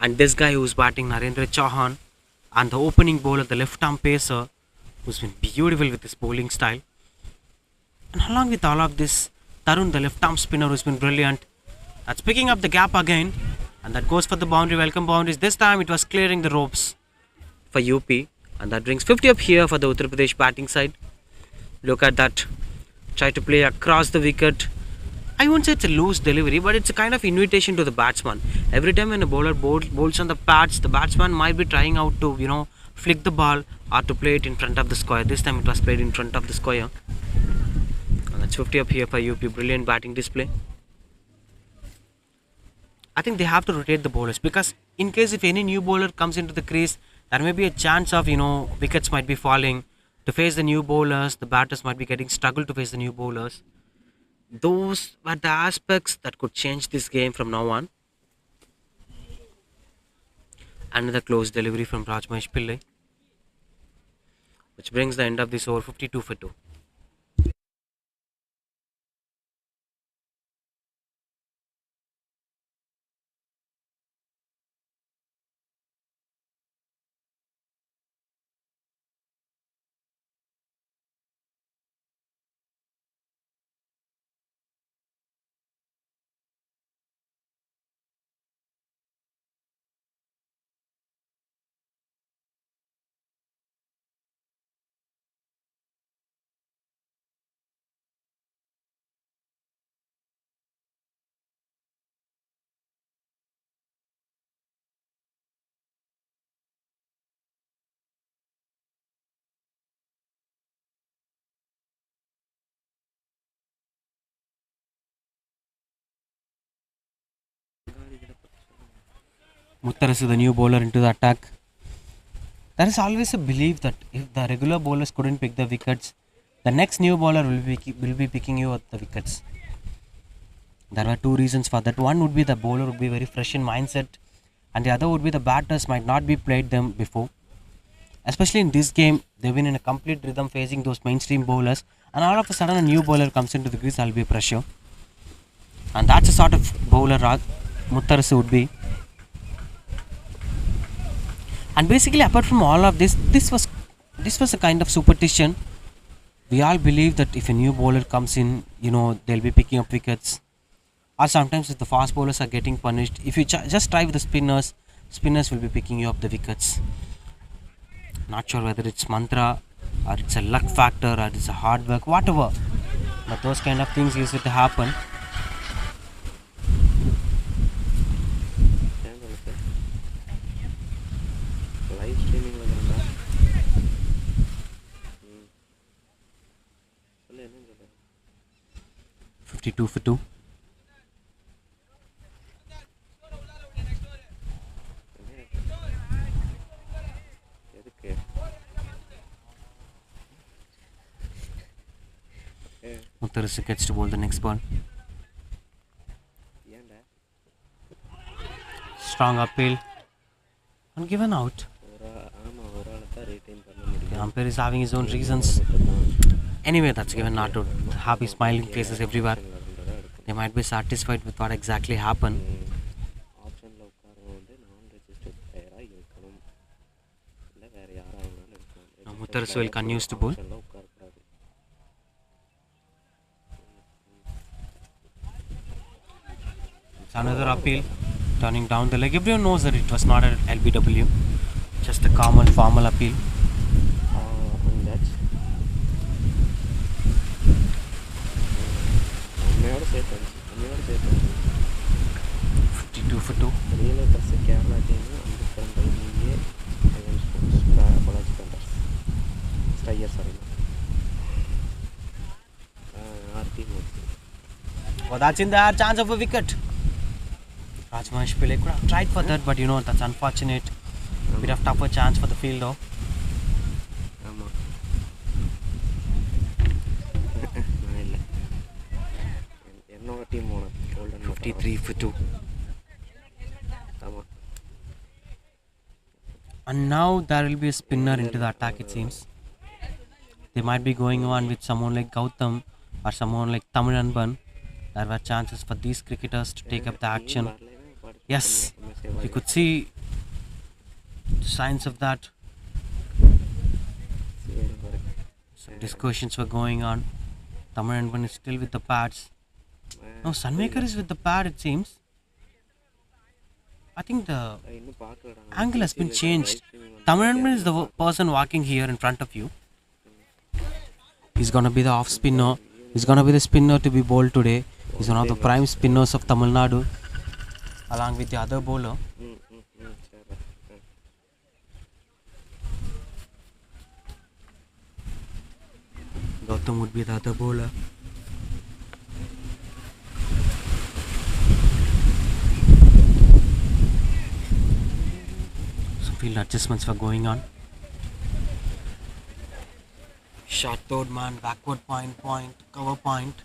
[SPEAKER 1] and this guy who's batting, Narendra Chauhan, and the opening bowler, the left arm pacer, who's been beautiful with his bowling style. And along with all of this, Tarun, the left arm spinner, who's been brilliant. That's picking up the gap again. And that goes for the boundary, welcome boundaries. This time it was clearing the ropes for UP. And that brings 50 up here for the Uttar Pradesh batting side. Look at that. Try to play across the wicket. I won't say it's a loose delivery, but it's a kind of invitation to the batsman. Every time when a bowler bowls on the pads, the batsman might be trying out to, flick the ball or to play it in front of the square. This time it was played in front of the square. And that's 50 up here for UP. Brilliant batting display. I think they have to rotate the bowlers, because in case if any new bowler comes into the crease, there may be a chance of, wickets might be falling. To face the new bowlers, the batters might be getting struggle to face the new bowlers. Those were the aspects that could change this game from now on. Another close delivery from Rajmesh Pillai, which brings the end of this over 52 for 2. Muttaras is the new bowler into the attack. There is always a belief that if the regular bowlers couldn't pick the wickets, the next new bowler will be picking you up the wickets. There were two reasons for that. One would be the bowler would be very fresh in mindset, and the other would be the batters might not be played them before. Especially in this game, they've been in a complete rhythm facing those mainstream bowlers, and all of a sudden a new bowler comes into the crease, there'll be pressure. And that's the sort of bowler Muttarasu would be. And basically, apart from all of this, this was a kind of superstition. We all believe that if a new bowler comes in, they'll be picking up wickets. Or sometimes if the fast bowlers are getting punished, if you just try with the spinners will be picking you up the wickets. Not sure whether it's mantra or it's a luck factor or it's a hard work, whatever. But those kind of things used to happen.
[SPEAKER 2] Live ஸ்ட்ரீமிங்கில் இருந்தா சொல்லு என்னன்னு சொல்லு.
[SPEAKER 1] 52 for 2.
[SPEAKER 2] எதுக்கு
[SPEAKER 1] Muttarasu gets to bowl the next ball.
[SPEAKER 2] ஏன்டா
[SPEAKER 1] Strong appeal. And given out.
[SPEAKER 2] ஆமாம் ஒரு ஆளை தான் ரீட்டைன் பண்ண
[SPEAKER 1] The
[SPEAKER 2] முடியும்.
[SPEAKER 1] umpire is having his own reasons. Anyway, that's given not to happy smiling faces everywhere. They might be satisfied with what exactly happened.
[SPEAKER 2] ஆப்ஷனில் உட்காரவங்க வந்து நான் ரெஜிஸ்டர்ட் பிளேயராக இருக்கணும், இல்லை வேறு யாராக இருந்தாலும் இருக்கலாம்.
[SPEAKER 1] Now Muttarasu will continues to bowl.
[SPEAKER 2] ஆப்ஷனில் உட்காரக்கூடாது.
[SPEAKER 1] It's another appeal. Turning down the leg. Everyone knows that it was not an LBW. Just a common formal appeal.
[SPEAKER 2] And that's அம்மையோட சேர்த்து
[SPEAKER 1] 52 for 2.
[SPEAKER 2] ரியல் பஸ் கேரளா டீம் அம்புத்தரங்கள் இங்கே பாலாஜி பண்டர்ஸ் ஸ்டையர் sorry ஆர்டி Modi.
[SPEAKER 1] Oh, that's in there. Chance of a wicket. Rajvansh Pillai could have tried for that, but that's unfortunate. Bit of tougher chance for the fielder.
[SPEAKER 2] ஆமாம் நான் இல்லை, என்னோட டீம் போனேன் கோல்டன்
[SPEAKER 1] 53 for 2.
[SPEAKER 2] ஆமாம்.
[SPEAKER 1] And now there will be a spinner into the attack, it seems. They might be going on with someone like Gautam or someone like Tamilnadu. There were chances for these cricketers to take up the action. Yes, you could see signs of that. Some discussions were going on. Tamilnadu is still with the pads. No, Sunmaker is with the pad, it seems. I think the
[SPEAKER 2] இன்னும் பார்க்கலடா.
[SPEAKER 1] angle has been changed. Tamilnadu is the person walking here in front of you. He's gonna be the off spinner. He's gonna be the spinner to be bowled today. He's one of the prime spinners of Tamil Nadu, along with the other bowler.
[SPEAKER 2] சரி.
[SPEAKER 1] Gautam would be the other bowler. Some field adjustments were going on. Short third man, backward point, cover point,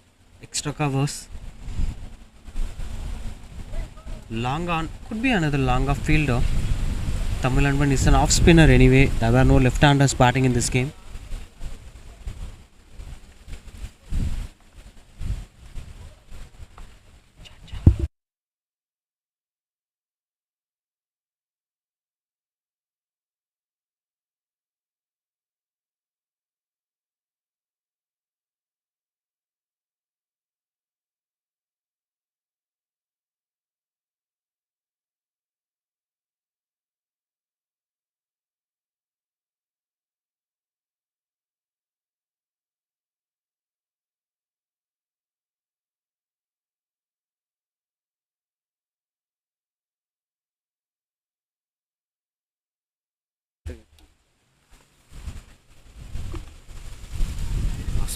[SPEAKER 1] extra covers. Long on, could be another long off fielder. Tamilnadu is an off spinner anyway. There were no left-handers batting in this game.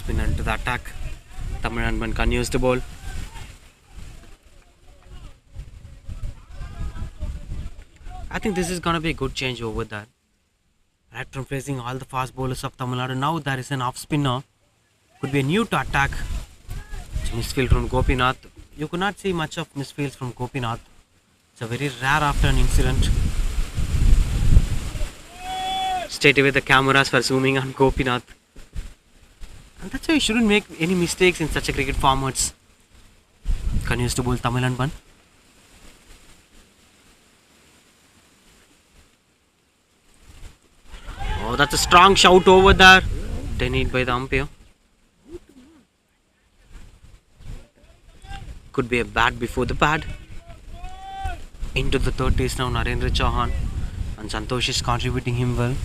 [SPEAKER 1] Spinner into the attack. Tamilnadu continues to bowl. I think this is gonna be a good change over there. Right from facing all the fast bowlers of Tamil Nadu, now there is an off spinner. Could be a new to attack. It's a misfield from Gopinath. You could not see much of misfields from Gopinath. It's a very rare after an incident. Straight away the cameras were zooming on Gopinath. And that's why you shouldn't make any mistakes in such a cricket formats. Continues to bowl Tamil and Ban. Oh, that's a strong shout over there. Denied by the umpire. Could be a bat before the pad. Into the third test now, Narendra Chauhan. And Santosh is contributing him well.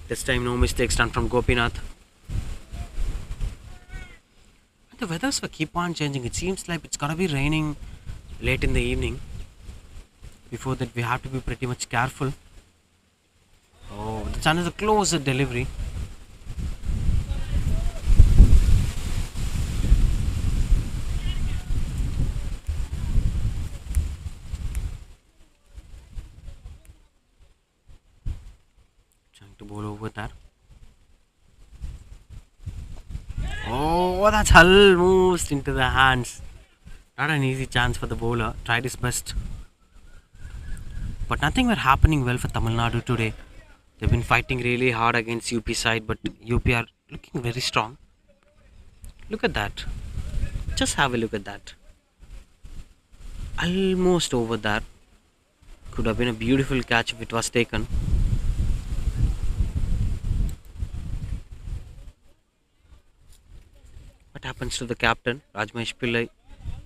[SPEAKER 1] This time no mistakes done from Gopinath. The weathers will keep on changing. It seems like it's gonna be raining late in the evening. Before that we have to be pretty much careful. Oh, that's another closer delivery. Trying to bowl over there. Oh, that's almost into the hands. Not an easy chance for the bowler. Tried his best. But nothing were happening well for Tamil Nadu today. They've been fighting really hard against UP side, but UP are looking very strong. Look at that. Just have a look at that. Almost over there. Could have been a beautiful catch if it was taken. What happens to the captain? Rajmesh Pillai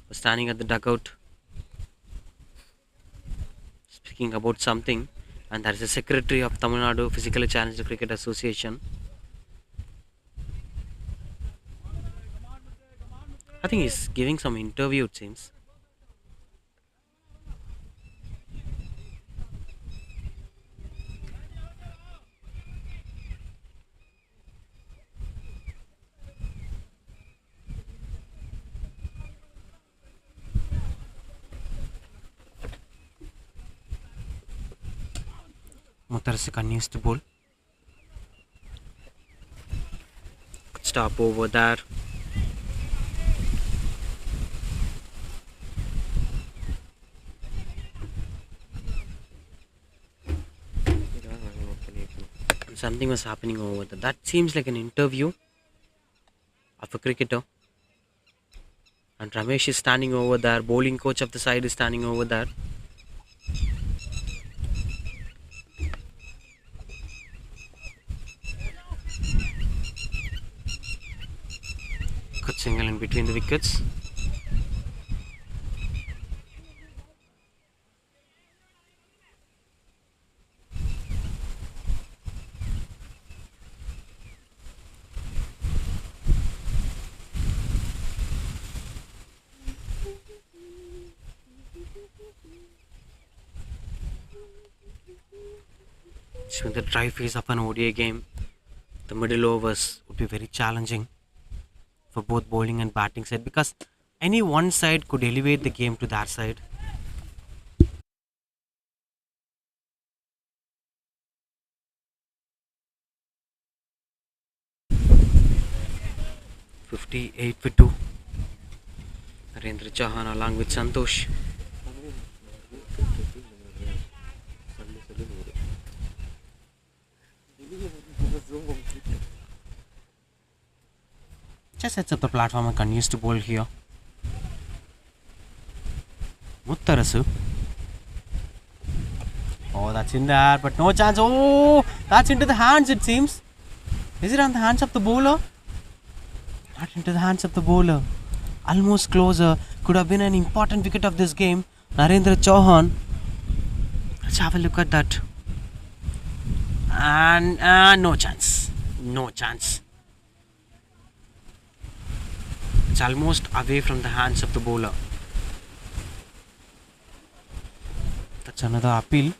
[SPEAKER 1] was standing at the dugout speaking about something, and there is a secretary of Tamil Nadu Physically Challenged Cricket Association. I think he's giving some interview, it seems. Muttarase continues to bowl. Good stop over there. Something was happening over there. That seems like an interview of a cricketer. And Ramesh is standing over there. Bowling coach of the side is standing over there. Good single in between the wickets. During the dry phase of an ODI game, the middle overs would be very challenging for both bowling and batting side, because any one side could elevate the game to their side. "58 for 2. Narendra Chauhan along with Santosh. Just sets up the platform and continues to bowl here. Muttarasu. Oh, that's in there, but no chance. Oh, that's into the hands, it seems. Is it on the hands of the bowler? Not into the hands of the bowler. Almost closer. Could have been an important wicket of this game. Narendra Chauhan. Let's have a look at that. And no chance. No chance. It's almost away from the hands of the bowler. That's another appeal.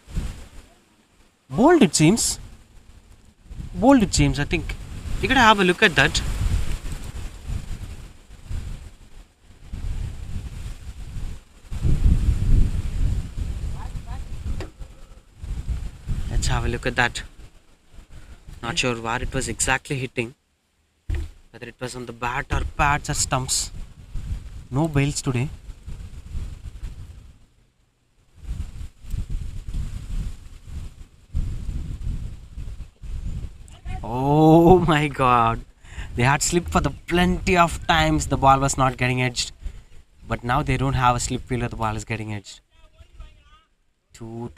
[SPEAKER 1] Bowled, it seems. Bowled, it seems, I think. You gotta have a look at that. Let's have a look at that. Not sure where it was exactly hitting, whether it was on the bat or pads or stumps. No bails today. Oh my god. They had slipped for the plenty of times the ball was not getting edged. But now they don't have a slip wheel or the ball is getting edged. Two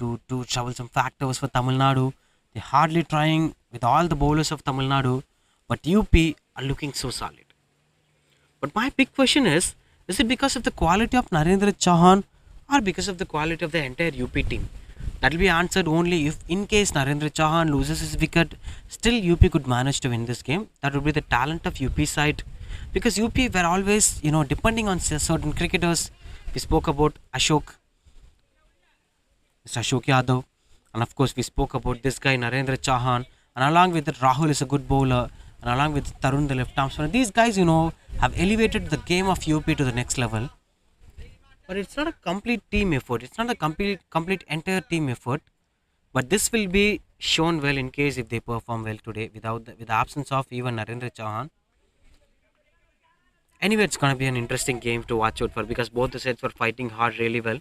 [SPEAKER 1] troublesome factors for Tamil Nadu. They're hardly trying with all the bowlers of Tamil Nadu. But UP are looking so solid. But my big question is it because of the quality of Narendra Chauhan or because of the quality of the entire UP team? That will be answered only if, in case Narendra Chauhan loses his wicket, still UP could manage to win this game. That would be the talent of UP side. Because UP were always, depending on certain cricketers. We spoke about Mr. Ashok Yadav, and of course we spoke about this guy Narendra Chauhan, and along with that Rahul is a good bowler, and along with Tarun the left arm spinner. These guys, have elevated the game of UP to the next level. But it's not a complete team effort. It's not a complete entire team effort. But this will be shown well in case if they perform well today with the absence of even Narendra Chauhan. Anyway, it's gonna be an interesting game to watch out for because both the sets were fighting hard really well.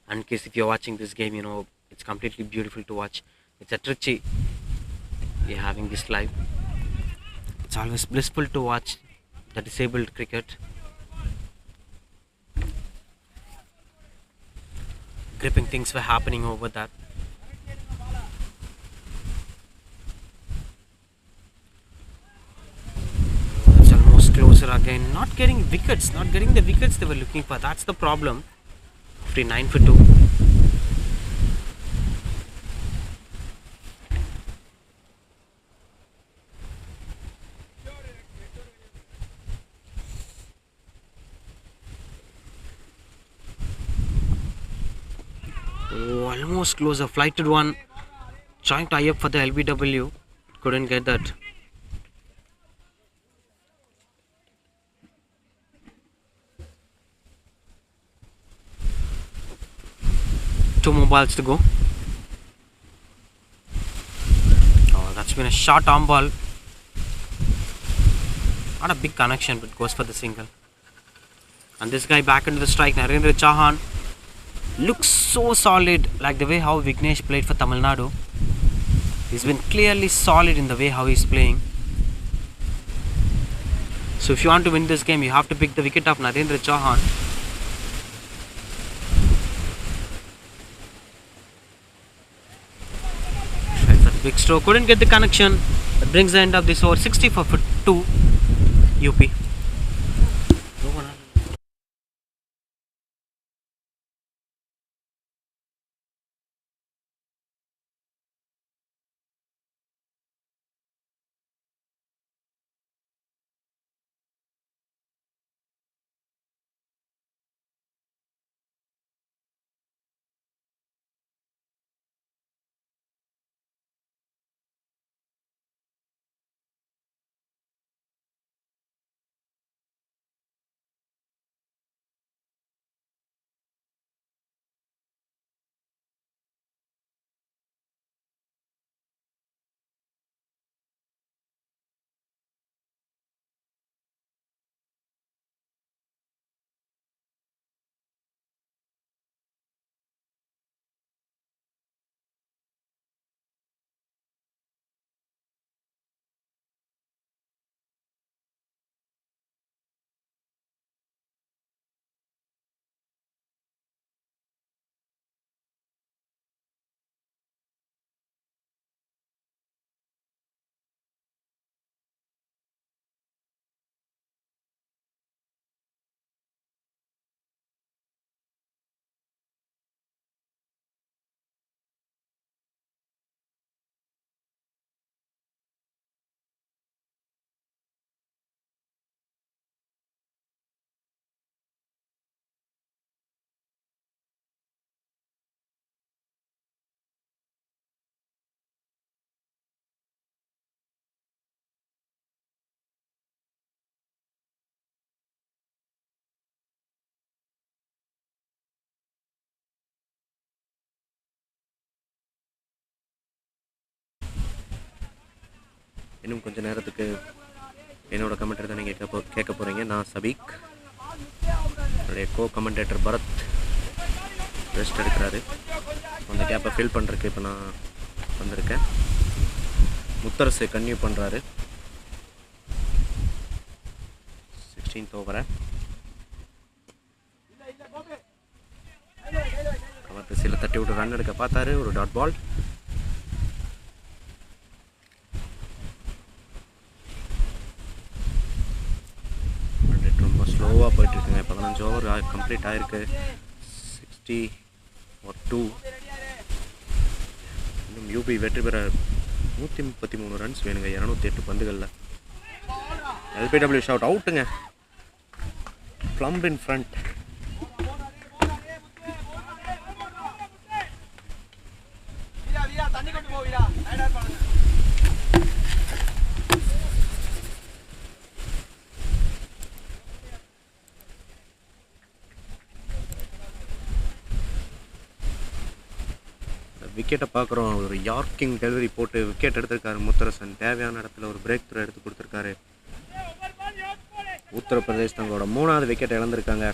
[SPEAKER 1] And in case if you're watching this game, it's completely beautiful to watch. It's a Trichy. We're having this live. It's always blissful to watch the disabled cricket. Gripping things were happening over that. It's almost closer again. Not getting wickets, not getting the wickets they were looking for. That's the problem. 59 for 2. Oh, almost closer. Flighted one. Trying to tie up for the LBW. Couldn't get that. Two mobiles to go. Oh, that's been a short arm ball. Not a big connection, but goes for the single. And this guy back into the strike. Narendra Chauhan looks so solid, like the way how Vignesh played for Tamil Nadu. He's been clearly solid in the way how he's playing. So if you want to win this game, you have to pick the wicket of Narendra Chauhan. Tried for the big stroke, couldn't get the connection. That brings the end of this over. 64 for 2 UP.
[SPEAKER 3] இன்னும் கொஞ்சம் நேரத்துக்கு என்னோட commentary தான் நீங்கள் கேட்க போகிறீங்க. நான் சபீக், என்னுடைய கோ கமெண்டேட்டர் பரத் ரெஸ்ட் எடுக்கிறாரு. அந்த கேப்பை ஃபில் பண்ணுறதுக்கு இப்போ நான் வந்திருக்கேன். முத்தரசு கன்டினியூ பண்ணுறாரு 16th ஓவரை. அவர் திசையில் தட்டி விட்டு ரன் எடுக்க பார்த்தாரு, ஒரு டாட் பால். ரொம்ப ஸ்லோவாக போயிட்டுருக்குங்க. 15 ஓவர் கம்ப்ளீட் ஆகிருக்கு. 60/2. இன்னும் யூபி வெற்றி பெற 133 ரன்ஸ் வேணுங்க 208 பந்துகளில். எல்பிடபிள்யூ ஷாட் அவுட்டுங்க. Plumb in front. விக்கெட்டை பார்க்குறோம். ஒரு யார்க்கிங் டெலிவரி போட்டு விக்கெட் எடுத்திருக்காரு முத்தரசன். தேவையான இடத்துல ஒரு பிரேக் த்ரூ எடுத்து கொடுத்துருக்காரு. உத்தரப்பிரதேஷ் தங்களோட 3வது விக்கெட்டை இழந்திருக்காங்க.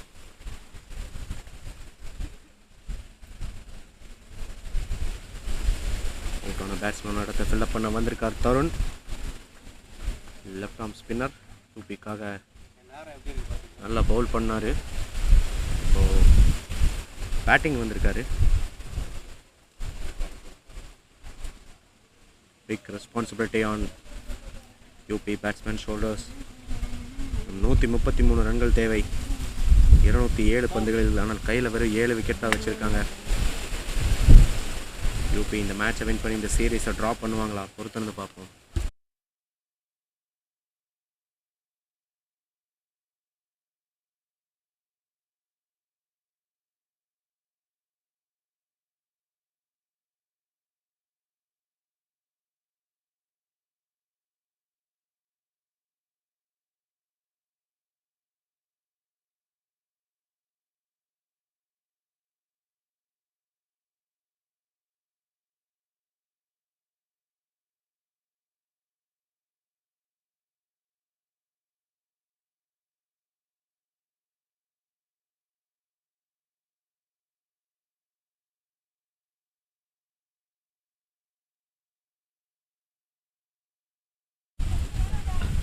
[SPEAKER 3] அவுட்டான பேட்ஸ்மேன் இடத்தை ஃபில்லப் பண்ண வந்திருக்கார் தருண். லெஃப்ட் ஆர்ம் ஸ்பின்னர் யூபிக்காக நல்லா பவுல் பண்ணார். இப்போது பேட்டிங் வந்திருக்காரு. Big responsibility on UP batsman shoulders. 133 ரன்கள் தேவை 207 பந்துகளில். ஆனால் கையில் வெறும் 7 விக்கெட் தான் வச்சுருக்காங்க. யூபி இந்த மேட்சை வின் பண்ணி இந்த சீரீஸை ட்ரா பண்ணுவாங்களா? பொறுத்திருந்து பார்ப்போம்.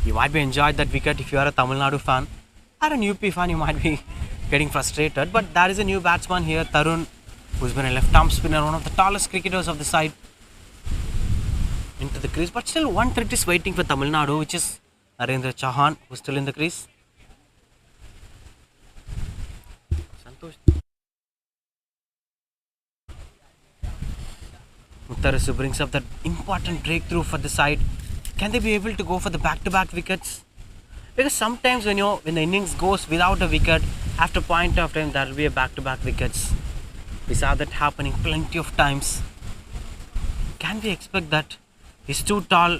[SPEAKER 1] You might be enjoyed that wicket if you are a Tamilnadu fan, or an UP fan. You might be getting frustrated, but there is a new batsman here, Tarun, who's been a left-arm spinner, one of the tallest cricketers of the side, into the crease. But still, one threat is waiting for Tamil Nadu, which is Narendra Chauhan, who's still in the crease. Santosh. Muttarasu brings up that important breakthrough for the side. Can they be able to go for the back-to-back wickets? Because sometimes when the innings goes without a wicket, after point of time there will be a back-to-back wickets. We saw that happening plenty of times. Can we expect that? He's too tall.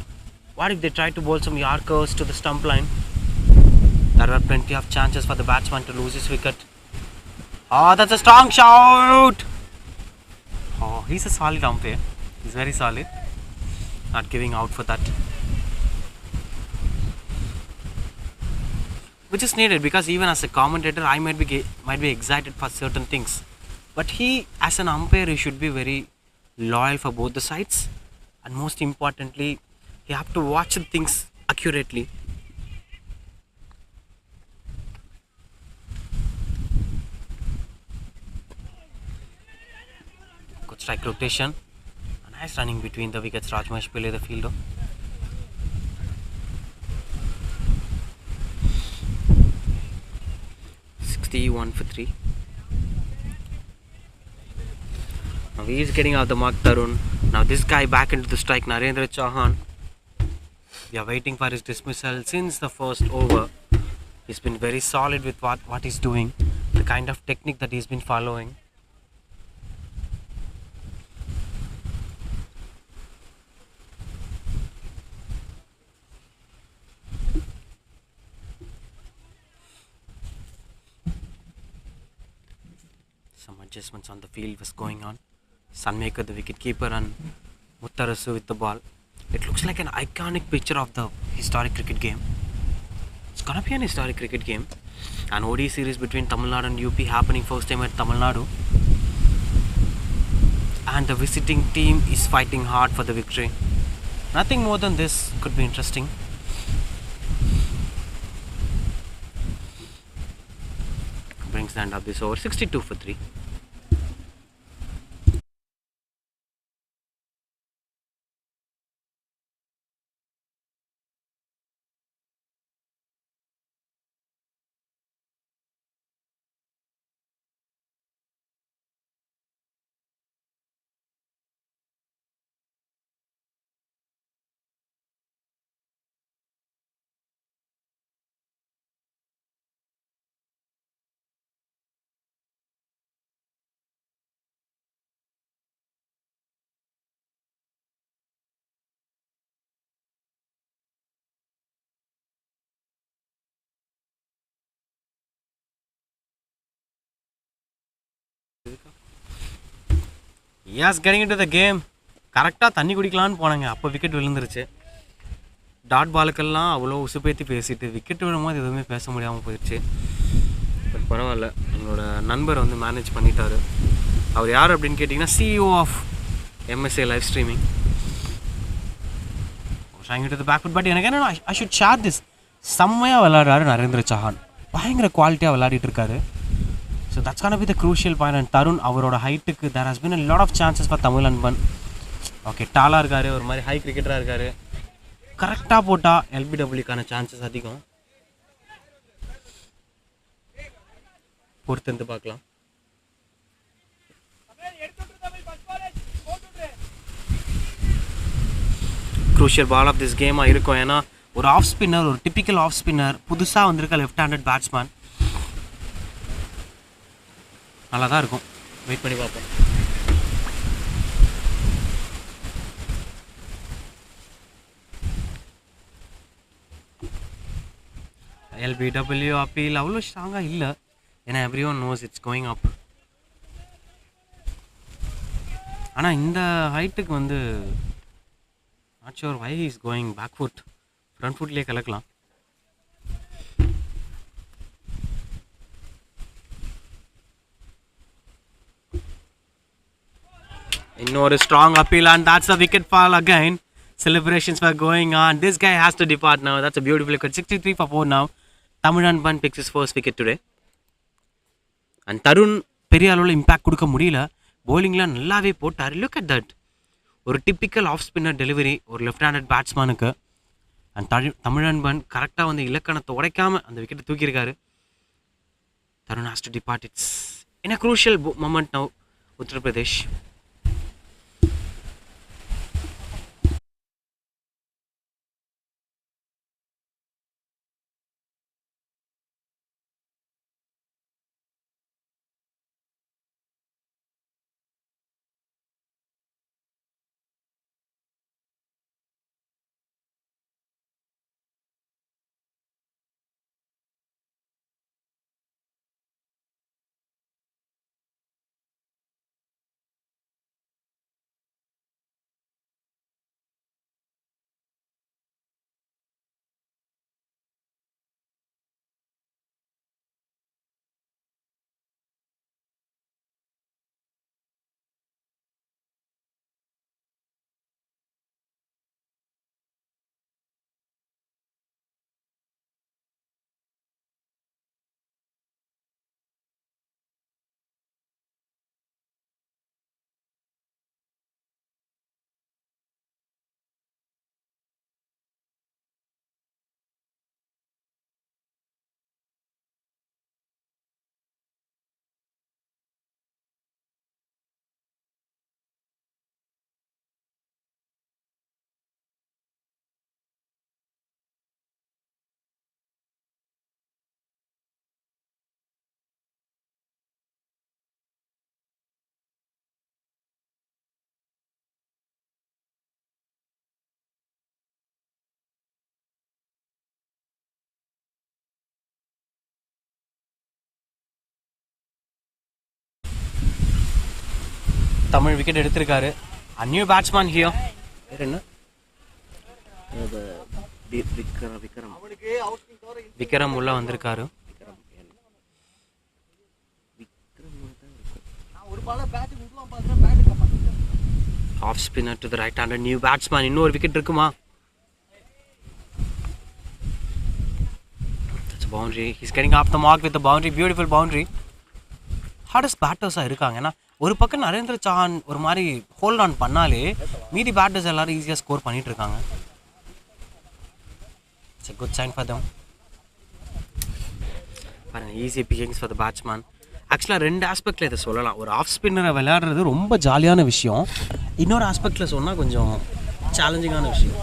[SPEAKER 1] What if they try to bowl some Yorkers to the stump line? There are plenty of chances for the batsman to lose his wicket. Oh, that's a strong shot! Oh, he's a solid umpire. He's very solid. Not giving out for that. Which is needed, because even as a commentator I might be excited for certain things, but he, as an umpire, he should be very loyal for both the sides, and most importantly you have to watch the things accurately. Good strike rotation, a nice running between the wickets. Rajmahesh Pillai, the fielder. One for 3. Now he is getting out the mark, Tarun. Now this guy back into the strike, Narendra Chauhan. We are waiting for his dismissal since the first over. He's been very solid with what he's doing, the kind of technique that he's been following. Some adjustments on the field was going on. Sunmaker, the wicket keeper, and Muttarasu with the ball. It looks like an iconic picture of the historic cricket game. It's gonna be an historic cricket game. An ODI series between Tamil Nadu and UP happening first time at Tamil Nadu. And the visiting team is fighting hard for the victory. Nothing more than this could be interesting. Brings the end of this over 62 for 3. Yes, getting into the game. கரெக்டாக தண்ணி குடிக்கலான்னு போனாங்க, அப்போ wicket விழுந்துருச்சு. Dot பாலுக்கெல்லாம் அவ்வளோ உசுப்பேற்றி பேசிட்டு wicket விழும்போது எதுவுமே பேச முடியாமல் போயிடுச்சு. பட் பரவாயில்ல, எங்களோட நண்பர் வந்து மேனேஜ் பண்ணிட்டாரு. அவர் யார் அப்படின்னு கேட்டிங்கன்னா CEO of MSA live streaming. Trying to the back foot. But எனக்கு என்னன்னா ஐ ஷுட் ஷேர் திஸ். செம்மையாக விளையாடுறாரு நரேந்திர சஹான். பயங்கர குவாலிட்டியாக விளையாடிட்டு இருக்காரு. So that's gonna be the crucial point. And Tarun, அவரோட ஹைட்டுக்கு there has been a lot of chances for Tamilnadu. Okay, டாலாக இருக்காரு, ஒரு மாதிரி ஹை கிரிக்கெட்டராக இருக்காரு. கரெக்டாக போட்டால் LBWக்கான சான்சஸ் அதிகம். பொறுத்திருந்து பார்க்கலாம். க்ரூஷியல் பால் ஆஃப் திஸ் கேமாக இருக்கும். ஏன்னா ஒரு ஆஃப் ஸ்பின்னர், ஒரு டிப்பிக்கல் ஆஃப் ஸ்பின்னர், புதுசாக வந்திருக்க லெஃப்ட் ஹேண்டட் பேட்ஸ்மேன். நல்லா தான் இருக்கும், வெயிட் பண்ணி பார்ப்போம். LBW அப்பீல் அவ்வளோ ஸ்ட்ராங்காக இல்லை. ஏன்னா everyone knows it's going up. ஆனால் இந்த ஹைட்டுக்கு வந்து not sure why is going back foot. Front ஃபுட்லேயே கலக்கலாம். இன்னொரு strong appeal and that's a wicket fall again. Celebrations were going on. This guy has to depart now. That's a beautiful wicket. 63 for 4 now. Tamilnadu picks his first wicket today. And Tarun பெரிய அளவில் impact கொடுக்க முடியல. போலிங்லாம் நல்லாவே போட்டார். Look at that. ஒரு typical off spinner delivery ஒரு left handed பேட்ஸ்மேனுக்கு. And Tamilanban கரெக்டாக வந்து இலக்கணத்தை உடைக்காமல் அந்த விக்கெட்டை தூக்கியிருக்காரு. Tarun has to depart. It's in a crucial moment now. Uttar Pradesh. Tamil wicket எடுத்திருக்காரு. A new batsman here. பேர் என்ன?
[SPEAKER 3] விக்ரம்
[SPEAKER 1] விக்ரம் உள்ள வந்திருக்காரு.
[SPEAKER 3] Vikram an
[SPEAKER 1] off spinner to the right handed new batsman. இன்னொரு விக்கெட் இருக்குமா? That's a boundary. He's getting off the mark with the boundary. Beautiful boundary. Hardest பேட்டர்ஸாக இருக்காங்க. ஏன்னா ஒரு பக்கம் நரேந்திர சௌஹான் ஒரு மாதிரி ஹோல்ட் ஆன் பண்ணாலே மீதி பேட்டர்ஸ் எல்லாரும் ஈஸியாக ஸ்கோர் பண்ணிட்டு இருக்காங்க. It's a good sign for them. பாருங்க, ஈஸி பிக்கிங்ஸ் ஃபார் த பேட்ஸ்மேன். ஆக்சுவலாக ரெண்டு ஆஸ்பெக்டில் இதை சொல்லலாம். ஒரு ஆஃப் ஸ்பின்னரை விளையாடுறது ரொம்ப ஜாலியான விஷயம். இன்னொரு ஆஸ்பெக்டில் சொன்னால் கொஞ்சம் சேலஞ்சிங்கான விஷயம்.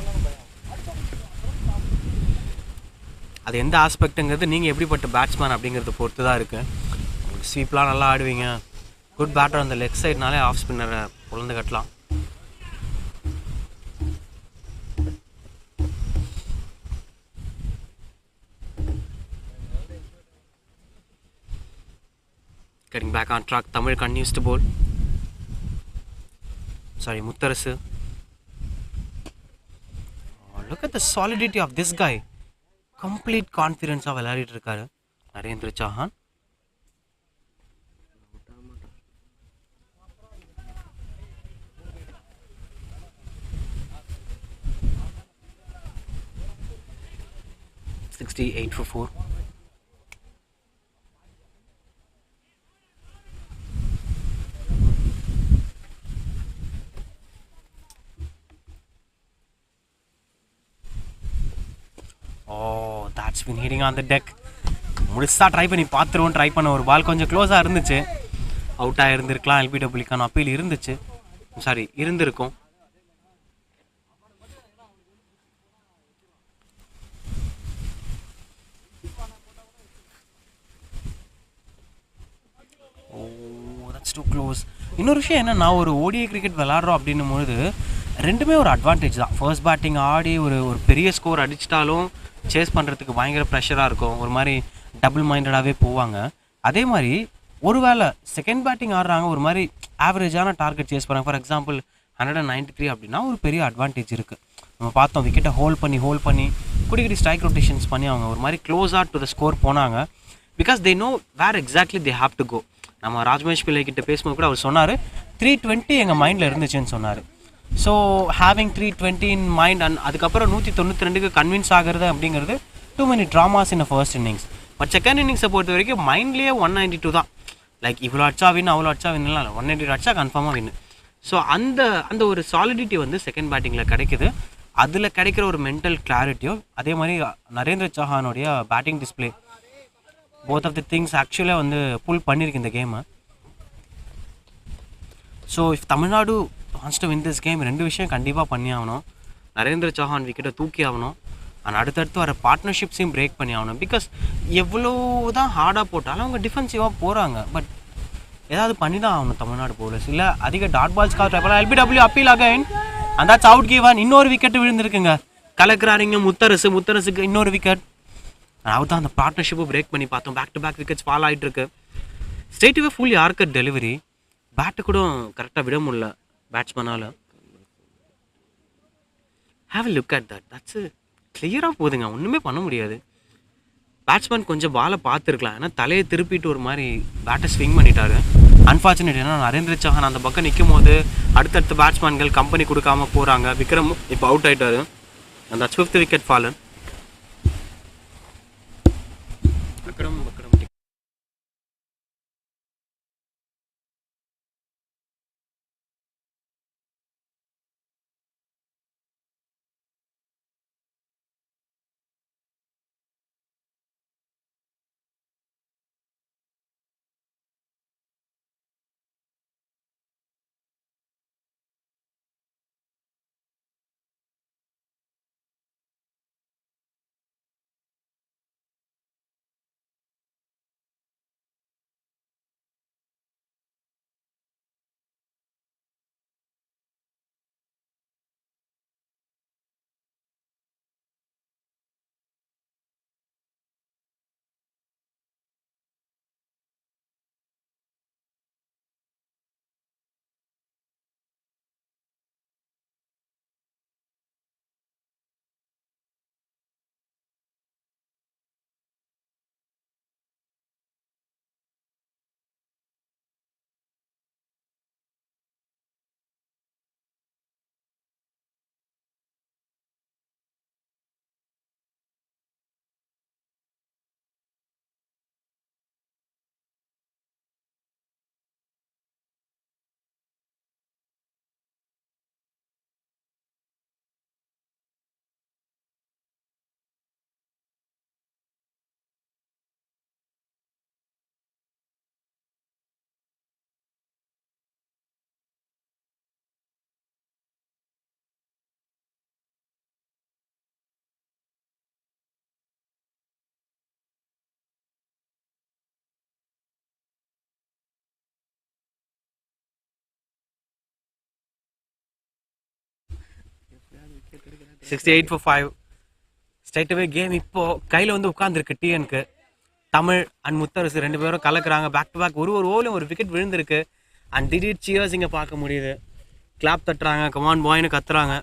[SPEAKER 1] அது எந்த ஆஸ்பெக்ட்டுங்கிறது நீங்கள் எப்படிப்பட்ட பேட்ஸ்மேன் அப்படிங்கிறத பொறுத்து தான் இருக்குது. ஸ்வீப்லாம் நல்லா ஆடுவீங்க, குட் பேட்டர் அந்த லெக் சைட்னாலே ஆஃப் ஸ்பின்னரை உழந்து கட்டலாம். Getting back on track, Tamil continues to bowl. Sorry, Muttarasu. Oh, look at the solidity of this guy. Complete confidence of விளையாடிட்டு இருக்காரு Narendra Chauhan. $68 for 4. Oh, that's been hitting on the deck. முழுசா try பண்ணி பார்த்துருவோம். Try பண்ண ஒரு பால் கொஞ்சம் க்ளோஸாக இருந்துச்சு. அவுட்டாக இருந்திருக்கலாம். எல்பிடபிள்யூக்கான அப்பீல் இருந்துச்சு. சாரி, இருந்திருக்கும். That's too close. இன்னொரு விஷயம் என்ன, நான் ஒரு ஓடிஐ கிரிக்கெட் விளாட்றோம் அப்படின்னும் பொழுது ரெண்டுமே ஒரு அட்வான்டேஜ் தான். ஃபர்ஸ்ட் பேட்டிங் ஆடி ஒரு பெரிய ஸ்கோர் அடிச்சிட்டாலும் சேஸ் பண்ணுறதுக்கு பயங்கர ப்ரெஷராக இருக்கும். ஒரு மாதிரி டபுள் மைண்டடாகவே போவாங்க. அதே மாதிரி ஒரு வேளை செகண்ட் பேட்டிங் ஆடுறாங்க, ஒரு மாதிரி ஆவரேஜான டார்கெட் சேஸ் பண்ணுறாங்க. ஃபார் எக்ஸாம்பிள் 193 அப்படின்னா ஒரு பெரிய அட்வான்டேஜ் இருக்குது. நம்ம பார்த்தோம், விக்கெட்டை ஹோல்ட் பண்ணி குடிக்கடி ஸ்ட்ரைக் ரொட்டேஷன்ஸ் பண்ணி அவங்க ஒரு மாதிரி க்ளோஸாக டு த ஸ்கோர் போனாங்க. Because they know where exactly they have to go. நம்ம ராஜ்மேஷ் பிள்ளை கிட்ட பேசும்போது கூட அவர் சொன்னார் 320 எங்கள் மைண்டில் இருந்துச்சுன்னு சொன்னார். So having 320 in mind and அதுக்கப்புறம் 192க்கு கன்வின்ஸ் ஆகிறது அப்படிங்கிறது too many dramas in first innings. But second இன்னிங்ஸை பொறுத்த வரைக்கும் மைண்ட்லேயே 192 தான். லைக் இவ்வளோ அடிச்சா வின், அவ்வளோ அடிச்சா வின்லாம் இல்லை, 192 அடிச்சா கன்ஃபார்மாக வின். ஸோ அந்த ஒரு சாலிடிட்டி வந்து செகண்ட் பேட்டிங்கில் கிடைக்குது. அதில் கிடைக்கிற ஒரு மென்டல் கிளாரிட்டியும் அதே மாதிரி நரேந்திர சௌஹானுடைய batting display, both of the things ஆக்சுவலாக வந்து புல் பண்ணியிருக்கு இந்த கேமை. So if Tamil Nadu wants to win this game, ரெண்டு விஷயம் கண்டிப்பாக பண்ணி ஆகணும். நரேந்திர சௌஹான் விக்கெட்டை தூக்கி ஆகணும் அண்ட் அடுத்தடுத்து வர பார்ட்னர்ஷிப்ஸையும் பிரேக் பண்ணி ஆகணும். பிகாஸ் எவ்வளோ தான் ஹார்டாக போட்டாலும் அவங்க டிஃபென்சிவாக போகிறாங்க. பட் ஏதாவது பண்ணி தான் ஆகணும் தமிழ்நாடு பவுலர்ஸ். இல்லை அதிக டாட் பால்ஸ்க்காக ட்ரை பண்ணலாம். எல்பிடபிள்யூ அப்பீல் அகைன் அந்த அவுட் கிவன். இன்னொரு விக்கெட் விழுந்திருக்குங்க. கலக்குறாருங்க முத்தரசுக்கு இன்னொரு விக்கெட். அவர் தான் அந்த பார்ட்னர்ஷிப்பை பிரேக் பண்ணி பார்த்தோம். Back to back wickets fall ஆகிட்டு இருக்கு. Straightaway full yorker delivery. Bat கூட கரெக்டாக விட முடியல பேட்ஸ்மேனால். Have a look at that. That's கிளியராக போகுதுங்க, ஒன்றுமே பண்ண முடியாது. பேட்ஸ்மேன் கொஞ்சம் பாலை பார்த்துருக்கலாம், ஏன்னா தலையை திருப்பிட்டு ஒரு மாதிரி பேட்டை ஸ்விங் பண்ணிட்டாரு. அன்ஃபார்ச்சுனேட், ஏன்னா நரேந்திர சௌஹான் அந்த பக்கம் நிற்கும் போது அடுத்தடுத்த பேட்ஸ்மேன்கள் கம்பெனி கொடுக்காம போகிறாங்க. விக்ரம் இப்போ அவுட் ஆகிட்டாரு. அந்த 5th wicket fallen. 68 for 5. Straight away game இப்போ கையில் வந்து உட்காந்துருக்கு டிஎனுக்கு. தமிழ் அண்ட் முத்தரசு ரெண்டு பேரும் கலக்குறாங்க பேக் டு பேக். ஒரு ஓவரில் ஒரு விக்கெட் விழுந்திருக்கு. அண்ட் திடீர் சியர்ஸ் இங்கே பார்க்க முடியுது. கிளாப் தட்டுறாங்க, கமான் பாய்னு கத்துறாங்க,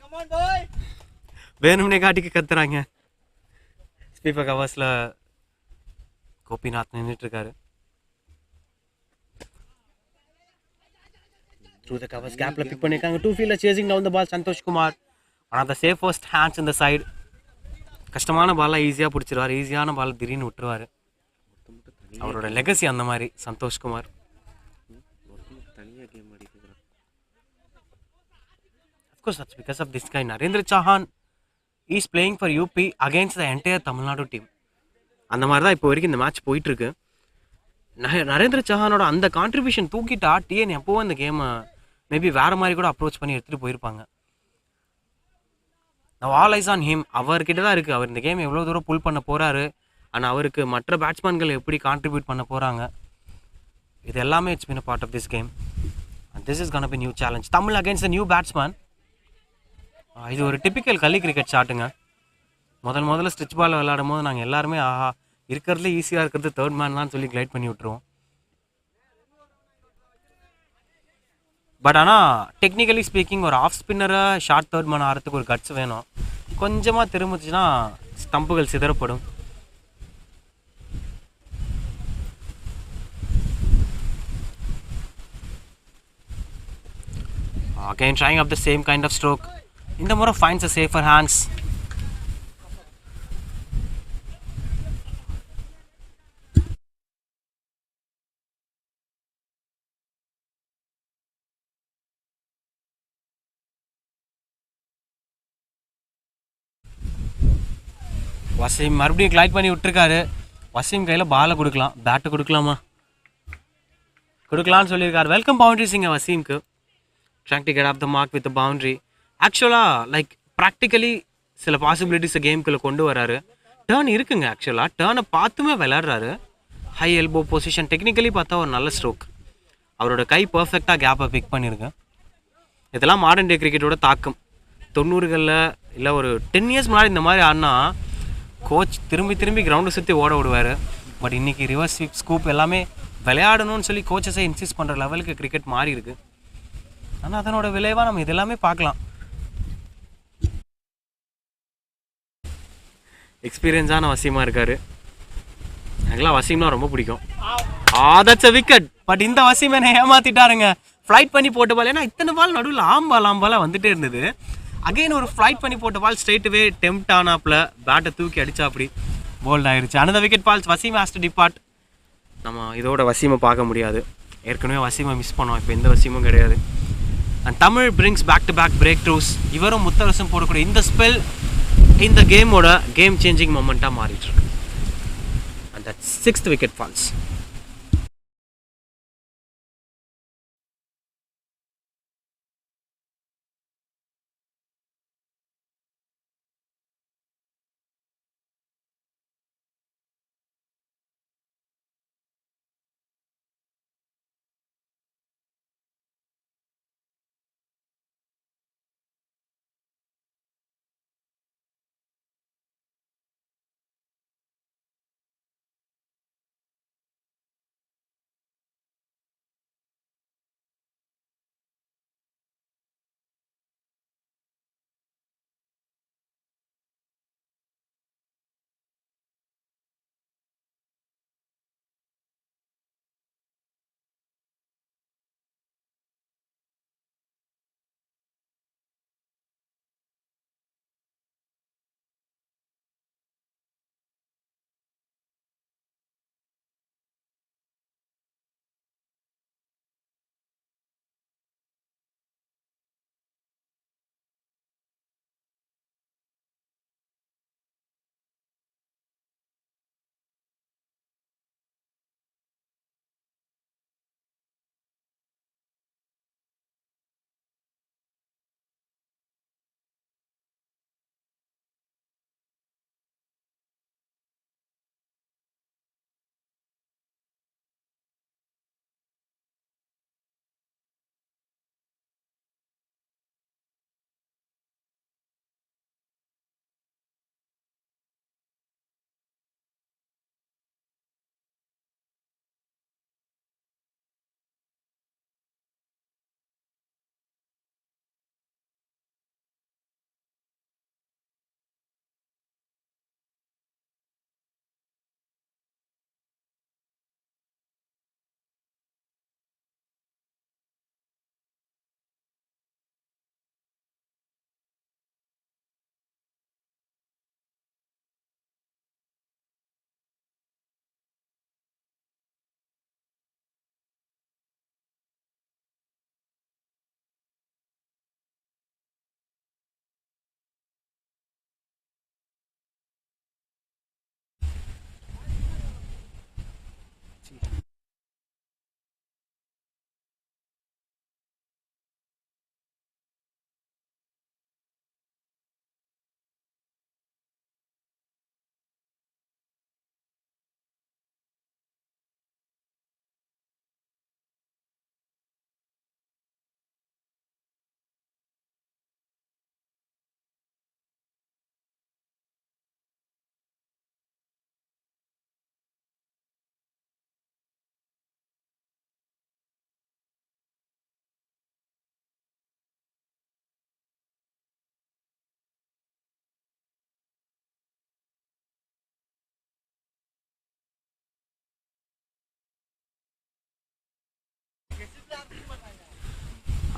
[SPEAKER 1] வேணும்னே காட்டிக்கு கத்துறாங்க. ஸ்பீக்கர் கவர்ஸில் கோபிநாத் நின்றுட்டு இருக்காரு. Through the covers gap pick பண்ணிருக்காங்க. 2 fielder chasing down the ball. Santhosh Kumar one of the safest hands in the side. கஷ்டமான பால்லாம் ஈஸியாக பிடிச்சிருவார், ஈஸியான பால் திடீர்னு விட்டுருவார். அவரோட லெகசி அந்த மாதிரி Santhosh Kumar. Of course that's because of this guy. Narendra Sahan is playing for UP against the entire Tamil Nadu team. அந்த மாதிரி தான் இப்போ வரைக்கும் இந்த மேட்ச் போயிட்டுருக்கு. நரேந்திர சஹானோட அந்த கான்ட்ரிபியூஷன் தூக்கிட்டா டிஎன் எப்போவும் இந்த கேமை மேபி வேறு மாதிரி கூட அப்ரோச் பண்ணி எடுத்துகிட்டு போயிருப்பாங்க. All eyes on him. அவர்கிட்ட தான் இருக்குது. அவர் இந்த கேம் எவ்வளோ தூரம் புல் பண்ண போகிறாரு, ஆனால் அவருக்கு மற்ற பேட்ஸ்மேன்கள் எப்படி கான்ட்ரிபியூட் பண்ண போகிறாங்க, இது எல்லாமே it's been a part of this game. And this is gonna be new challenge. Tamil against new batsman. இது ஒரு டிப்பிக்கல் கலி கிரிக்கெட் ஷாட்டுங்க. முதல்ல ஸ்டிச் பால் விளையாடும் போது நாங்கள் எல்லாருமே ஆஹா இருக்கிறதுல ஈஸியாக இருக்கிறது தேர்ட் மேன் தான் சொல்லி கிளைட் பண்ணி விட்டுருவோம். பட் ஆனால் டெக்னிக்கலி ஸ்பீக்கிங் ஒரு ஆஃப் ஸ்பின்னரை ஷார்ட் தேர்ட் மேன் ஆகிறதுக்கு ஒரு கட்ஸ் வேணும். கொஞ்சமாக திரும்பிச்சுன்னா ஸ்டம்புகள் சிதறப்படும். Again trying up the same kind of stroke. இந்த முறை finds a safer hands. Wasim மறுபடியும் கிளைட் பண்ணி விட்டுருக்காரு. வசீம் கையில் பாலை கொடுக்கலாம், பேட்டை கொடுக்கலாமா, கொடுக்கலான்னு சொல்லியிருக்காரு. வெல்கம் பவுண்டரிஸ் இங்கே வசீம்க்கு. Strong to get off the mark with boundary. ஆக்சுவலாக லைக் ப்ராக்டிக்கலி சில பாசிபிலிட்டிஸை கேமுக்குள்ளே கொண்டு வராரு. டேர்ன் இருக்குங்க, ஆக்சுவலாக டேர்னை பார்த்துமே விளையாடுறாரு. ஹை எல்போ பொசிஷன், டெக்னிக்கலி பார்த்தா ஒரு நல்ல ஸ்ட்ரோக். அவரோட கை பர்ஃபெக்டாக கேப்பை பிக் பண்ணியிருக்கு. இதெல்லாம் மாடர்ன் டே கிரிக்கெட்டோட தாக்கம். 90களில் இல்லை ஒரு 10 இயர்ஸ் முன்னாடி இந்த மாதிரி ஆடினா கோச் திரும்பி கிரவுண்டை சுற்றி ஓட விடுவார். பட் இன்றைக்கி ரிவர்ஸ் ஸ்வீப் ஸ்கூப் எல்லாமே விளையாடணும்னு சொல்லி கோச்சஸை இன்சிஸ்ட் பண்ணுற லெவலுக்கு கிரிக்கெட் மாறி இருக்கு. ஆனால் அதனோட விளைவாக நம்ம இது எல்லாமே பார்க்கலாம். எக்ஸ்பீரியன்ஸான வசீமாக இருக்கார். எனக்குலாம் வசீம்லாம் ரொம்ப பிடிக்கும். That's a wicket. பட் இந்த வசீம் என்ன ஏமாற்றிட்டாருங்க. ஃப்ளைட் பண்ணி போட்ட பால், ஏன்னா இத்தனை பால் நடுவில் ஆம்பாலாக வந்துகிட்டே இருந்தது. அகைன் ஒரு ஃப்ளைட் பண்ணி போட்ட பால் ஸ்ட்ரெயிட்வே டெம்ப்ட் ஆனாப்பில் பேட்டை தூக்கி அடிச்சா அப்படி போல்ட் ஆயிடுச்சு. Another wicket falls. Wasim has to depart. நம்ம இதோட வசீமை பார்க்க முடியாது. ஏற்கனவே வசீமை மிஸ் பண்ணோம், இப்போ எந்த வசீமும் கிடையாது. And Tamil brings back to back breakthroughs. இவரும் முத்தரசும் போடக்கூடிய இந்த ஸ்பெல் இந்த கேமோட கேம் சேஞ்சிங் மொமெண்ட்டாக மாறிட்டு இருக்கு. And that 6th wicket falls.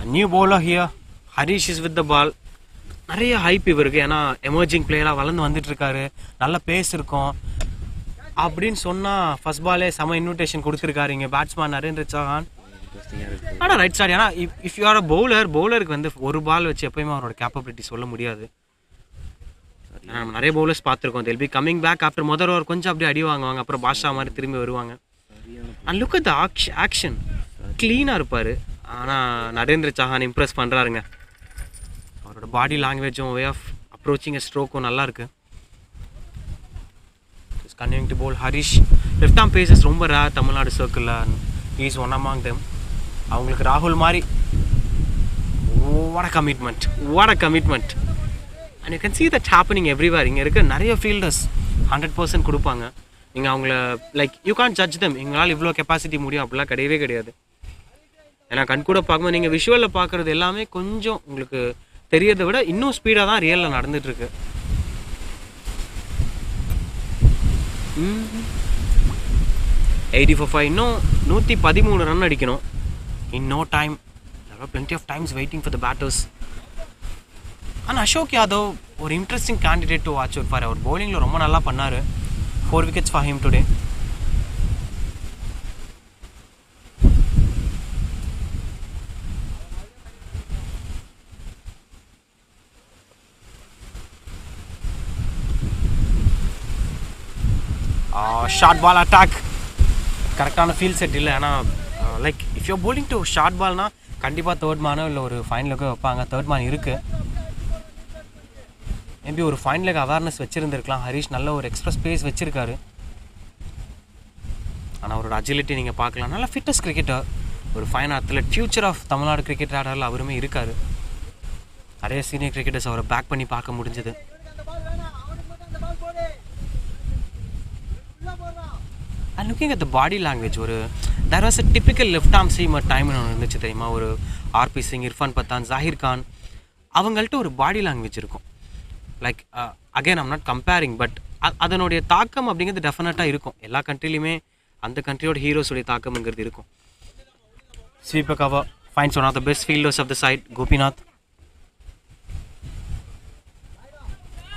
[SPEAKER 1] A new bowler here. Harish is with the ball. நிறைய ஹைப் இவருக்கு, ஏன்னா எமர்ஜிங் பிளேயராக வளர்ந்து வந்துட்டு இருக்காரு, நல்ல பேஸ் இருக்கும் அப்படின்னு சொன்னால் ஃபர்ஸ்ட் பாலே செம இன்விடேஷன் கொடுத்துருக்காரு இங்கே பேட்ஸ்மேன் நரேந்திர சௌஹான். ஆனால் ரைட் ஸ்டார்ட், ஏன்னா இஃப் யூ ஆர் அ பவுலருக்கு வந்து ஒரு பால் வச்சு எப்பயுமே அவரோட கேப்பபிலிட்டி சொல்ல முடியாது. நம்ம நிறைய பவுலர்ஸ் பார்த்துருக்கோம், தெல் பி கம்மிங் பேக் ஆஃப்டர் முதல் ஓவர் கொஞ்சம் அப்படியே அடி வாங்குவாங்க, அப்புறம் பாஷா மாதிரி திரும்பி வருவாங்க. And look at the action, க்ளீனாக இருப்பார். ஆனால் நரேந்திர சௌஹான் இம்ப்ரெஸ் பண்ணுறாருங்க. அவரோட பாடி லாங்குவேஜும் வே ஆஃப் அப்ரோச்சிங் எ ஸ்ட்ரோக்கும் நல்லா இருக்கு. Continuing to bowl Harish. Left arm pacers ரொம்ப ரேர் தமிழ்நாடு சர்க்கிளில், இஸ் ஒன் அமாங் தெம். அவங்களுக்கு ராகுல் மாதிரி what a commitment and you can see that happening everywhere. இங்கே இருக்க நிறைய ஃபீல்டர்ஸ் 100% கொடுப்பாங்க. நீங்கள் அவங்கள like you can't judge them, எங்களால் இவ்வளோ கெப்பாசிட்டி முடியும் அப்படிலாம் கிடையவே கிடையாது. ஏன்னா கண் கூட பார்க்கும்போது நீங்கள் விஷுவலில் பார்க்குறது எல்லாமே கொஞ்சம் உங்களுக்கு தெரியறதை விட இன்னும் ஸ்பீடாக தான் ரியலில் நடந்துகிட்ருக்கு. 84 இன்னும் 113 ரன் அடிக்கணும். In no time, plenty of times waiting for the batters. ஆனால் அசோக் யாதவ் ஒரு interesting candidate to watch out for. அவர் பவுலிங்கில் ரொம்ப நல்லா பண்ணார். 4 wickets for him today. Short ball attack, கரெக்டான ஃபீல் செட் இல்லை. ஏன்னா like if you bowling to short பால்னால் கண்டிப்பாக தேர்ட் மேனோ இல்லை ஒரு ஃபைன் லெக்கோ வைப்பாங்க. தேர்ட் மேன் இருக்குது. மேபி ஒரு ஃபைன் லெக் அவேர்னஸ் வச்சுருந்துருக்கலாம். ஹரிஷ் நல்ல ஒரு எக்ஸ்பிரஸ் பேஸ் வச்சுருக்காரு. ஆனால் அவரோட அஜிலிட்டி நீங்கள் பார்க்கலாம். நல்ல ஃபிட்டஸ்ட் கிரிக்கெட்டர், ஒரு fine athlete, future of Tamil Nadu cricket ஆடரில் அவருமே இருக்கார். நிறைய சீனியர் கிரிக்கெட்டர்ஸ் அவரை பேக் பண்ணி பார்க்க முடிஞ்சது. And looking at the body language, ஒரு there was a typical left arm seamer டைம்னு ஒன்று இருந்துச்சு தெரியுமா. ஒரு ஆர்பி சிங், இர்ஃபான் பத்தான், ஜாகிர் கான், அவங்கள்ட்ட ஒரு பாடி லாங்குவேஜ் இருக்கும். Like again I'm not comparing, but அதனுடைய தாக்கம் அப்படிங்கிறது டெஃபினட்டாக இருக்கும். எல்லா கண்ட்ரிலையுமே அந்த கண்ட்ரியோட ஹீரோஸுடைய தாக்கம்ங்கிறது இருக்கும். Sweeper cover fines one of the best fielders of the side, Gopinath.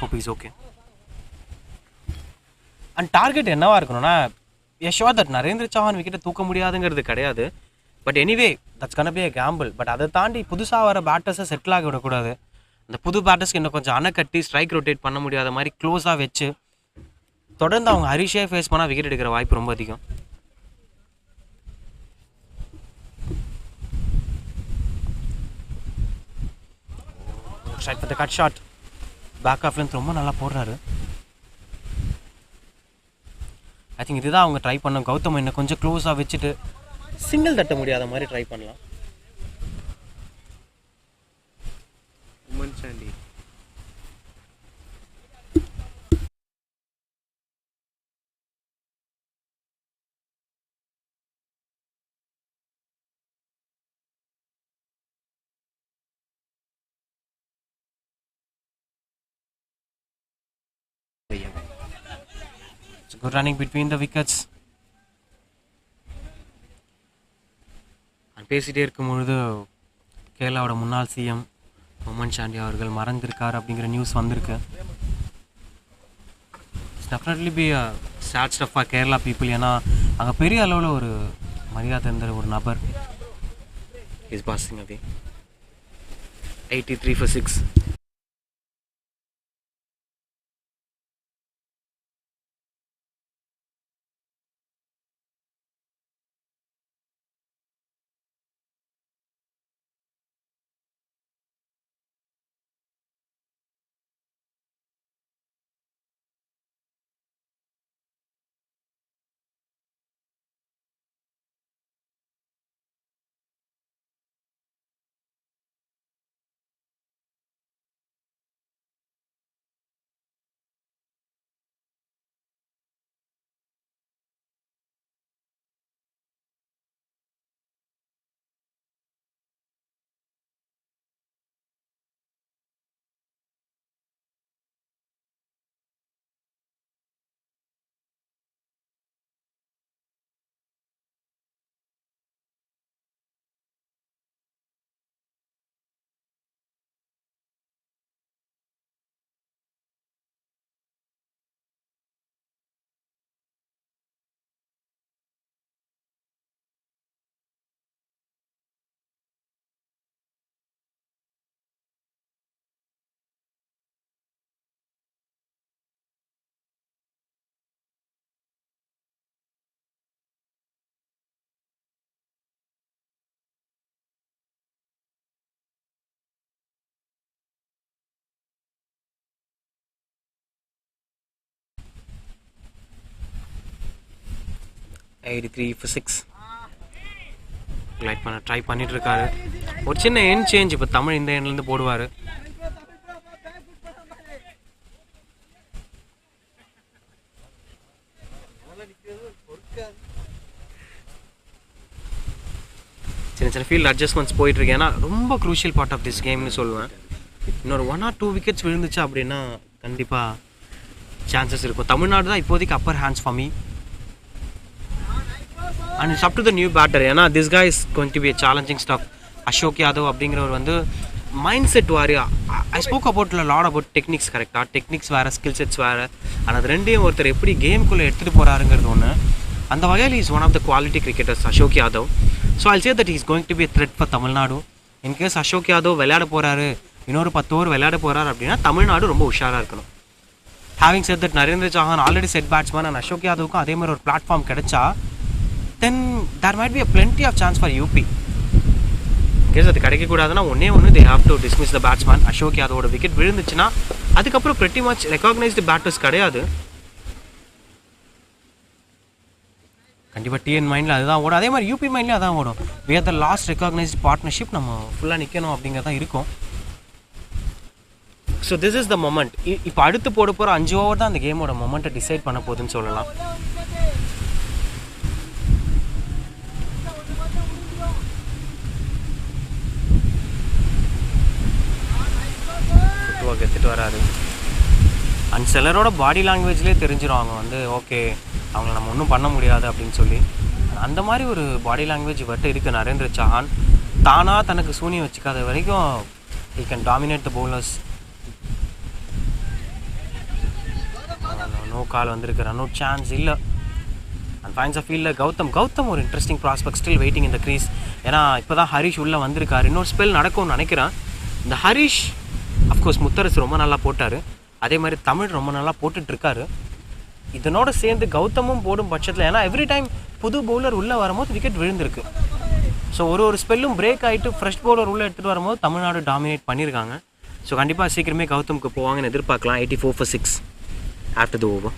[SPEAKER 1] Hope is okay. And target என்னவா இருக்கணும்னா, ஷோர் தட் நரேந்திர சௌஹான் விக்கெட்டை தூக்க முடியாதுங்கிறது கிடையாது. But anyway that's gonna be a gamble. But அதை தாண்டி புதுசாக வர பேட்டர்ஸை செட்டில் ஆக விடக்கூடாது. அந்த புது பேட்டர்ஸ்க்கு இன்னும் கொஞ்சம் அணைக்கட்டி ஸ்ட்ரைக் ரொட்டேட் பண்ண முடியாத மாதிரி க்ளோஸாக வச்சு தொடர்ந்து அவங்க ஹரிஷே ஃபேஸ் பண்ணால் விக்கெட் எடுக்கிற வாய்ப்பு ரொம்ப அதிகம். Strike with cut shot, back ஆஃப்லேருந்து ரொம்ப நல்லா போடுறாரு. ஐ திங்க் இதுதான் அவங்க ட்ரை பண்ணோம். கௌதம் இன்னும் கொஞ்சம் க்ளோஸாக வச்சுட்டு சிங்கிள் தட்ட முடியாத மாதிரி ட்ரை பண்ணலாம்.
[SPEAKER 3] உமன் Sandy
[SPEAKER 1] Good running between the wickets. பேசிகிட்டே இருக்கும்பொழுது கேரளாவோட முன்னாள் சிஎம் உமன் சாண்டி அவர்கள் மறைந்திருக்கார் அப்படிங்கிற நியூஸ் வந்திருக்கு. Definitely be a sad stuff for Kerala people. ஏன்னா அங்கே பெரிய அளவில் ஒரு மரியாதை இருந்த ஒரு நபர் is passing away. 83 for 6. 83 for 6 light பண்ண ட்ரை பண்ணிட்டு இருக்காரு. ஒரு சின்ன எண்ட் சேஞ்ச் இப்போ தமிழ் இந்த எண்ட்லேருந்து போடுவார். சின்ன சின்ன ஃபீல்ட் அட்ஜஸ்ட்மெண்ட்ஸ் போயிட்டுருக்கு. ஏன்னா ரொம்ப க்ரூஷியல் பார்ட் ஆஃப் திஸ் கேம்னு சொல்லுவேன். இன்னொரு 1 or 2 விக்கெட்ஸ் விழுந்துச்சு அப்படின்னா கண்டிப்பாக சான்சஸ் இருக்கும். தமிழ்நாடு தான் இப்போதைக்கு upper hands for me. And it's up to the new batter. ஏன்னா this guy is going to be a challenging stuff. Ashok Yadav அப்படிங்கிறவர் வந்து மைண்ட் செட் வாரி. I spoke about lot about techniques. கரெக்டாக டெக்னிக்ஸ் வேறு, ஸ்கில் செட்ஸ் வேறு. ஆனால் அது ரெண்டையும் ஒருத்தர் எப்படி கேமுக்குள்ளே எடுத்துகிட்டு போகிறாருங்கிறது ஒன்று. அந்த வகையில் is one of the quality cricketers Ashok Yadav. So I'll say that is going to be thread for Tamil Nadu. In case Ashok Yadav விளையாட போகிறாரு, இன்னொரு 10 ஓவர் விளையாட போகிறாரு அப்படின்னா தமிழ்நாடு ரொம்ப உஷாராக இருக்கணும். Having set that Narendra Chauhan already set batsman and Ashok யாதவுக்கும் அதே மாதிரி ஒரு பிளாட்ஃபார்ம் கிடைச்சா then there might be a plenty of chance for UP. Case அது கிடைக்கக்கூடாதுன்னா ஒன்று they have to dismiss the batsman. Ashok யாதவோட விக்கெட் விழுந்துச்சுன்னா அதுக்கப்புறம் pretty much recognized batters கிடையாது. கண்டிப்பாக டிஎன் மைண்டில் அதுதான் ஓடும். அதே மாதிரி யூபி மைண்ட்லேயும் அதான் ஓடும். we are the last recognized partnership. நம்ம ஃபுல்லாக நிற்கணும் அப்படிங்கிறதான் இருக்கும். So this is the moment. இப்போ அடுத்து போட போகிற 5 ஓவர் தான் அந்த கேமோட மொமெண்ட்டை டிசைட் பண்ண போகுதுன்னு சொல்லலாம். எடுத்துகிட்டு வராரு. அண்ட் சிலரோட பாடி லாங்குவேஜ்லேயே தெரிஞ்சிடும் அவங்க வந்து ஓகே அவங்கள நம்ம ஒன்றும் பண்ண முடியாது அப்படின்னு சொல்லி. அந்த மாதிரி ஒரு பாடி லாங்குவேஜ் இவர்கிட்ட இருக்குது நரேந்திர சௌஹான். தானாக தனக்கு சூனியம் வச்சுக்காத வரைக்கும் he can dominate the bowlers. No call வந்திருக்கு, ரன் அவுட் சான்ஸ் இல்லை. அண்ட் ஃபைன்ஸ் ஆஃப் ஃபீல்டில் கௌதம் ஒரு இன்ட்ரெஸ்டிங் ப்ராஸ்பெக்ட் ஸ்டில் வெயிட்டிங் இந்த க்ரீஸ். ஏன்னா இப்போ தான் ஹரிஷ் உள்ளே வந்திருக்காரு. இன்னொரு ஸ்பெல் நடக்கும்னு நினைக்கிறேன். இந்த ஹரிஷ் அஃப்கோர்ஸ் முத்தரசு ரொம்ப நல்லா போட்டார், அதே மாதிரி தமிழ் ரொம்ப நல்லா போட்டுட்ருக்காரு. இதனோட சேர்ந்து கௌதமும் போடும் பட்சத்தில், ஏன்னா எவ்ரி டைம் புது பவுலர் உள்ளே வரும்போது விக்கெட் விழுந்திருக்கு. ஸோ ஒரு ஸ்பெல்லும் பிரேக் ஆகிட்டு ஃப்ரெஷ் பவுலர் உள்ளே எடுத்துகிட்டு வரும்போது தமிழ்நாடு டாமினேட் பண்ணியிருக்காங்க. ஸோ கண்டிப்பாக சீக்கிரமே கௌதமுக்கு போவாங்கன்னு எதிர்பார்க்கலாம். 84 for 6 after the over.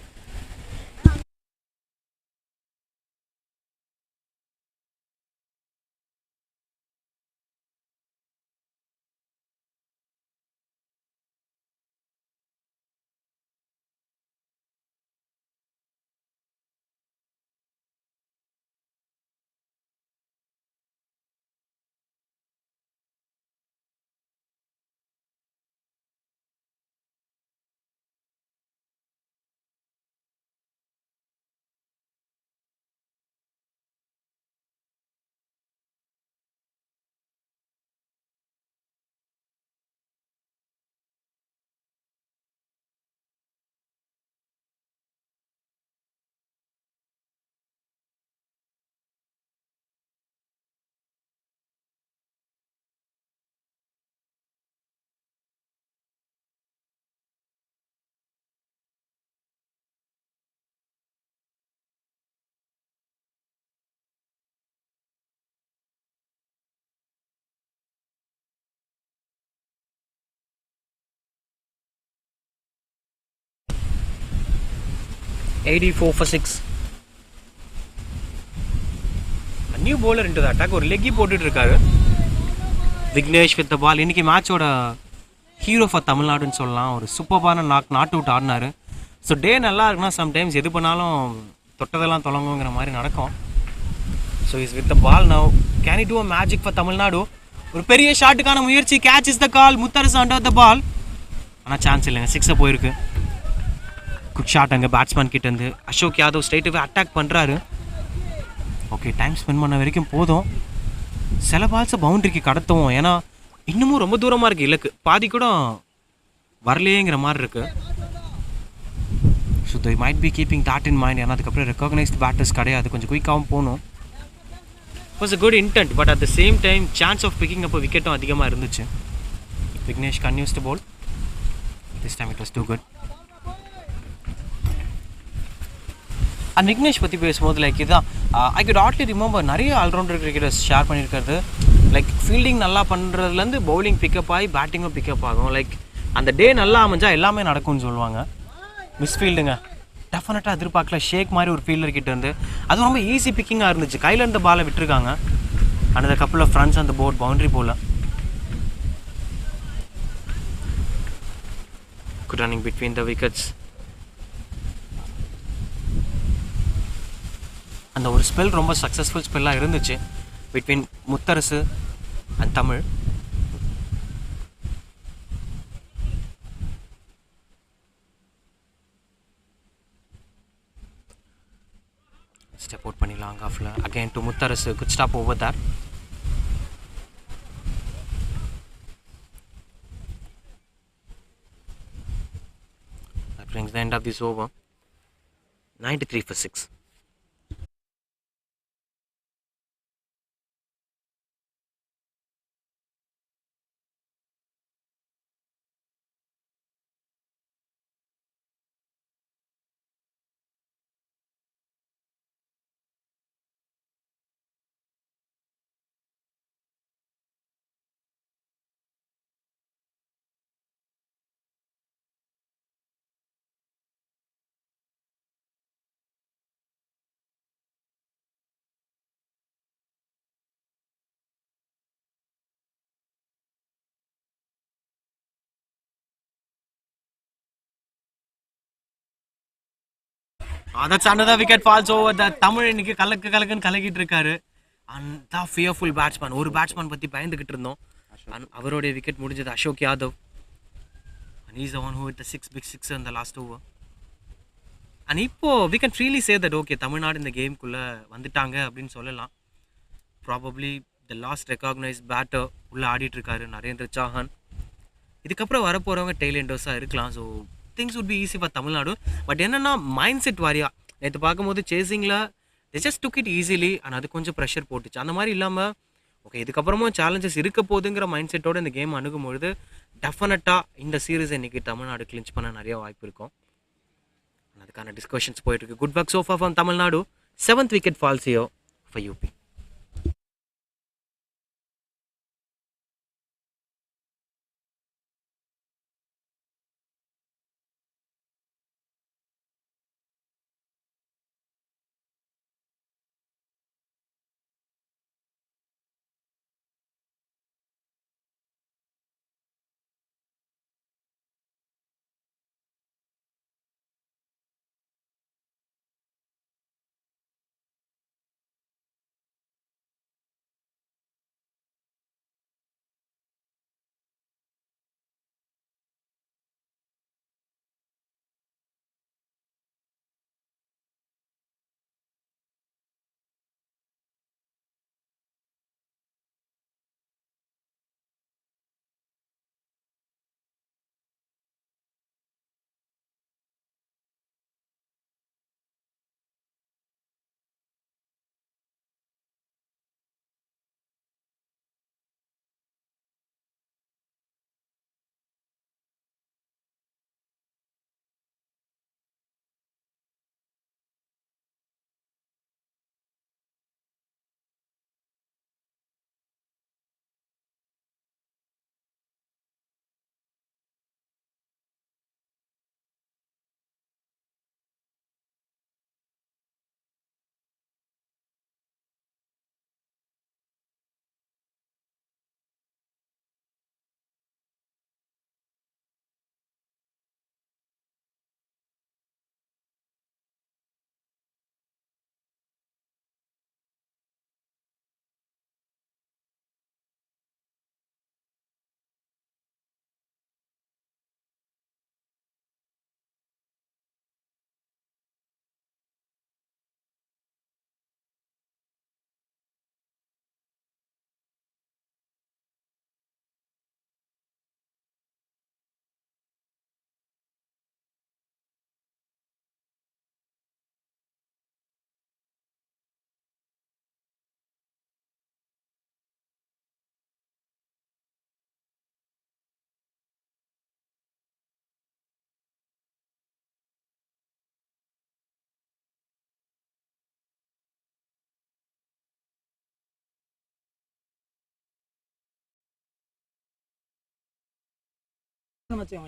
[SPEAKER 1] $84 for 6. A new bowler into the attack. ஒரு லெக்கி போட்டுட்டு இருக்காரு விக்னேஷ் வித் த பால். இன்றைக்கி மேட்சோட ஹீரோ ஃபார் தமிழ்நாடுன்னு சொல்லலாம். ஒரு சூப்பரான நாட் அவுட் ஆடினார். ஸோ டே நல்லா இருக்குன்னா சம்டைம்ஸ் எது பண்ணாலும் தொட்டதெல்லாம் தொடங்குங்கிற மாதிரி நடக்கும். So is with the ball now. Can you do a magic for Tamil Nadu? ஒரு பெரிய ஷாட்டுக்கான முயற்சி. Catch is the call. Mutharasu under the ball. ஆனால் சான்ஸ் இல்லைங்க, 6 போயிருக்கு. குட் ஷாட் அங்கே பேட்ஸ்மேன் கிட்டேருந்து. அசோக் யாதவ் ஸ்ட்ரைட்டாகவே அட்டாக் பண்ணுறாரு. ஓகே, டைம் ஸ்பெண்ட் பண்ண வரைக்கும் போதும். சில பால்ஸை பவுண்ட்ரிக்கு கடத்துவோம், ஏன்னா இன்னமும் ரொம்ப தூரமாக இருக்குது இலக்கு. பாதி கூட வரலையேங்கிற மாதிரி இருக்குது. So they might be keeping that in mind. ஏன்னா அதுக்கப்புறம் ரெக்கக்னைஸ்ட் பேட்டர்ஸ் கிடையாது, கொஞ்சம் குயிக்காகவும் போகணும். Was a good intent, but at the same time chance of picking அப்போ விக்கெட்டும் அதிகமாக இருந்துச்சு. Vignesh continues to bowl. This time it was too good. And Vignesh பற்றி பேசும்போது லைக் இதுதான் ஐ குட் ஆட்லி ரிமெம்பர் நிறைய ஆல்ரவுண்டர் கிரிக்கெட்டர்ஸ் ஷேர் பண்ணியிருக்கிறது. லைக் ஃபீல்டிங் நல்லா பண்ணுறதுலேருந்து பவுலிங் பிக்கப் ஆகி பேட்டிங்கும் பிக்கப் ஆகும். லைக் அந்த டே நல்லா அமைஞ்சால் எல்லாமே நடக்கும்னு சொல்லுவாங்க. மிஸ்ஃபீல்டுங்க, டெஃபினட்டாக எதிர்பார்க்கல. ஷேக் மாதிரி ஒரு ஃபீல்டர் கிட்ட இருந்து அதுவும் ரொம்ப ஈஸி பிக்கிங்காக இருந்துச்சு. கையில் இருந்த பாலை விட்டுருக்காங்க. அண்ட் கப்பில் ஃப்ரண்ட்ஸ் அந்த board boundary ball. Good running between the wickets. அந்த ஒரு ஸ்பெல் ரொம்ப சக்ஸஸ்ஃபுல் ஸ்பெல்லாக இருந்துச்சு between Mutharasu and Tamil. Step out பண்ணிடலாம் லாங் ஆஃபில். Again to Mutharasu. Good stop over there. That brings the end of this over. 93 for 6. That's another wicket falls over. The Tamil இன்னைக்கு கலக்குன்னு கலக்கிட்டு இருக்காரு. அந்த ஃபியர்ஃபுல் பேட்ஸ்மேன். ஒரு பேட்ஸ்மேன் பற்றி பயந்துக்கிட்டு இருந்தோம். அவருடைய விக்கெட் முடிஞ்சது. Ashok Yadav. And he's the one who hit the big six in the last over. And இப்போ we can freely say that okay, Tamil Nadu இந்த கேம்குள்ளே வந்துட்டாங்க அப்படின்னு சொல்லலாம். ப்ராபப்ளி த லாஸ்ட் ரெகாக்னைஸ்ட் பேட்டர் உள்ளே ஆடிட்டு இருக்காரு நரேந்திர சௌஹான். இதுக்கப்புறம் வரப்போகிறவங்க டெய்ல் எண்டர்ஸாக இருக்கலாம். So things would be easy for Tamil Nadu. But என்னென்னா மைண்ட் செட் வாரியா நேற்று பார்க்கும்போது சேசிங்கில் they just took it easily. ஆனால் அது கொஞ்சம் ப்ரெஷர் போட்டுச்சு. அந்த மாதிரி இல்லாமல் ஓகே இதுக்கப்புறமும் சேலஞ்சஸ் இருக்க போகுதுங்கிற மைண்ட் செட்டோடு இந்த கேம் அணுகும்பொழுது டெஃபினட்டாக இந்த சீரீஸ் இன்றைக்கி தமிழ்நாடு கிளின்ச் பண்ண நிறைய வாய்ப்பு இருக்கும். அதுக்கான டிஸ்கஷன்ஸ் போயிட்டுருக்கு. Good work sofa from Tamil Nadu. 7th wicket falls here for UP.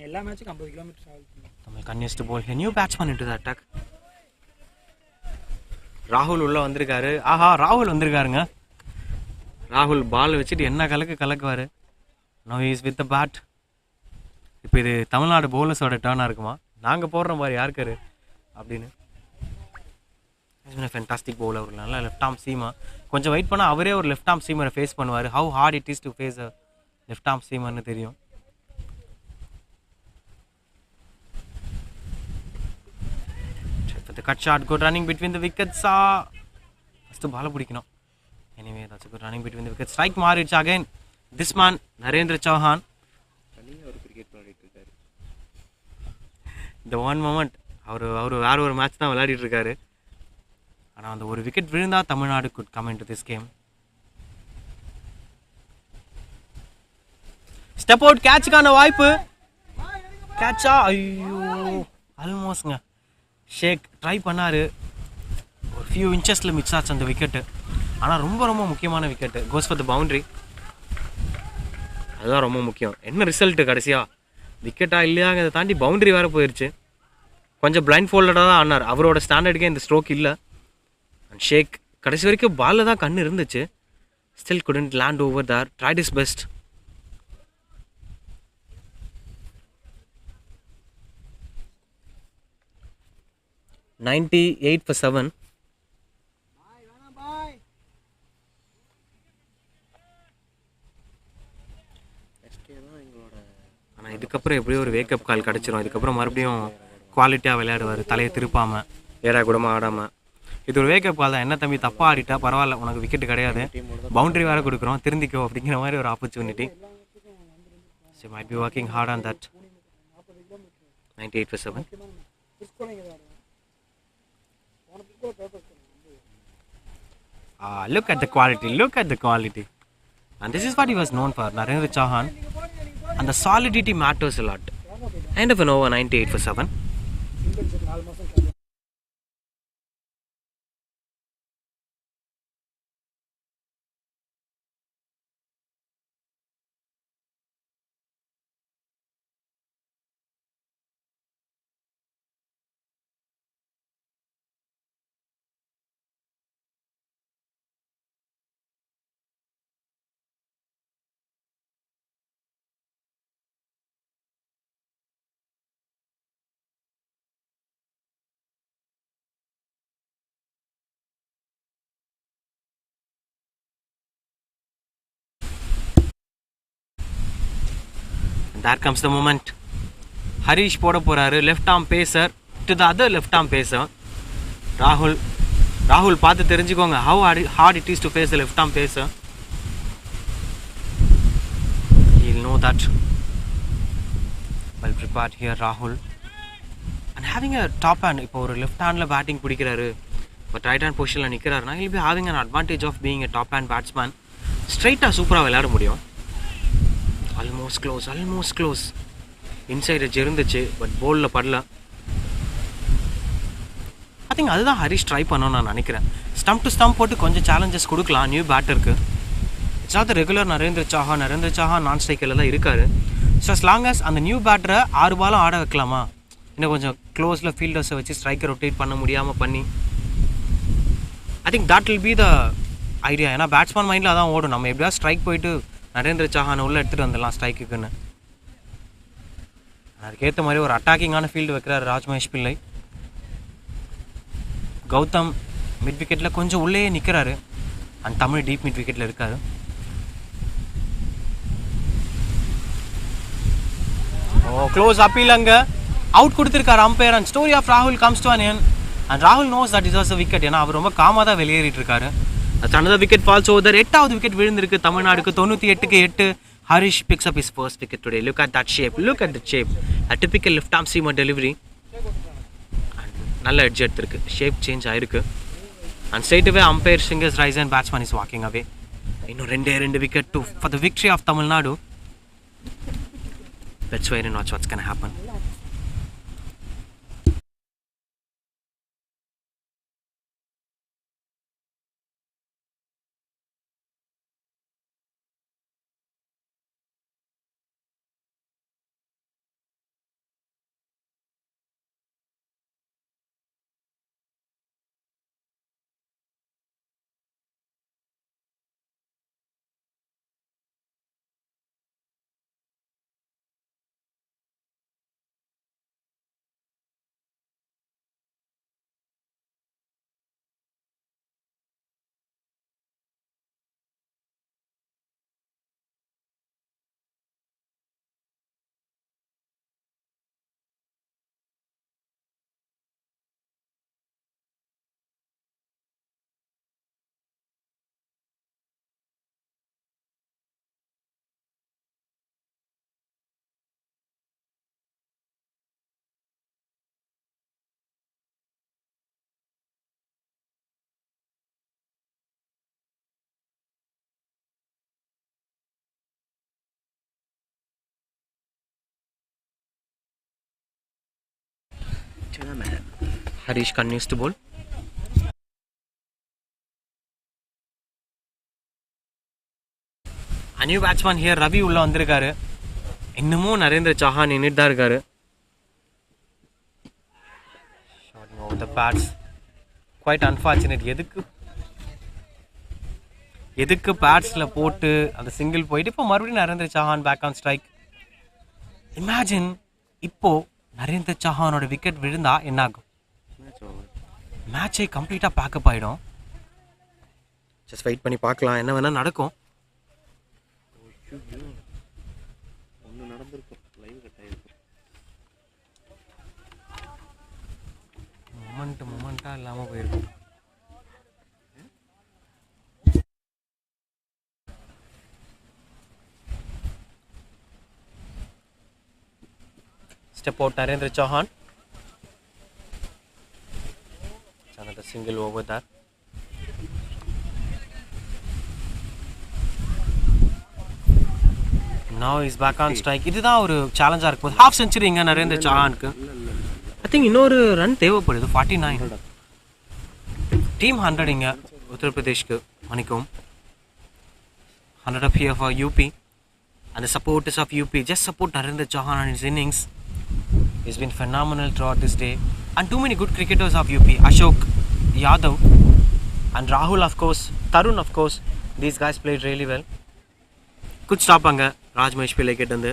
[SPEAKER 4] எல்லா மேட்சுக்கும் 50 கிலோமீட்டர் ஆகுது.
[SPEAKER 1] Tamil continues to bowl a new batsman into the attack. ராகுல் உள்ள வந்திருக்காரு. ஆஹா, ராகுல் வந்திருக்காருங்க. ராகுல் பால் வச்சுட்டு என்ன கலக்குவாரு. No is with the bat. இப்போ இது தமிழ்நாடு பவுலர்ஸோட டேர்னாக இருக்குமா, நாங்கள் போடுற மாதிரி யாருக்காரு அப்படின்னு. ஃபென்டாஸ்டிக் பவுலர், ஒரு நல்ல லெஃப்ட் ஆர்ம் சீமா. கொஞ்சம் வெயிட் பண்ணால் அவரே ஒரு லெஃப்ட் ஆர்ம் சீமரை ஃபேஸ் பண்ணுவார். How hard it is to face a left arm சீமர்னு தெரியும். The cut shot, good running between the wickets. First பாலை பிடிக்கணும். Anyway that's a good running between the wickets. Strike மாறிடுச்சு again. This man Narendra Chauhan. இந்த one moment அவர் வேற ஒரு match தான் விளையாடிட்டு இருக்காரு. ஆனால் அந்த ஒரு விக்கெட் விழுந்தா Tamil Nadu could come into this game. Step out, கேட்சுக்கான வாய்ப்பு. கேட்சா? ஐயோ, ஆல்மோஸ்ட்ங்க. ஷேக் ட்ரை பண்ணார், ஒரு ஃபியூ இன்ச்சஸில் மிஸ் ஆச்சு அந்த விக்கெட்டு. ஆனால் ரொம்ப ரொம்ப முக்கியமான wicket. Cos for the boundary. அதுதான் ரொம்ப முக்கியம். என்ன ரிசல்ட்டு கடைசியாக விக்கெட்டாக இல்லையாங்கிறத தாண்டி பவுண்ட்ரி வேறு போயிடுச்சு. கொஞ்சம் பிளைண்ட் ஃபோல்டடாக தான் ஆனார். அவரோட ஸ்டாண்டர்டுக்கே இந்த ஸ்ட்ரோக் இல்லை. அண்ட் ஷேக் கடைசி வரைக்கும் பாலில் தான் கண் இருந்துச்சு. Still couldn't land over there. Tried his best. $98 for 7. ஆனால் இதுக்கப்புறம் எப்படியோ ஒரு வேக்கப் கால் கிடச்சிரும். இதுக்கப்புறம் மறுபடியும் குவாலிட்டியாக விளையாடுவார், தலையை திருப்பாமல், ஏறா கூடமாக ஆடாமல். இது ஒரு வேக்கப் கால் தான். என்ன தம்பி தப்பாக ஆடிட்டா பரவாயில்ல, உனக்கு விக்கெட்டு கிடையாது, பவுண்ட்ரி வேறு கொடுக்குறோம், திருந்திக்கோ அப்படிங்கிற மாதிரி ஒரு opportunity. So might be working hard on that. 98 for 7. Look at the quality, look at the quality. And this is what he was known for, Narendra Chauhan. And the solidity matters a lot. End of an over, 98 for 7. There comes the moment. Harish போட போறாரு. Left arm pacer to the other left arm pacer. ராகுல் பார்த்து தெரிஞ்சுக்கோங்க how hard it is to face the left arm pacer. He'll know that. Well prepared here Rahul. And having a top hand, இப்போ ஒரு left ஹேண்டில் batting பிடிக்கிறாரு, but right hand பொசிஷனில் நிற்கிறாருனா he'll be having an advantage of being a top hand batsman. ஸ்ட்ரைட்டாக சூப்பராக விளையாட முடியும். Almost close. இன்சைட் எட்ஜ் இருந்துச்சு, பட் போலில் படல. ஐ திங்க் அதுதான் ஹரிஷ் ட்ரை பண்ணணும்னு நான் நினைக்கிறேன். ஸ்டம்ப் டு ஸ்டம்ப் போட்டு கொஞ்சம் சேலஞ்சஸ் கொடுக்கலாம் நியூ பேட்டருக்கு. It's not the regular Narendra Chauhan non ஸ்ட்ரைக்கில் தான் இருக்காரு. ஸோ as long as அந்த நியூ பேட்டரை 6 பாலும் ஆட வைக்கலாமா, இன்னும் கொஞ்சம் க்ளோஸில் ஃபீல்டர்ஸை வச்சு ஸ்ட்ரைக்கை ரொட்டேட் பண்ண முடியாமல் பண்ணி, I think that will be the idea. ஏன்னா பேட்ஸ்மேன் மைண்டில் அதான் ஓடும், நம்ம எப்படியா ஸ்ட்ரைக் போயிட்டு நரேந்திர சௌஹானை உள்ளே எடுத்துகிட்டு வந்துடலாம் ஸ்ட்ரைக்குன்னு. அதுக்கேற்ற மாதிரி ஒரு அட்டாக்கிங்கான ஃபீல்டு வைக்கிறார் ராஜ் மகேஷ் பிள்ளை. கௌதம் மிட் விக்கெட்டில் கொஞ்சம் உள்ளேயே நிற்கிறாரு. அண்ட் தமிழ் டீப் மிட் விக்கெட்டில் இருக்காரு. க்ளோஸ் அப்பீல் அங்கே அவுட் கொடுத்துருக்காரு அம்பையர். அண்ட் ஸ்டோரி ஆஃப் ராகுல் comes to an end. And ராகுல் knows that is was a wicket. ஏன்னா அவர் ரொம்ப காமாக தான் வெளியேறிட்டு இருக்காரு. another wicket falls over there. 8வது விக்கெட் விழுந்திருக்கு தமிழ்நாடுக்கு. 98க்கு 8. Harish picks up his first wicket today. Look at that shape. A typical left arm seamer delivery. நல்ல எட்ஜ் எடுத்திருக்கு. ஷேப் சேஞ்ச் ஆயிருக்கு. And straight away umpire fingers rise and batsman is walking away. இன்னும் 2 wicket for the victory of Tamil Nadu. Let's wait and watch what's going to happen. Harish continues to bowl. A new batsman here, Ravi உள்ள வந்திருக்காரு. இன்னமும் நரேந்திர சௌஹான் நின்னுட்டு தான் இருக்காரு. Shotting over the bats. Quite unfortunate. எதுக்கு பேட்ஸில் போட்டு அந்த சிங்கிள் போயிட்டு இப்போ மறுபடியும் Narendra Chauhan back on strike. Imagine இப்போ நரேந்திர சௌஹானோட விக்கெட் விழுந்தா என்ன ஆகும்? மேட்சை கம்ப்ளீட்டாக பேக்கப் ஆகிடும். ஜஸ்ட் வெயிட் பண்ணி பார்க்கலாம், என்ன வேணால் நடக்கும். மொமெண்ட்டாக இல்லாமல் போயிருக்கும். Step out Narendra Chauhan. It's another single over there. Now he's back on strike. இதுதான் ஒரு சேலஞ்சாக இருக்கும். ஹாஃப் செஞ்சுரி இங்கே நரேந்திர சௌஹானுக்கு. ஐ திங்க் இன்னொரு ரன் தேவைப்படுது. 49. டீம் 100 இங்கே உத்தரப்பிரதேஷ்க்கு மன்னிக்கும். 100 up here for UP. And the supporters of UP just support Narendra Chauhan on his innings. He's been phenomenal throughout this day. And too many good cricketers of UP. Ashok, Yadav, and Rahul of course. Tarun of course. These guys played really well. Good stop அங்கே ராஜ் மகேஷ் பிள்ளை கேட்டு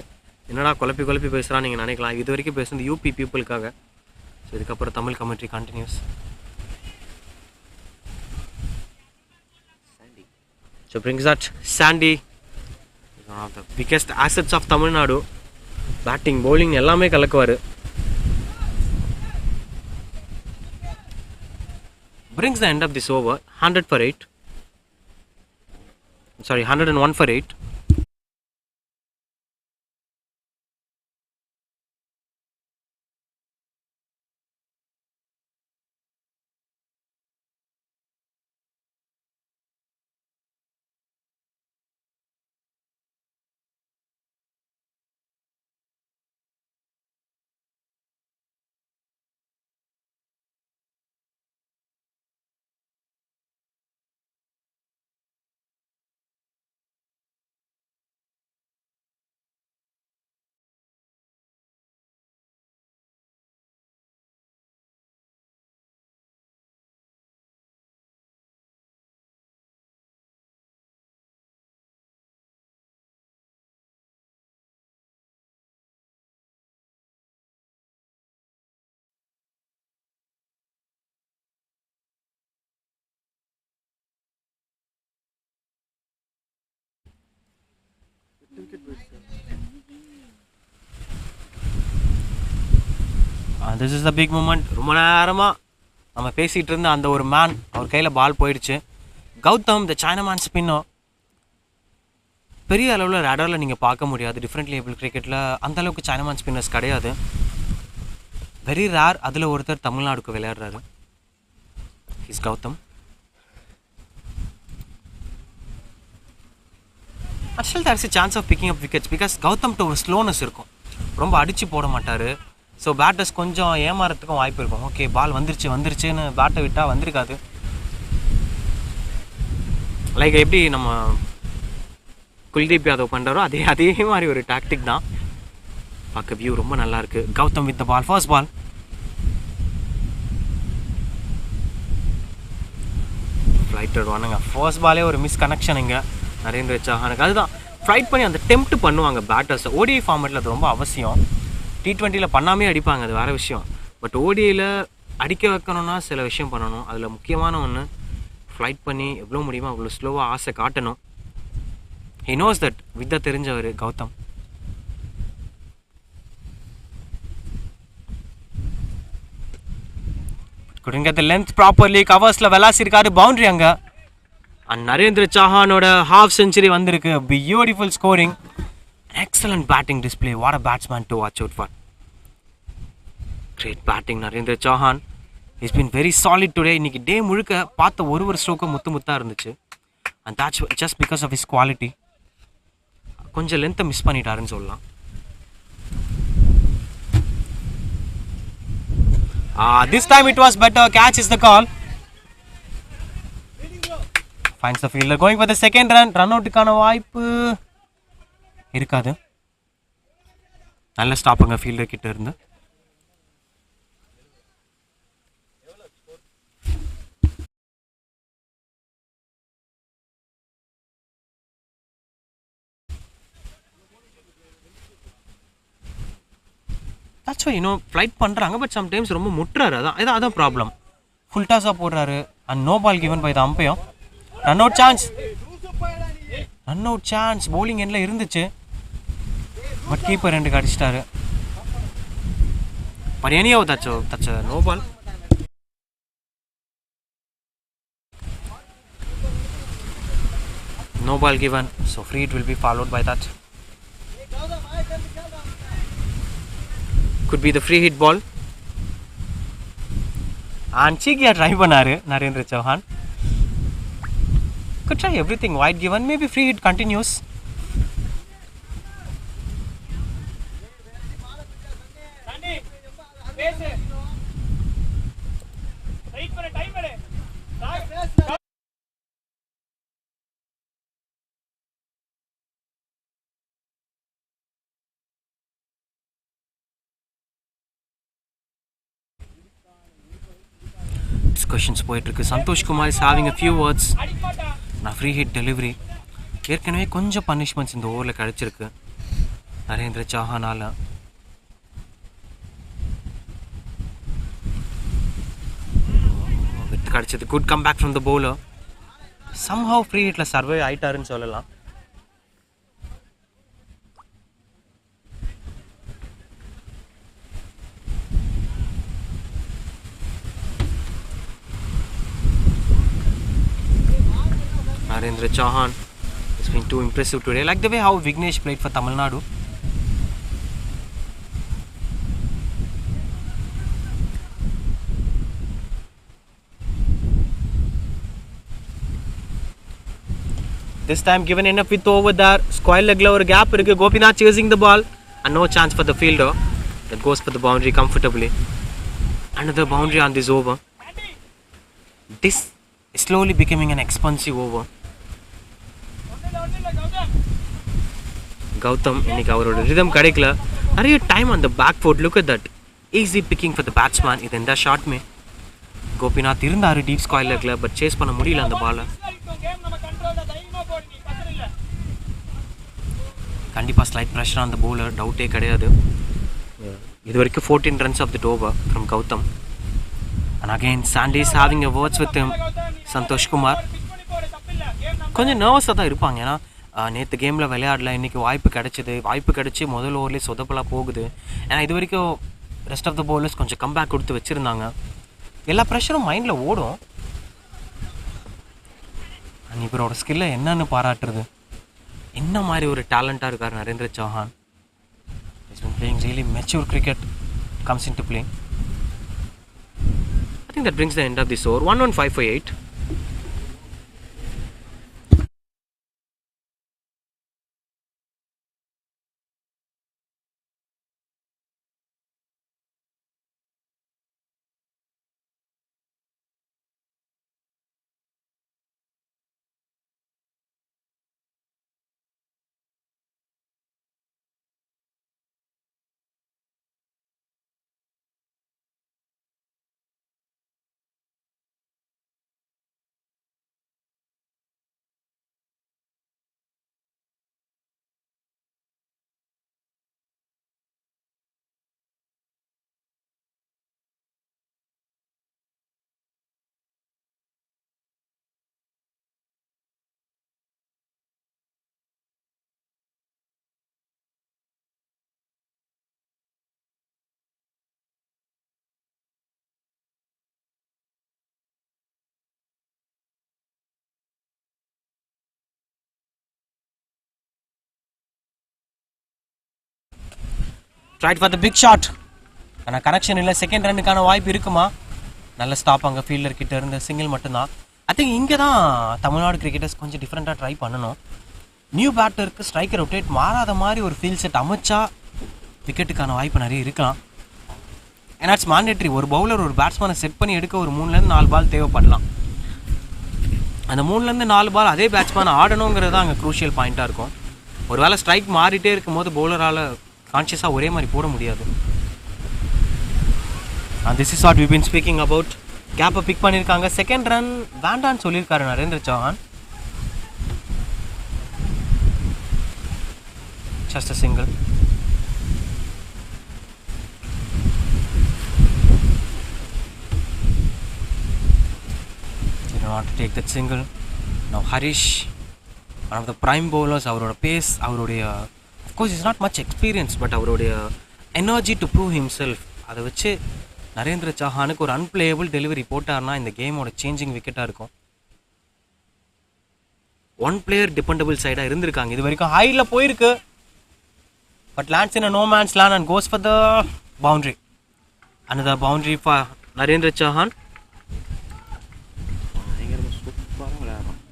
[SPEAKER 1] என்னடா குழப்பி பேசுகிறான் நீங்கள் நினைக்கலாம். இது வரைக்கும் பேசுகிறது யூபி பீப்புளுக்காக. ஸோ இதுக்கப்புறம் Tamil commentary continues. So brings that Sandy, one of the biggest assets of Tamilnadu. Batting, bowling எல்லாமே கலக்குவார். Brings the end of this over. 100 for 8. Sorry, 101 for 8. This is the big moment. ரொம்ப நேரமாக நம்ம பேசிகிட்டு இருந்த அந்த ஒரு மேன் அவர் கையில் பால் போயிடுச்சு. கௌதம் த சைனாமேன் ஸ்பின்னர் பெரிய அளவில் ரேடரில் நீங்கள் பார்க்க முடியாது. டிஃப்ரெண்ட் லேபிள் கிரிக்கெட்டில் அந்தளவுக்கு சைனாமேன் ஸ்பின்னர்ஸ் கிடையாது. Very rare. அதில் ஒருத்தர் தமிழ்நாடுக்கு விளையாடுறாரு. Is Gautam. Actually there is a chance of picking up wickets because கௌதம்கிட்ட ஒரு ஸ்லோனஸ் இருக்கும். ரொம்ப அடித்து போட மாட்டார். ஸோ பேட்டர்ஸ் கொஞ்சம் ஏமாறதுக்கும் வாய்ப்பு இருக்கும். ஓகே பால் வந்துருச்சுன்னு பேட்டை விட்டால் வந்திருக்காது. லைக் எப்படி நம்ம குல்தீப் யாதவ் பண்ணுறாரோ அதே மாதிரி ஒரு டாக்டிக் தான். பார்க்க வியூ ரொம்ப நல்லாயிருக்கு. Gautam with the ball. First ball. Flighted வானுங்க. ஃபர்ஸ்ட் பாலே ஒரு மிஸ் கனெக்ஷன் இங்கே நரேந்திர சௌஹானுக்கு. அதுதான் ஃப்ளைட் பண்ணி அந்த டெம்ப்ட் பண்ணுவாங்க பேட்டர்ஸ். ஓடிஐ ஃபார்மேட்டில் அது ரொம்ப அவசியம். T20 பண்ணாமே அடிப்பாங்க, அது வேறு விஷயம். பட் ஓடிஐயில் அடிக்க வைக்கணும்னா சில விஷயம் பண்ணணும். அதில் முக்கியமான ஒன்று ஃப்ளைட் பண்ணி எவ்வளோ முடியுமோ அவ்வளோ ஸ்லோவாக ஆசை காட்டணும். He knows that. வித்த தெரிஞ்சவர் Gautam. couldn't get the length properly. கவர்ஸில் விளாசிருக்காரு. பவுண்ட்ரி அங்கே. அண்ட் நரேந்திர சௌஹானோட ஹாஃப் செஞ்சுரி வந்திருக்கு. Beautiful scoring. Excellent batting display. What a batsman to watch out for. Great batting Narendra Chauhan. He's been very solid today. இன்னைக்கு டே முழுக்க பார்த்த ஒரு ஸ்ட்ரோக்கு முத்தாக இருந்துச்சு. And that's just because of his quality. கொஞ்சம் லென்த்தை miss பண்ணிட்டாருன்னு சொல்லலாம். This time it was better. Catch is the call. Finds the fielder going for the second run. Run out கான வாய்ப்பு இருக்காது. நல்ல ஸ்டாப்புங்க ஃபீல்டர் கிட்ட இருந்து. That's why ஃப்ளைட் பண்ணுறாங்க பட் சம்டைம்ஸ் ரொம்ப முட்டுறாரு. அதான் ப்ராப்ளம். ஃபுல் டாஸாக போடுறாரு and no ball given by the umpire. Run out chance bowling எண்டில் இருந்துச்சு பட் கீப்பர் 2 அடிச்சிட்டாரு. But anyhow that's a no ball. No ball given, so free hit will be followed by that. Could be the free hit ball. And cheeky try பண்ணாரு Narendra Chauhan. Could try everything. Wide given, maybe free hit continues. Discussions போயிட்டு இருக்கு. Santhosh Kumar is having a few words. நான் free hit delivery ஏற்கனவே கொஞ்சம் punishments இந்த ஓவரில் கிடச்சிருக்கு நரேந்திர சௌஹானால். விட்டு கிடச்சது. Good come back from the bowler. Somehow free ஹிட்டில் சர்வே ஆயிட்டாருன்னு சொல்லலாம். Narendra Chauhan has been too impressive today. I like the way how Vignesh played for Tamilnadu. This time given enough width over there. Square leg or gap. Gopinath chasing the ball and no chance for the fielder. That goes for the boundary comfortably. Another boundary on this over. This is slowly becoming an expensive over. Gautam இன்னைக்கு அவரோட rhythm கிடைக்கல. நிறைய time அந்த back foot. Look at that easy picking for the batsman. இது எந்த ஷாட்மே கோபிநாத் இருந்தார் deep square லெக்கில் பட் சேஸ் பண்ண முடியல அந்த பாலை. கண்டிப்பாக ஸ்லைட் ப்ரெஷர் அந்த பவுலர், டவுட்டே கிடையாது. இது வரைக்கும் 14 runs of the over from Gautam. And again Sandy is having a words with Santhosh Kumar. கொஞ்சம் நர்வஸாக தான் இருப்பாங்க. ஏன்னா நேற்று கேமில் விளையாடல, இன்றைக்கி வாய்ப்பு கிடச்சி முதல் ஓவர்லேயே சொதப்பலாக போகுது. ஏன்னா இது வரைக்கும் ரெஸ்ட் ஆஃப் த பவுலர்ஸ் கொஞ்சம் கம்பேக் கொடுத்து வச்சுருந்தாங்க. எல்லா ப்ரெஷரும் மைண்டில் ஓடும். அண்ட் இவரோட ஸ்கில்லை என்னன்னு பாராட்டுறது. என்ன மாதிரி ஒரு டேலண்ட்டாக இருக்கார் Narendra Chauhan. Is been playing really mature cricket comes in to play. I think that brings the end of this over. 115 for 8. Tried for the big shot. ஆனால் கனெக்ஷன் இல்லை. செகண்ட் ரன்னுக்கான வாய்ப்பு இருக்குமா? நல்ல ஸ்டாப் அங்கே ஃபீல்டர் கிட்ட இருந்த சிங்கிள் மட்டும்தான். ஐ திங்க் இங்கே தான் தமிழ்நாடு கிரிக்கெட்டர்ஸ் கொஞ்சம் டிஃப்ரெண்ட்டாக ட்ரை பண்ணணும். நியூ பேட்டருக்கு ஸ்ட்ரைக்கர் ரொட்டேட் மாறாத மாதிரி ஒரு ஃபீல் செட் அமைச்சா விக்கெட்டுக்கான வாய்ப்பு நிறைய இருக்கலாம். ஏன்னா இட்ஸ் மாண்டேட்ரி. ஒரு பவுலர் ஒரு பேட்ஸ்மேனை செட் பண்ணி எடுக்க ஒரு 3-4 பால் தேவைப்படலாம். அந்த 3-4 பால் அதே பேட்ஸ்மேன் ஆடணுங்கிறது தான் அங்கே க்ரூஷியல் பாயிண்ட்டாக இருக்கும். ஒரு வேளை ஸ்ட்ரைக் மாறிட்டே இருக்கும்போது பவுலரால் கான்ஷியஸாக ஒரே மாதிரி போட முடியாது. This is what we been speaking about. கேப்பை பிக் பண்ணியிருக்காங்க. செகண்ட் ரன் வேண்டான்னு சொல்லியிருக்காரு Narendra Chauhan. Just a single. Want to take that single. Now Harish, one of the prime bowlers, அவரோட பேஸ், அவருடைய of course is not much experience, but அவருடைய energy to prove himself, அதை வச்சு நரேந்திர சௌஹானுக்கு ஒரு அன்பிளேயபிள் டெலிவரி போட்டார்னா இந்த கேமோட சேஞ்சிங் விக்கெட்டாக இருக்கும். ஒன் பிளேயர் டிபெண்டபிள் சைடாக இருந்திருக்காங்க இது வரைக்கும். ஹையில் போயிருக்கு, but lands in no man's land and goes for the boundary. another boundary for Narendra Chauhan.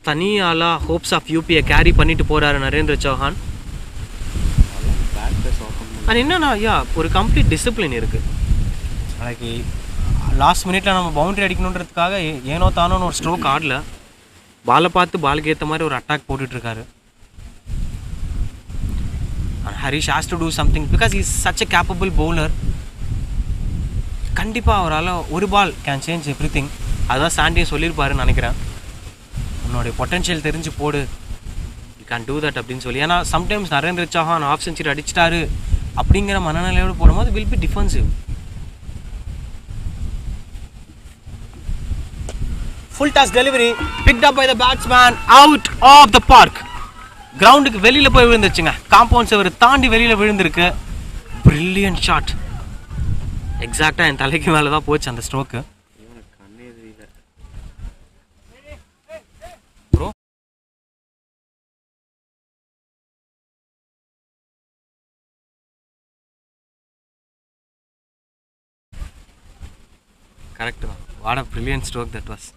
[SPEAKER 1] தனியாலா ஹோப்ஸ் ஆஃப் யூபியை கேரி பண்ணிட்டு போகிறாரு நரேந்திர சௌஹான். அது என்னன்னா ஒரு கம்ப்ளீட் டிசிப்ளின் இருக்குது. நாளைக்கு லாஸ்ட் மினிட்ல நம்ம பவுண்டரி அடிக்கணுன்றதுக்காக ஏனோ தானோன்னு ஒரு ஸ்ட்ரோக் ஆடல. பாலை பார்த்து பாலுக்கு ஏற்ற மாதிரி ஒரு அட்டாக் போட்டுட்ருக்காரு. Harish has to do something because is such a capable bowler. கண்டிப்பாக அவரால் ஒரு ball can change everything. அதுதான் சாண்டியும் சொல்லியிருப்பாருன்னு நினைக்கிறேன். உன்னோடைய பொட்டன்ஷியல் தெரிஞ்சு போடு, யூ கேன் டூ தட் அப்படின்னு சொல்லி. ஏன்னா sometimes Narendra Chauhan half century அடிச்சிட்டாரு அப்படிங்கிற மனநிலையோடு போடும்போது will be defensive. Full toss delivery picked up by the batsman out of the park. கிரவுண்டுக்கு வெளியில் போய் விழுந்துருச்சுங்க. காம்பவுண்ட் செவரை தாண்டி வெளியில் விழுந்திருக்கு. Brilliant shot. எக்ஸாக்டாக என் தலைக்கு மேலே தான் போச்சு அந்த ஸ்ட்ரோக்கு. கரெக்ட் தான். What a brilliant stroke that was.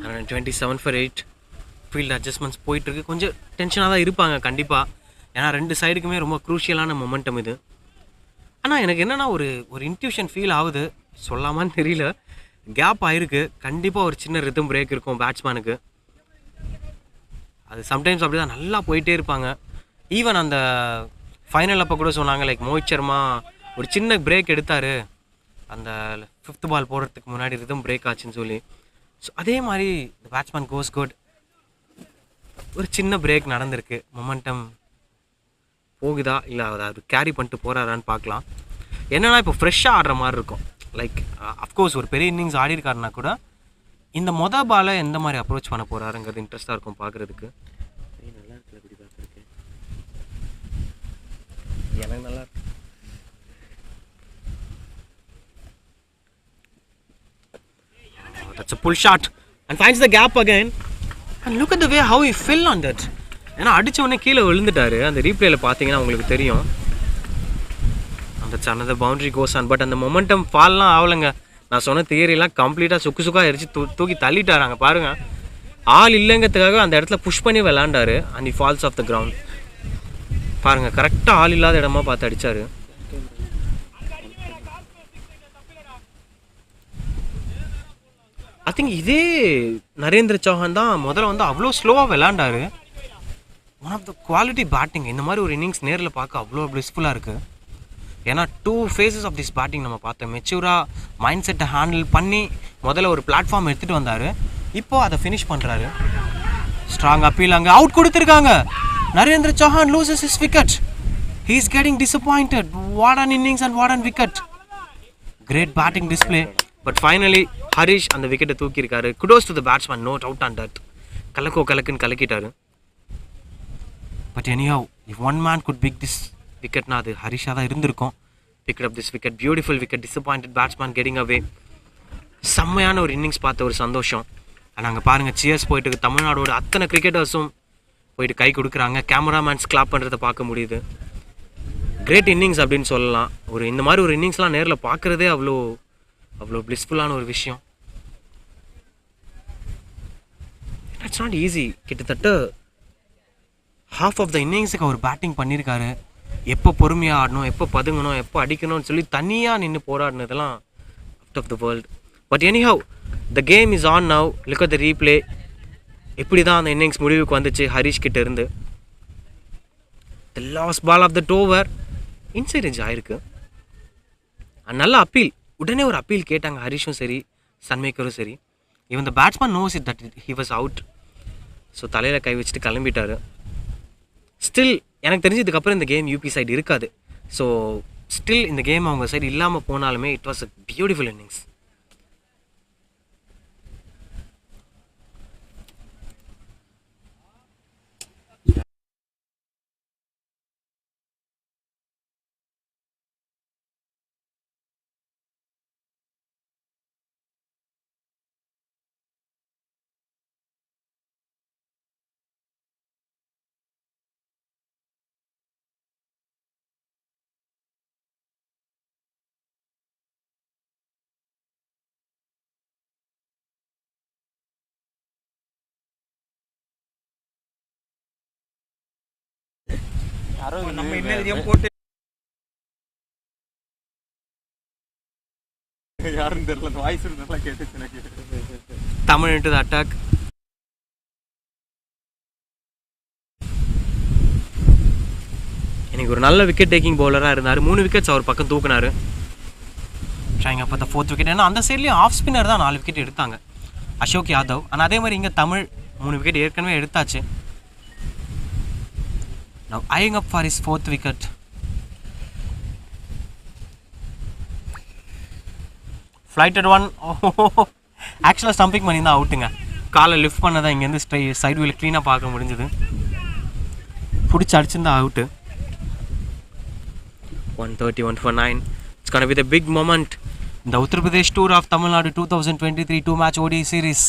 [SPEAKER 1] 127 for 8. Field adjustments போயிட்டுருக்கு. கொஞ்சம் டென்ஷனாக தான் இருப்பாங்க கண்டிப்பாக. ஏன்னா 2 சைடுக்குமே ரொம்ப க்ரூஷியலான மொமெண்டம் இது. ஆனால் எனக்கு என்னென்னா ஒரு இன்ட்யூஷன் ஃபீல் ஆகுது, சொல்லாமான்னு தெரியல. கேப் ஆகிருக்கு, கண்டிப்பாக ஒரு சின்ன ரிதம் பிரேக் இருக்கும் பேட்ஸ்மேனுக்கு. அது சம்டைம்ஸ் அப்படி தான் நல்லா போயிட்டே இருப்பாங்க. ஈவன் அந்த ஃபைனல் அப்போ கூட சொன்னாங்க, லைக் மோஹித் சர்மா ஒரு சின்ன பிரேக் எடுத்தார் அந்த 5th பால் போடுறதுக்கு முன்னாடி, ரிதம் பிரேக் ஆச்சுன்னு சொல்லி. ஸோ அதே மாதிரி இந்த பேட்ஸ்மேன் கோஸ் குட். ஒரு சின்ன பிரேக் நடந்திருக்கு. மொமெண்டம் போகுதா இல்லை அவர் கேரி பண்ணிட்டு போகிறாரான்னு பார்க்கலாம். என்னென்னா இப்போ ஃப்ரெஷ்ஷாக ஆடுற மாதிரி இருக்கும். லைக் அஃப்கோர்ஸ் ஒரு பெரிய இன்னிங்ஸ் ஆடிருக்காருனா கூட இந்த பாலை எந்த மாதிரி அப்ரோச் பண்ண போகிறாருங்கிறது இன்ட்ரெஸ்ட்டாக இருக்கும் பார்க்குறதுக்கு.
[SPEAKER 3] நல்லா இருக்குல்ல இப்படி பார்க்குறதுக்கு.
[SPEAKER 1] எனக்கு நல்லா இருக்கு. That's a pull shot and finds the gap again and look at the way how he fell on that. ஏன்னா அடித்த உடனே கீழே விழுந்துட்டாரு. அந்த ரீப்ளேயில் பார்த்தீங்கன்னா உங்களுக்கு தெரியும். அந்த another boundary goes on, but அந்த மொமெண்டம் ஃபால்லாம் ஆகலைங்க. நான் சொன்ன தியரிலாம் கம்ப்ளீட்டாக சுக்காக எரிச்சு தூக்கி தள்ளிட்டாராங்க பாருங்கள். ஆள் இல்லைங்கிறதுக்காக அந்த இடத்துல புஷ் பண்ணி விளாண்டாரு and he falls off the ground. பாருங்கள், கரெக்டாக ஆள் இல்லாத இடமா பார்த்து அடித்தார். ஐ திங்க் இதே நரேந்திர சௌஹான் தான் முதல்ல வந்து அவ்வளோ ஸ்லோவாக விளாண்டாரு. One of the quality batting. இந்த மாதிரி ஒரு இன்னிங்ஸ் நேரில் பார்க்க அவ்வளோ ப்ளிஸ்ஃபுல்லாக இருக்குது. ஏன்னா 2 phases ஆஃப் திஸ் பேட்டிங் நம்ம பார்த்தோம். மெச்சூராக மைண்ட் செட்டை ஹேண்டில் பண்ணி முதல்ல ஒரு பிளாட்ஃபார்ம் எடுத்துகிட்டு வந்தார். இப்போது அதை ஃபினிஷ் பண்ணுறாரு. Strong appeal. அங்கே அவுட் கொடுத்துருக்காங்க. Narendra Chauhan loses his wicket. He is getting disappointed. What an innings and what an wicket. Great batting display. But finally Harish அந்த விக்கெட்டை தூக்கியிருக்காரு. Kudos to the batsman, not out on that. கலக்குன்னு கலக்கிட்டாரு. But anyhow, if one man could pick this விக்கெட்னா அது ஹரிஷாக தான் இருந்திருக்கும். Picked up this wicket, beautiful wicket, disappointed batsman getting away. செம்மையான ஒரு இன்னிங்ஸ் பார்த்த ஒரு சந்தோஷம். நாங்கள் பாருங்கள், சியர்ஸ் போயிட்டு தமிழ்நாடோட அத்தனை கிரிக்கெட்டர்ஸும் போயிட்டு கை கொடுக்குறாங்க. கேமராமேன்ஸ் கிளாப் பண்ணுறதை பார்க்க முடியுது. கிரேட் இன்னிங்ஸ் அப்படின்னு சொல்லலாம். இந்த மாதிரி ஒரு இன்னிங்ஸ்லாம் நேரில் பார்க்குறதே அவ்வளோ ப்ளிஸ்ஃபுல்லான ஒரு விஷயம். It's not easy. கிட்டத்தட்ட ஹாஃப் ஆஃப் த இன்னிங்ஸுக்கு அவர் பேட்டிங் பண்ணியிருக்காரு. எப்போ பொறுமையாக ஆடணும், எப்போ பதுங்கணும், எப்போ அடிக்கணும்னு சொல்லி தனியாக நின்று போராடினதெல்லாம் out of the world. But anyhow, the game is on now. Look at the replay. எப்படி தான் அந்த இன்னிங்ஸ் முடிவுக்கு வந்துச்சு ஹரிஷ் கிட்ட இருந்து. The last ball of that over inside edge ஆயிருக்கு. நல்ல அப்பீல். உடனே ஒரு அப்பீல் கேட்டாங்க ஹரிஷும் சரி, சன்மேக்கரும் சரி. இவன் the batsman knows it that he was out. So தலையில் கை வச்சுட்டு கிளம்பிட்டார். ஸ்டில் எனக்கு தெரிஞ்சதுக்கப்புறம் இந்த கேம் யூபி சைடு இருக்காது. ஸோ ஸ்டில் இந்த கேம் அவங்க சைடு இல்லாமல் போனாலுமே it was a beautiful innings. நம்ம என்ன போட்டு யாரும் தெரியல. அந்த வாய்ஸ் நல்லா கேட்டுச்சு எனக்கு. Tamil into the attack. இன்னைக்கு ஒரு நல்ல விக்கெட் டேக்கிங் பவுலராக இருந்தார். 3 விக்கெட்ஸ் அவர் பக்கம் தூக்குனாரு. ட்ரைங் அப்போ 4th விக்கெட். ஏன்னா அந்த சைட்லேயும் ஆஃப் ஸ்பின்னர் தான் 4 விக்கெட் எடுத்தாங்க, அசோக் யாதவ். ஆனால் அதே மாதிரி இங்கே தமிழ் 3 விக்கெட் ஏற்கனவே எடுத்தாச்சு. Now eyeing up for his 4th wicket. Flighted one. ஆக்சுவலாக ஸ்டம்பிங் பண்ணி தான் அவுட்டுங்க. காலை லிஃப்ட் பண்ணதான் இங்கேருந்து சைடு வீல் க்ளீனாக பார்க்க முடிஞ்சுது. பிடிச்சி அடிச்சிருந்தா out. 131 for 9. It's gonna be the big moment in the Uttar Pradesh tour of Tamilnadu 2023 2-match ODI series.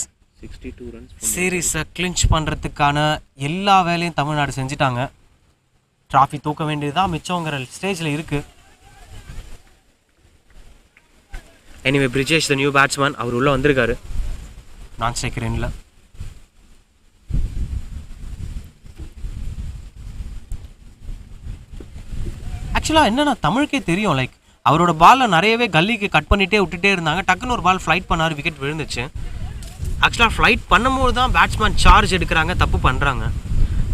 [SPEAKER 3] 62 runs.
[SPEAKER 1] சீரீஸை கிளின்ச் பண்ணுறதுக்கான எல்லா வேலையும் தமிழ்நாடு செஞ்சுட்டாங்க. ட்ராஃபி தூக்க வேண்டியதுதான் மிச்சங்கிற ஸ்டேஜில் இருக்குது. Anyway, Brijesh the new batsman, அவர் உள்ளே வந்திருக்காரு. நான் ஸ்ட்ரைக்கர் எண்ணில். ஆக்சுவலாக என்னென்னா தமிழுக்கே தெரியும், லைக் அவரோட பாலில் நிறையவே கல்லிக்கு கட் பண்ணிகிட்டே விட்டுட்டே இருந்தாங்க. டக்குன்னு ஒரு பால் ஃப்ளைட் பண்ணார், விக்கெட் விழுந்துச்சு. ஆக்சுவலாக ஃப்ளைட் பண்ணும்போது தான் பேட்ஸ்மேன் சார்ஜ் எடுக்கிறாங்க, தப்பு பண்ணுறாங்க.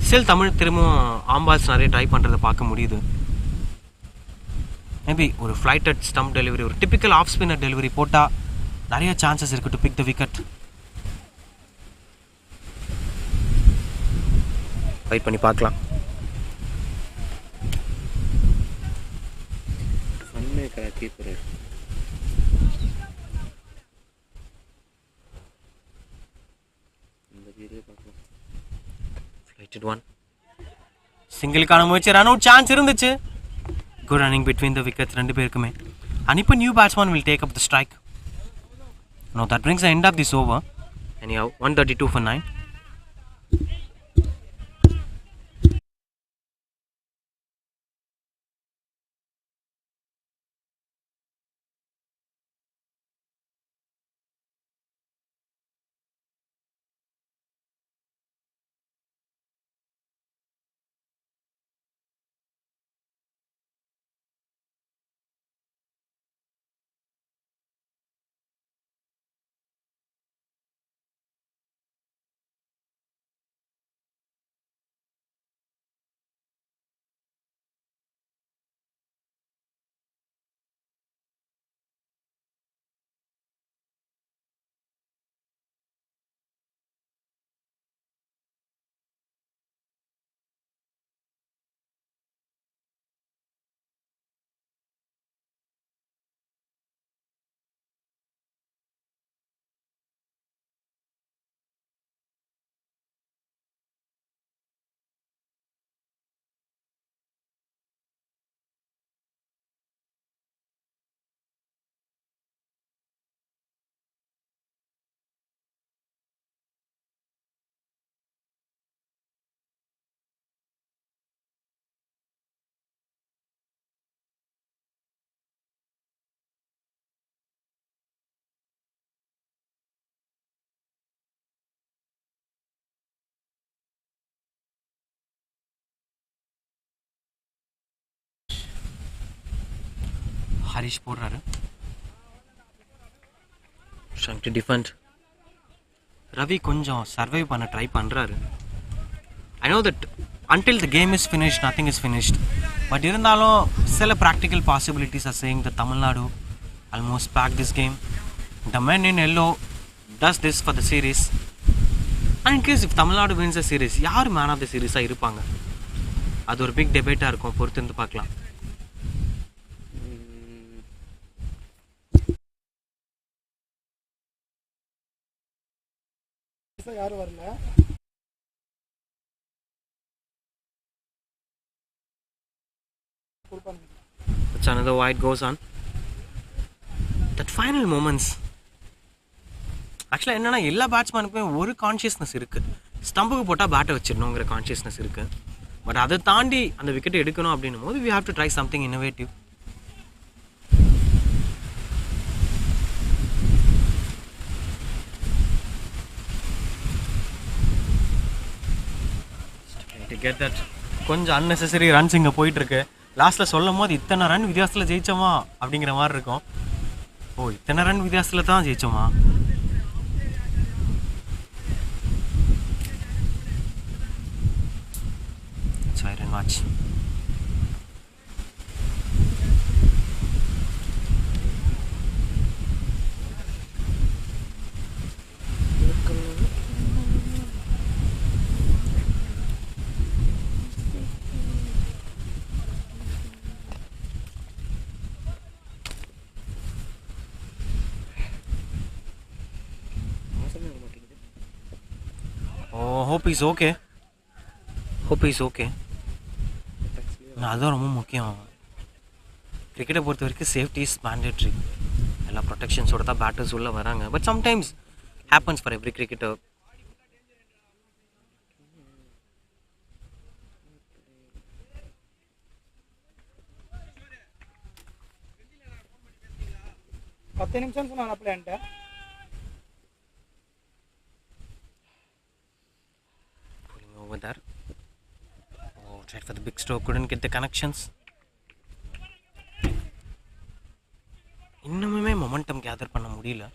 [SPEAKER 1] ஸ்டில் தமிழ் திரும்பவும் ஆம்பால்ஸ் நிறைய ட்ரை பண்ணுறதை பார்க்க முடியுது. மேபி ஒரு ஃப்ளைட்டட் ஸ்டம்ப் டெலிவரி, ஒரு டிப்பிக்கல் ஆஃப் ஸ்பின்னர் டெலிவரி போட்டால் நிறைய சான்சஸ் இருக்குது to pick the wicket. Wait பண்ணி பார்க்கலாம். ஃப்ளைட்டட் ஒன், சிங்கிளுக்கான முயற்சி, ரன் அவுட் சான்ஸ் இருந்துச்சு. Good running between the wickets, ரெண்டு பேருக்குமே. And இப்போ new batsman will take up the strike. Now that brings the end of this over. Anyhow, 132 for 9. Harish போடுறாரு, trying to defend. Ravi கொஞ்சம் சர்வை பண்ண try பண்ணுறாரு. I know that until the game is finished, nothing is finished. But இருந்தாலும் சில practical possibilities are saying the Tamil Nadu almost packed this game. The men in yellow does this for the series. And in case if Tamil Nadu wins the series, யார் man of the சீரீஸாக இருப்பாங்க? அது ஒரு big டெபேட்டாக இருக்கும், பொறுத்து இருந்து பார்க்கலாம்.
[SPEAKER 4] யாரும் வரல.
[SPEAKER 1] It's another wide goes on. That final moments. ஆக்சுவலாக என்னென்னா எல்லா பேட்ஸ்மேனுக்குமே ஒரு கான்ஷியஸ்னஸ் இருக்குது. ஸ்டம்புக்கு போட்டால் பேட்டை வச்சிடணுங்கிற கான்ஷியஸ்னஸ் இருக்குது. பட் அதை தாண்டி அந்த விக்கெட்டை எடுக்கணும் அப்படின்னும் போது we have to try something innovative. To get that கொஞ்சம் unnecessary runs இங்கே போயிட்டுருக்கு. லாஸ்ட்டில் சொல்லும் போது இத்தனை ரன் வித்தியாசத்தில் ஜெயிச்சோமா அப்படிங்கிற மாதிரி இருக்கும். ஓ, இத்தனை ரன் வித்தியாசத்தில் தான் ஜெயிச்சோமா? Siren watch. Oh, hope he's okay. Hope he's okay. அதுதான் ரொம்ப முக்கியம். கிரிக்கெட்டை பொறுத்த வரைக்கும் சேஃப்டி இஸ் மேண்டேட்ரி. எல்லா ப்ரொடெக்ஷன்ஸோட தான் பேட்டர்ஸ் உள்ளே வராங்க. But sometimes happens for every cricketer.
[SPEAKER 4] பத்து நிமிஷம் சொன்னான் பிளான்ட்ட.
[SPEAKER 1] Tried for the big stroke, couldn't get the connections. இன்னுமே மொமெண்டம் கேதர் பண்ண முடியல.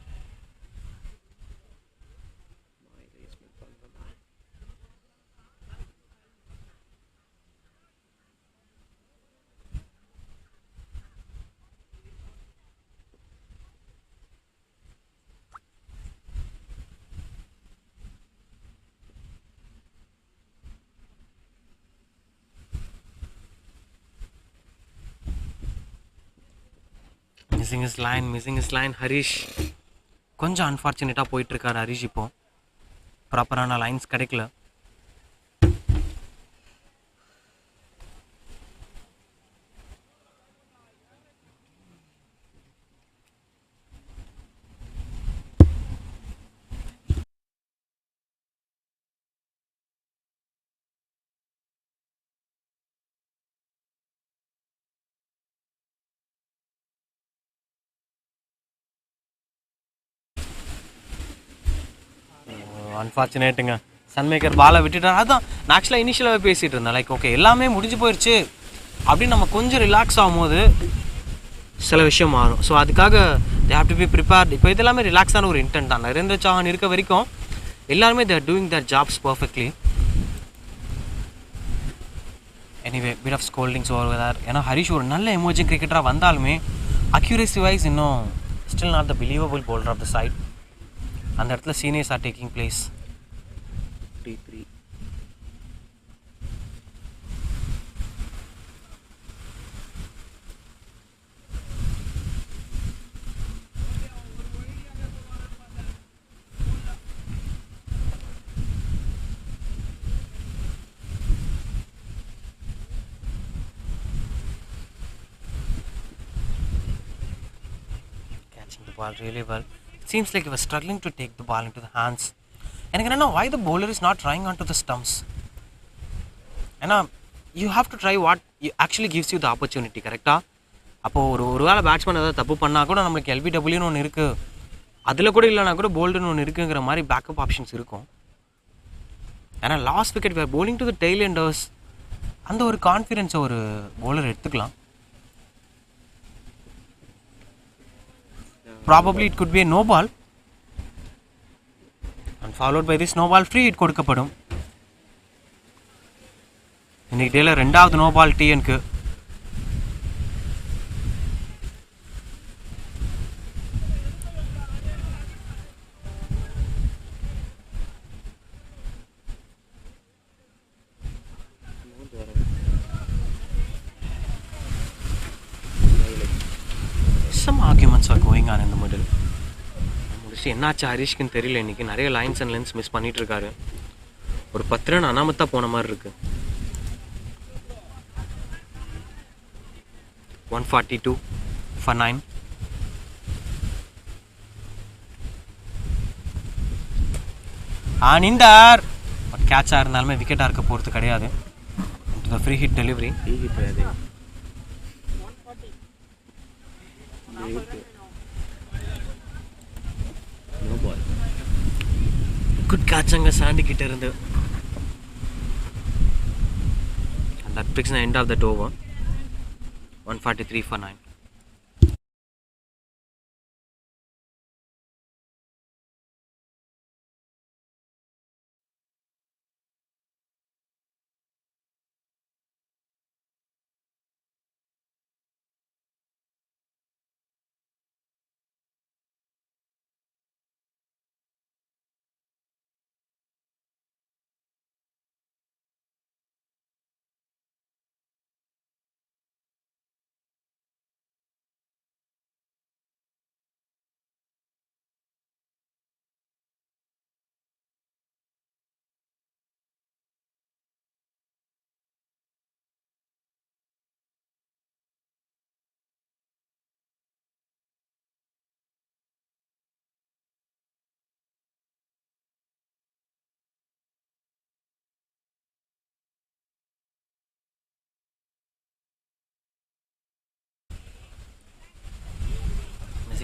[SPEAKER 1] மிஸ்ஸிங் இஸ் லைன் ஹரிஷ் கொஞ்சம் அன்ஃபார்ச்சுனேட்டாக போயிட்டுருக்காரு ஹரிஷ். இப்போ ப்ராப்பரான லைன்ஸ் கிடைக்கல. அன்ஃபார்ச்சுனேட்டுங்க. சன்மேக்கர் பாலை விட்டுட்டார். அதுதான் நான் ஆக்சுவலாக இனிஷியலாகவே பேசிகிட்டு இருந்தேன். லைக் ஓகே எல்லாமே முடிஞ்சு போயிடுச்சு அப்படின்னு நம்ம கொஞ்சம் ரிலாக்ஸ் ஆகும்போது சில விஷயம் மாறும். ஸோ அதுக்காக they have to be prepared. இப்போ இது எல்லாமே ரிலாக்ஸான ஒரு இன்டென்ட் தான். நரேந்திர சௌஹான் இருக்க வரைக்கும் எல்லாருமே they're doing their jobs perfectly. Anyway bit of scoldings over. ஏன்னா ஹரிஷ் ஒரு நல்ல எமர்ஜிங் கிரிக்கெட்டராக வந்தாலுமே அக்யூரேசி வைஸ் இன்னும் still not the believable bowler of the side. அந்த இடத்துல seniors are taking place.
[SPEAKER 3] 3-3.
[SPEAKER 1] Catching the ball really well. Seems like he was struggling to take the ball into the hands. எனக்கு என்னன்னா why the bowler is not trying onto the stumps. ஏன்னா you have to try what actually gives you the opportunity. கரெக்டாக அப்போது ஒரு வேளை batsman ஏதாவது தப்பு பண்ணால் கூட நம்மளுக்கு எல்பிடபிள்யூன்னு ஒன்று இருக்குது, அதில் கூட இல்லைனா கூட போல்டுன்னு ஒன்று இருக்குங்கிற மாதிரி பேக்கப் ஆப்ஷன்ஸ் இருக்கும். ஏன்னா last wicket where bowling to the tail enders, அந்த ஒரு கான்ஃபிடென்ஸை ஒரு bowler எடுத்துக்கலாம். Probably it could be a no ball and followed by this no ball free hit கொடுக்கப்படும். இன்னைக்கு டேல ரெண்டாவது நோ பால் டிஎன்க்கு. Some arguments are going on in the middle. என்னாச்சு ஹரிஷ்க்குன்னு தெரியல. இன்னைக்கு நிறைய லைன்ஸ் அண்ட் லென்ஸ் மிஸ் பண்ணிட்டு இருக்காரு. ஒரு 10 ரன் அனாமத்தா போன மாதிரி இருக்கு. 142 for 9. and in there but கேட்சாக இருந்தாலுமே விக்கெட்டாக இருக்க போகிறது கிடையாது. To the free hit delivery. Good catch அங்கே சாண்டி கிட்ட இருந்து. and that brings the end of that over. 143 for 9.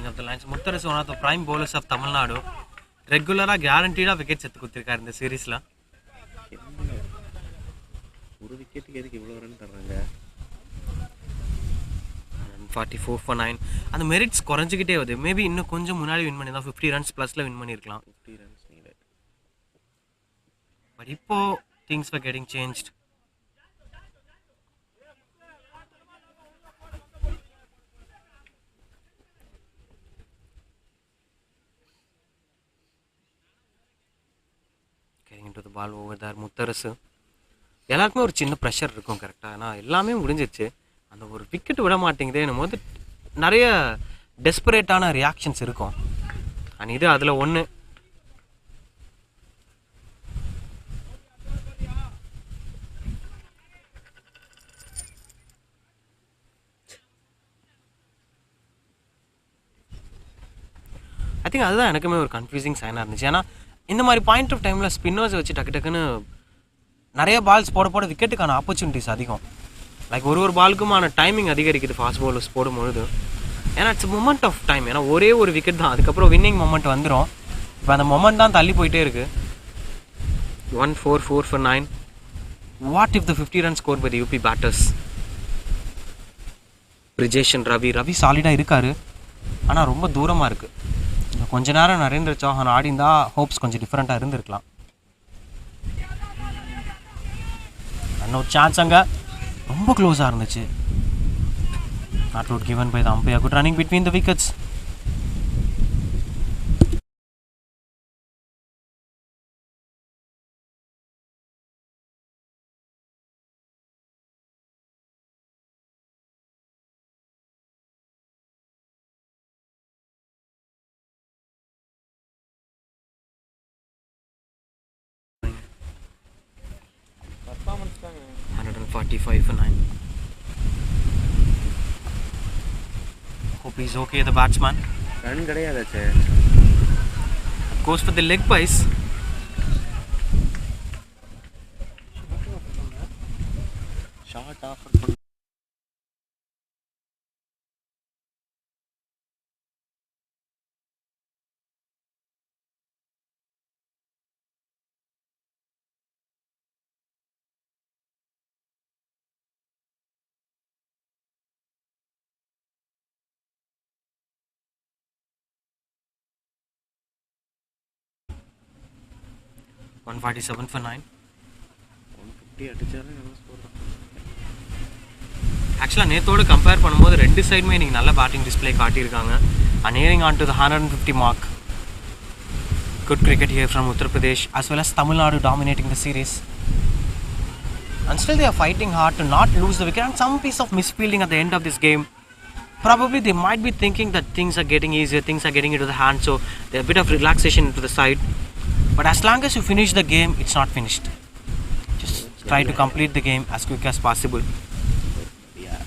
[SPEAKER 1] Of the lines. Uttar is one of the prime bowlers of Tamil Nadu. Regular guaranteed wickets எடுத்து கொடுத்திருக்காரு இந்த சீரிஸ்ல.
[SPEAKER 3] ஒரு விக்கெட்டுக்கு எதுக்கு இவ்வளோ run தர்றாங்க?
[SPEAKER 1] 44 for 9. அந்த மெரிட்ஸ் குறைஞ்சிக்கிட்டே வருது. மேபி இன்னும் கொஞ்சம் முன்னாடி வின் பண்ணியிருந்தா 50 ரன்ஸ் ப்ளஸில் வின் பண்ணியிருக்கலாம்.
[SPEAKER 3] 50 runs needed.
[SPEAKER 1] பட் இப்போ things were getting changed. Getting into the ball over there. Mutharasu எல்லாருக்குமே ஒரு சின்ன ப்ரெஷர் இருக்கும் கரெக்டாக. ஆனால் எல்லாமே முடிஞ்சிச்சு. அந்த ஒரு விக்கெட் விட மாட்டேங்குதே நம்ம வந்து நிறைய டெஸ்பரேட்டான ரியாக்ஷன்ஸ் இருக்கும். அண்ட் இது அதில் ஒன்று. ஐ திங்க் அதுதான் எனக்குமே ஒரு கன்ஃபியூசிங் சைனாக இருந்துச்சு. ஏன்னா இந்த மாதிரி பாயிண்ட் ஆஃப் டைமில் ஸ்பின்னர்ஸ் வச்சு டக்கு டக்குன்னு நிறைய பால்ஸ் போட விக்கெட்டுக்கான ஆப்பர்ச்சுனிட்டிஸ் அதிகம். லைக் ஒரு பாலுக்குமான டைமிங் அதிகரிக்குது ஃபாஸ்ட் பாலர்ஸ் போடும்பொழுது. ஏன்னா இட்ஸ் மொமெண்ட் ஆஃப் டைம். ஏன்னா ஒரே ஒரு விக்கெட் தான், அதுக்கப்புறம் வின்னிங் மொமெண்ட் வந்துடும். இப்போ அந்த மொமெண்ட் தான் தள்ளி போயிட்டே இருக்குது. 1-4 for 9. What if the 50 run score by the UP batters? பிரிஜேஷன் ரவி சாலிடாக இருக்கார், ஆனால் ரொம்ப தூரமாக இருக்குது. கொஞ்ச நேரம் நரேந்திர சௌஹான் ஆடிந்தா ஹோப்ஸ் கொஞ்சம் டிஃப்ரெண்ட்டாக இருந்திருக்கலாம். இன்னொரு சான்ஸ் அங்கே ரொம்ப க்ளோஸாக இருந்துச்சு. Not out given by the umpire. Good running between the wickets.
[SPEAKER 2] Performance தாங்க.
[SPEAKER 1] 145 for 9. Hope he's okay, the batsman.
[SPEAKER 3] ரன் கிடையாதாச்சே.
[SPEAKER 1] Goes for the leg piece.
[SPEAKER 3] Short offer பண்ண
[SPEAKER 1] 147 for 9.
[SPEAKER 3] 150 அடிச்சாலே நல்ல ஸ்கோர் தான்.
[SPEAKER 1] ஆக்சுவலாக நேத்தோடு கம்பேர் பண்ணும்போது ரெண்டு சைடுமே இன்றைக்கி நல்ல பேட்டிங் டிஸ்பிளே காட்டியிருக்காங்க. And nearing on to the 150 mark. Good cricket here from Uttar Pradesh as well as Tamilnadu dominating the series. And still they are fighting hard to not lose the wicket, and some piece of misfielding at the end of this game. Probably they might be thinking that things are getting easier, things are getting into the hand, so there's a bit of relaxation into the side. But as long as you finish the game, it's not finished. Just try to complete the game as quick as possible.
[SPEAKER 3] Yeah.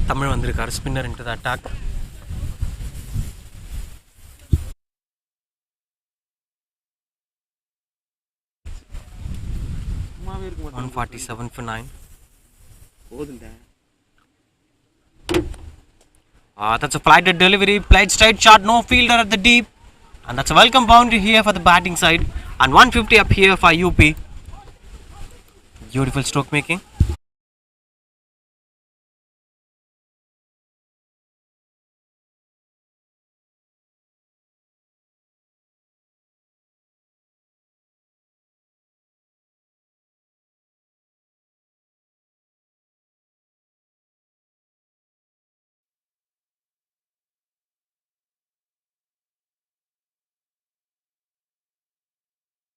[SPEAKER 1] Tamil வந்திருக்காரு spinner into the attack.
[SPEAKER 3] சும்மாவே இருக்க மாட்டாங்க.
[SPEAKER 1] 147 for 9.
[SPEAKER 3] போதுண்டா.
[SPEAKER 1] That's a flighted delivery, played straight shot, no fielder at the deep. And that's a welcome boundary here for the batting side. And 150 up here for UP. Beautiful stroke making.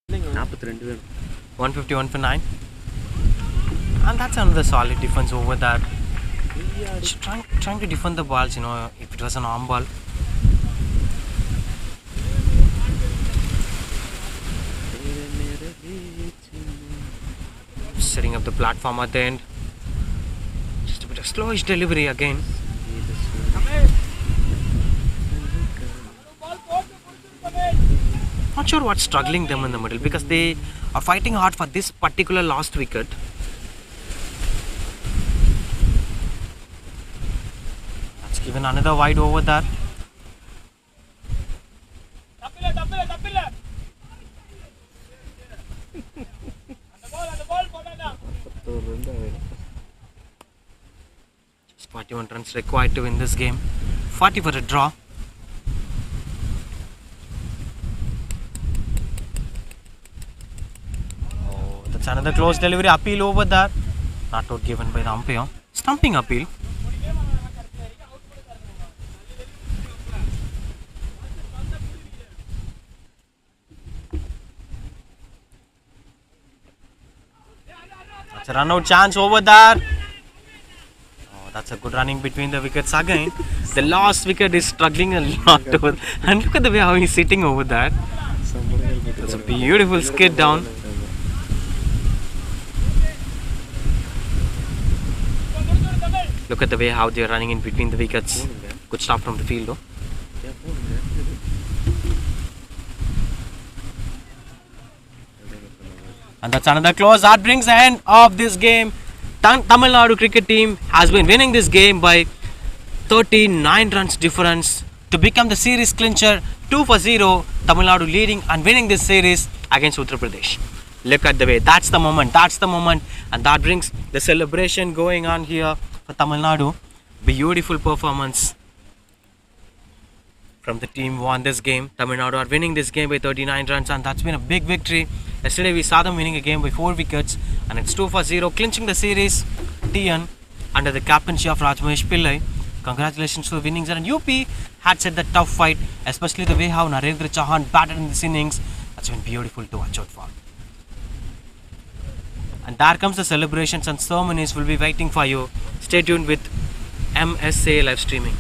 [SPEAKER 3] இல்லைங்க 42 வேணும்.
[SPEAKER 1] 151 for 9. And that's another solid defense over that. Just trying to defend the balls, if it was an arm ball. Setting up the platform at the end. slowish delivery again. Not sure what's struggling them in the middle because they are fighting hard for this particular last wicket. That's given another wide over there. Just 41 runs required to win this game. 40 for a draw. Oh, that's another close delivery. Appeal over there. Not out given by the umpire. Stumping appeal. That's a run out chance over there. Oh, that's a good running between the wickets again. The last wicket is struggling a lot over. And look at the way how he's sitting over there. That's a beautiful skid down. Look at the way how they're running in between the wickets. Good stop from the field though. And that's another close. That brings the end of this game. Tamil Nadu cricket team has been winning this game by 39 runs difference to become the series clincher. 2 for 0. Tamil Nadu leading and winning this series against Uttar Pradesh. Look at the way. That's the moment. That's the moment. And that brings the celebration going on here for Tamil Nadu. Beautiful performance from the team won this game. Tamil Nadu are winning this game by 39 runs and that's been a big victory. Yesterday we saw them winning a game by 4 wickets and it's 2 for 0, clinching the series. TN under the captaincy of Rajmahesh Pillai. Congratulations to the winnings, and UP had set the tough fight, especially the way how Narendra Chauhan batted in this innings. That's been beautiful to watch out for. And there comes the celebrations and ceremonies will be waiting for you. Stay tuned with MSA live streaming.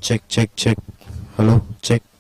[SPEAKER 3] Check, check, check. Hello, check.